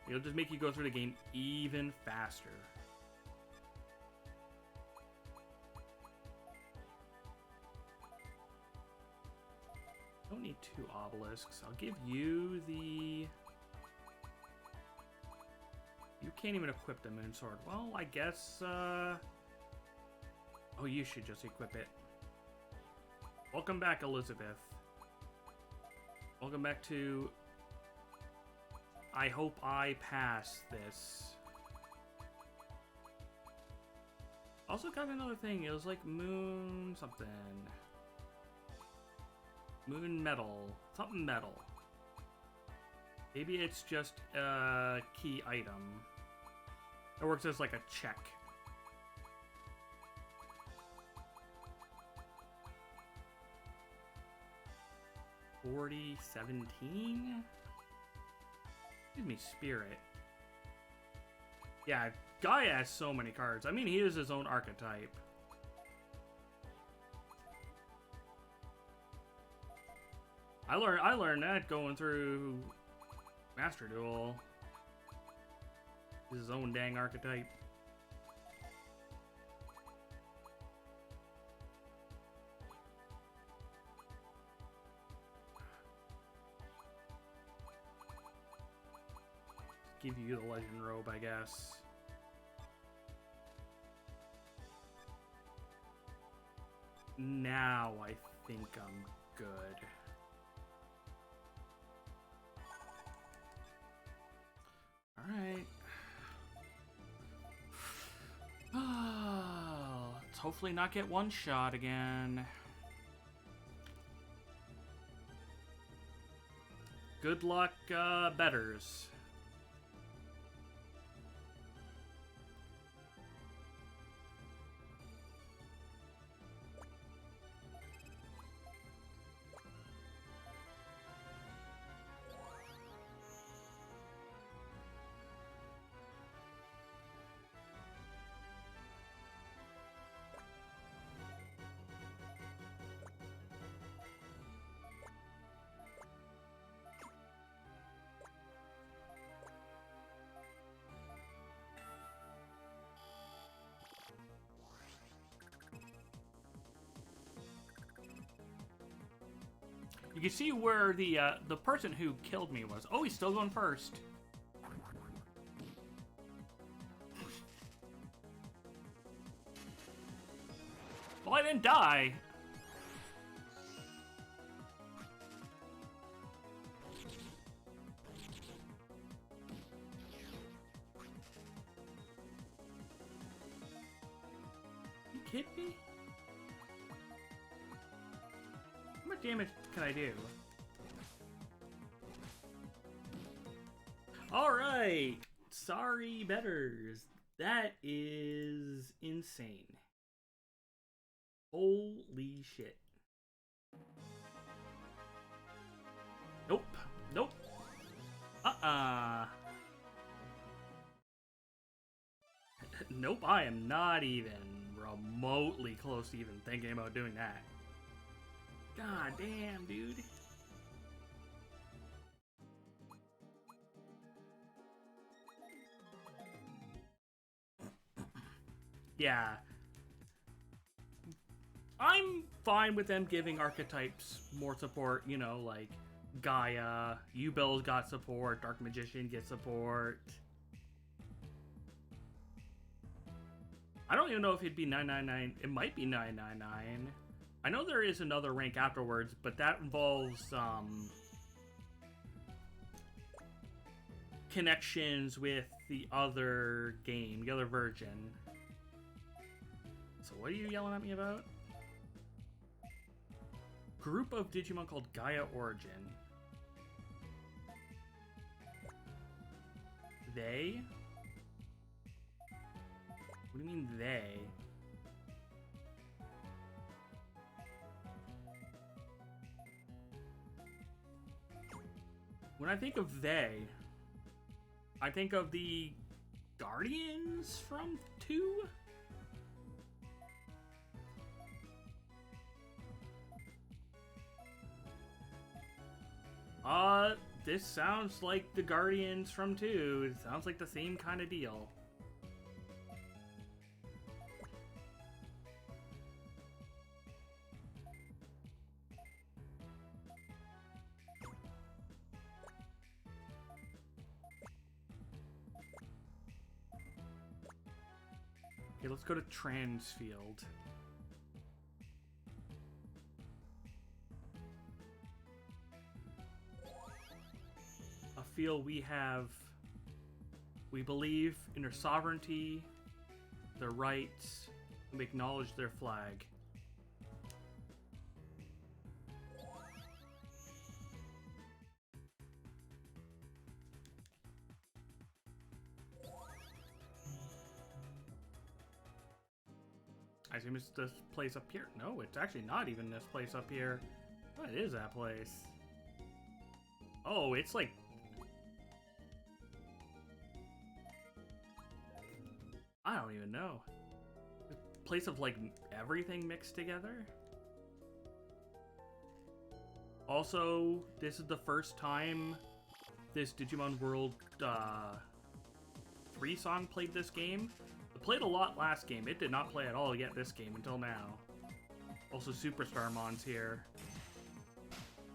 It'll just make you go through the game even faster. Don't need 2 obelisks. I'll give you the... You can't even equip the Moon Sword. Well, I guess, Oh, you should just equip it. Welcome back, Elizabeth. Welcome back to... I hope I pass this. Also got another thing. It was like Moon something. Moon Metal. Something metal. Maybe it's just a key item. It works as like a check. $40.17? Give me Spirit. Yeah, Gaia has so many cards. I mean, he is his own archetype. I learned that going through Master Duel. He's his own dang archetype. Give you the Legend Robe, I guess. Now I think I'm good. Alright. Let's hopefully not get one shot again. Good luck, betters. You can see where the person who killed me was. Oh, he's still going first. Well, I didn't die. You kidding me? How much damage can I do? Alright! Sorry, betters. That is insane. Holy shit. Nope. Nope. Nope, I am not even remotely close to even thinking about doing that. God damn, dude. Yeah. I'm fine with them giving archetypes more support, you know, like Gaia, U-Bill's got support, Dark Magician gets support. I don't even know if it'd be 999. It might be 999. I know there is another rank afterwards, but that involves connections with the other game, the other version. So what are you yelling at me about? Group of Digimon called Gaia Origin. They? What do you mean they? When I think of they, I think of the Guardians from 2? This sounds like the Guardians from 2. It sounds like the same kind of deal. Okay, let's go to Transfield. A field we believe in their sovereignty, their rights, and we acknowledge their flag. I assume it's this place up here. No, it's actually not even this place up here. What is that place? Oh, it's like... I don't even know. A place of, like, everything mixed together? Also, this is the first time this Digimon World 3 song played this game. It played a lot last game. It did not play at all yet this game until now. Also, Superstarmon's here.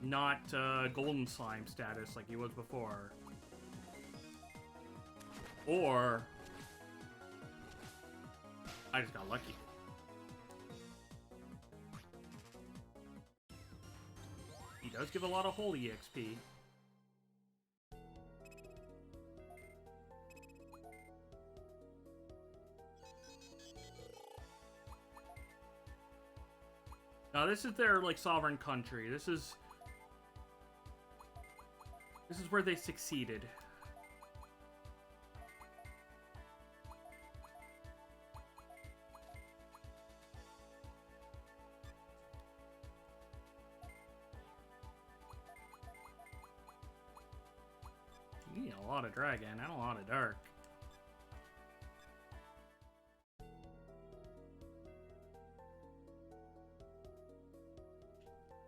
Not Golden Slime status like he was before. Or... I just got lucky. He does give a lot of holy XP. Now this is their like sovereign country. This is where they succeeded. You need a lot of dragon and a lot of dark.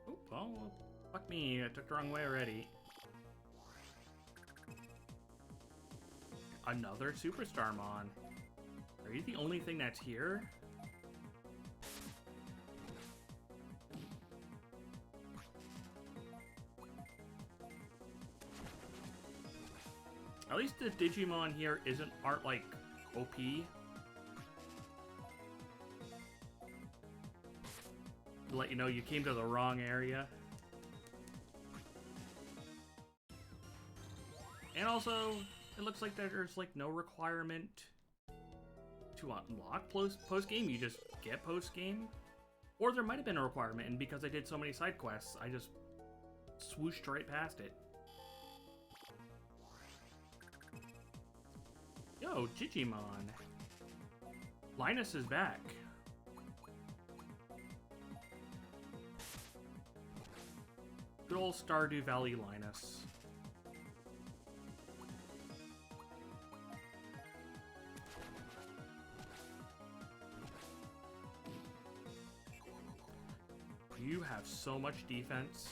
Oh, well, fuck me. I took the wrong way already. Another Superstarmon. Are you the only thing that's here? At least the Digimon here aren't like OP. To let you know you came to the wrong area. And also, it looks like there's like no requirement to unlock post-game. You just get post-game. Or there might have been a requirement, and because I did so many side quests, I just swooshed right past it. Yo, Digimon. Linus is back. Good old Stardew Valley Linus. You have so much defense.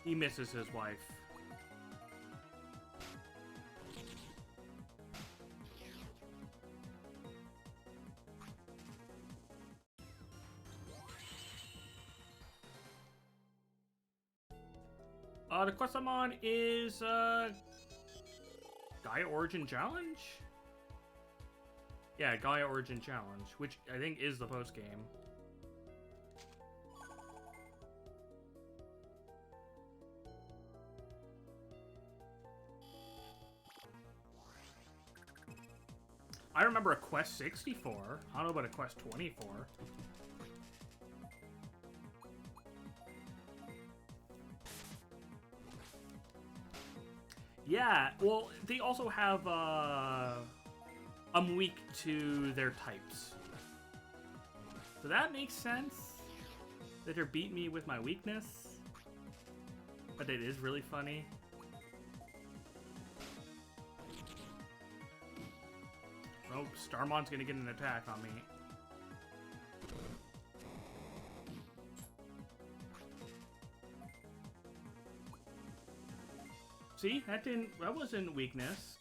He misses his wife. The quest I'm on is Gaia Origin Challenge? Yeah, Gaia Origin Challenge, which I think is the post game. I remember a quest 64. I don't know about a quest 24. Yeah, well, they also have, I'm weak to their types. So that makes sense, that they're beating me with my weakness. But it is really funny. Oh, Starmon's gonna get an attack on me. See, that wasn't weakness.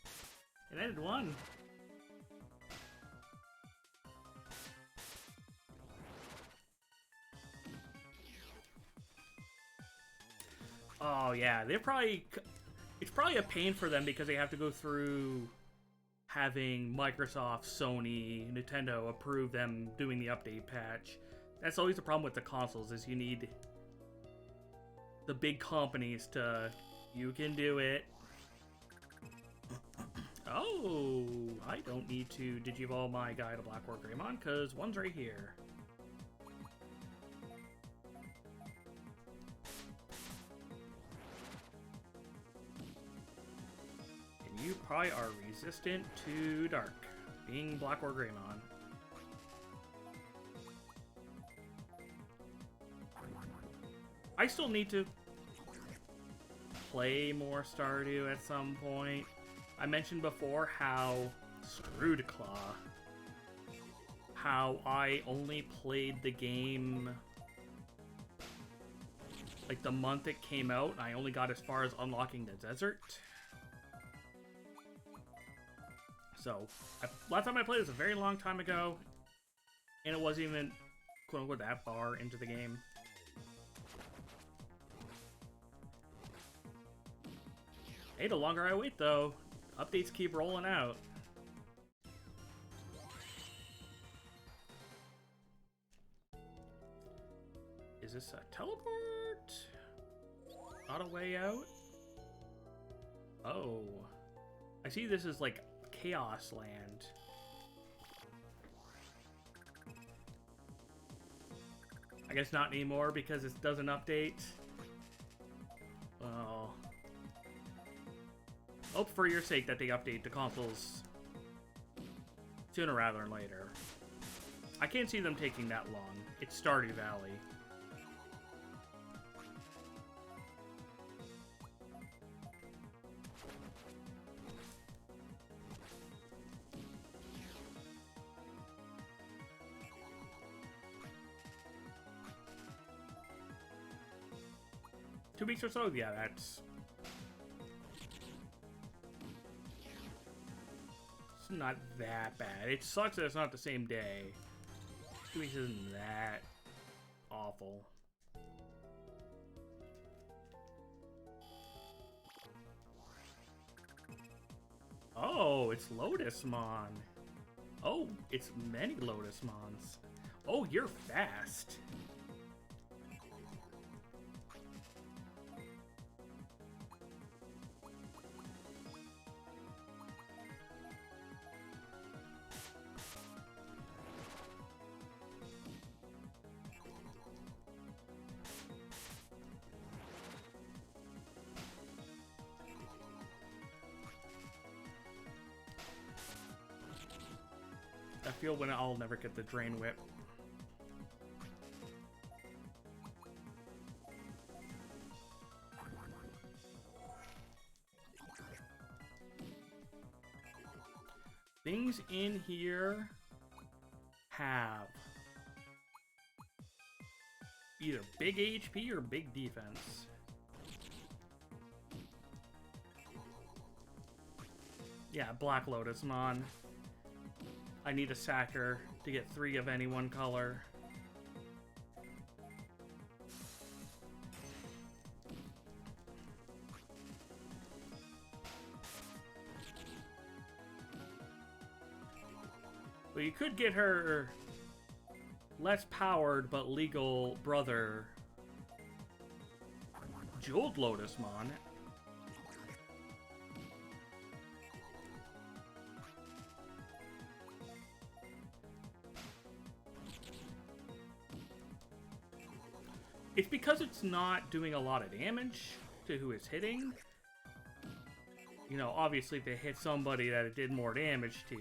It added one. Oh yeah, it's probably a pain for them because they have to go through having Microsoft, Sony, Nintendo approve them doing the update patch. That's always the problem with the consoles, is you need the big companies to, you can do it. Oh, I don't need to Digivolve my guy to Black War Greymon, because one's right here. And you probably are resistant to Dark, being Black War Greymon. I still need to play more Stardew at some point. I mentioned before how screwed Claw. How I only played the game like the month it came out, and I only got as far as unlocking the desert. So, last time I played was a very long time ago, and it wasn't even, quote-unquote, that far into the game. Hey, the longer I wait, though, updates keep rolling out. Is this a teleport? Not a way out? Oh. I see this is like Chaos Land. I guess not anymore because it doesn't update. Well, hope for your sake that they update the consoles sooner rather than later. I can't see them taking that long. It's Stardew Valley. Two weeks or so? Yeah, that's... It's not that bad. It sucks that it's not the same day. 2 weeks isn't that awful. Oh, it's Lotusmon. Oh, it's many Lotusmons. Oh, you're fast. I feel when I'll never get the Drain Whip. Things in here have either big HP or big defense. Yeah, Black Lotusmon. I need a sacker to get 3 of any one color. Well, you could get her less powered but legal brother, Jeweled Lotusmon. It's because it's not doing a lot of damage to who it's hitting. You know, obviously if they hit somebody that it did more damage to,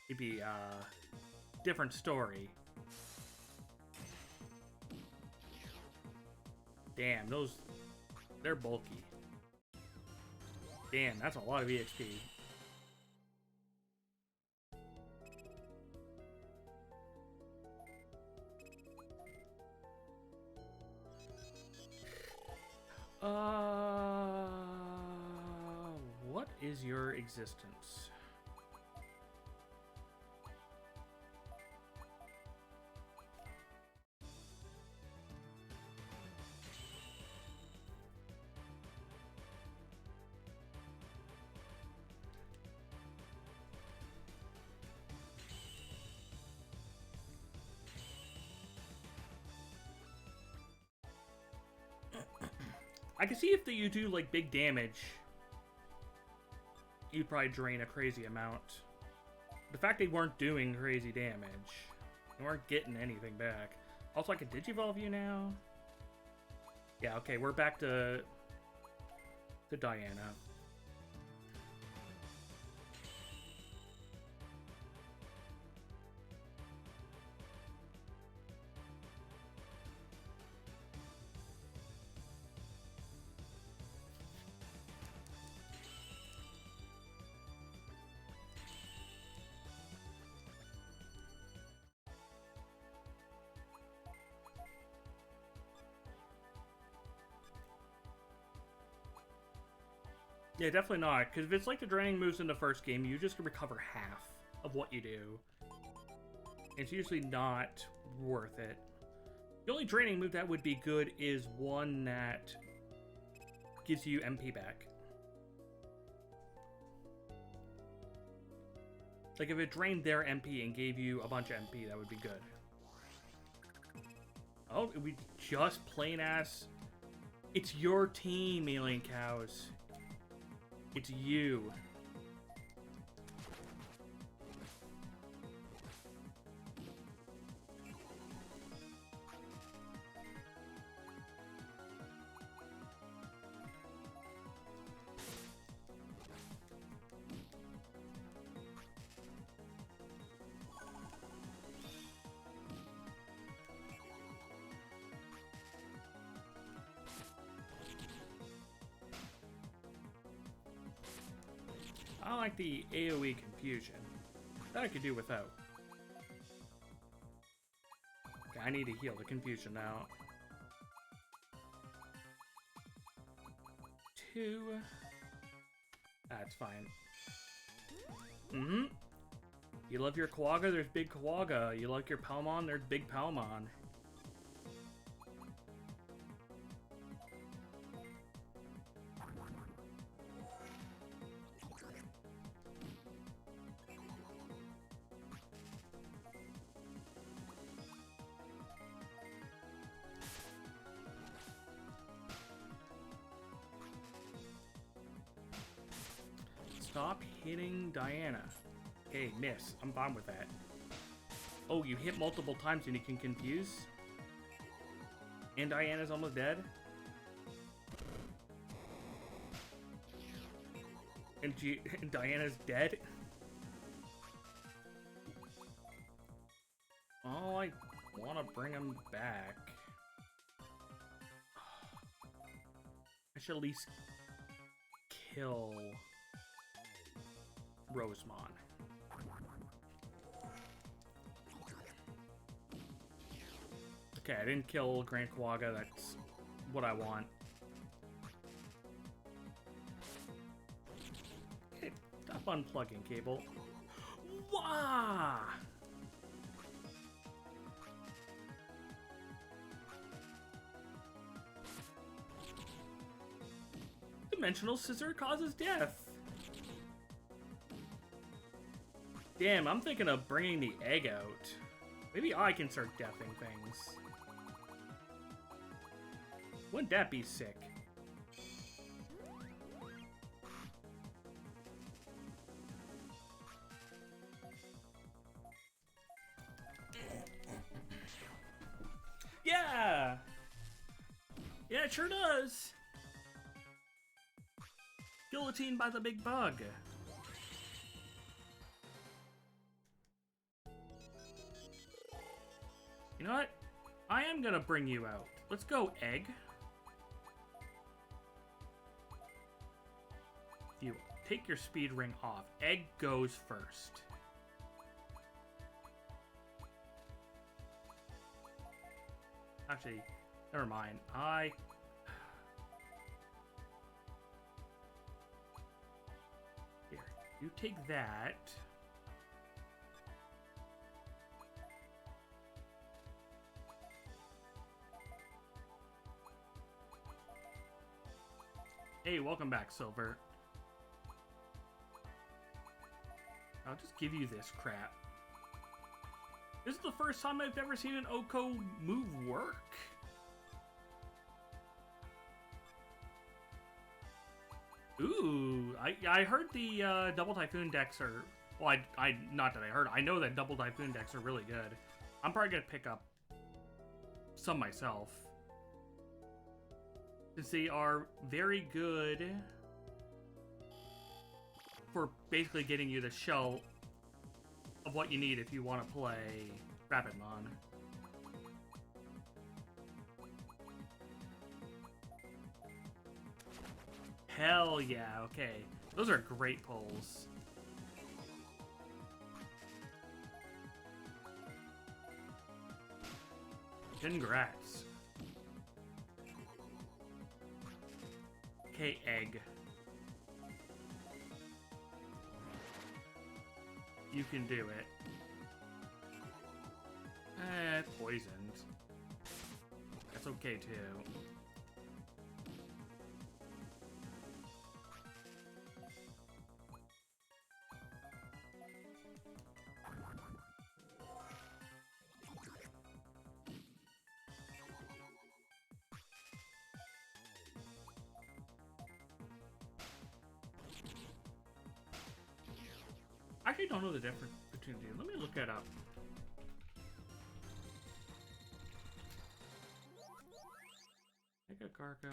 it'd be a different story. Damn, they're bulky. Damn, that's a lot of EXP. What is your existence? I can see if you do like big damage, you'd probably drain a crazy amount. The fact they weren't doing crazy damage, they weren't getting anything back. Also, I can Digivolve you now. Yeah, okay, we're back to Diana. Yeah, definitely not. Because if it's like the draining moves in the first game, you just recover half of what you do. It's usually not worth it. The only draining move that would be good is one that gives you MP back. Like if it drained their MP and gave you a bunch of MP, that would be good. Oh, we just plain ass. It's your team, Alien Cows. It's you. I like the AoE confusion. That I could do without. Okay, I need to heal the confusion now. 2. That's fine. You love your Quagga, there's big Quagga. You like your Palmon, there's big Palmon. Stop hitting Diana. Okay, miss. I'm fine with that. Oh, you hit multiple times and you can confuse? And Diana's almost dead? And Diana's dead? Oh, I want to bring him back. I should at least kill Rosemon. Okay, I didn't kill Grand Quagga. That's what I want. Okay, stop unplugging cable. Wah! Dimensional Scissor causes death. Damn, I'm thinking of bringing the egg out. Maybe I can start deafing things. Wouldn't that be sick? Yeah! Yeah, it sure does! Guillotined by the big bug. You know what? I am gonna bring you out. Let's go, egg. You take your speed ring off. Egg goes first. Actually, never mind. Here, you take that. Hey, welcome back, Silver. I'll just give you this crap. This is the first time I've ever seen an Oko move work. Ooh, I heard the double typhoon decks are, well, not that I heard, I know that double typhoon decks are really good. I'm probably gonna pick up some myself, since they are very good for basically getting you the shell of what you need if you want to play Rapidmon. Hell yeah, okay. Those are great pulls. Congrats. Okay, egg. You can do it. Poisoned. That's okay too. I actually don't know the difference between the two. Let me look that up. Mega Gargo.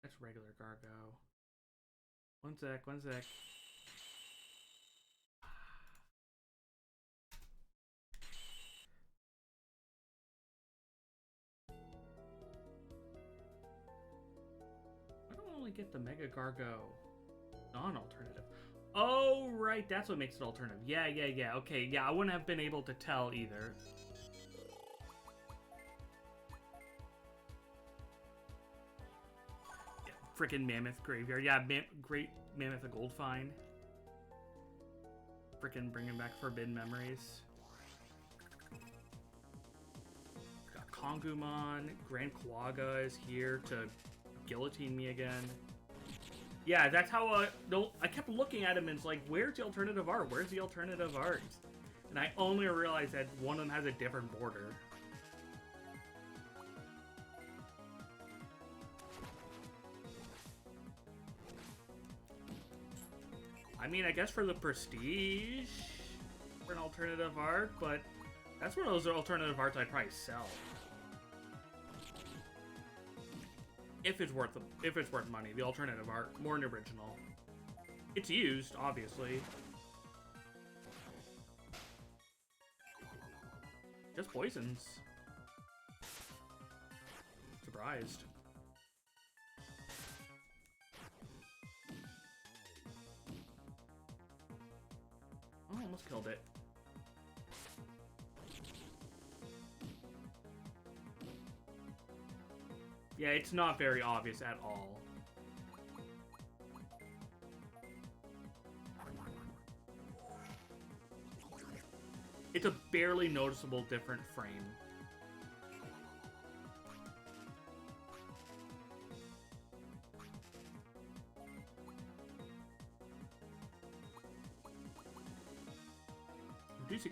That's regular Gargo. One sec, one sec. I don't only get the Mega Gargo non-alternative. Oh, right, that's what makes it alternative. Yeah, okay, yeah, I wouldn't have been able to tell either. Yeah, frickin' Mammoth Graveyard. Yeah, great Mammoth a Gold Find. Frickin' bringing back Forbidden Memories. Got Kongumon. Grand Quagga is here to guillotine me again. Yeah, that's how I kept looking at him and it's like, where's the alternative art? Where's the alternative art? And I only realized that one of them has a different border. I mean, I guess for the prestige, for an alternative art, but that's one of those alternative arts I'd probably sell. If it's worth money, the alternative art, more than original. It's used, obviously. Just poisons. Surprised. Oh, almost killed it. Yeah, it's not very obvious at all. It's a barely noticeable different frame. Reducing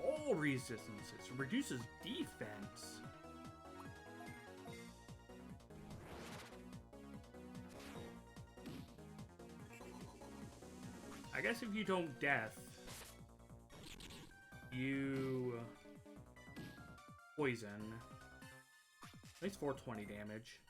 all resistances. Reduces defense. I guess if you don't death, you poison. At least 420 damage.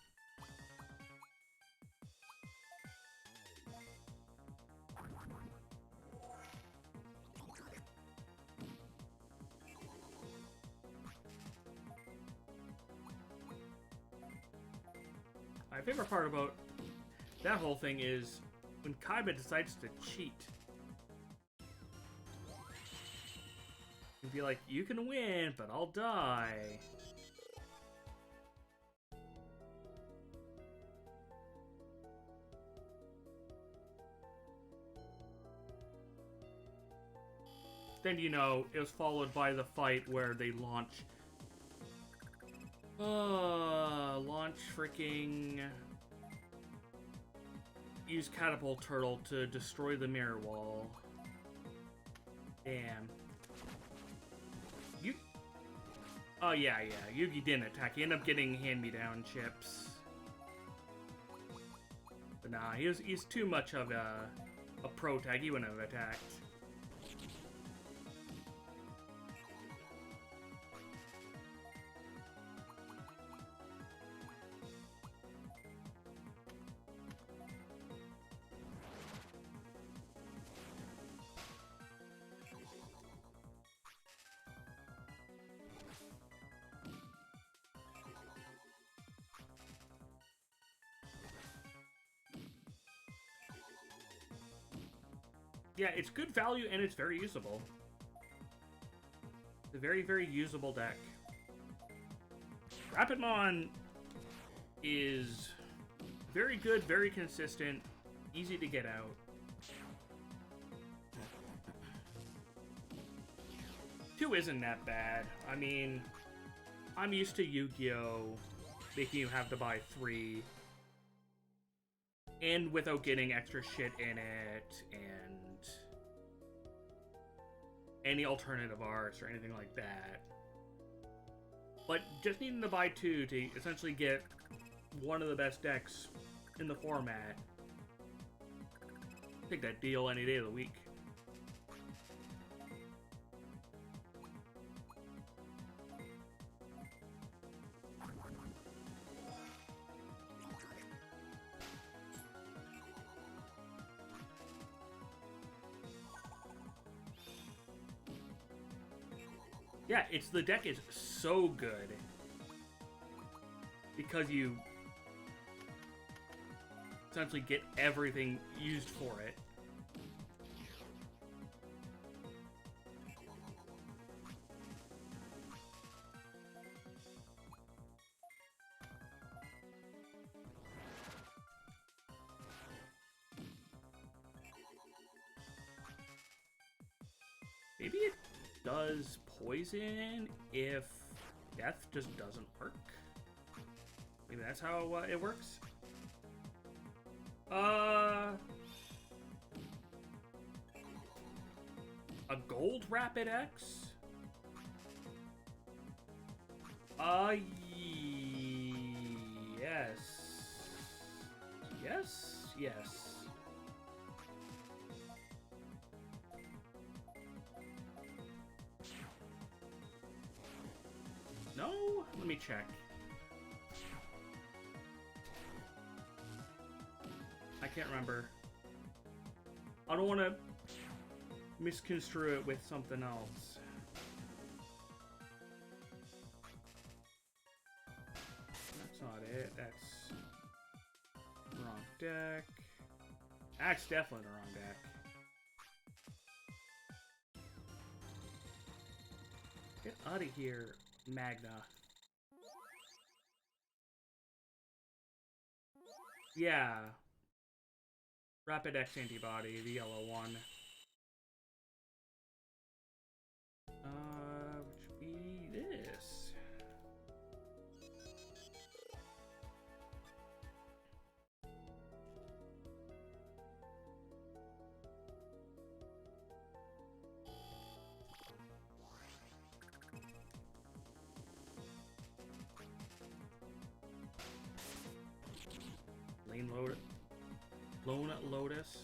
My favorite part about that whole thing is when Kaiba decides to cheat. He'd be like, you can win, but I'll die. Then, you know, it was followed by the fight where they launch freaking... Use Catapult Turtle to destroy the mirror wall. Damn. Oh, yeah. Yugi didn't attack. He ended up getting hand-me-down chips. But nah, he's too much of a pro tag. He wouldn't have attacked. Yeah, it's good value and it's very usable. It's a very, very usable deck. Rapidmon is very good, very consistent, easy to get out. 2 isn't that bad. I mean, I'm used to Yu-Gi-Oh! Making you have to buy 3. And without getting extra shit in it, and any alternative arts or anything like that. But just needing to buy 2 to essentially get one of the best decks in the format. Take that deal any day of the week. Yeah, the deck is so good because you essentially get everything used for it. Maybe it does poison if death just doesn't work. Maybe that's how it works. A gold Rapid X? Yes. Yes. No? Let me check. I can't remember. I don't want to misconstrue it with something else. That's not it. That's the wrong deck. That's definitely the wrong deck. Get out of here, Magna. Yeah. Rapid X antibody, the yellow one. Lone Lotus.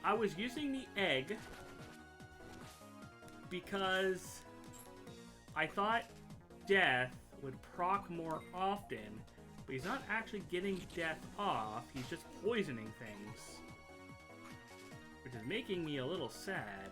I was using the egg because I thought death would proc more often, but he's not actually getting death off, he's just poisoning things. Which is making me a little sad.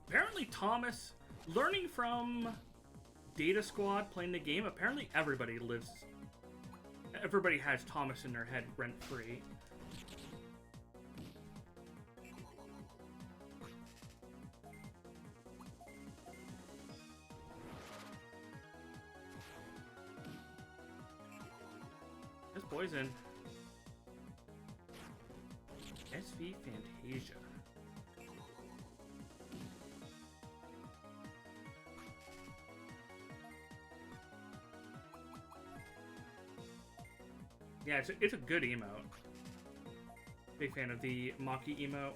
Apparently Thomas, learning from Data Squad playing the game, apparently everybody has Thomas in their head rent-free. That's poison. SV Fantasia. Yeah, it's a good emote. Big fan of the Maki emote.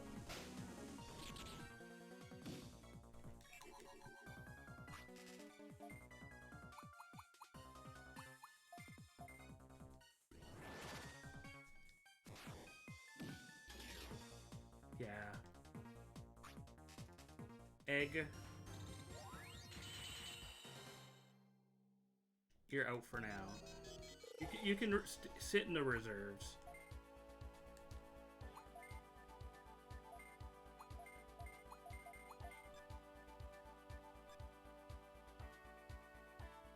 Yeah. Egg. You're out for now. You can sit in the reserves.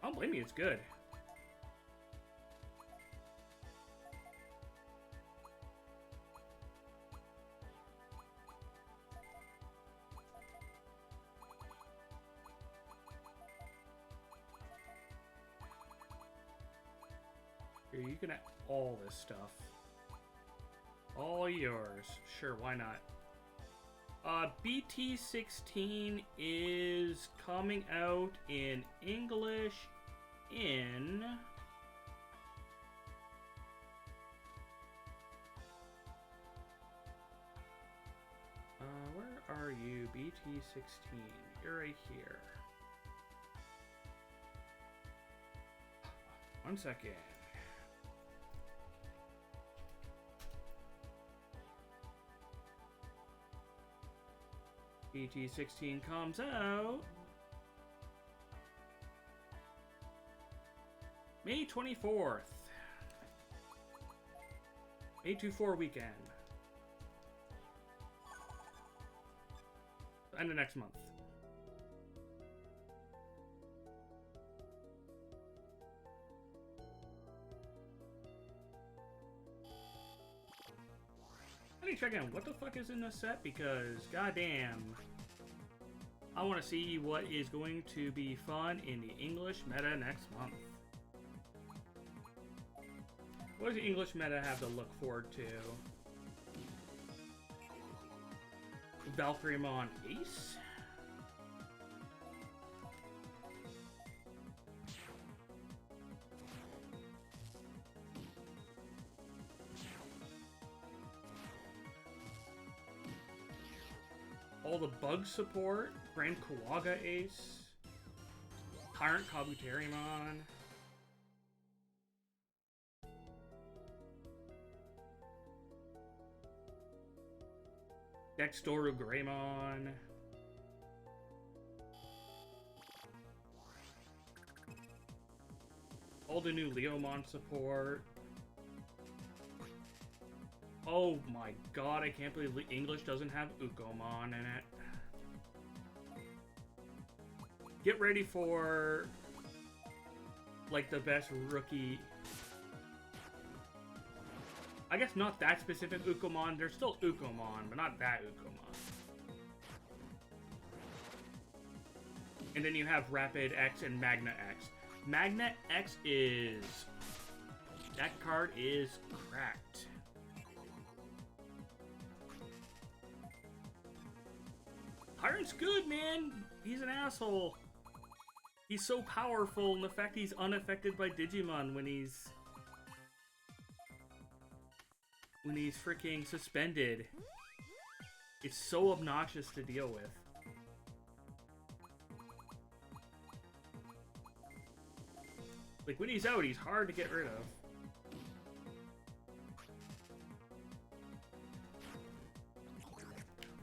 I don't blame you, it's good. Here, you can have all this stuff. All yours. Sure, why not? BT16 is coming out in English in... where are you, BT16? You're right here. One second. BT16 comes out May 24th. May 24 weekend. End of next month. I need to check in what the fuck is in this set, because goddamn, I want to see what is going to be fun in the English meta next month. What does the English meta have to look forward to? Valkyriemon Ace? All the bug support, Grand Kawaga Ace, Tyrant Kabuterimon, Dexdoru Greymon, all the new Leomon support. Oh my god, I can't believe English doesn't have Ukomon in it. Get ready for, like, the best rookie... I guess not that specific Ukomon. There's still Ukomon, but not that Ukomon. And then you have Rapid X and Magna X. Magna X is... that card is cracked. Tyrant's good, man. He's an asshole. He's so powerful, and the fact he's unaffected by Digimon when he's freaking suspended. It's so obnoxious to deal with. Like, when he's out, he's hard to get rid of.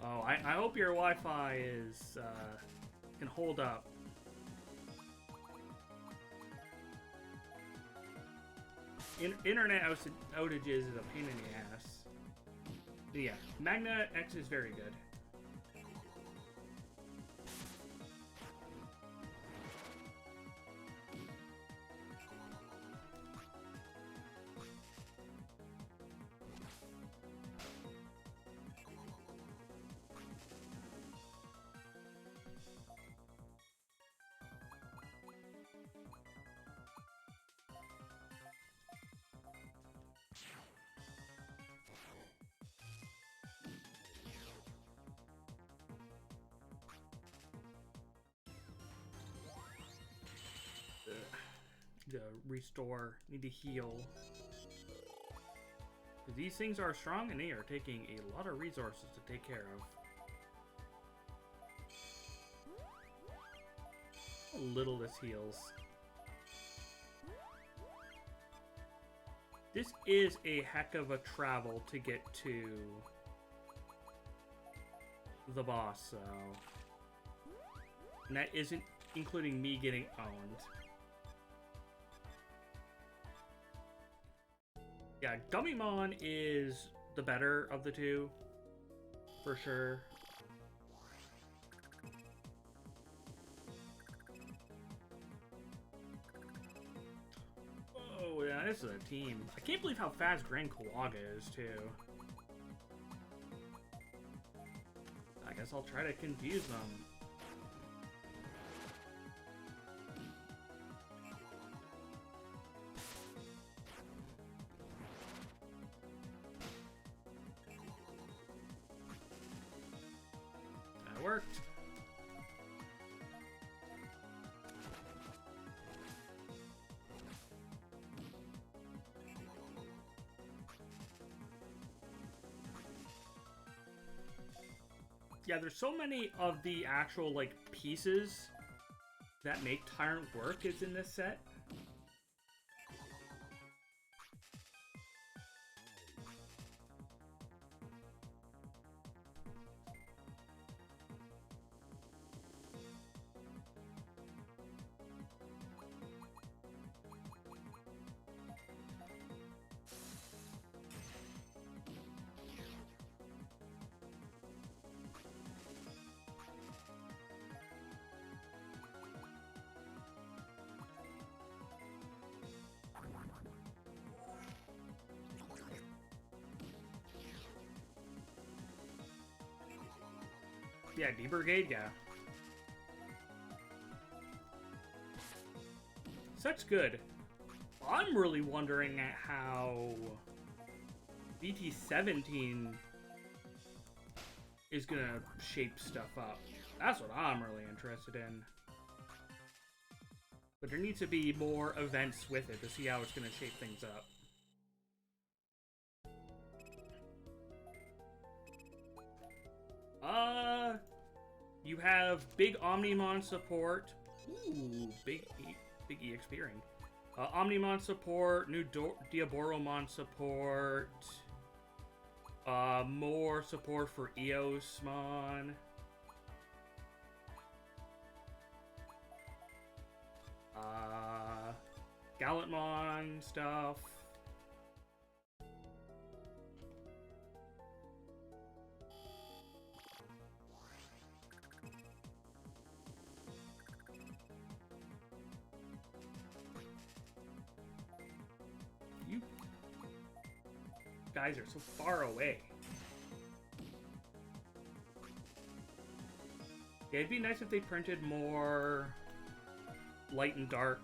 Oh, I hope your Wi-Fi is, can hold up. Internet outages is a pain in the ass. But yeah, Magna X is very good. To restore, need to heal. These things are strong and they are taking a lot of resources to take care of. How little this heals. This is a heck of a travel to get to the boss, so... And that isn't including me getting owned. Yeah, Gummymon is the better of the two, for sure. Oh yeah, this is a team. I can't believe how fast Grand Kawaga is, too. I guess I'll try to confuse them. Worked. Yeah, there's so many of the actual, like, pieces that make Tyrant work is in this set. Yeah, D-Brigade, yeah. Such good. I'm really wondering at how BT-17 is gonna shape stuff up. That's what I'm really interested in. But there needs to be more events with it to see how it's gonna shape things up. You have big Omnimon support. Ooh, big EXP ring. Omnimon support, new Diaboromon support. More support for Eosmon. Gallantmon stuff. You guys are so far away. Yeah, it'd be nice if they printed more light and dark.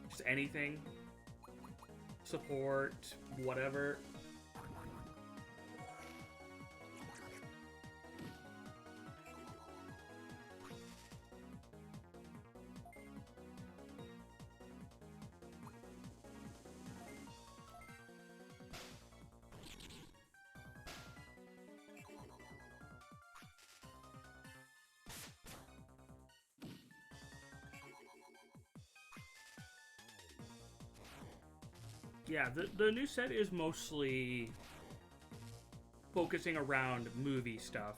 Just anything. Support, whatever. Yeah, the new set is mostly focusing around movie stuff.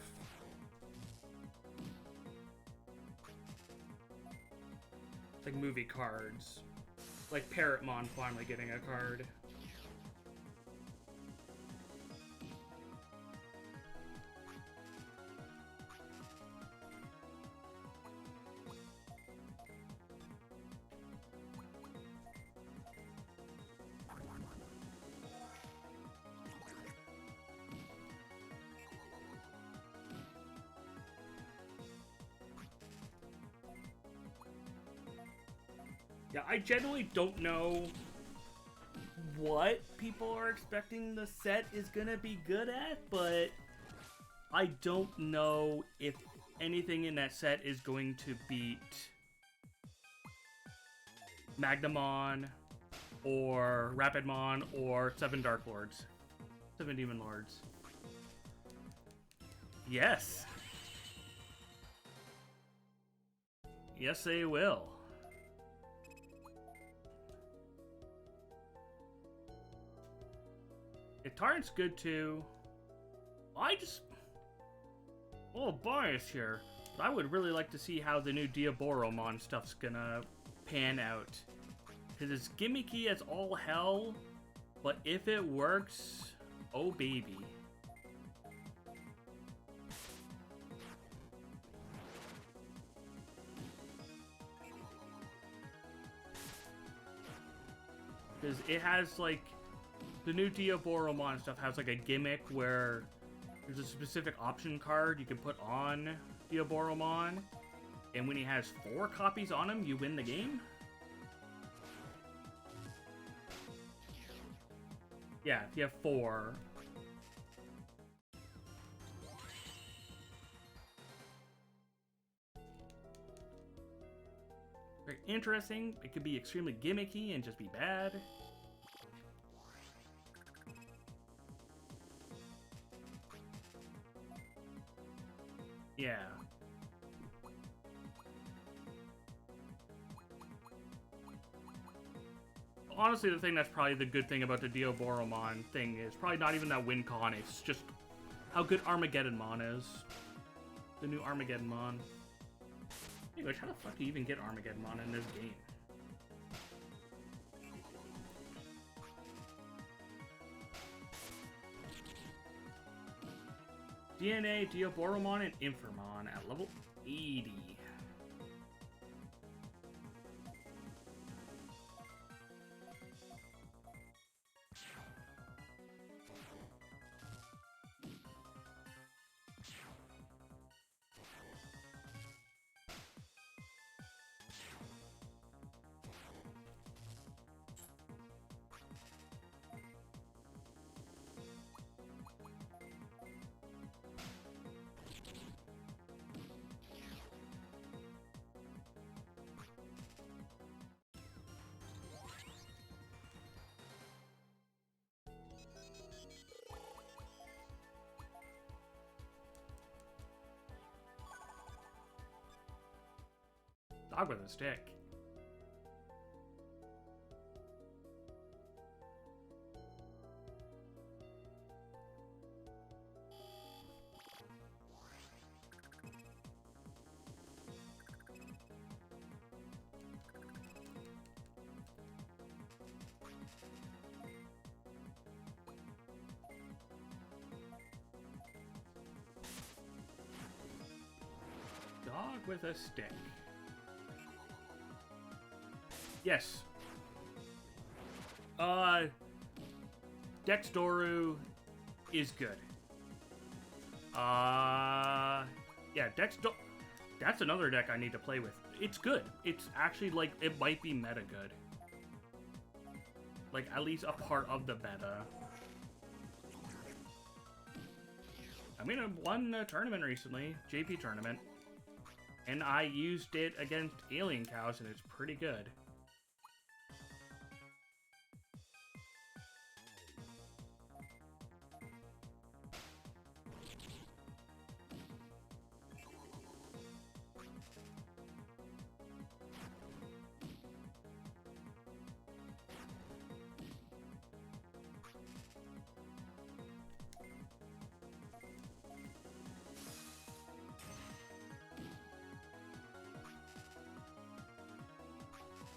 Like movie cards. Like Parrotmon finally getting a card. Yeah, I generally don't know what people are expecting the set is gonna be good at, but I don't know if anything in that set is going to beat Magnamon or Rapidmon or Seven Dark Lords. Seven Demon Lords. Yes. Yes, they will. Torrent's good too. I just... a little biased here. But I would really like to see how the new Diaboromon stuff's gonna pan out. Because it's gimmicky as all hell, but if it works, oh baby. Because it has, like... the new Diaboromon stuff has, like, a gimmick where there's a specific option card you can put on Diaboromon, and when he has 4 copies on him, you win the game? Yeah, if you have 4. Very interesting. It could be extremely gimmicky and just be bad. Yeah. Honestly, the thing that's probably the good thing about the Diaboromon thing is probably not even that win con, it's just how good Armageddonmon is. The new Armageddonmon. Anyways, how the fuck do you even get Armageddonmon in this game? DNA, Diaboromon, and Infamon at level 80. Dog with a stick. Dog with a stick. Yes. Dexdoru is good. Yeah, that's another deck I need to play with. It's good. It's actually, like, it might be meta good. Like, at least a part of the meta. I mean, I won a tournament recently, JP tournament. And I used it against Alien Cows, and it's pretty good.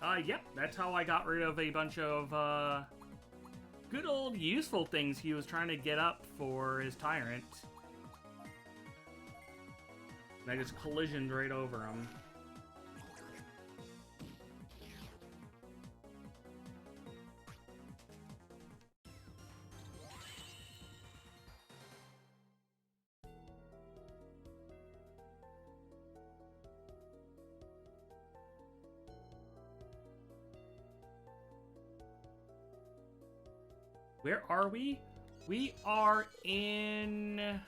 Yep, that's how I got rid of a bunch of, good old useful things he was trying to get up for his tyrant. And I just collisioned right over him. Where are we? We are in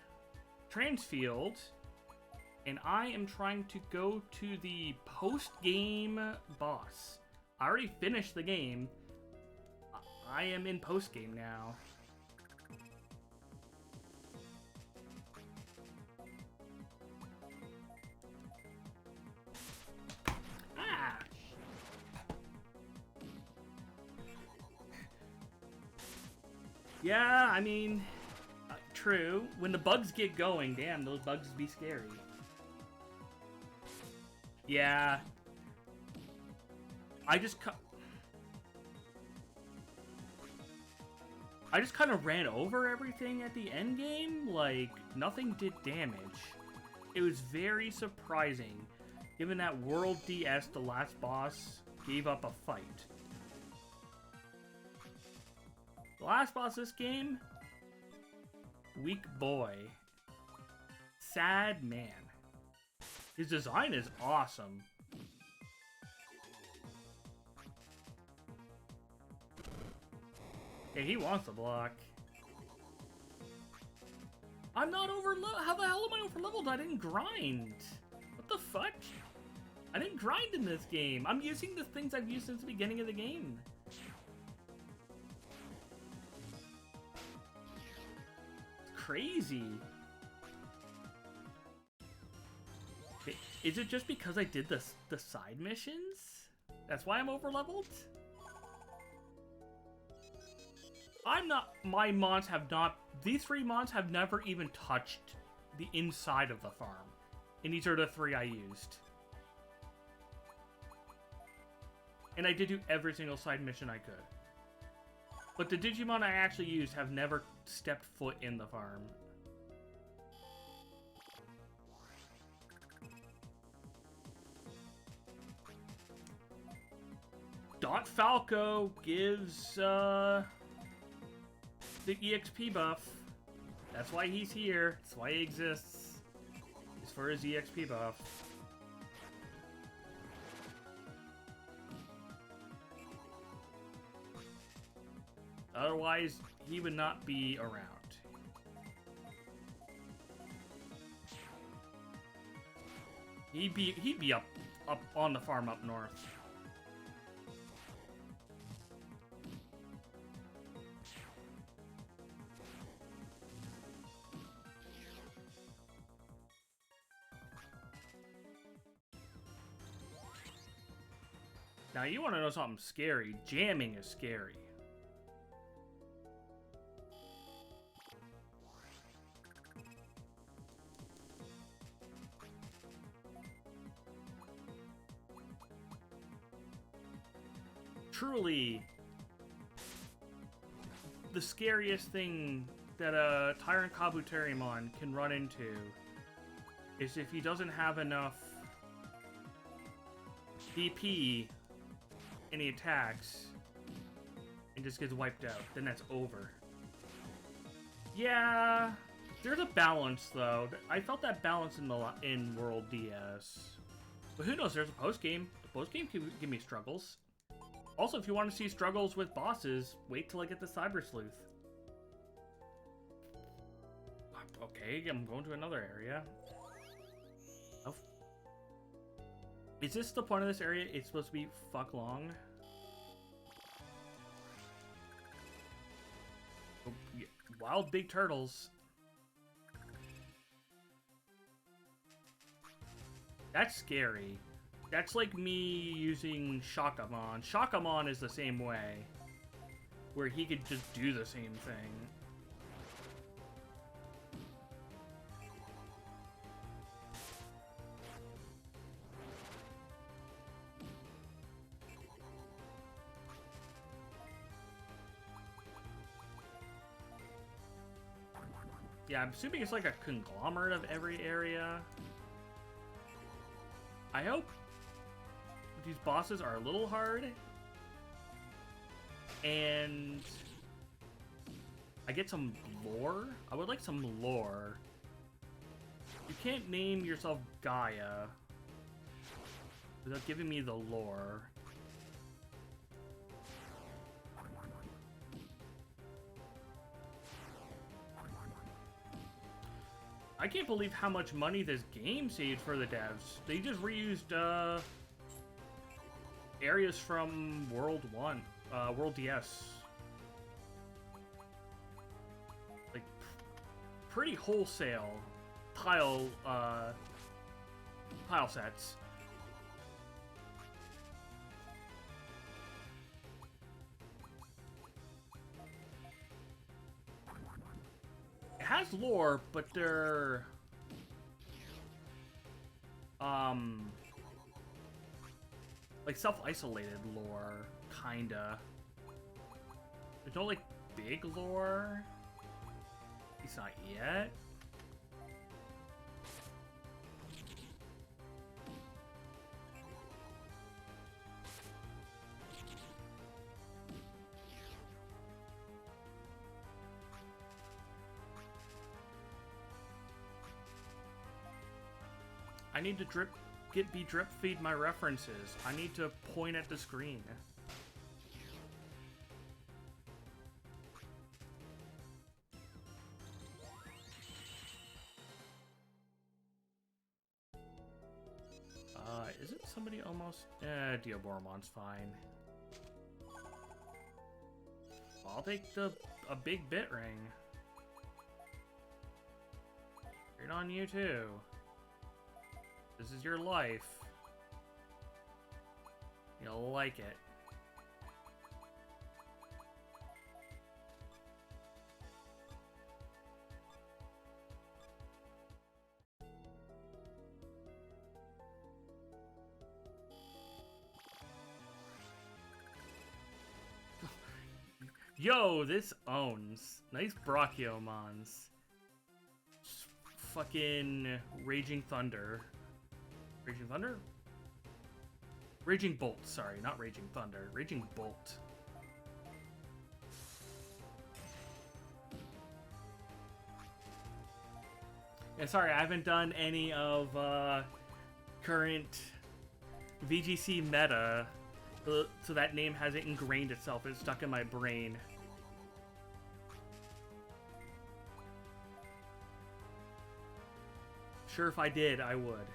Transfield, and I am trying to go to the post-game boss. I already finished the game. I am in post-game now. Ah! Yeah, I mean, true. When the bugs get going, damn, those bugs be scary. Yeah. I just kind of ran over everything at the end game. Like, nothing did damage. It was very surprising, given that World DS, the last boss, gave up a fight. The last boss this game, weak boy. Sad man. His design is awesome. Yeah, he wants to block. I'm not over leveled. How the hell am I over leveled? I didn't grind. What the fuck? I didn't grind in this game. I'm using the things I've used since the beginning of the game. Crazy. Is it just because I did the side missions? That's why I'm over leveled? I'm not. My mons have not. These 3 mons have never even touched the inside of the farm. And these are the 3 I used. And I did do every single side mission I could. But the Digimon I actually used have never stepped foot in the farm. Dot Falco gives the EXP buff. That's why he's here. That's why he exists. It's for his EXP buff. Otherwise, he would not be around. He'd be up on the farm up north. Now, you want to know something scary? Jamming is scary. Truly, the scariest thing that a Tyrant Kabuterimon can run into is if he doesn't have enough DP and he attacks and just gets wiped out. Then that's over. Yeah, there's a balance though. I felt that balance in World DS. But who knows? There's a post game. The post game can give me struggles. Also, if you want to see struggles with bosses, wait till I get the Cyber Sleuth. Okay, I'm going to another area. Oh. Is this the point of this area? It's supposed to be fuck long. Oh, yeah. Wild big turtles. That's scary. That's like me using Shakamon. Shakamon is the same way, where he could just do the same thing. Yeah, I'm assuming it's like a conglomerate of every area. I hope these bosses are a little hard. And I get some lore. I would like some lore. You can't name yourself Gaia without giving me the lore. I can't believe how much money this game saved for the devs. They just reused areas from World DS. Like, pretty wholesale tile sets. It has lore, but they're like self-isolated lore, kinda. There's no like big lore. At least not yet. I need to drip feed my references. I need to point at the screen. Isn't somebody almost... Dioboromon's fine. I'll take a big bit ring. Great on you too. This is your life. You'll like it. Yo, this owns. Nice Brachiomons. Fucking Raging Thunder. Raging Thunder? Raging Bolt, sorry, not Raging Thunder. Raging Bolt. Yeah, sorry, I haven't done any of current VGC meta, so that name hasn't ingrained itself. It's stuck in my brain. Sure, if I did, I would.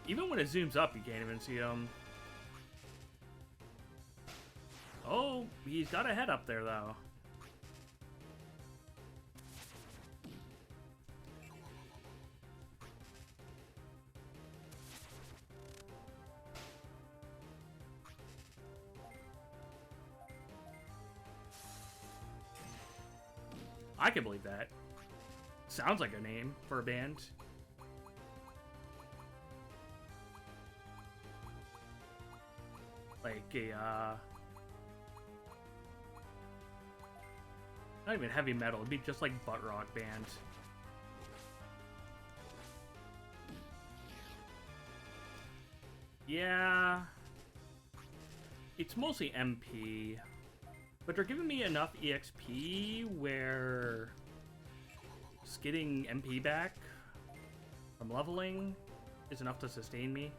Even when it zooms up, you can't even see him. Oh, he's got a head up there, though. I can believe that. Sounds like a name for a band. Like a, not even heavy metal, it'd be just like butt rock band. Yeah. It's mostly MP. But they're giving me enough EXP where just getting MP back from leveling is enough to sustain me.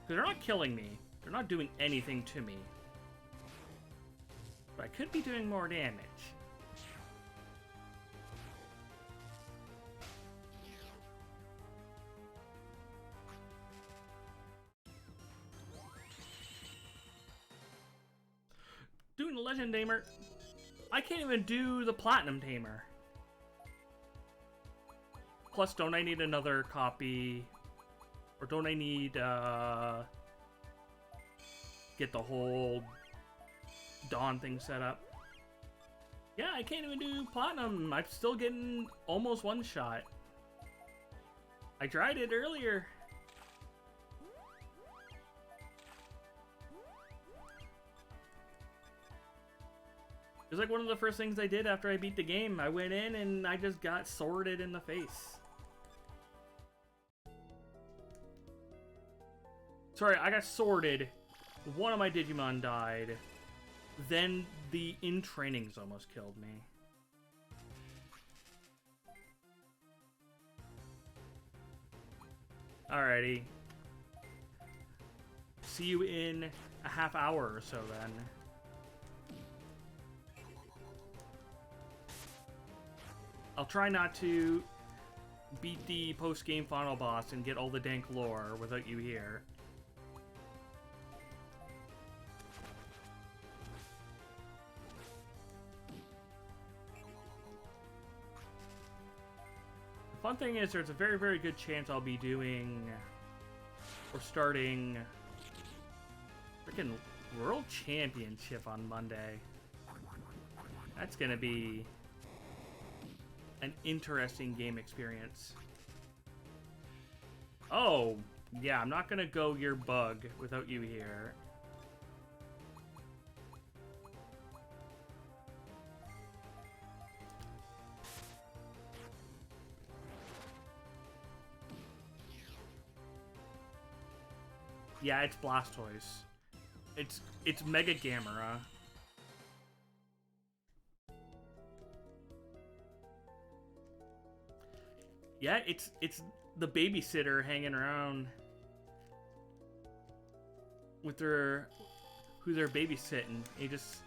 They're not killing me. They're not doing anything to me. But I could be doing more damage. Doing the Legend Tamer. I can't even do the Platinum Tamer. Plus, don't I need another copy? Or don't I need, get the whole Dawn thing set up? Yeah, I can't even do Platinum. I'm still getting almost one shot. I tried it earlier. It was like one of the first things I did after I beat the game. I went in and I just got sworded in the face. Sorry, I got sworded. One of my Digimon died. Then the in-trainings almost killed me. Alrighty. See you in a half hour or so then. I'll try not to beat the post-game final boss and get all the dank lore without you here. The fun thing is, there's a very, very good chance I'll be doing or starting freaking World Championship on Monday. That's gonna be an interesting game experience. Oh, yeah, I'm not gonna go your bug without you here. Yeah, it's Blastoise. It's Mega Gamera. Yeah, it's the babysitter hanging around with who they're babysitting. He just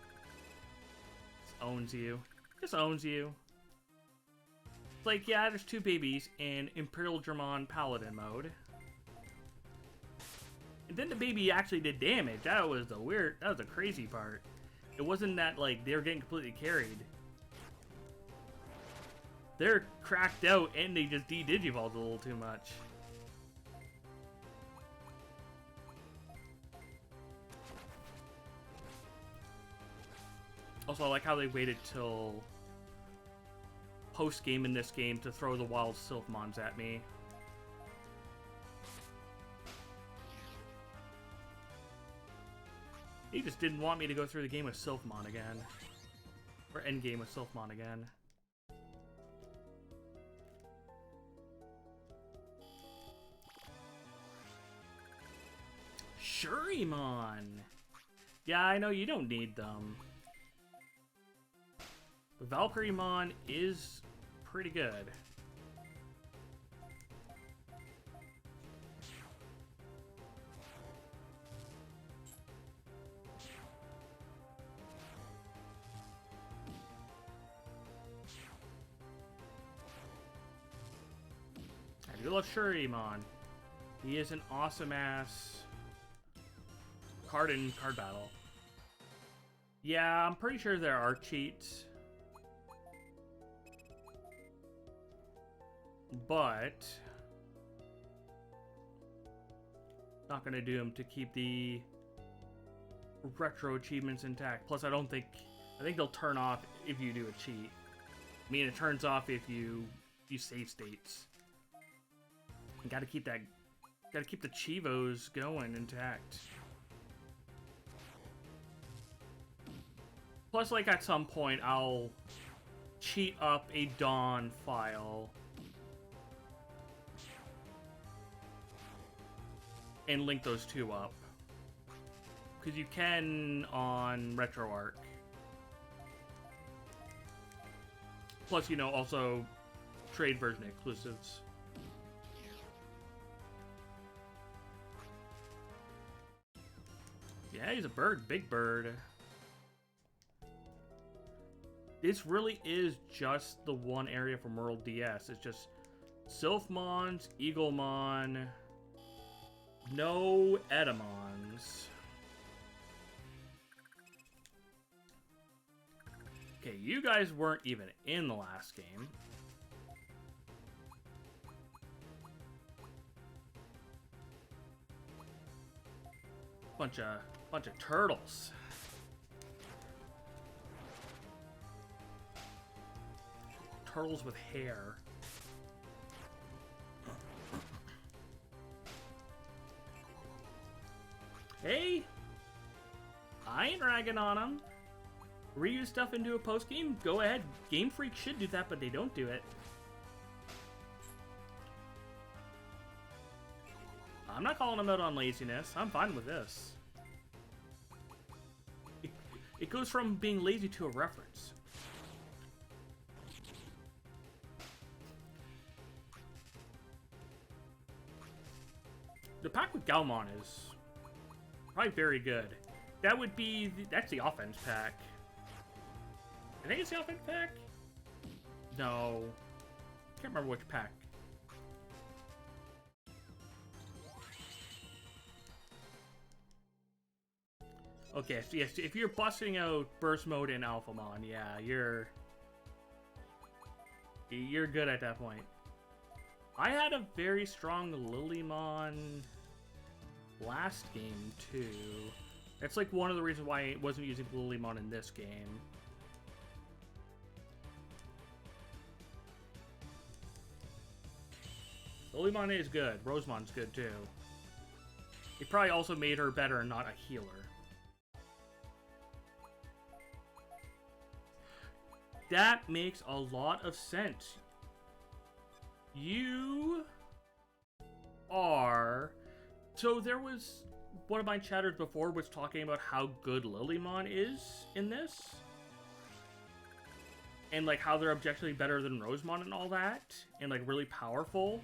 owns you. Just owns you. It's like, yeah, there's two babies in Imperial Dramon Paladin mode. And then the baby actually did damage. That was the crazy part. It wasn't that, like, they were getting completely carried. They're cracked out and they just de-digivolved a little too much. Also, I like how they waited till post-game in this game to throw the wild Sylphmons at me. He just didn't want me to go through the game with Sylphmon again. Or endgame with Sylphmon again. Shurimon! Yeah, I know you don't need them. But Valkyremon is pretty good. I do love Shurimon. He is an awesome-ass card in card battle. Yeah, I'm pretty sure there are cheats. But not gonna do them to keep the retro achievements intact. Plus, I think they'll turn off if you do a cheat. I mean, it turns off if you save states. You gotta keep the Chivos going intact. Plus, like, at some point, I'll cheat up a Dawn file and link those two up. Because you can on RetroArch. Plus, you know, also trade version exclusives. Yeah, he's a bird. Big bird. This really is just the one area from World DS. It's just Sylphmons, Eaglemon, no Edamons. Okay, you guys weren't even in the last game. Bunch of turtles. Turtles with hair. Hey, I ain't ragging on them. Reuse stuff into a post-game? Go ahead. Game Freak should do that, but they don't do it. I'm not calling them out on laziness. I'm fine with this. It goes from being lazy to a reference. The pack with Galmon is probably very good. That would be... That's the offense pack. I think it's the offense pack? No. Can't remember which pack. Okay, so yes, if you're busting out Burst Mode in Alphamon, yeah, you're good at that point. I had a very strong Lilymon last game, too. That's like one of the reasons why I wasn't using Lilymon in this game. Lilymon is good. Rosemon's good, too. It probably also made her better and not a healer. That makes a lot of sense. You are... So there was... One of my chatters before was talking about how good Lilymon is in this. And like how they're objectively better than Rosemon and all that. And like really powerful.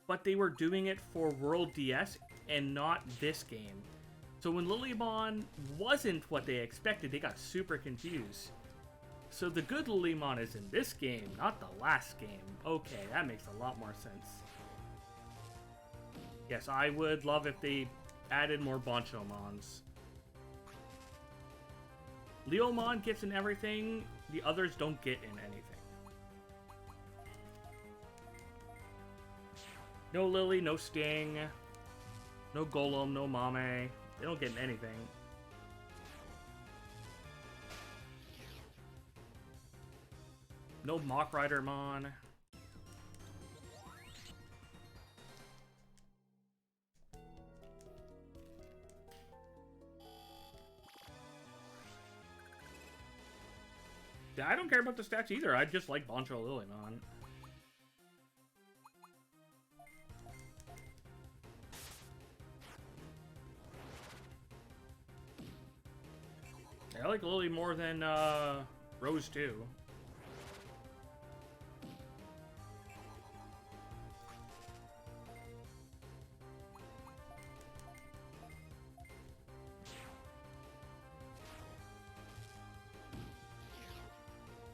But they were doing it for World DS and not this game. So when Lilymon wasn't what they expected, they got super confused. So the good Lilymon is in this game, not the last game. Okay, that makes a lot more sense. Yes, I would love if they added more Bonchomons. Leomon gets in everything, the others don't get in anything. No Lily, no Sting, no Golem, no Mame. They don't get in anything. No Mach Ridermon. Yeah, I don't care about the stats either. I just like Boncho Lilymon. I like Lily more than Rose too.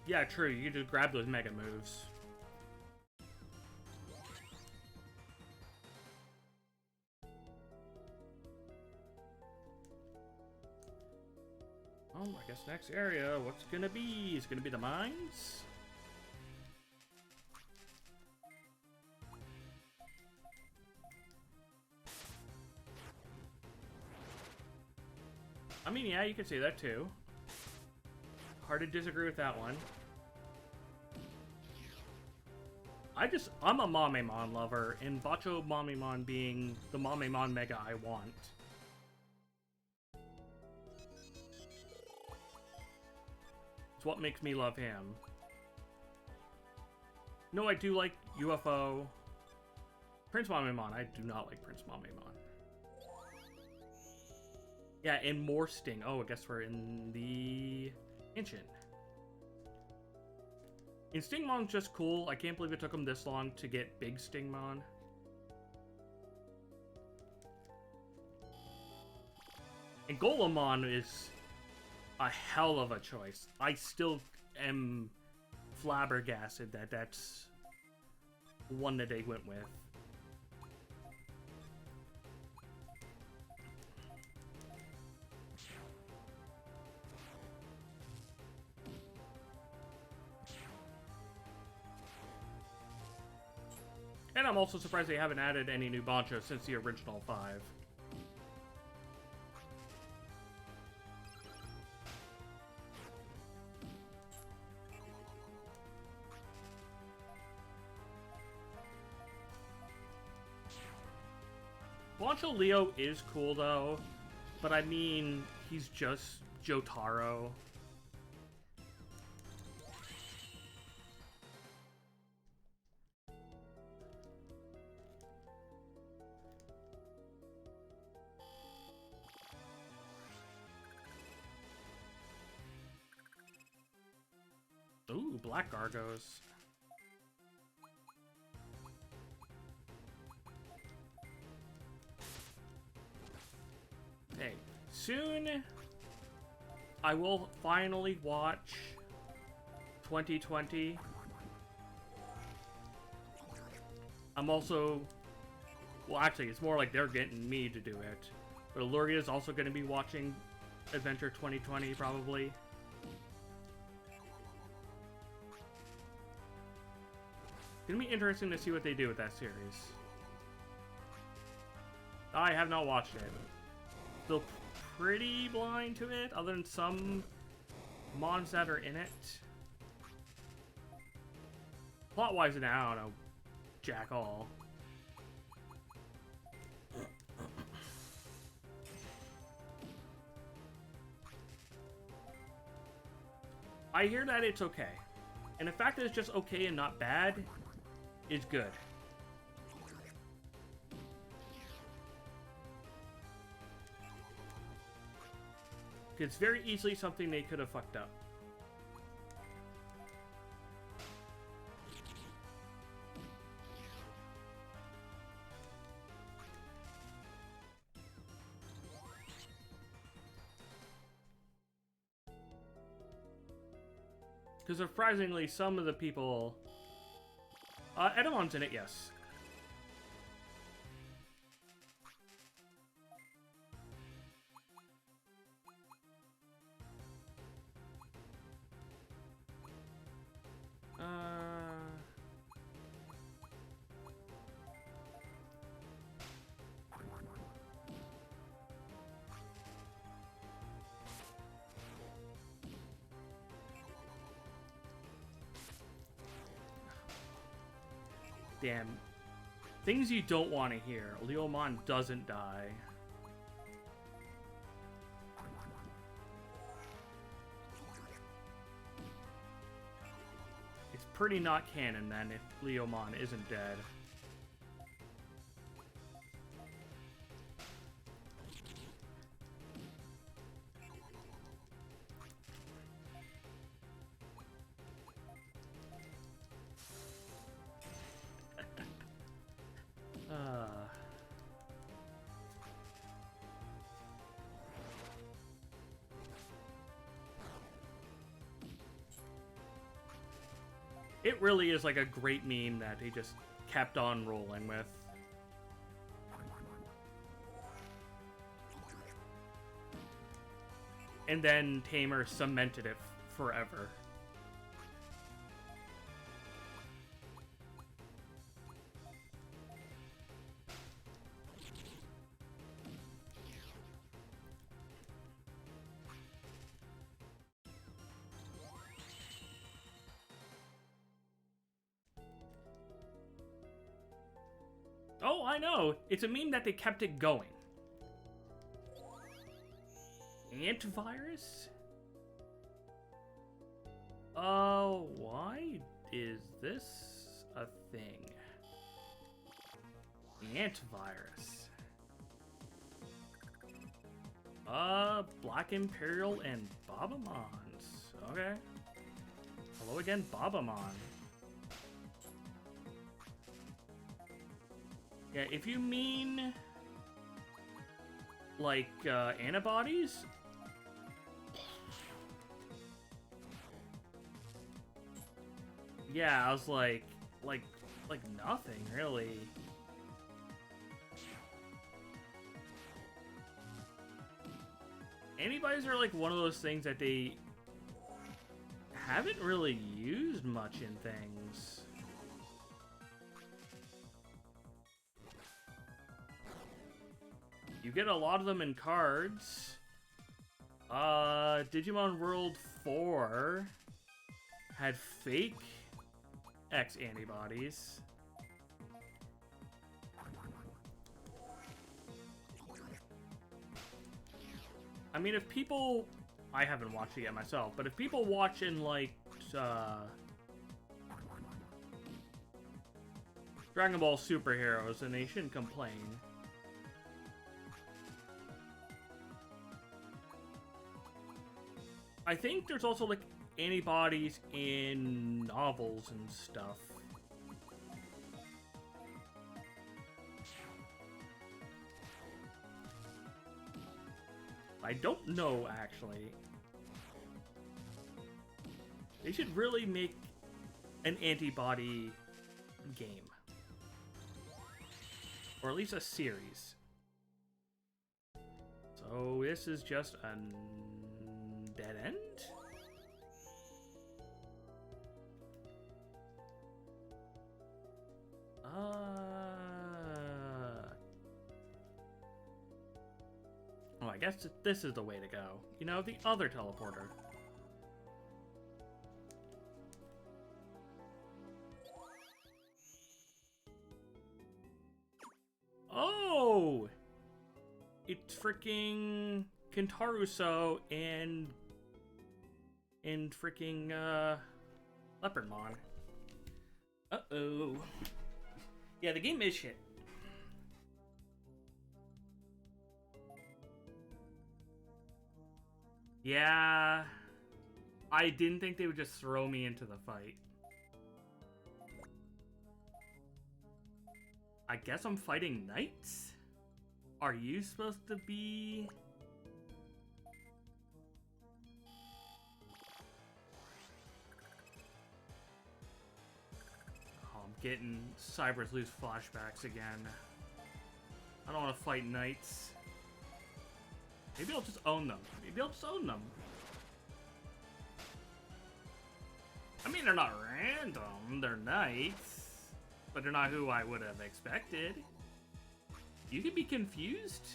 Yeah, true. You can just grab those mega moves. Oh, I guess next area, what's gonna be? Is it gonna be the mines? I mean, yeah, you could say that too. Hard to disagree with that one. I'm a Mamemon lover, and Bacho Mamemon being the Mamemon Mega I want. It's what makes me love him. No, I do like UFO. Prince Mamemon, I do not like Prince Mamemon. Yeah, and more Sting. Oh, I guess we're in the Ancient. And Stingmon's just cool. I can't believe it took him this long to get big Stingmon. And Golemon is a hell of a choice. I still am flabbergasted that that's one that they went with. And I'm also surprised they haven't added any new Boncho since the original 5. Boncho Leo is cool though, but I mean, he's just Jotaro. Ooh, Black Gargos. Hey, soon I will finally watch 2020. I'm also, well, actually, it's more like they're getting me to do it. But Luria is also going to be watching Adventure 2020, probably. It's going to be interesting to see what they do with that series. I have not watched it. Still pretty blind to it, other than some mons that are in it. Plot-wise, now I don't know jack all. I hear that it's okay. And the fact that it's just okay and not bad is good. It's very easily something they could have fucked up. Because surprisingly, some of the people... Edamon's in it, yes. Damn. Things you don't want to hear. Leomon doesn't die. It's pretty not canon then if Leomon isn't dead. It really is like a great meme that he just kept on rolling with. And then Tamer cemented it forever. Oh, I know. It's a meme that they kept it going. Antivirus? Why is this a thing? Antivirus. Black Imperial and Babamons. Okay. Hello again, Babamon. Yeah, if you mean like antibodies, yeah, I was like nothing really. Antibodies are like one of those things that they haven't really used much in things. You get a lot of them in cards. Digimon World 4 had fake X antibodies. I mean, if people I haven't watched it yet myself, but if people watch and like Dragon Ball Superheroes, then they shouldn't complain. I think there's also like antibodies in novels and stuff. I don't know, actually. They should really make an antibody game. Or at least a series. So this is just a dead end? Oh, I guess this is the way to go. You know, the other teleporter. Oh! It's freaking Kentaruso and freaking Leopardmon. Uh-oh. Yeah, the game is shit. Yeah, I didn't think they would just throw me into the fight. I guess I'm fighting knights? Are you supposed to be... Oh, I'm getting Cyber's Loose flashbacks again. I don't want to fight knights. Maybe I'll just own them. Maybe I'll just own them. I mean, they're not random. They're knights. But they're not who I would have expected. You could be confused.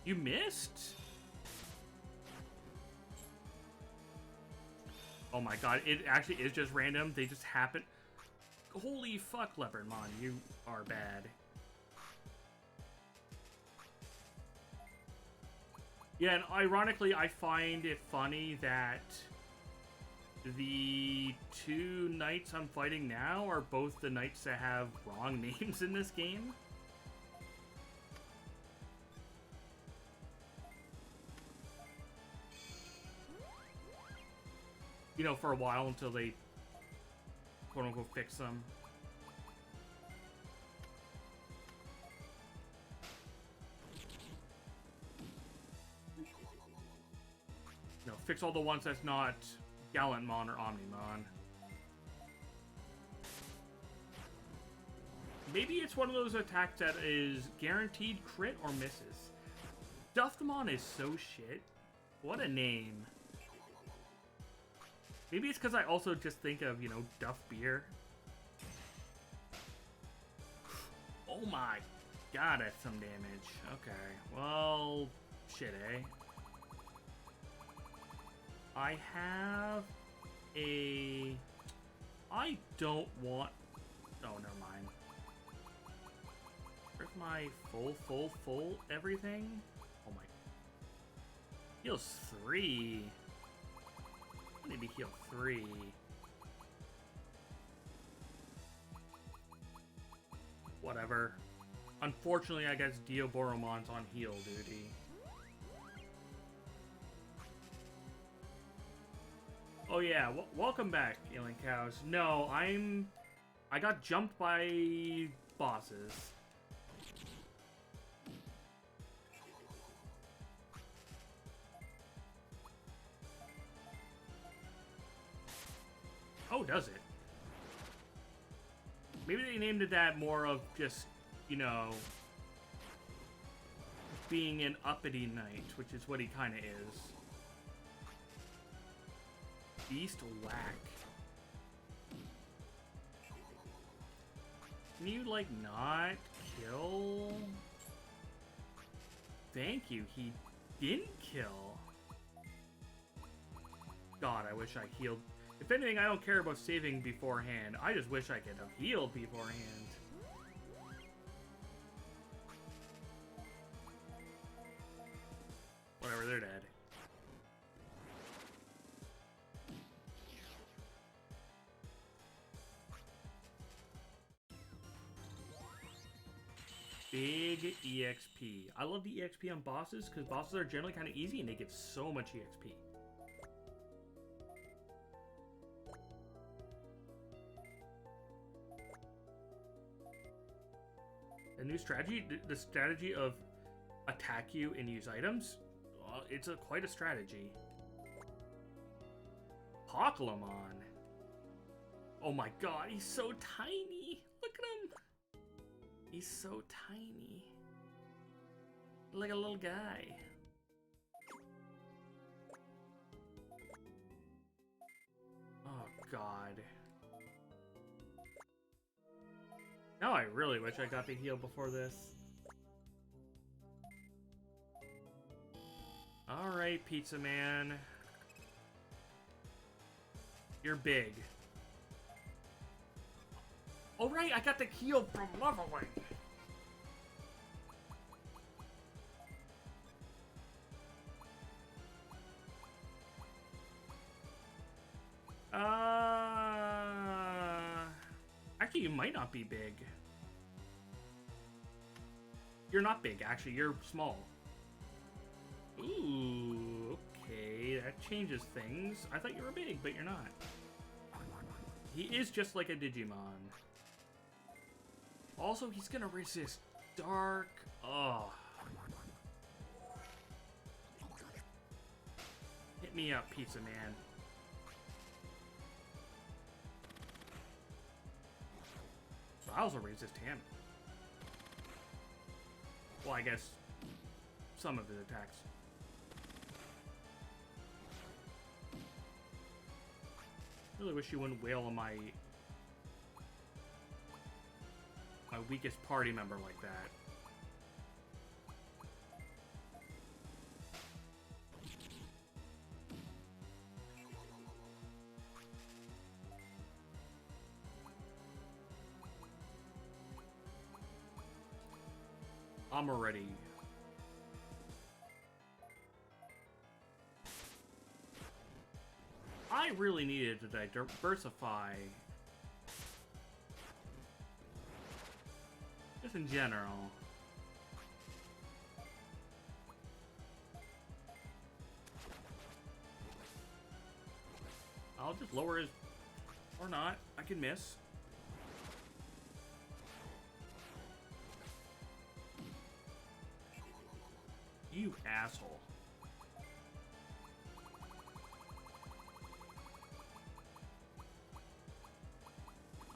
You missed? Oh my god, it actually is just random. They just happen. Holy fuck, Leopardmon, you are bad. Yeah, and ironically, I find it funny that the two knights I'm fighting now are both the knights that have wrong names in this game. You know, for a while until they quote-unquote fix them. No, fix all the ones that's not Gallantmon or Omnimon. Maybe it's one of those attacks that is guaranteed crit or misses. Duftmon is so shit. What a name. Maybe it's because I also just think of, you know, Duff Beer. Oh my god, that's some damage. Okay, well, shit, eh? I have a... I don't want... Oh, never mind. Where's my full everything? Oh my... Heals 3. I need to heal 3. Whatever. Unfortunately, I guess Dioboromon's on heal duty. Oh yeah, welcome back, Alien Cows. No, I got jumped by bosses. Oh, does it? Maybe they named it that more of just, you know, being an uppity knight, which is what he kind of is. Beast Whack. Can you, like, not kill? Thank you, he didn't kill. God, I wish I healed. If anything, I don't care about saving beforehand. I just wish I could have healed beforehand. big EXP. I love the EXP on bosses because bosses are generally kind of easy and they give so much EXP. A new strategy, the strategy of attack you and use items, well, it's quite a strategy. Pokemon. Oh my god, he's so tiny. Look at him. He's so tiny. Like a little guy. Oh god. Now I really wish I got the heal before this. Alright, Pizza Man. You're big. Oh right, I got the heal from leveling. Actually, you might not be big. You're not big, actually. You're small. Ooh, okay. That changes things. I thought you were big, but you're not. He is just like a Digimon. Also, he's gonna resist dark. Oh. Hit me up, Pizza Man. So I also resist him. Well, I guess some of his attacks. Really wish you wouldn't wail on my weakest party member like that. I'm already. I really needed to diversify. Just in general. I'll just lower his... Or not. I can miss. You asshole.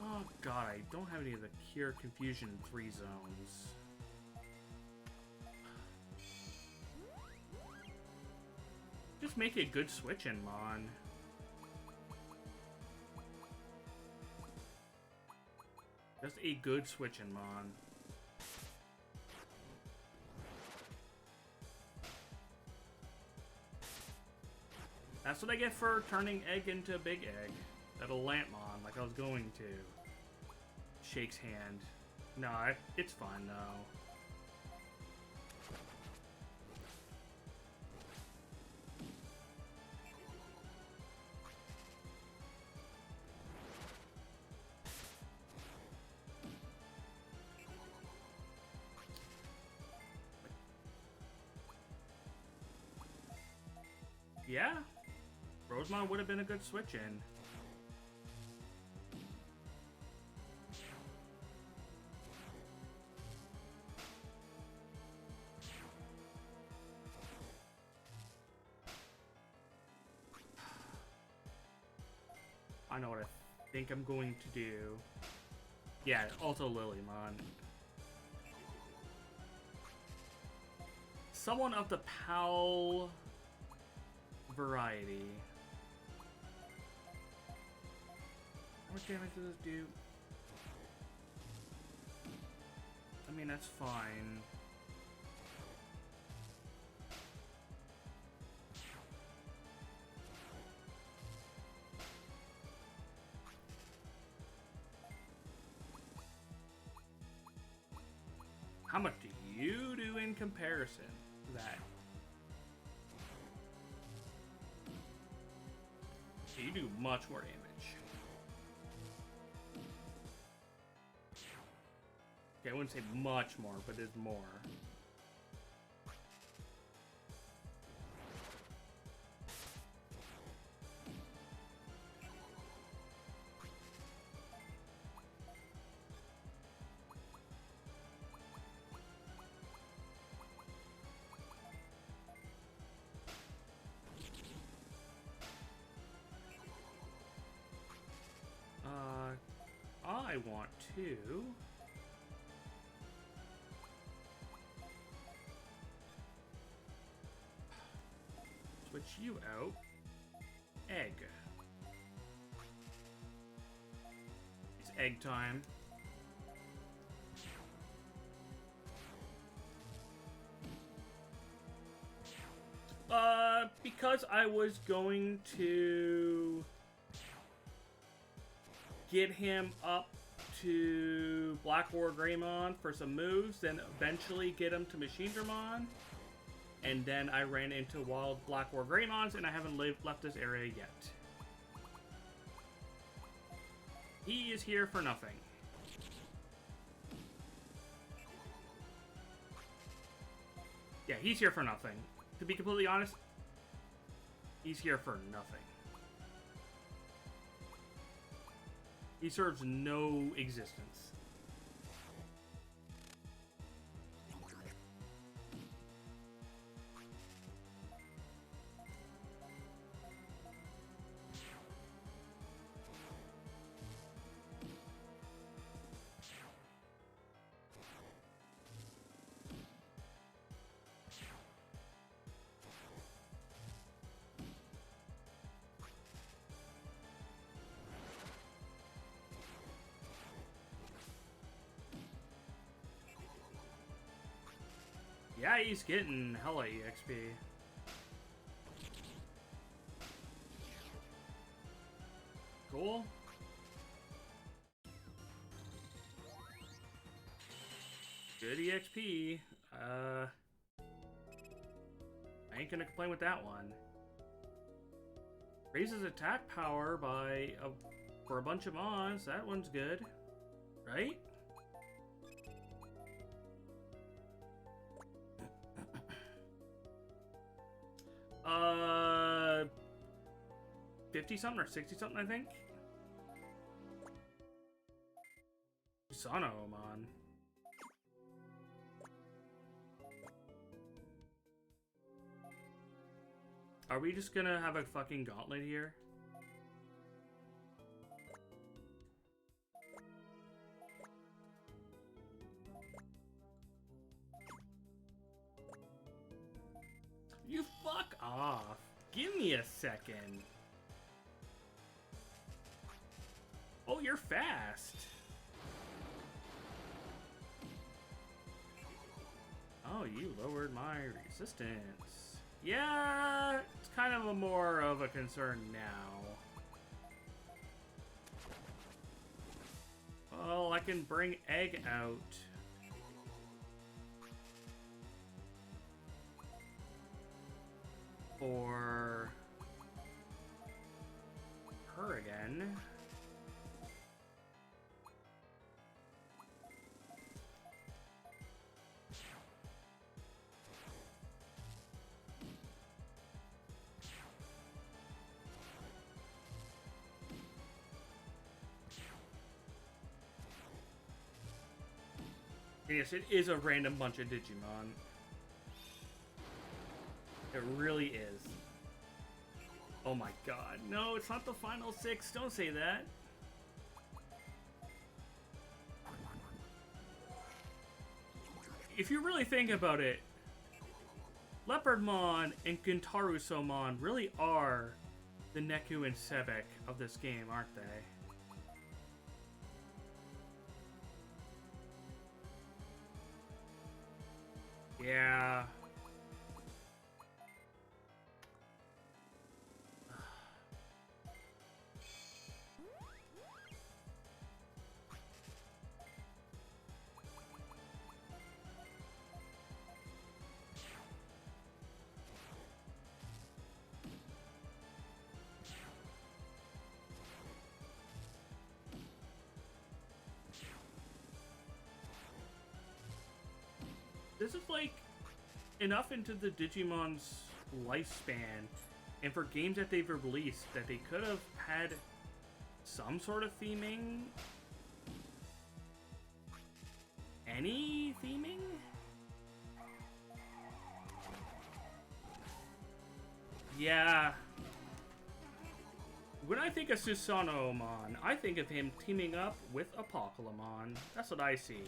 Oh god, I don't have any of the Cure Confusion 3 zones. Just make a good switch-in, Mon. Just a good switch-in, Mon. That's what I get for turning egg into big egg. That'll Lampmon like I was going to. Shakes hand. No, it's fine though. Yeah, Rosemont would have been a good switch in. I know what I think I'm going to do. Yeah, also Lilymon. Someone of the POW variety. How much damage does this do? I mean, that's fine. How much do you do in comparison to that? So you do much more damage. Okay, I wouldn't say much more, but it's more. I want to switch you out. Egg. It's egg time. Because I was going to get him up to Black War Greymon for some moves, then eventually get him to Machine Dramon, and then I ran into Wild Black War Greymons, and I haven't left this area yet. He is here for nothing. Yeah, he's here for nothing. To be completely honest, he's here for nothing. He serves no existence. Yeah, he's getting hella EXP. Cool. Good EXP. I ain't gonna complain with that one. Raises attack power by for a bunch of mons. That one's good, right? 50 something or 60 something, I think. Sonomon. Are we just gonna have a fucking gauntlet here? You fuck off. Give me a second. Oh, you're fast. Oh, you lowered my resistance. Yeah, it's kind of more of a concern now. Well, I can bring Egg out. For her again. And yes, it is a random bunch of Digimon. It really is. Oh my god. No, it's not the final 6. Don't say that. If you really think about it, Leopardmon and Gintarusomon really are the Neku and Sebek of this game, aren't they? Yeah. this is like enough into the Digimon's lifespan, and for games that they've released, that they could have had some sort of theming. Any theming? Yeah. When I think of Susanomon, I think of him teaming up with Apocalypse. That's what I see.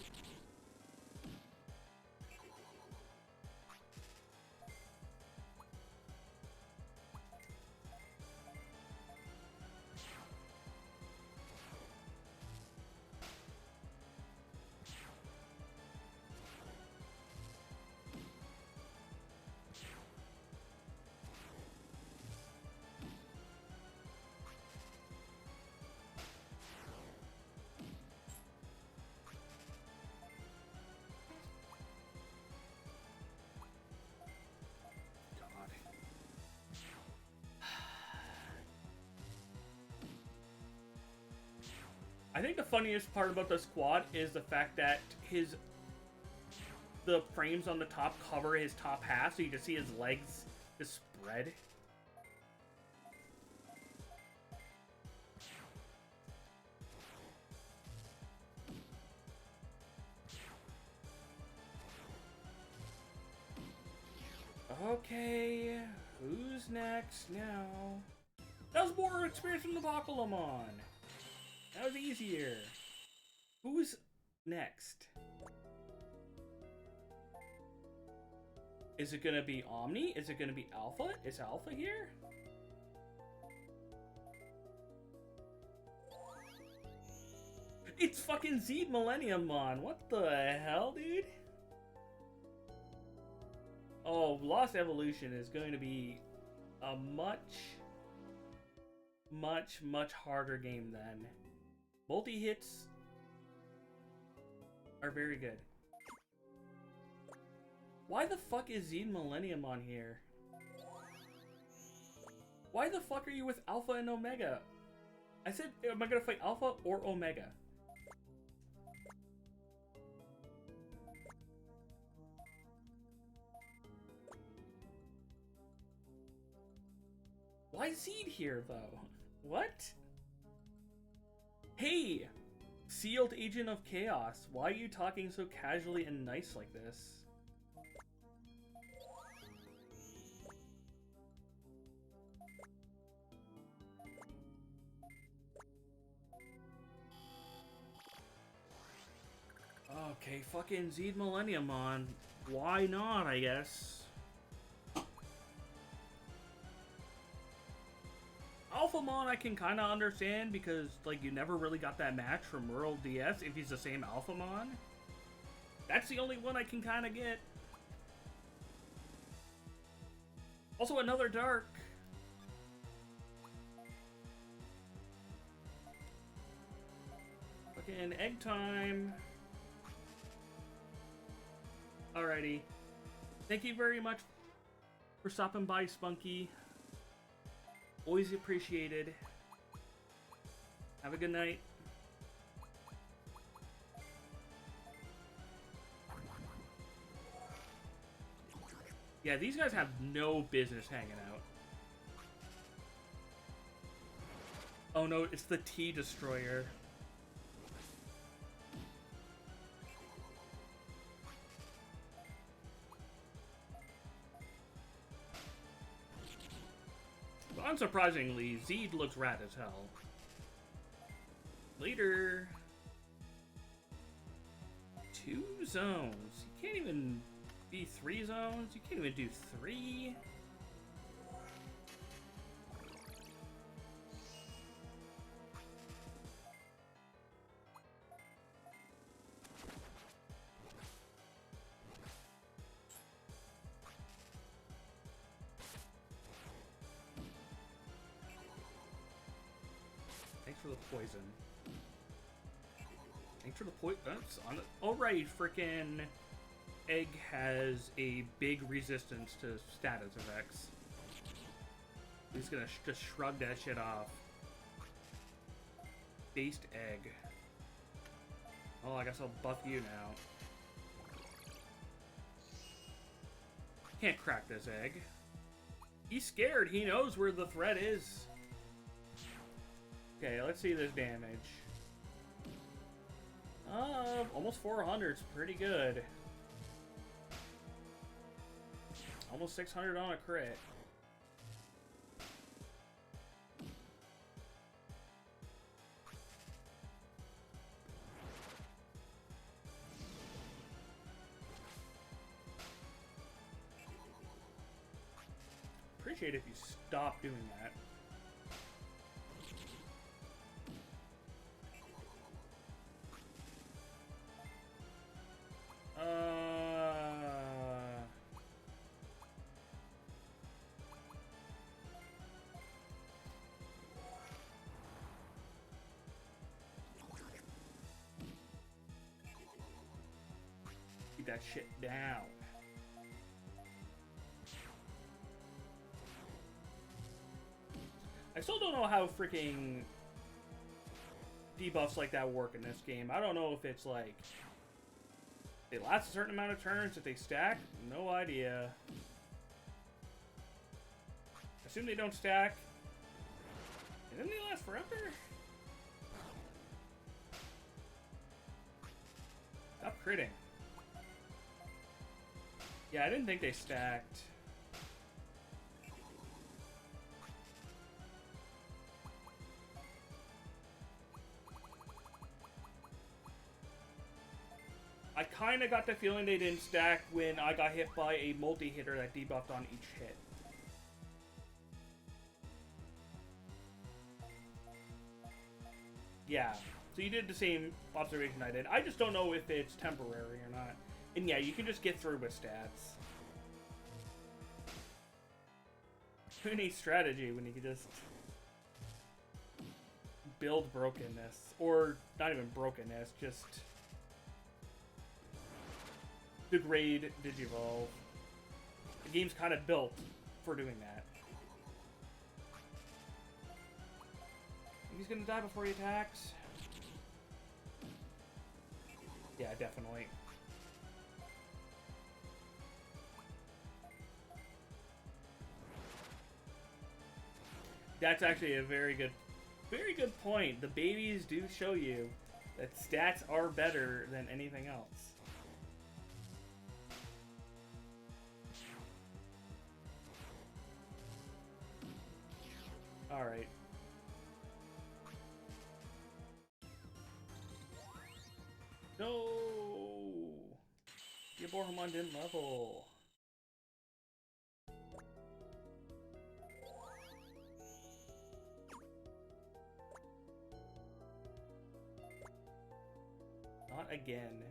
I think the funniest part about the squad is the fact that the frames on the top cover his top half, so you just see his legs just spread. Okay, who's next now? That was more experience from the Apocalypse. That was easier. Who's next? Is it gonna be Omni? Is it gonna be Alpha? Is Alpha here? It's fucking Zed Millenniummon. What the hell, dude? Oh, Lost Evolution is going to be a much harder game then. Multi-hits are very good. Why the fuck is Zed Millenniummon here? Why the fuck are you with Alpha and Omega? I said, am I gonna fight Alpha or Omega? Why is Zed here, though? What? Hey! Sealed Agent of Chaos, why are you talking so casually and nice like this? Okay, fucking Zed Millenniummon. Why not, I guess? Alphamon I can kind of understand because, like, you never really got that match from World DS if he's the same Alphamon. That's the only one I can kind of get. Also, another Dark. Fucking egg time. Alrighty. Thank you very much for stopping by, Spunky. Always appreciated. Have a good night. Yeah, these guys have no business hanging out. Oh no, it's the T-Destroyer. Unsurprisingly, Zed looks rad as hell. Later. 2 zones. You can't even be 3 zones. You can't even do 3. Thanks for the poison. Thanks for the poison. Alright, frickin' Egg has a big resistance to status effects. He's gonna just shrug that shit off. Based Egg. Oh, I guess I'll buff you now. Can't crack this egg. He's scared. He knows where the threat is. Okay, let's see this damage. Almost 400 is pretty good. Almost 600 on a crit. Appreciate if you stop doing that. Keep that shit down. I still don't know how freaking debuffs like that work in this game. I don't know if it's like they last a certain amount of turns, if they stack, no idea. Assume they don't stack. And then they last forever? Stop critting. Yeah, I didn't think they stacked. I kind of got the feeling they didn't stack when I got hit by a multi-hitter that debuffed on each hit. Yeah, so you did the same observation I did. I just don't know if it's temporary or not. And yeah, you can just get through with stats. Who needs strategy when you can just build brokenness? Or not even brokenness, just degrade Digivolve. The game's kind of built for doing that. He's gonna die before he attacks. Yeah, definitely. That's actually a very good point. The babies do show you that stats are better than anything else. Alright. No! Yaborhamon didn't level. Not again.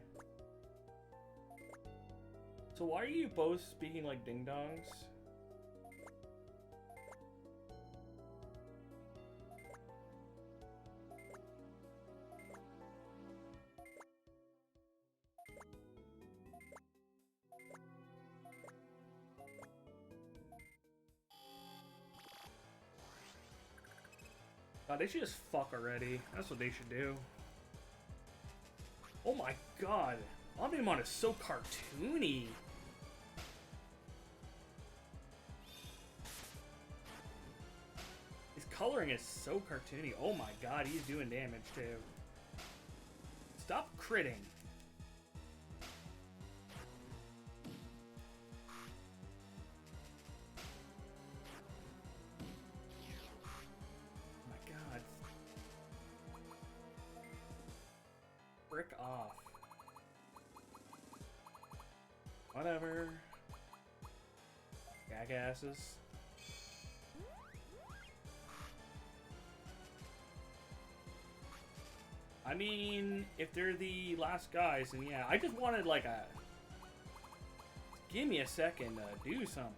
So why are you both speaking like ding-dongs? God, they should just fuck already. That's what they should do. Oh my god. Omnimon is so cartoony. His coloring is so cartoony. Oh my god, he's doing damage too. Stop critting. Frick off. Whatever. Jackasses. I mean, if they're the last guys, then yeah. I just wanted like a... Give me a second to do something.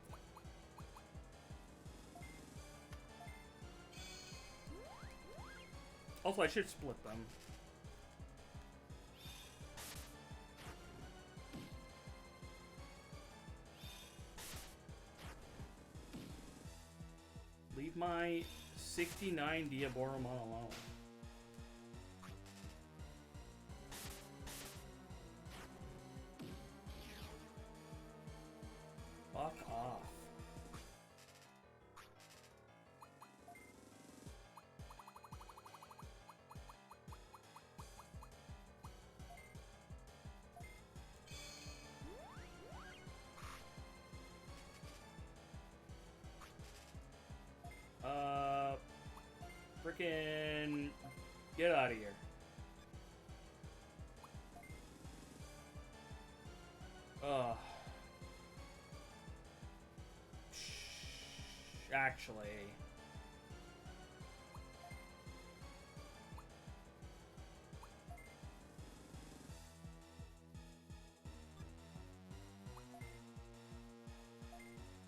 Also, I should split them. Leave my 69 Diaboromon alone. Fuck Get out of here. Ugh. Actually.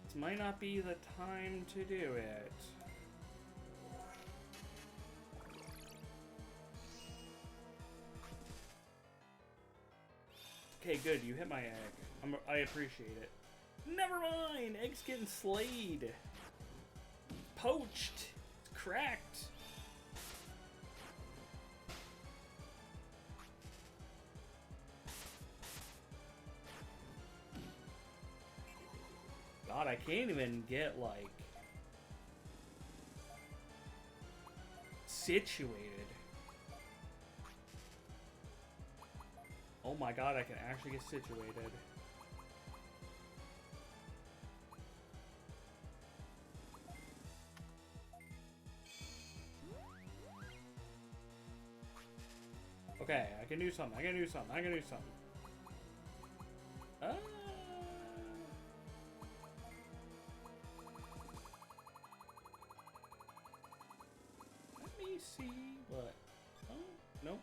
This might not be the time to do it. Okay, good. You hit my egg. I appreciate it. Never mind! Egg's getting slayed. Poached. It's cracked. God, I can't even get, like, situated. Oh my god, I can actually get situated. Okay, I can do something. I can do something. I can do something. Let me see what. Oh, no.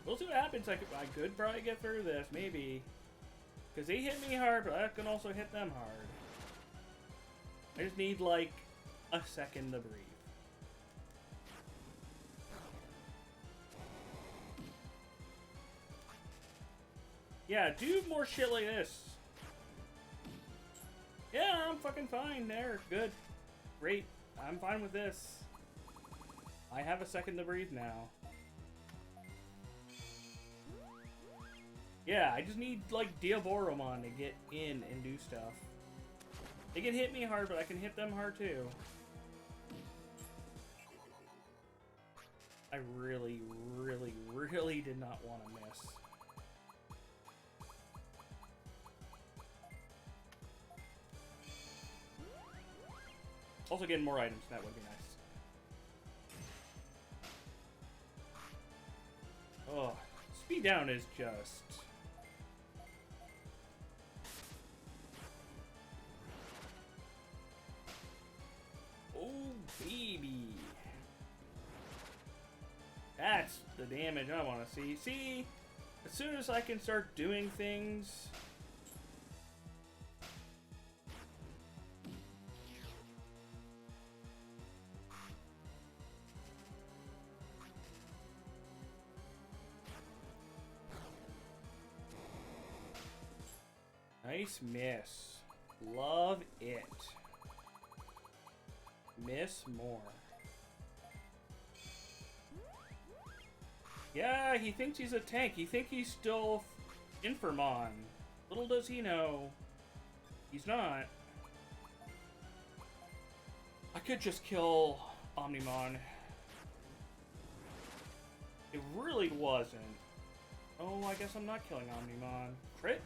We'll see what happens. I could probably get through this, maybe. Because they hit me hard, but I can also hit them hard. I just need, like, a second to breathe. Yeah, do more shit like this. Yeah, I'm fucking fine there. Good. Great. I'm fine with this. I have a second to breathe now. Yeah, I just need, like, Diaboromon to get in and do stuff. They can hit me hard, but I can hit them hard, too. I really, really, really did not want to miss. Also getting more items, that would be nice. Oh, speed down is just... Oh, baby. That's the damage I want to see. See? As soon as I can start doing things... Nice miss. Love it. Miss more. Yeah, he thinks he's a tank. He thinks he's still Infamon. Little does he know, he's not. I could just kill Omnimon. It really wasn't. Oh, I guess I'm not killing Omnimon. Crit?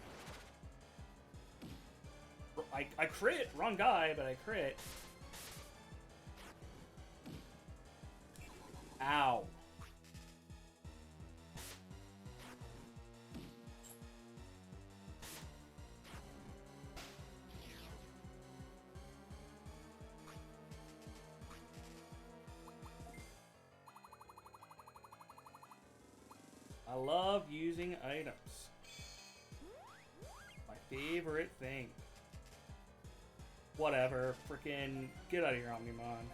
I crit! Wrong guy, but I crit. Ow. I love using items. My favorite thing. Whatever. Frickin' get out of here, Omnimon.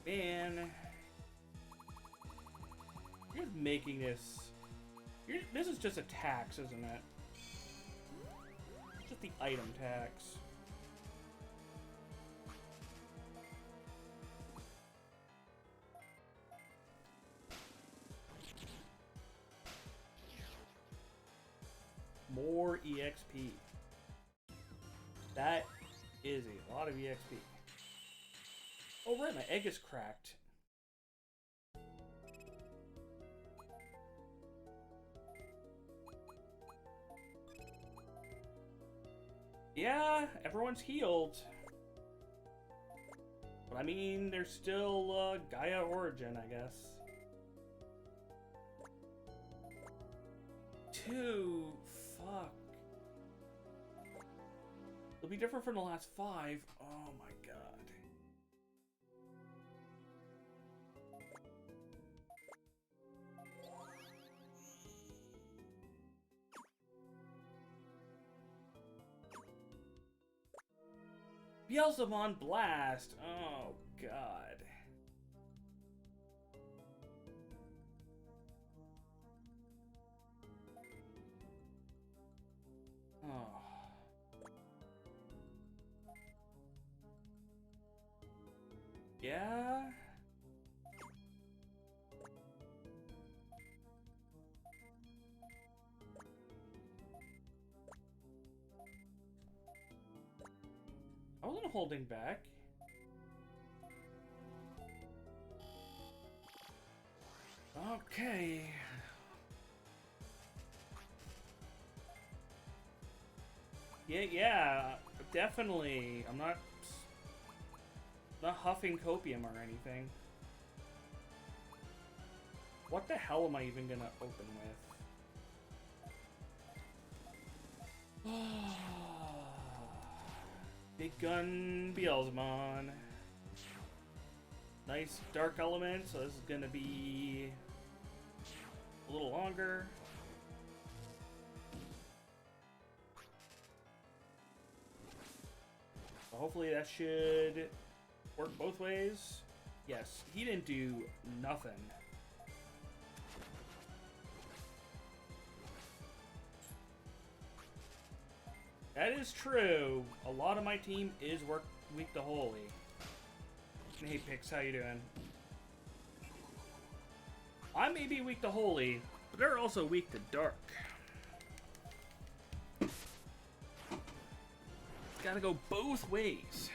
Man, you're making this. This is just a tax, isn't it? Just the item tax. More EXP. That is a lot of EXP. Oh right, my egg is cracked. Yeah, everyone's healed. But I mean, there's still Gaia Origin, I guess. 2. Fuck. It'll be different from the last 5. Oh my god. Beelzebub Blast! Oh god. Oh. Yeah? I wasn't holding back. Okay. Yeah, definitely. I'm not huffing copium or anything. What the hell am I even gonna open with? Big Gun Beelzebub. Nice dark element, so this is gonna be a little longer. So hopefully that should work both ways. Yes, he didn't do nothing. That is true. A lot of my team is weak to holy. Hey Pix, how you doing? I may be weak to holy, but they're also weak to dark. Gotta go both ways.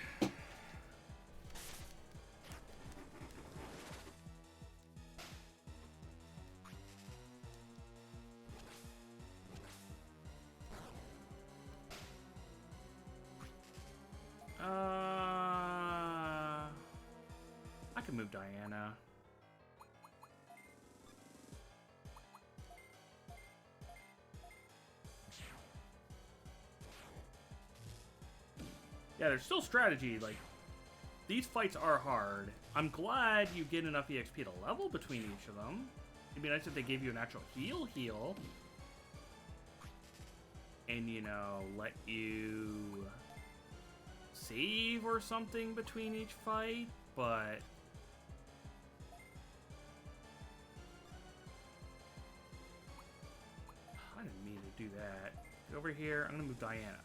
I can move Diana. Yeah, there's still strategy. Like, these fights are hard. I'm glad you get enough EXP to level between each of them. It'd be nice if they gave you an actual heal. And, you know, let you save or something between each fight, but I didn't mean to do that. Get over here, I'm gonna move Diana.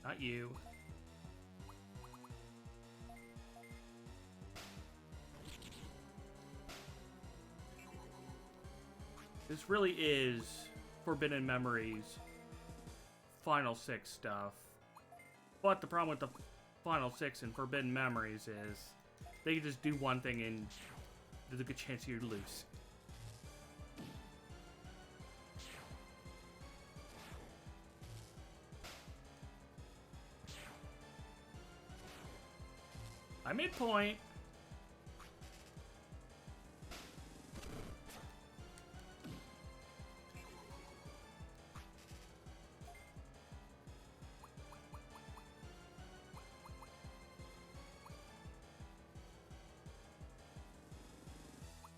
Not you. This really is Forbidden Memories Final 6 stuff. But the problem with the Final 6 and Forbidden Memories is they can just do one thing and there's a good chance you lose. I made point.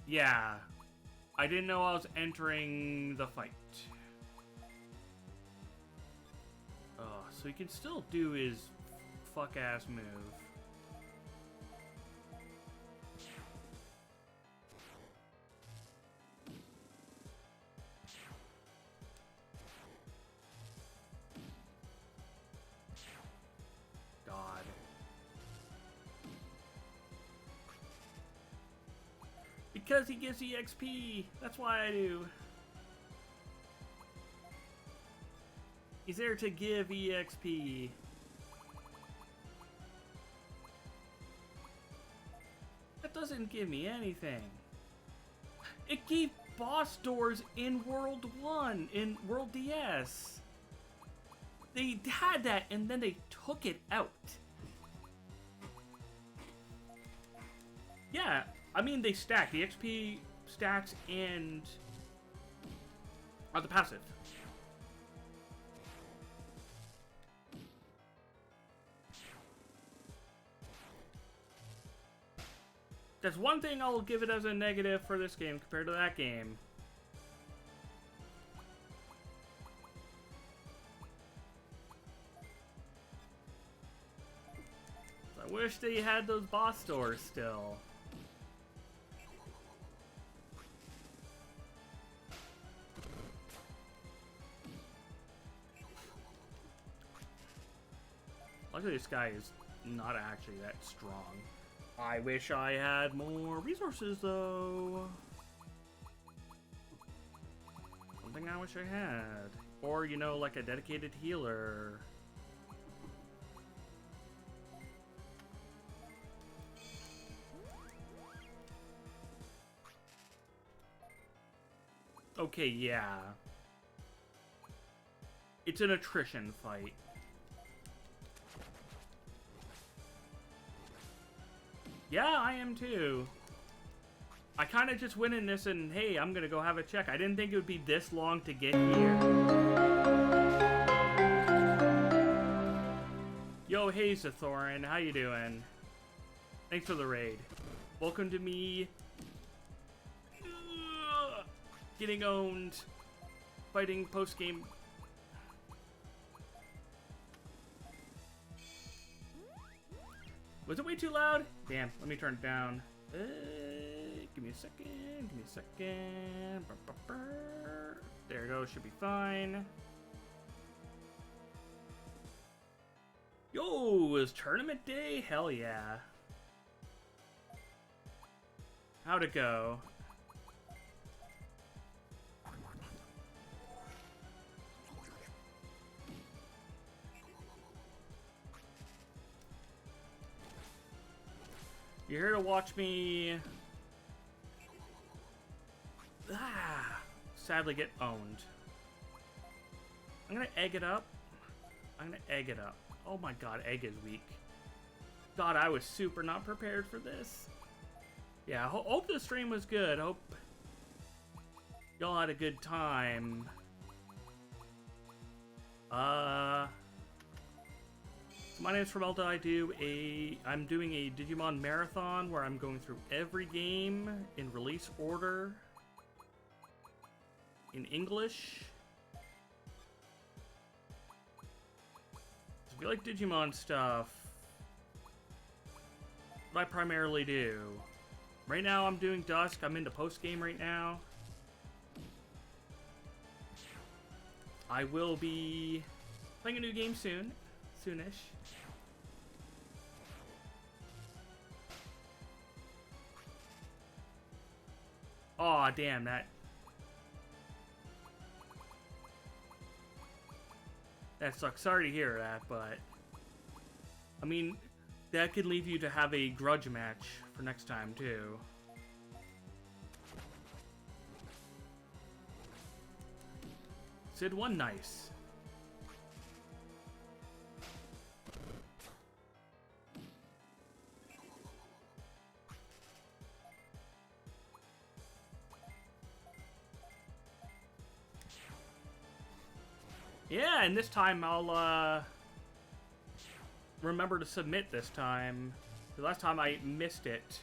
Yeah, I didn't know I was entering the fight. So he can still do his fuck-ass move. God. Because he gives EXP. That's why I do. He's there to give EXP. That doesn't give me anything. It gave boss doors in World 1, in World DS. They had that and then they took it out. Yeah, I mean they stack. The XP stacks and the passive. That's one thing I'll give it as a negative for this game compared to that game. I wish they had those boss doors still. Luckily this guy is not actually that strong. I wish I had more resources, though. Something I wish I had. Or, you know, like a dedicated healer. Okay, yeah. It's an attrition fight. Yeah, I am too. I kind of just went in this and, hey, I'm gonna go have a check. I didn't think it would be this long to get here. Yo, hey, Zathorin, how you doing? Thanks for the raid. Welcome to me getting owned, fighting post-game. Was it way too loud? Damn, let me turn it down. Give me a second, give me a second. There it goes, should be fine. Yo, is tournament day? Hell yeah. How'd it go? You're here to watch me sadly get owned. I'm gonna egg it up. I'm gonna egg it up. Oh my god, egg is weak. God, I was super not prepared for this. Yeah, hope the stream was good. Hope y'all had a good time. My name's Formelda. I'm doing a Digimon marathon where I'm going through every game in release order in English. If you like Digimon stuff, what I primarily do. Right now I'm doing Dusk. I'm into post-game right now. I will be playing a new game soonish. Aw, damn, that sucks. Sorry to hear that, but I mean, that could leave you to have a grudge match for next time, too. Sid won nice. Yeah, and this time I'll remember to submit this time. The last time I missed it.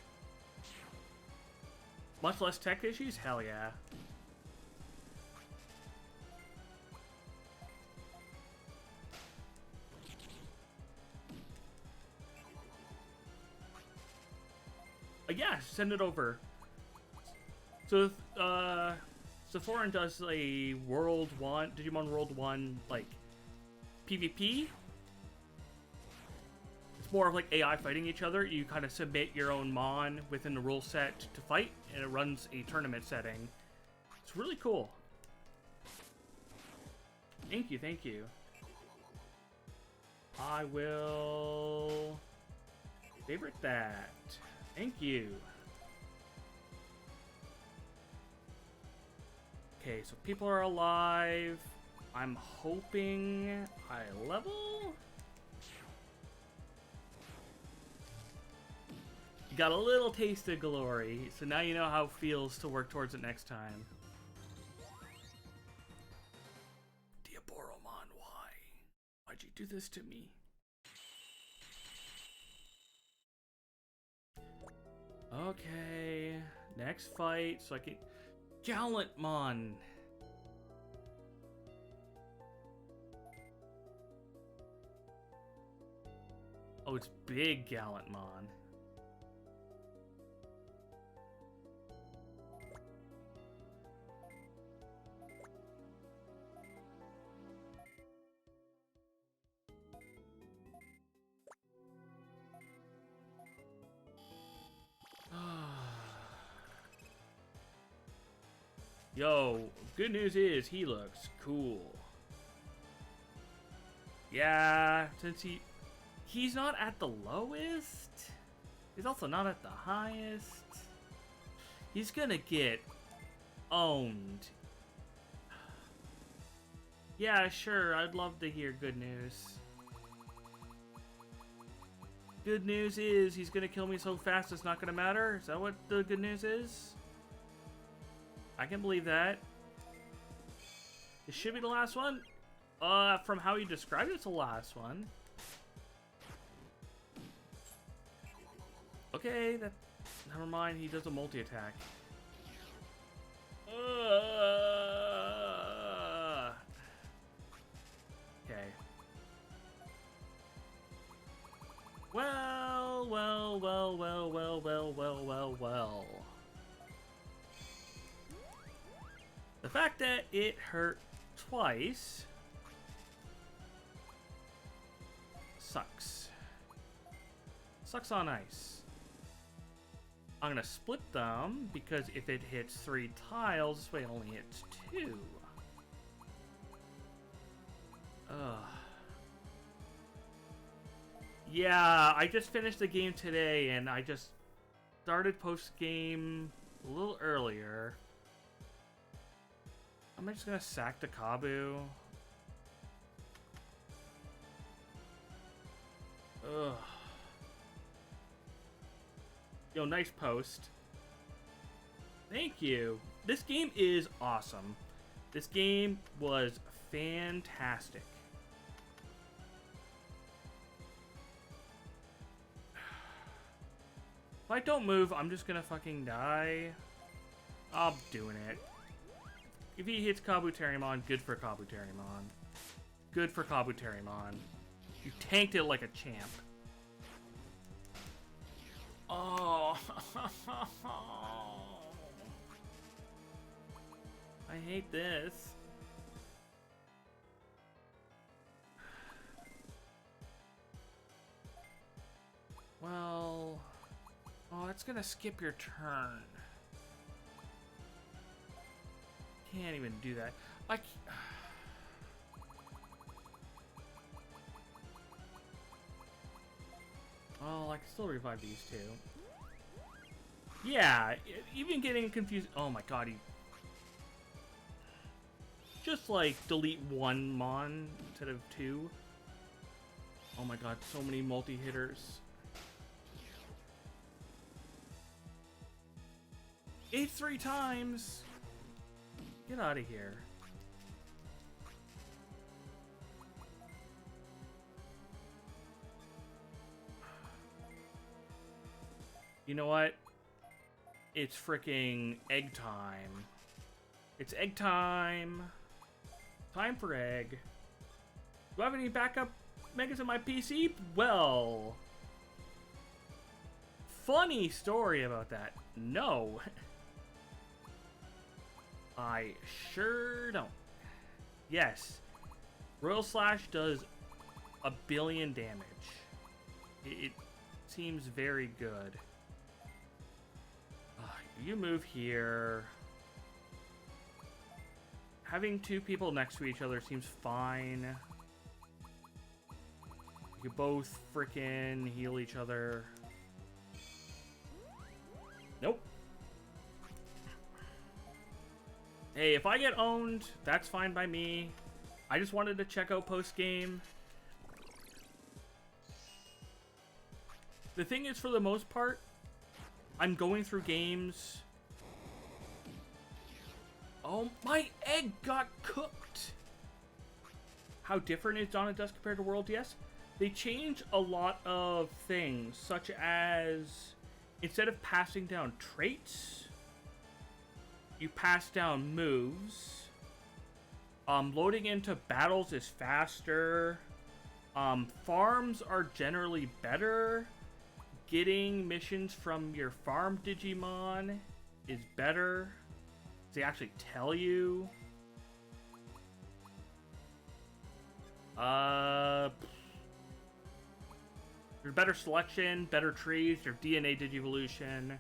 Much less tech issues? Hell yeah. Yeah, send it over. So, Sephoran does a World 1, Digimon World 1, like, PvP. It's more of like AI fighting each other. You kind of submit your own Mon within the rule set to fight, and it runs a tournament setting. It's really cool. Thank you, thank you. I will favorite that. Thank you. Okay, so people are alive. I'm hoping I level. You got a little taste of glory, so now you know how it feels to work towards it next time. Diaboromon, why? Why'd you do this to me? Okay, next fight, so I can... Gallantmon! Oh, it's big Gallantmon. Yo, good news is he looks cool. Yeah, since he's not at the lowest, he's also not at the highest. He's gonna get owned. Yeah, sure, I'd love to hear good news. Good news is he's gonna kill me so fast it's not gonna matter? Is that what the good news is? I can believe that. It should be the last one. From how you described it, it's the last one. Okay, that... Never mind, he does a multi-attack. Okay. Well. The fact that it hurt twice sucks. Sucks on ice. I'm gonna split them because if it hits 3 tiles, this way it only hits 2. Ugh. Yeah, I just finished the game today and I just started post-game a little earlier. I'm just gonna sack the Kabu. Ugh. Yo, nice post. Thank you. This game is awesome. This game was fantastic. If I don't move, I'm just gonna fucking die. I'm doing it. If he hits Kabuterimon, good for Kabuterimon. Good for Kabuterimon. You tanked it like a champ. Oh. I hate this. Well... Oh, it's gonna skip your turn. Can't even do that. Oh, I can still revive these two. Yeah, even getting confused. Oh my god, he just like delete 1 mon instead of 2. Oh my god, so many multi-hitters. Ate 3 times. Get out of here. You know what? It's freaking egg time. It's egg time. Time for egg. Do I have any backup megas on my PC? Well, funny story about that. No. I sure don't. Yes. Royal Slash does 1 billion damage. It seems very good. You move here. Having 2 people next to each other seems fine. You both freaking heal each other. Nope. Hey, if I get owned, that's fine by me. I just wanted to check out post-game. The thing is, for the most part, I'm going through games... Oh, my egg got cooked! How different is Dawn of Dusk compared to World DS? They change a lot of things, such as instead of passing down traits, you pass down moves. Loading into battles is faster. Farms are generally better. Getting missions from your farm Digimon is better. They actually tell you. There's better selection, better trees, your DNA Digivolution.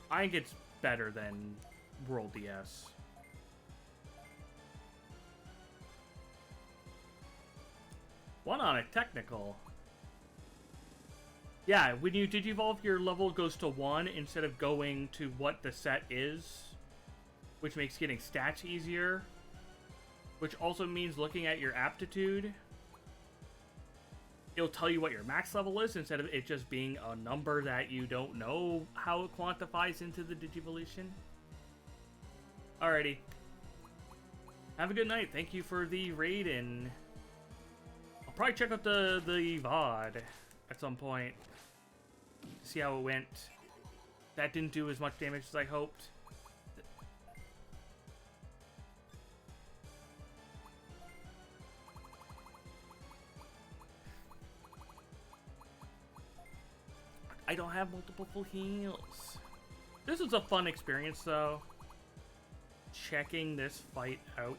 I think it's better than World DS. One on a technical. Yeah, when you Digivolve, your level goes to 1 instead of going to what the set is, which makes getting stats easier, which also means looking at your aptitude. It'll tell you what your max level is instead of it just being a number that you don't know how it quantifies into the Digivolution. Alrighty. Have a good night. Thank you for the raid, and I'll probably check out the VOD at some point. See how it went. That didn't do as much damage as I hoped. I don't have multiple full heals. This was a fun experience, though. Checking this fight out.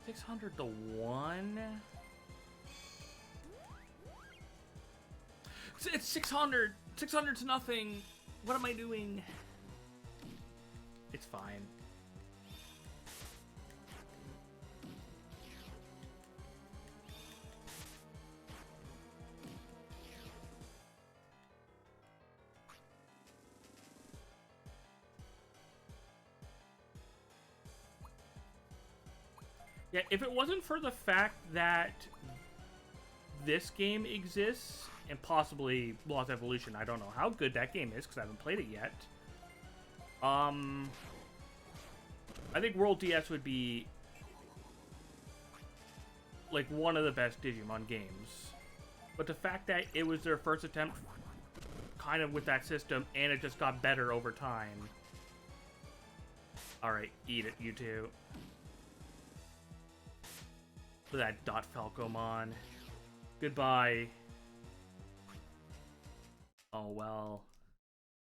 $600 to 1. It's 600. 600 to nothing. What am I doing? It's fine. Yeah, if it wasn't for the fact that this game exists, and possibly Lost Evolution, I don't know how good that game is because I haven't played it yet. I think World DS would be like one of the best Digimon games. But the fact that it was their first attempt kind of with that system, and it just got better over time. Alright, eat it, you two. For that Dot Falcomon. Goodbye. Oh well.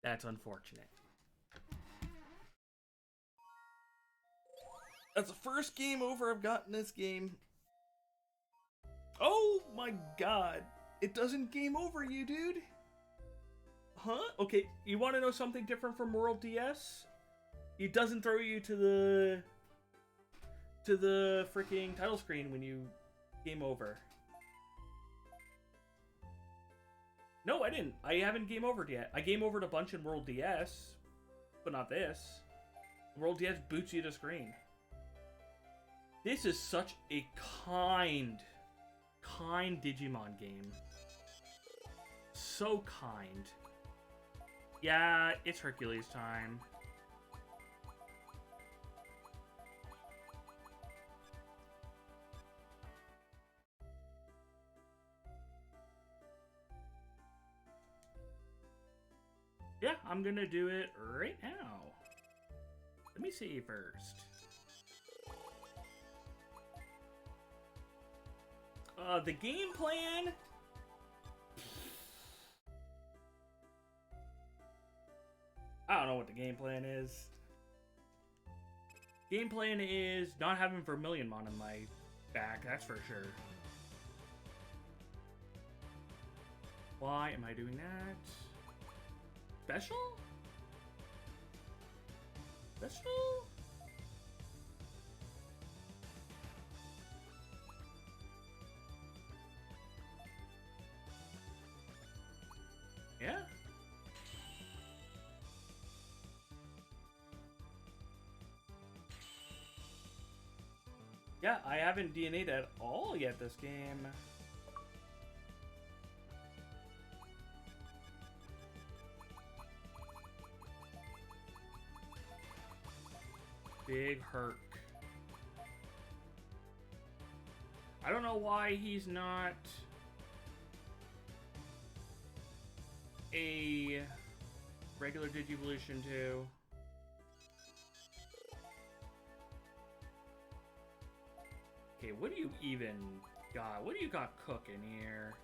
That's unfortunate. That's the first game over I've gotten this game. Oh my god. It doesn't game over you, dude. Huh? Okay, you want to know something different from World DS? It doesn't throw you to the freaking title screen when you game over. No, I didn't. I haven't game overed yet. I game overed a bunch in World DS, but not this. World DS boots you to screen. This is such a kind Digimon game. So kind. Yeah, it's Hercules time. Yeah, I'm gonna do it right now. Let me see first. The game plan? I don't know what the game plan is. Game plan is not having Vermilionmon in my back, that's for sure. Why am I doing that? Special? Special? Yeah? Yeah, I haven't DNA'd at all yet this game. Big Herc. I don't know why he's not a regular Digivolution 2. Okay, what do you even got? What do you got cooking here?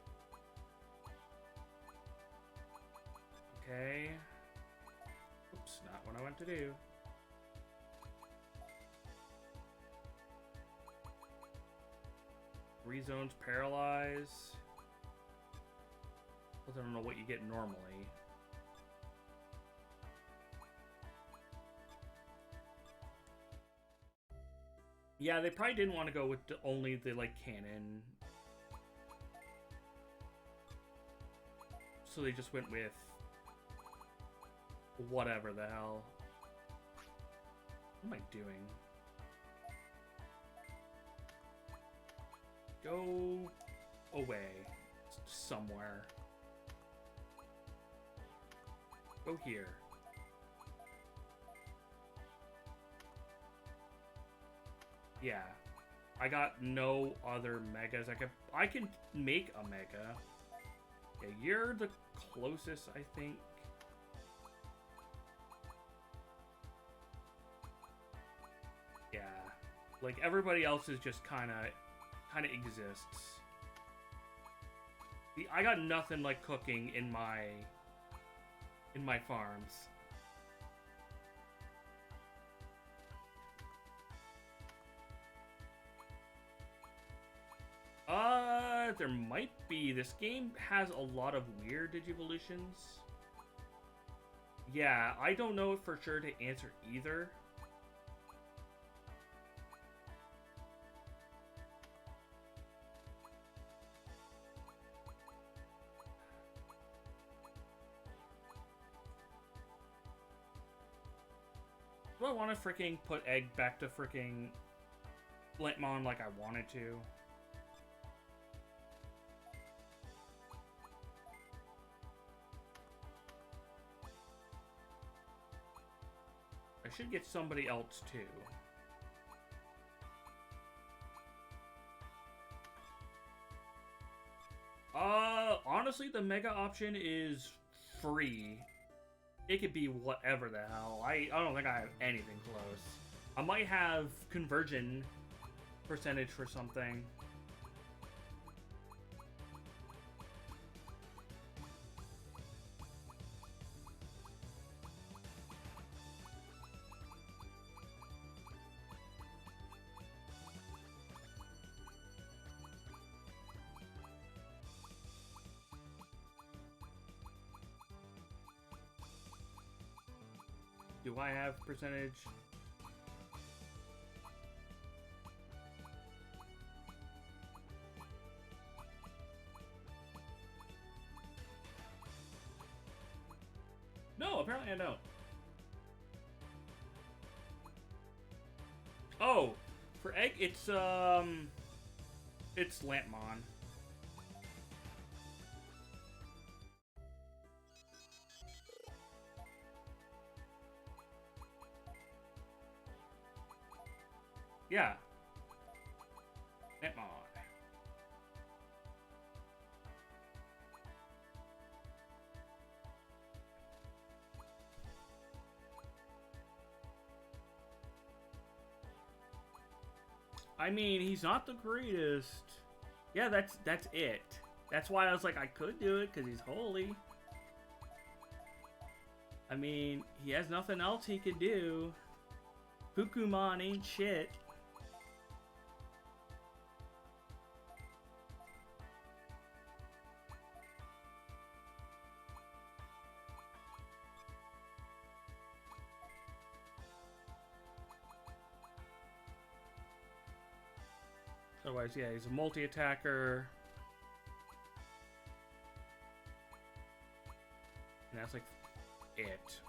Okay. Oops, not what I want to do. Three zones paralyze. I don't know what you get normally. Yeah, they probably didn't want to go with only the, like, cannon. So they just went with whatever the hell. What am I doing? Go away somewhere. Go here. Yeah. I got no other megas. I can make a mega. Yeah, you're the closest, I think. Yeah. Like everybody else is just kinda exists. See, I got nothing like cooking in my farms. There might be. This game has a lot of weird Digivolutions. Yeah, I don't know for sure to answer either. Do I want to freaking put Egg back to freaking Lentmon like I wanted to? I should get somebody else too. Honestly, the mega option is free. It could be whatever the hell. I don't think I have anything close. I might have conversion percentage for something. Do I have percentage? No, apparently I don't. Oh, for egg, it's Lampmon. Yeah. Lampmon. I mean, he's not the greatest. Yeah, that's it. That's why I was like, I could do it, because he's holy. I mean, he has nothing else he could do. Pukumon ain't shit. Otherwise, yeah, he's a multi-attacker. And that's like it.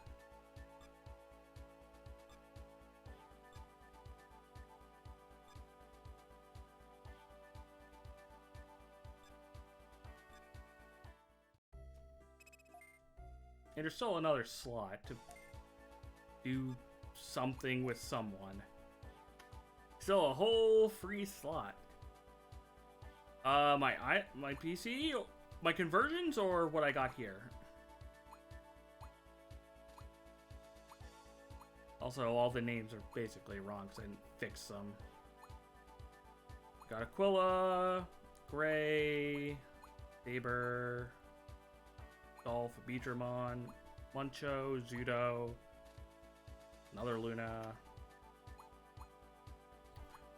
And there's still another slot to do something with someone. Still a whole free slot. My PC, my conversions, or what I got here. Also, all the names are basically wrong because I didn't fix them. Got Aquila, Gray, Saber, Dolph, Beedramon, Muncho, Zudo, another Luna,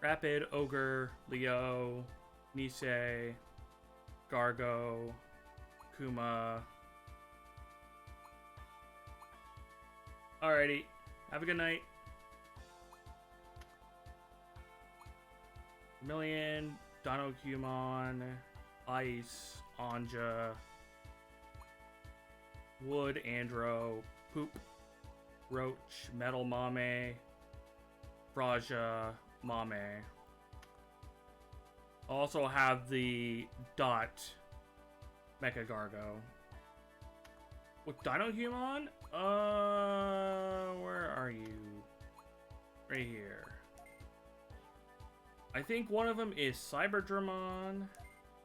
Rapid, Ogre, Leo, Nisei, Gargo, Kuma. Alrighty, have a good night. Million, Donocumon, Ice, Anja, Wood, Andro, Poop, Roach, Metal Mame, Fraja, Mame. Also have the Dot Mecha Gargo. With Dinohumon? Where are you? Right here. I think one of them is Cyberdramon.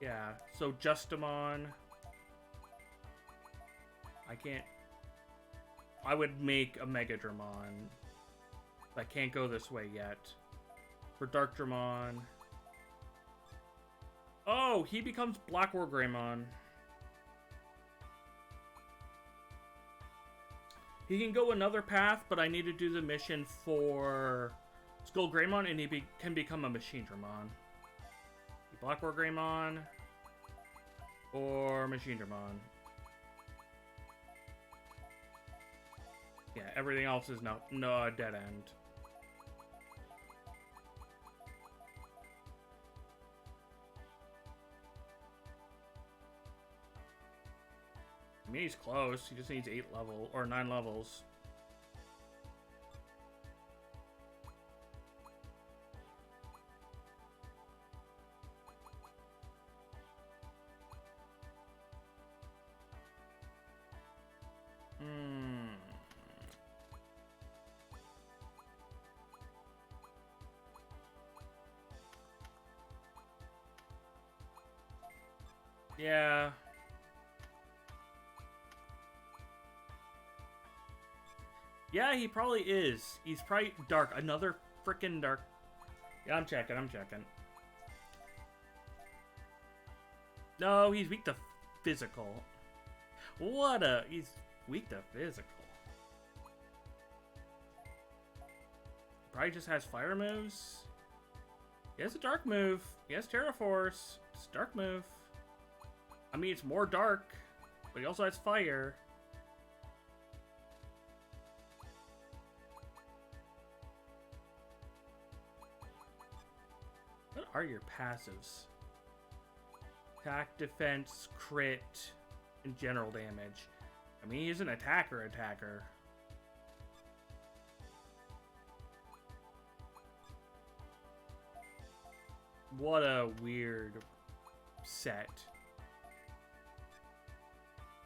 Yeah, so Justamon. I would make a Megadramon. I can't go this way yet. For Darkdramon. Oh, he becomes Black War Greymon. He can go another path, but I need to do the mission for Skull Greymon, and he can become a Machine Dramon. Black War Greymon or Machine Dramon. Yeah, everything else is no dead end. I mean, he's close. He just needs 9 levels. Yeah. Yeah, he probably is. He's probably dark. Another freaking dark. Yeah, I'm checking. No, he's weak to physical. He's weak to physical. Probably just has fire moves. He has a dark move. He has Terra Force. It's a dark move. I mean, it's more dark, but he also has fire. What are your passives? Attack, defense, crit, and general damage. I mean, he's an attacker. What a weird set.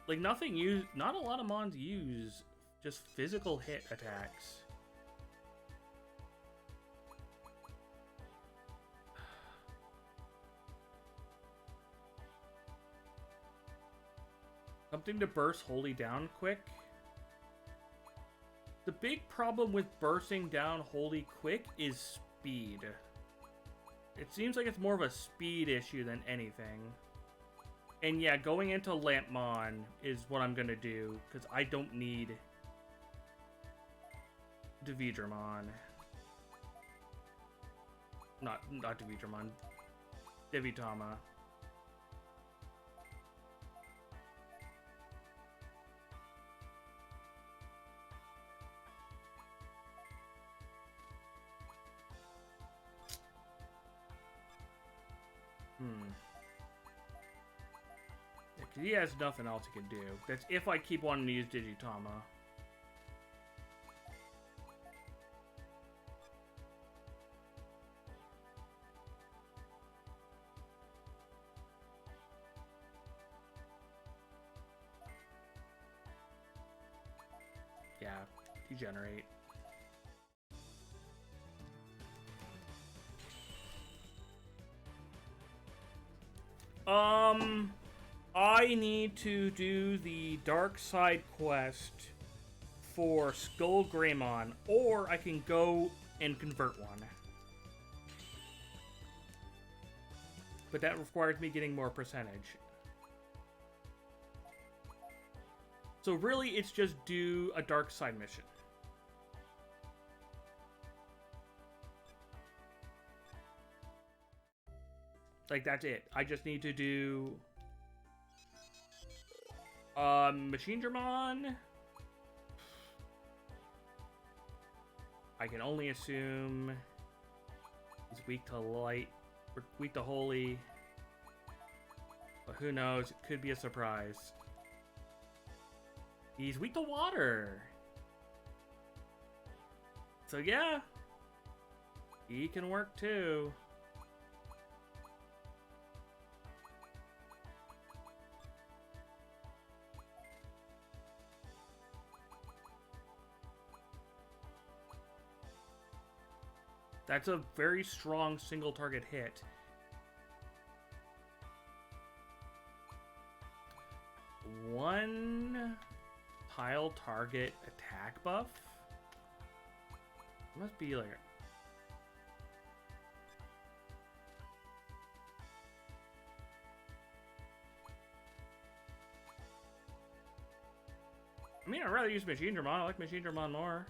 Like, not a lot of mons use just physical hit attacks. Something to burst wholly down quick. The big problem with bursting down wholly quick is speed. It seems like it's more of a speed issue than anything. And yeah, going into Lampmon is what I'm gonna do, because I don't need Dividramon. Not Dividramon. Divitama. Yeah, 'cause he has nothing else he can do. That's if I keep wanting to use Digitama. Yeah, degenerate. I need to do the Dark Side quest for Skull Greymon, or I can go and convert one. But that requires me getting more percentage. So really, it's just do a Dark Side mission. Like, that's it. I just need to do... Machine Dramon? I can only assume he's weak to light, or weak to holy. But who knows? It could be a surprise. He's weak to water. So yeah, he can work too. That's a very strong single target hit. One tile target attack buff? Must be like... I mean, I'd rather use Machine Dramon. I like Machine Dramon more.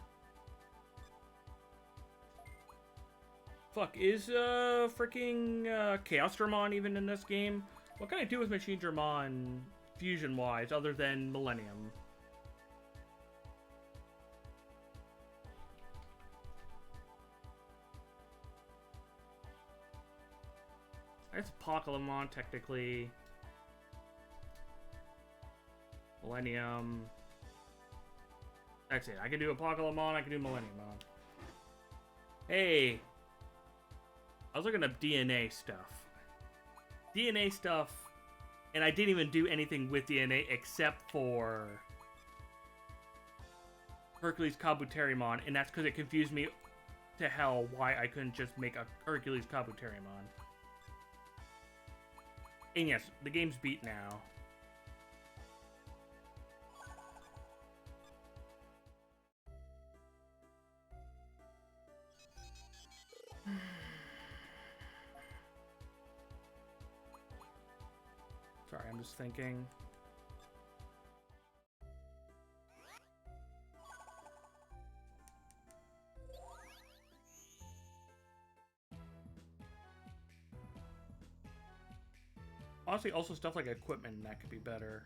Fuck, is freaking Chaos Dramon even in this game? What can I do with Machine Dramon fusion-wise other than Millennium? It's Apocalypse technically. Millennium. That's it. I can do Apocalypse, I can do Millennium. Hey! I was looking up DNA stuff. DNA stuff, and I didn't even do anything with DNA except for Hercules Kabuterimon, and that's because it confused me to hell why I couldn't just make a Hercules Kabuterimon. And yes, the game's beat now. Sorry, I'm just thinking. Honestly, also stuff like equipment that could be better.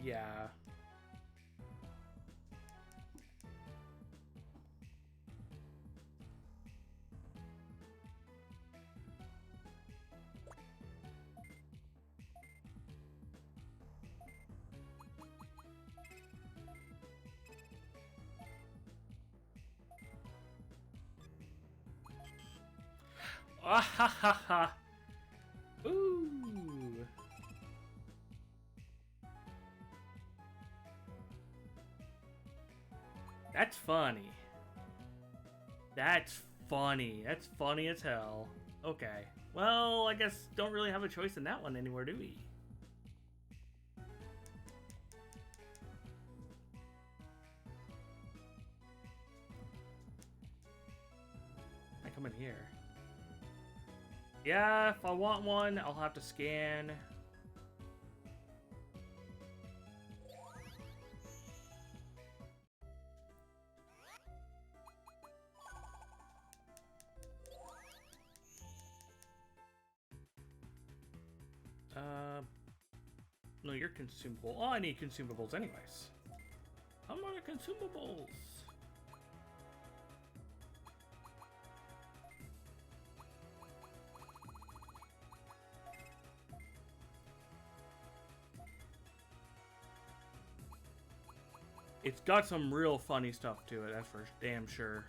Yeah. Ah ha ha ha. Ooh. That's funny. That's funny. That's funny as hell. Okay. Well, I guess don't really have a choice in that one anymore, do we? I come in here. Yeah, if I want one, I'll have to scan. No, you're consumable. Oh, I need consumables anyways. I'm out of consumables. It's got some real funny stuff to it, that's for damn sure.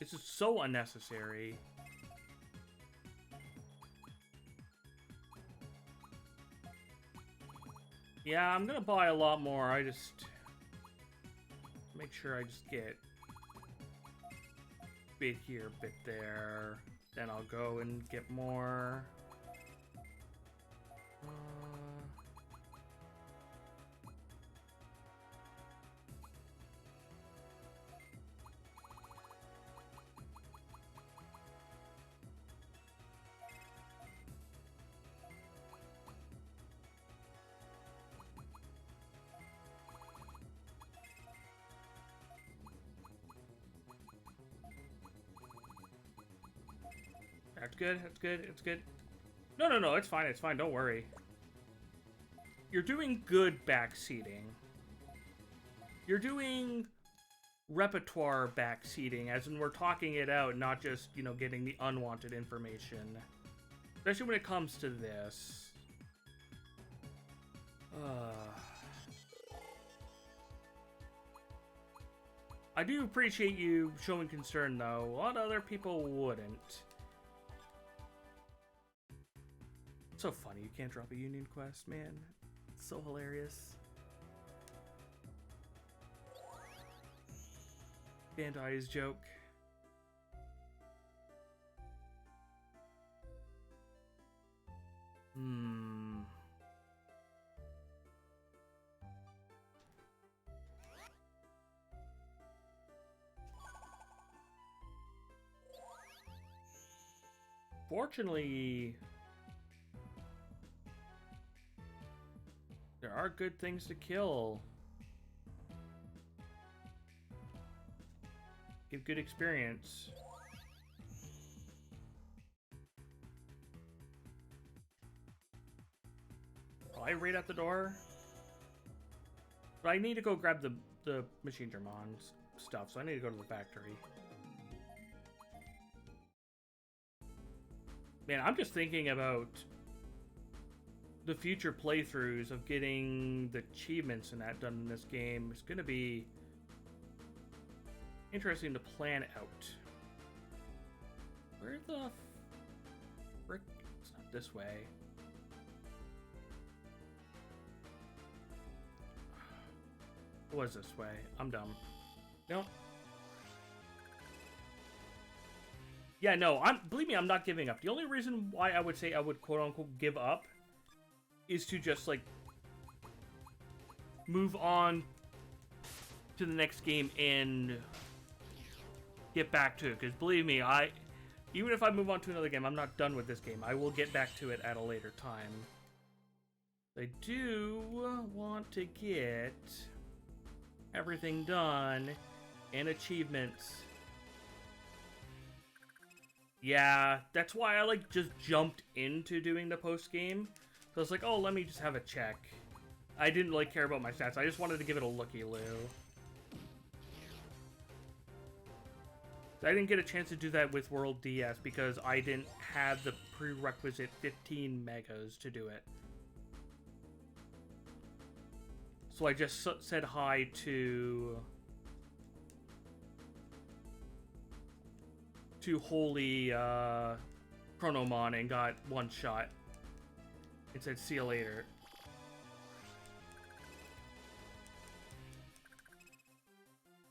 It's just so unnecessary. Yeah, I'm gonna buy a lot more. I just make sure I just get bit here, bit there. Then I'll go and get more. That's good, that's good, it's good. No, it's fine, don't worry. You're doing good backseating. You're doing repertoire backseating, as in we're talking it out, not just, you know, getting the unwanted information. Especially when it comes to this. I do appreciate you showing concern, though. A lot of other people wouldn't. It's so funny, you can't drop a union quest, man. It's so hilarious. Bandai's joke. Fortunately, there are good things to kill. Give good experience. Probably right at the door. But I need to go grab the Machine Germon's stuff, so I need to go to the factory. Man, I'm just thinking about the future playthroughs of getting the achievements and that done in this game. It's gonna be interesting to plan out. Where the frick? It's not this way. It was this way. I'm dumb. No. Yeah, no, believe me, I'm not giving up. The only reason why I would say I would quote-unquote give up is to just, like, move on to the next game and get back to it. Because believe me, even if I move on to another game, I'm not done with this game. I will get back to it at a later time. I do want to get everything done and achievements. Yeah, that's why I, like, just jumped into doing the post-game. So I was like, oh, let me just have a check. I didn't, like, care about my stats. I just wanted to give it a looky-loo. I didn't get a chance to do that with World DS because I didn't have the prerequisite 15 megas to do it. So I just said hi to Holy Chronomon and got one shot. It said, see you later.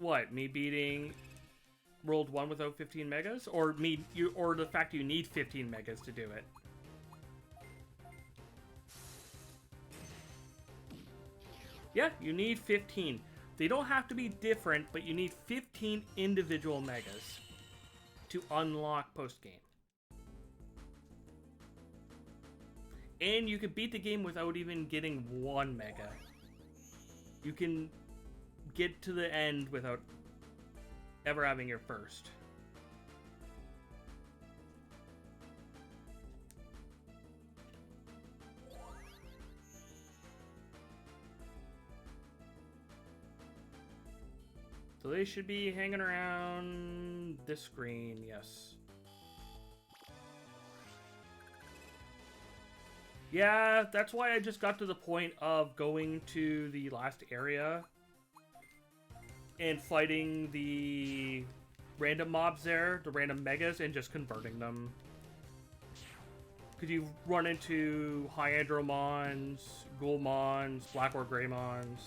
What, me beating World 1 without 15 megas? Or or the fact you need 15 megas to do it? Yeah, you need 15. They don't have to be different, but you need 15 individual megas to unlock post-game. And you can beat the game without even getting 1 mega. You can get to the end without ever having your first. So they should be hanging around this screen, yes. Yeah, that's why I just got to the point of going to the last area and fighting the random mobs there, the random megas, and just converting them. Because you run into Hyandromons, Ghoulmons, Black or Greymons.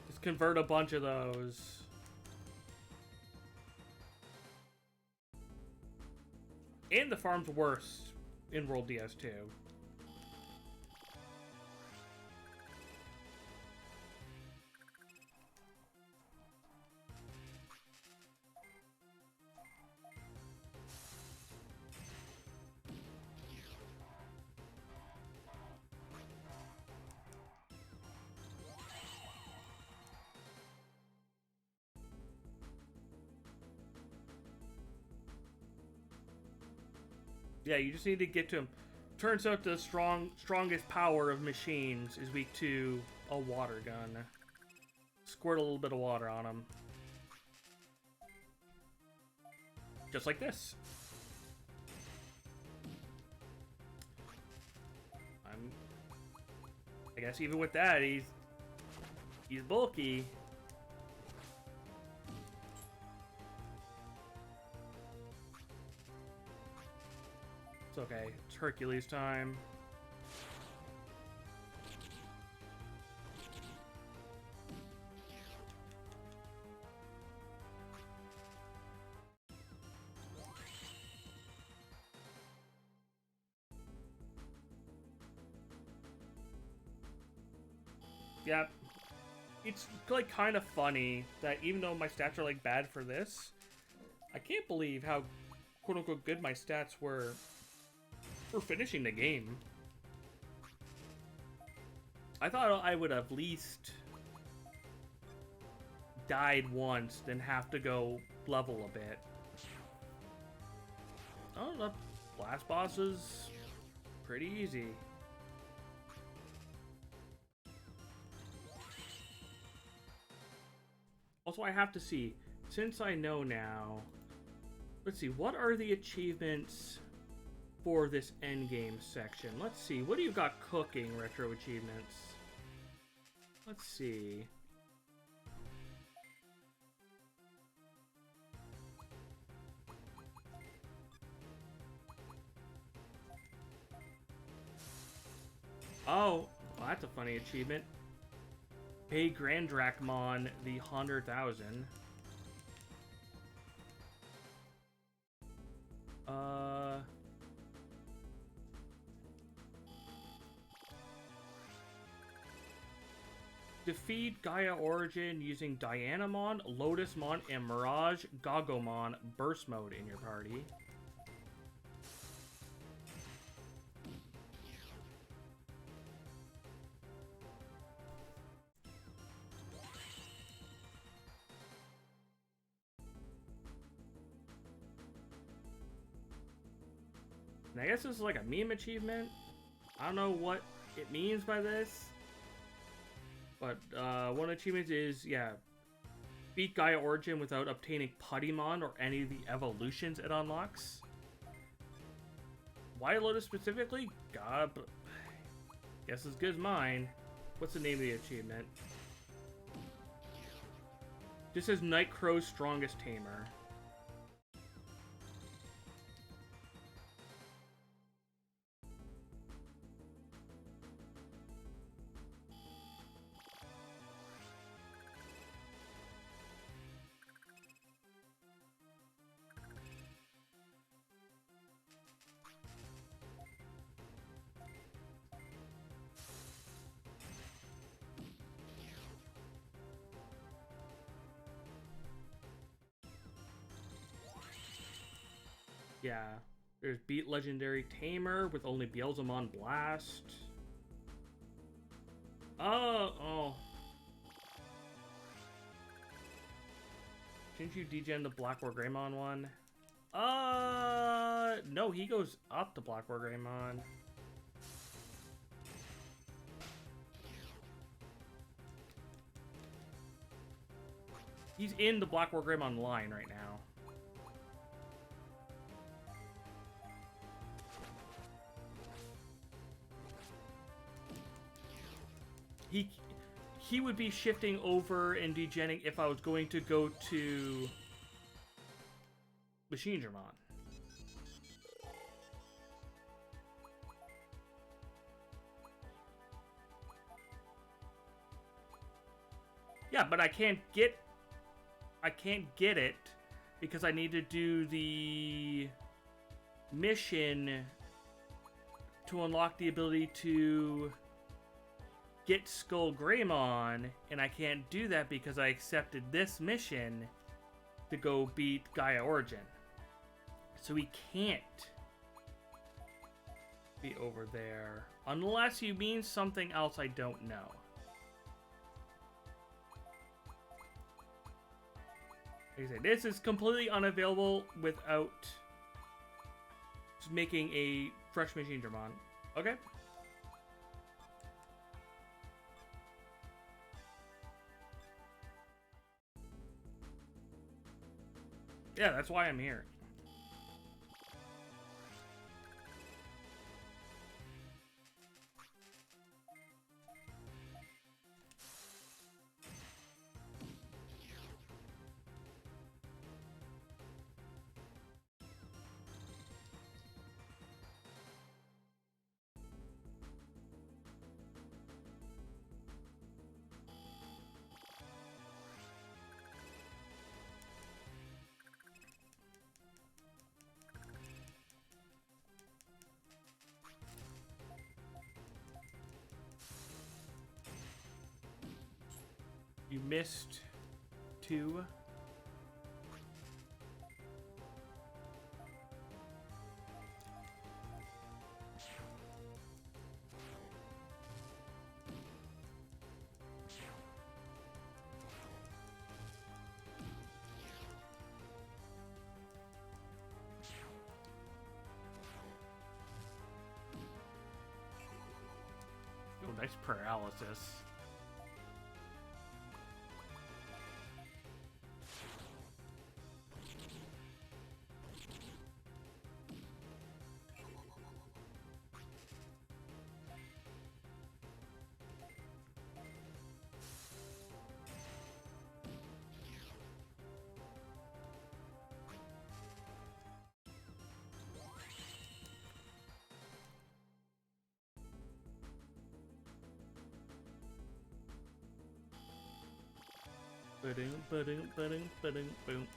Just convert a bunch of those. And the farm's worse in World DS 2. Yeah, you just need to get to him. Turns out the strongest power of machines is weak to a water gun. Squirt a little bit of water on him. Just like this. I guess even with that, he's bulky. It's okay. It's Hercules time. Yeah, it's like kind of funny that even though my stats are like bad for this, I can't believe how quote-unquote good my stats were for finishing the game. I thought I would have at least died once, then have to go level a bit. Oh, the last boss is pretty easy. Also, I have to see, since I know now, let's see, what are the achievements for this endgame section? Let's see, what do you got cooking, retro achievements? Let's see. Oh, well, that's a funny achievement. Pay Grand Drachmon the 100,000. Defeat Gaia Origin using Dianamon, Lotusmon, and Mirage Gogomon burst mode in your party. And I guess this is like a meme achievement. I don't know what it means by this. But one achievement is, yeah, beat Gaia Origin without obtaining Puttymon or any of the evolutions it unlocks. Why Lotus specifically? God, but guess as good as mine. What's the name of the achievement? This is Nightcrow's strongest tamer. Yeah, there's beat Legendary Tamer with only Beelzemon Blast. Oh. Didn't you degen the Black War Greymon one? No, he goes up to Black War Greymon. He's in the Black War Grim Online right now. He would be shifting over and degenning if I was going to go to Machine German. Yeah, but I can't get it because I need to do the mission to unlock the ability to get Skull Greymon, and I can't do that because I accepted this mission to go beat Gaia Origin. So he can't be over there unless you mean something else I don't know. Like I said, this is completely unavailable without making a fresh Machine Dramon. Okay. Yeah, that's why I'm here. You missed 2. Oh, nice paralysis. Ba-doom, ba-doom, ba-doom, ba-doom, boom.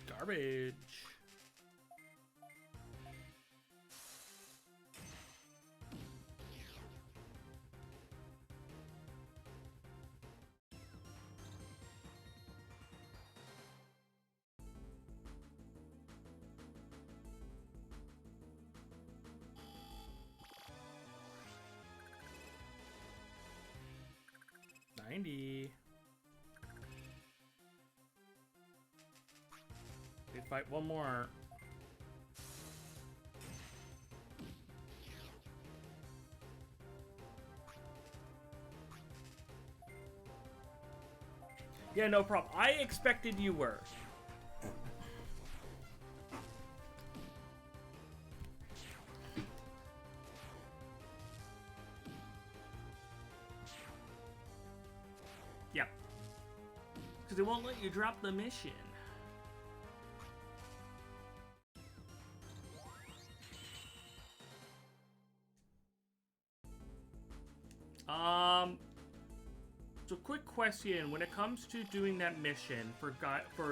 Garbage. $90. We fight one more. Yeah, no problem. I expected you were. Yep. Because they won't let you drop the mission. So quick question, when it comes to doing that mission for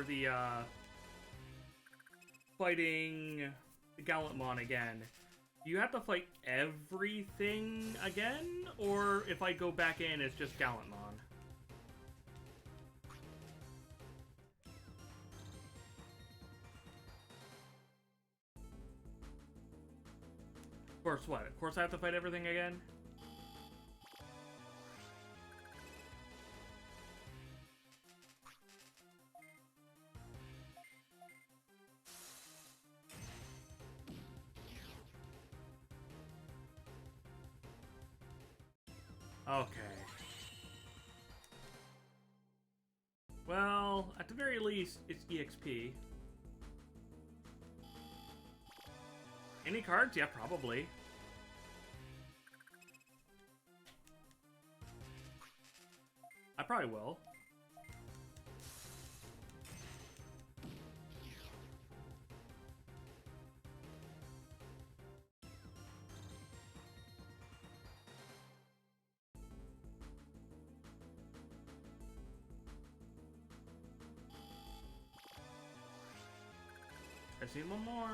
the fighting the Gallantmon again, do you have to fight everything again? Or if I go back in, it's just Gallantmon? Of course, what? Of course I have to fight everything again? Okay. Well, at the very least, it's EXP. Any cards? Yeah, probably. I probably will. I see one more.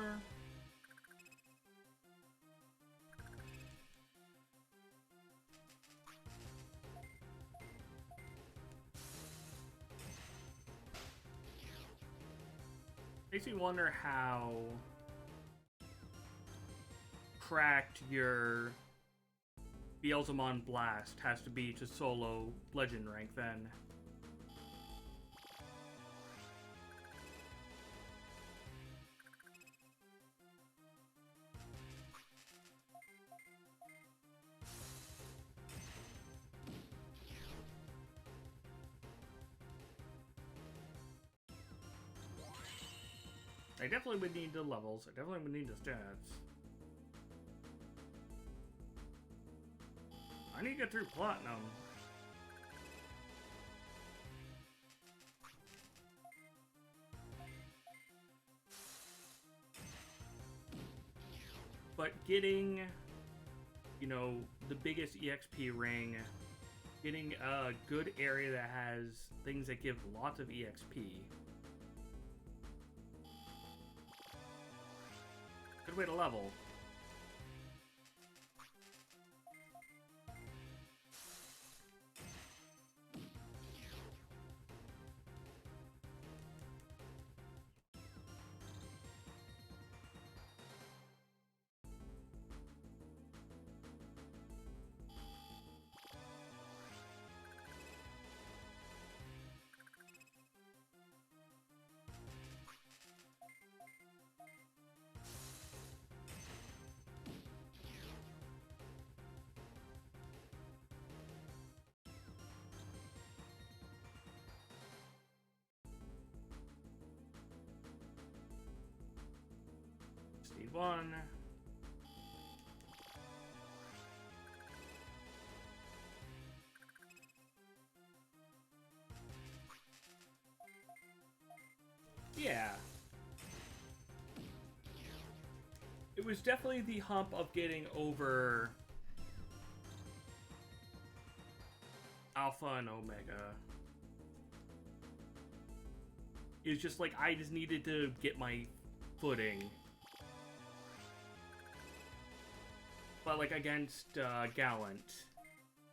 Makes me wonder how cracked your Beelzemon Blast has to be to solo legend rank then. I definitely would need the levels. I definitely would need the stats. I need to get through Platinum. But getting, you know, the biggest EXP ring, getting a good area that has things that give lots of EXP. Good way to level. Just need one. Yeah. It was definitely the hump of getting over Alpha and Omega. It was just like, I just needed to get my footing. But like against Gallant,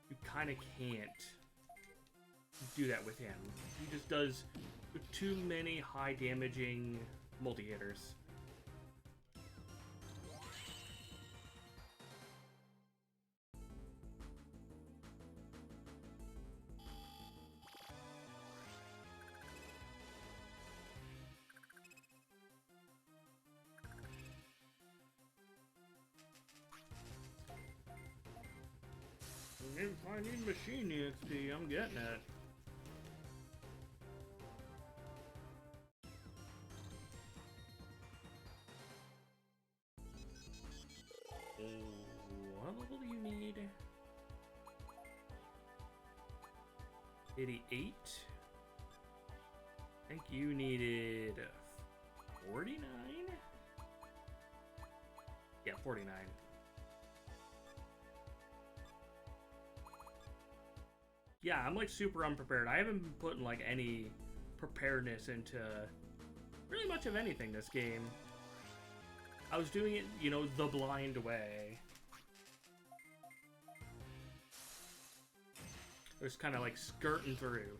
you kind of can't do that with him. He just does too many high damaging multi-hitters. If I need machine EXP, I'm getting it. What level do you need? 88? I think you needed 49? Yeah, 49. Yeah, I'm like super unprepared. I haven't been putting like any preparedness into really much of anything this game. I was doing it, you know, the blind way. I was kind of like skirting through.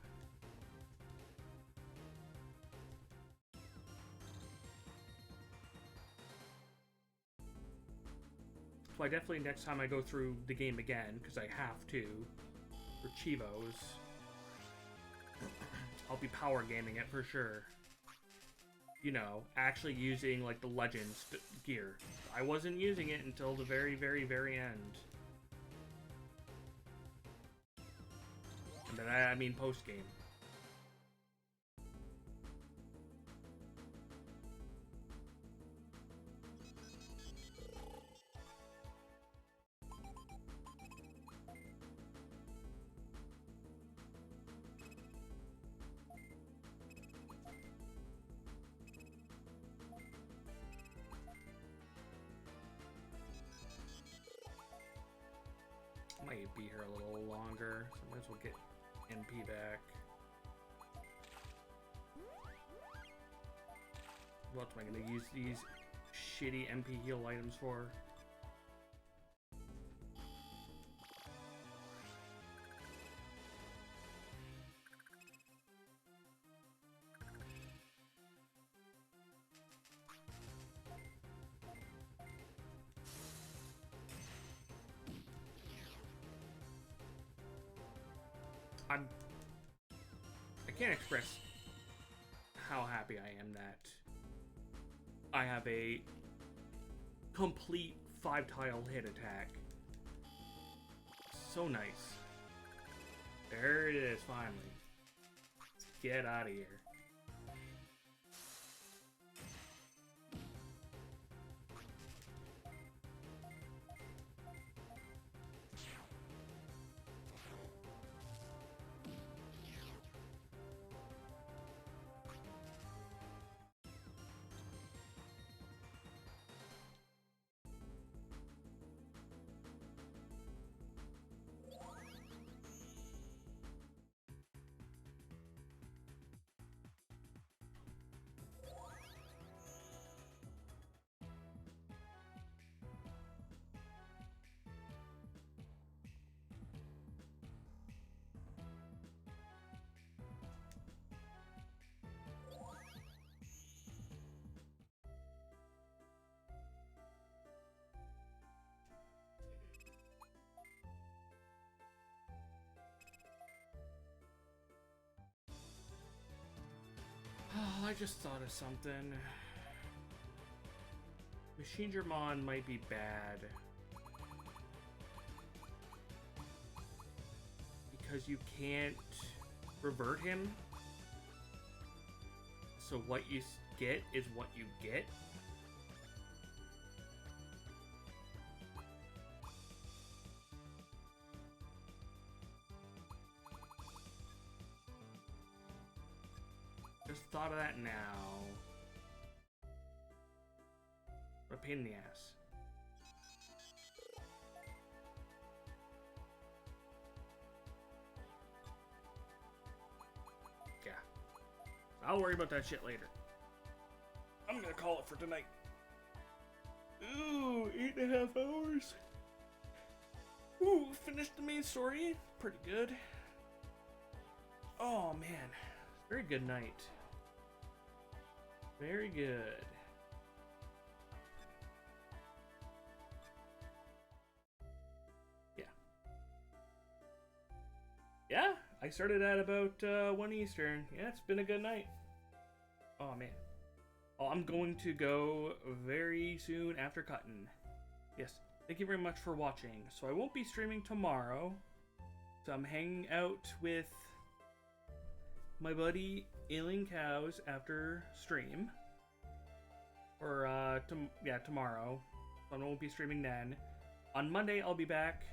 So I definitely, next time I go through the game again, because I have to, for Chivos, I'll be power gaming it for sure. You know, actually using like the Legends gear. I wasn't using it until the very, very, very end. And then I mean post game. Might be here a little longer, so might as well get MP back. What am I gonna use these shitty MP heal items for? I can't express how happy I am that I have a complete 5-tile hit attack. So nice. There it is, finally. Let's get out of here. Oh, I just thought of something. Machine German might be bad. Because you can't revert him. So what you get is what you get. Just thought of that now. What a pain in the ass. Yeah. I'll worry about that shit later. I'm gonna call it for tonight. Ooh, 8.5 hours. Ooh, finished the main story. Pretty good. Oh man. Very good night. Very good. Yeah. Yeah, I started at about 1 Eastern. Yeah, it's been a good night. Oh, man. Oh, I'm going to go very soon after cutting. Yes, thank you very much for watching. So I won't be streaming tomorrow. So I'm hanging out with my buddy Ailing Cows after stream. Or, tomorrow. So I won't be streaming then. On Monday, I'll be back.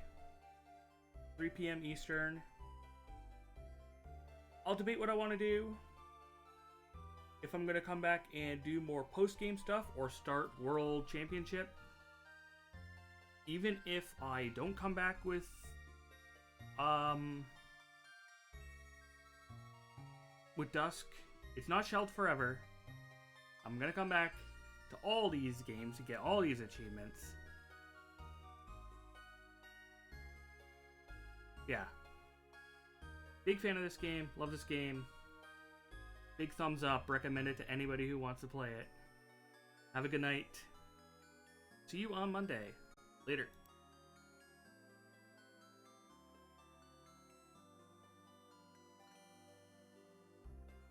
3 p.m. Eastern. I'll debate what I want to do. if I'm gonna come back and do more post-game stuff or start World Championship. Even if I don't come back with Dusk, it's not shelved forever. I'm gonna come back to all these games to get all these achievements. Yeah. Big fan of this game. Love this game. Big thumbs up. Recommend it to anybody who wants to play it. Have a good night. See you on Monday. Later.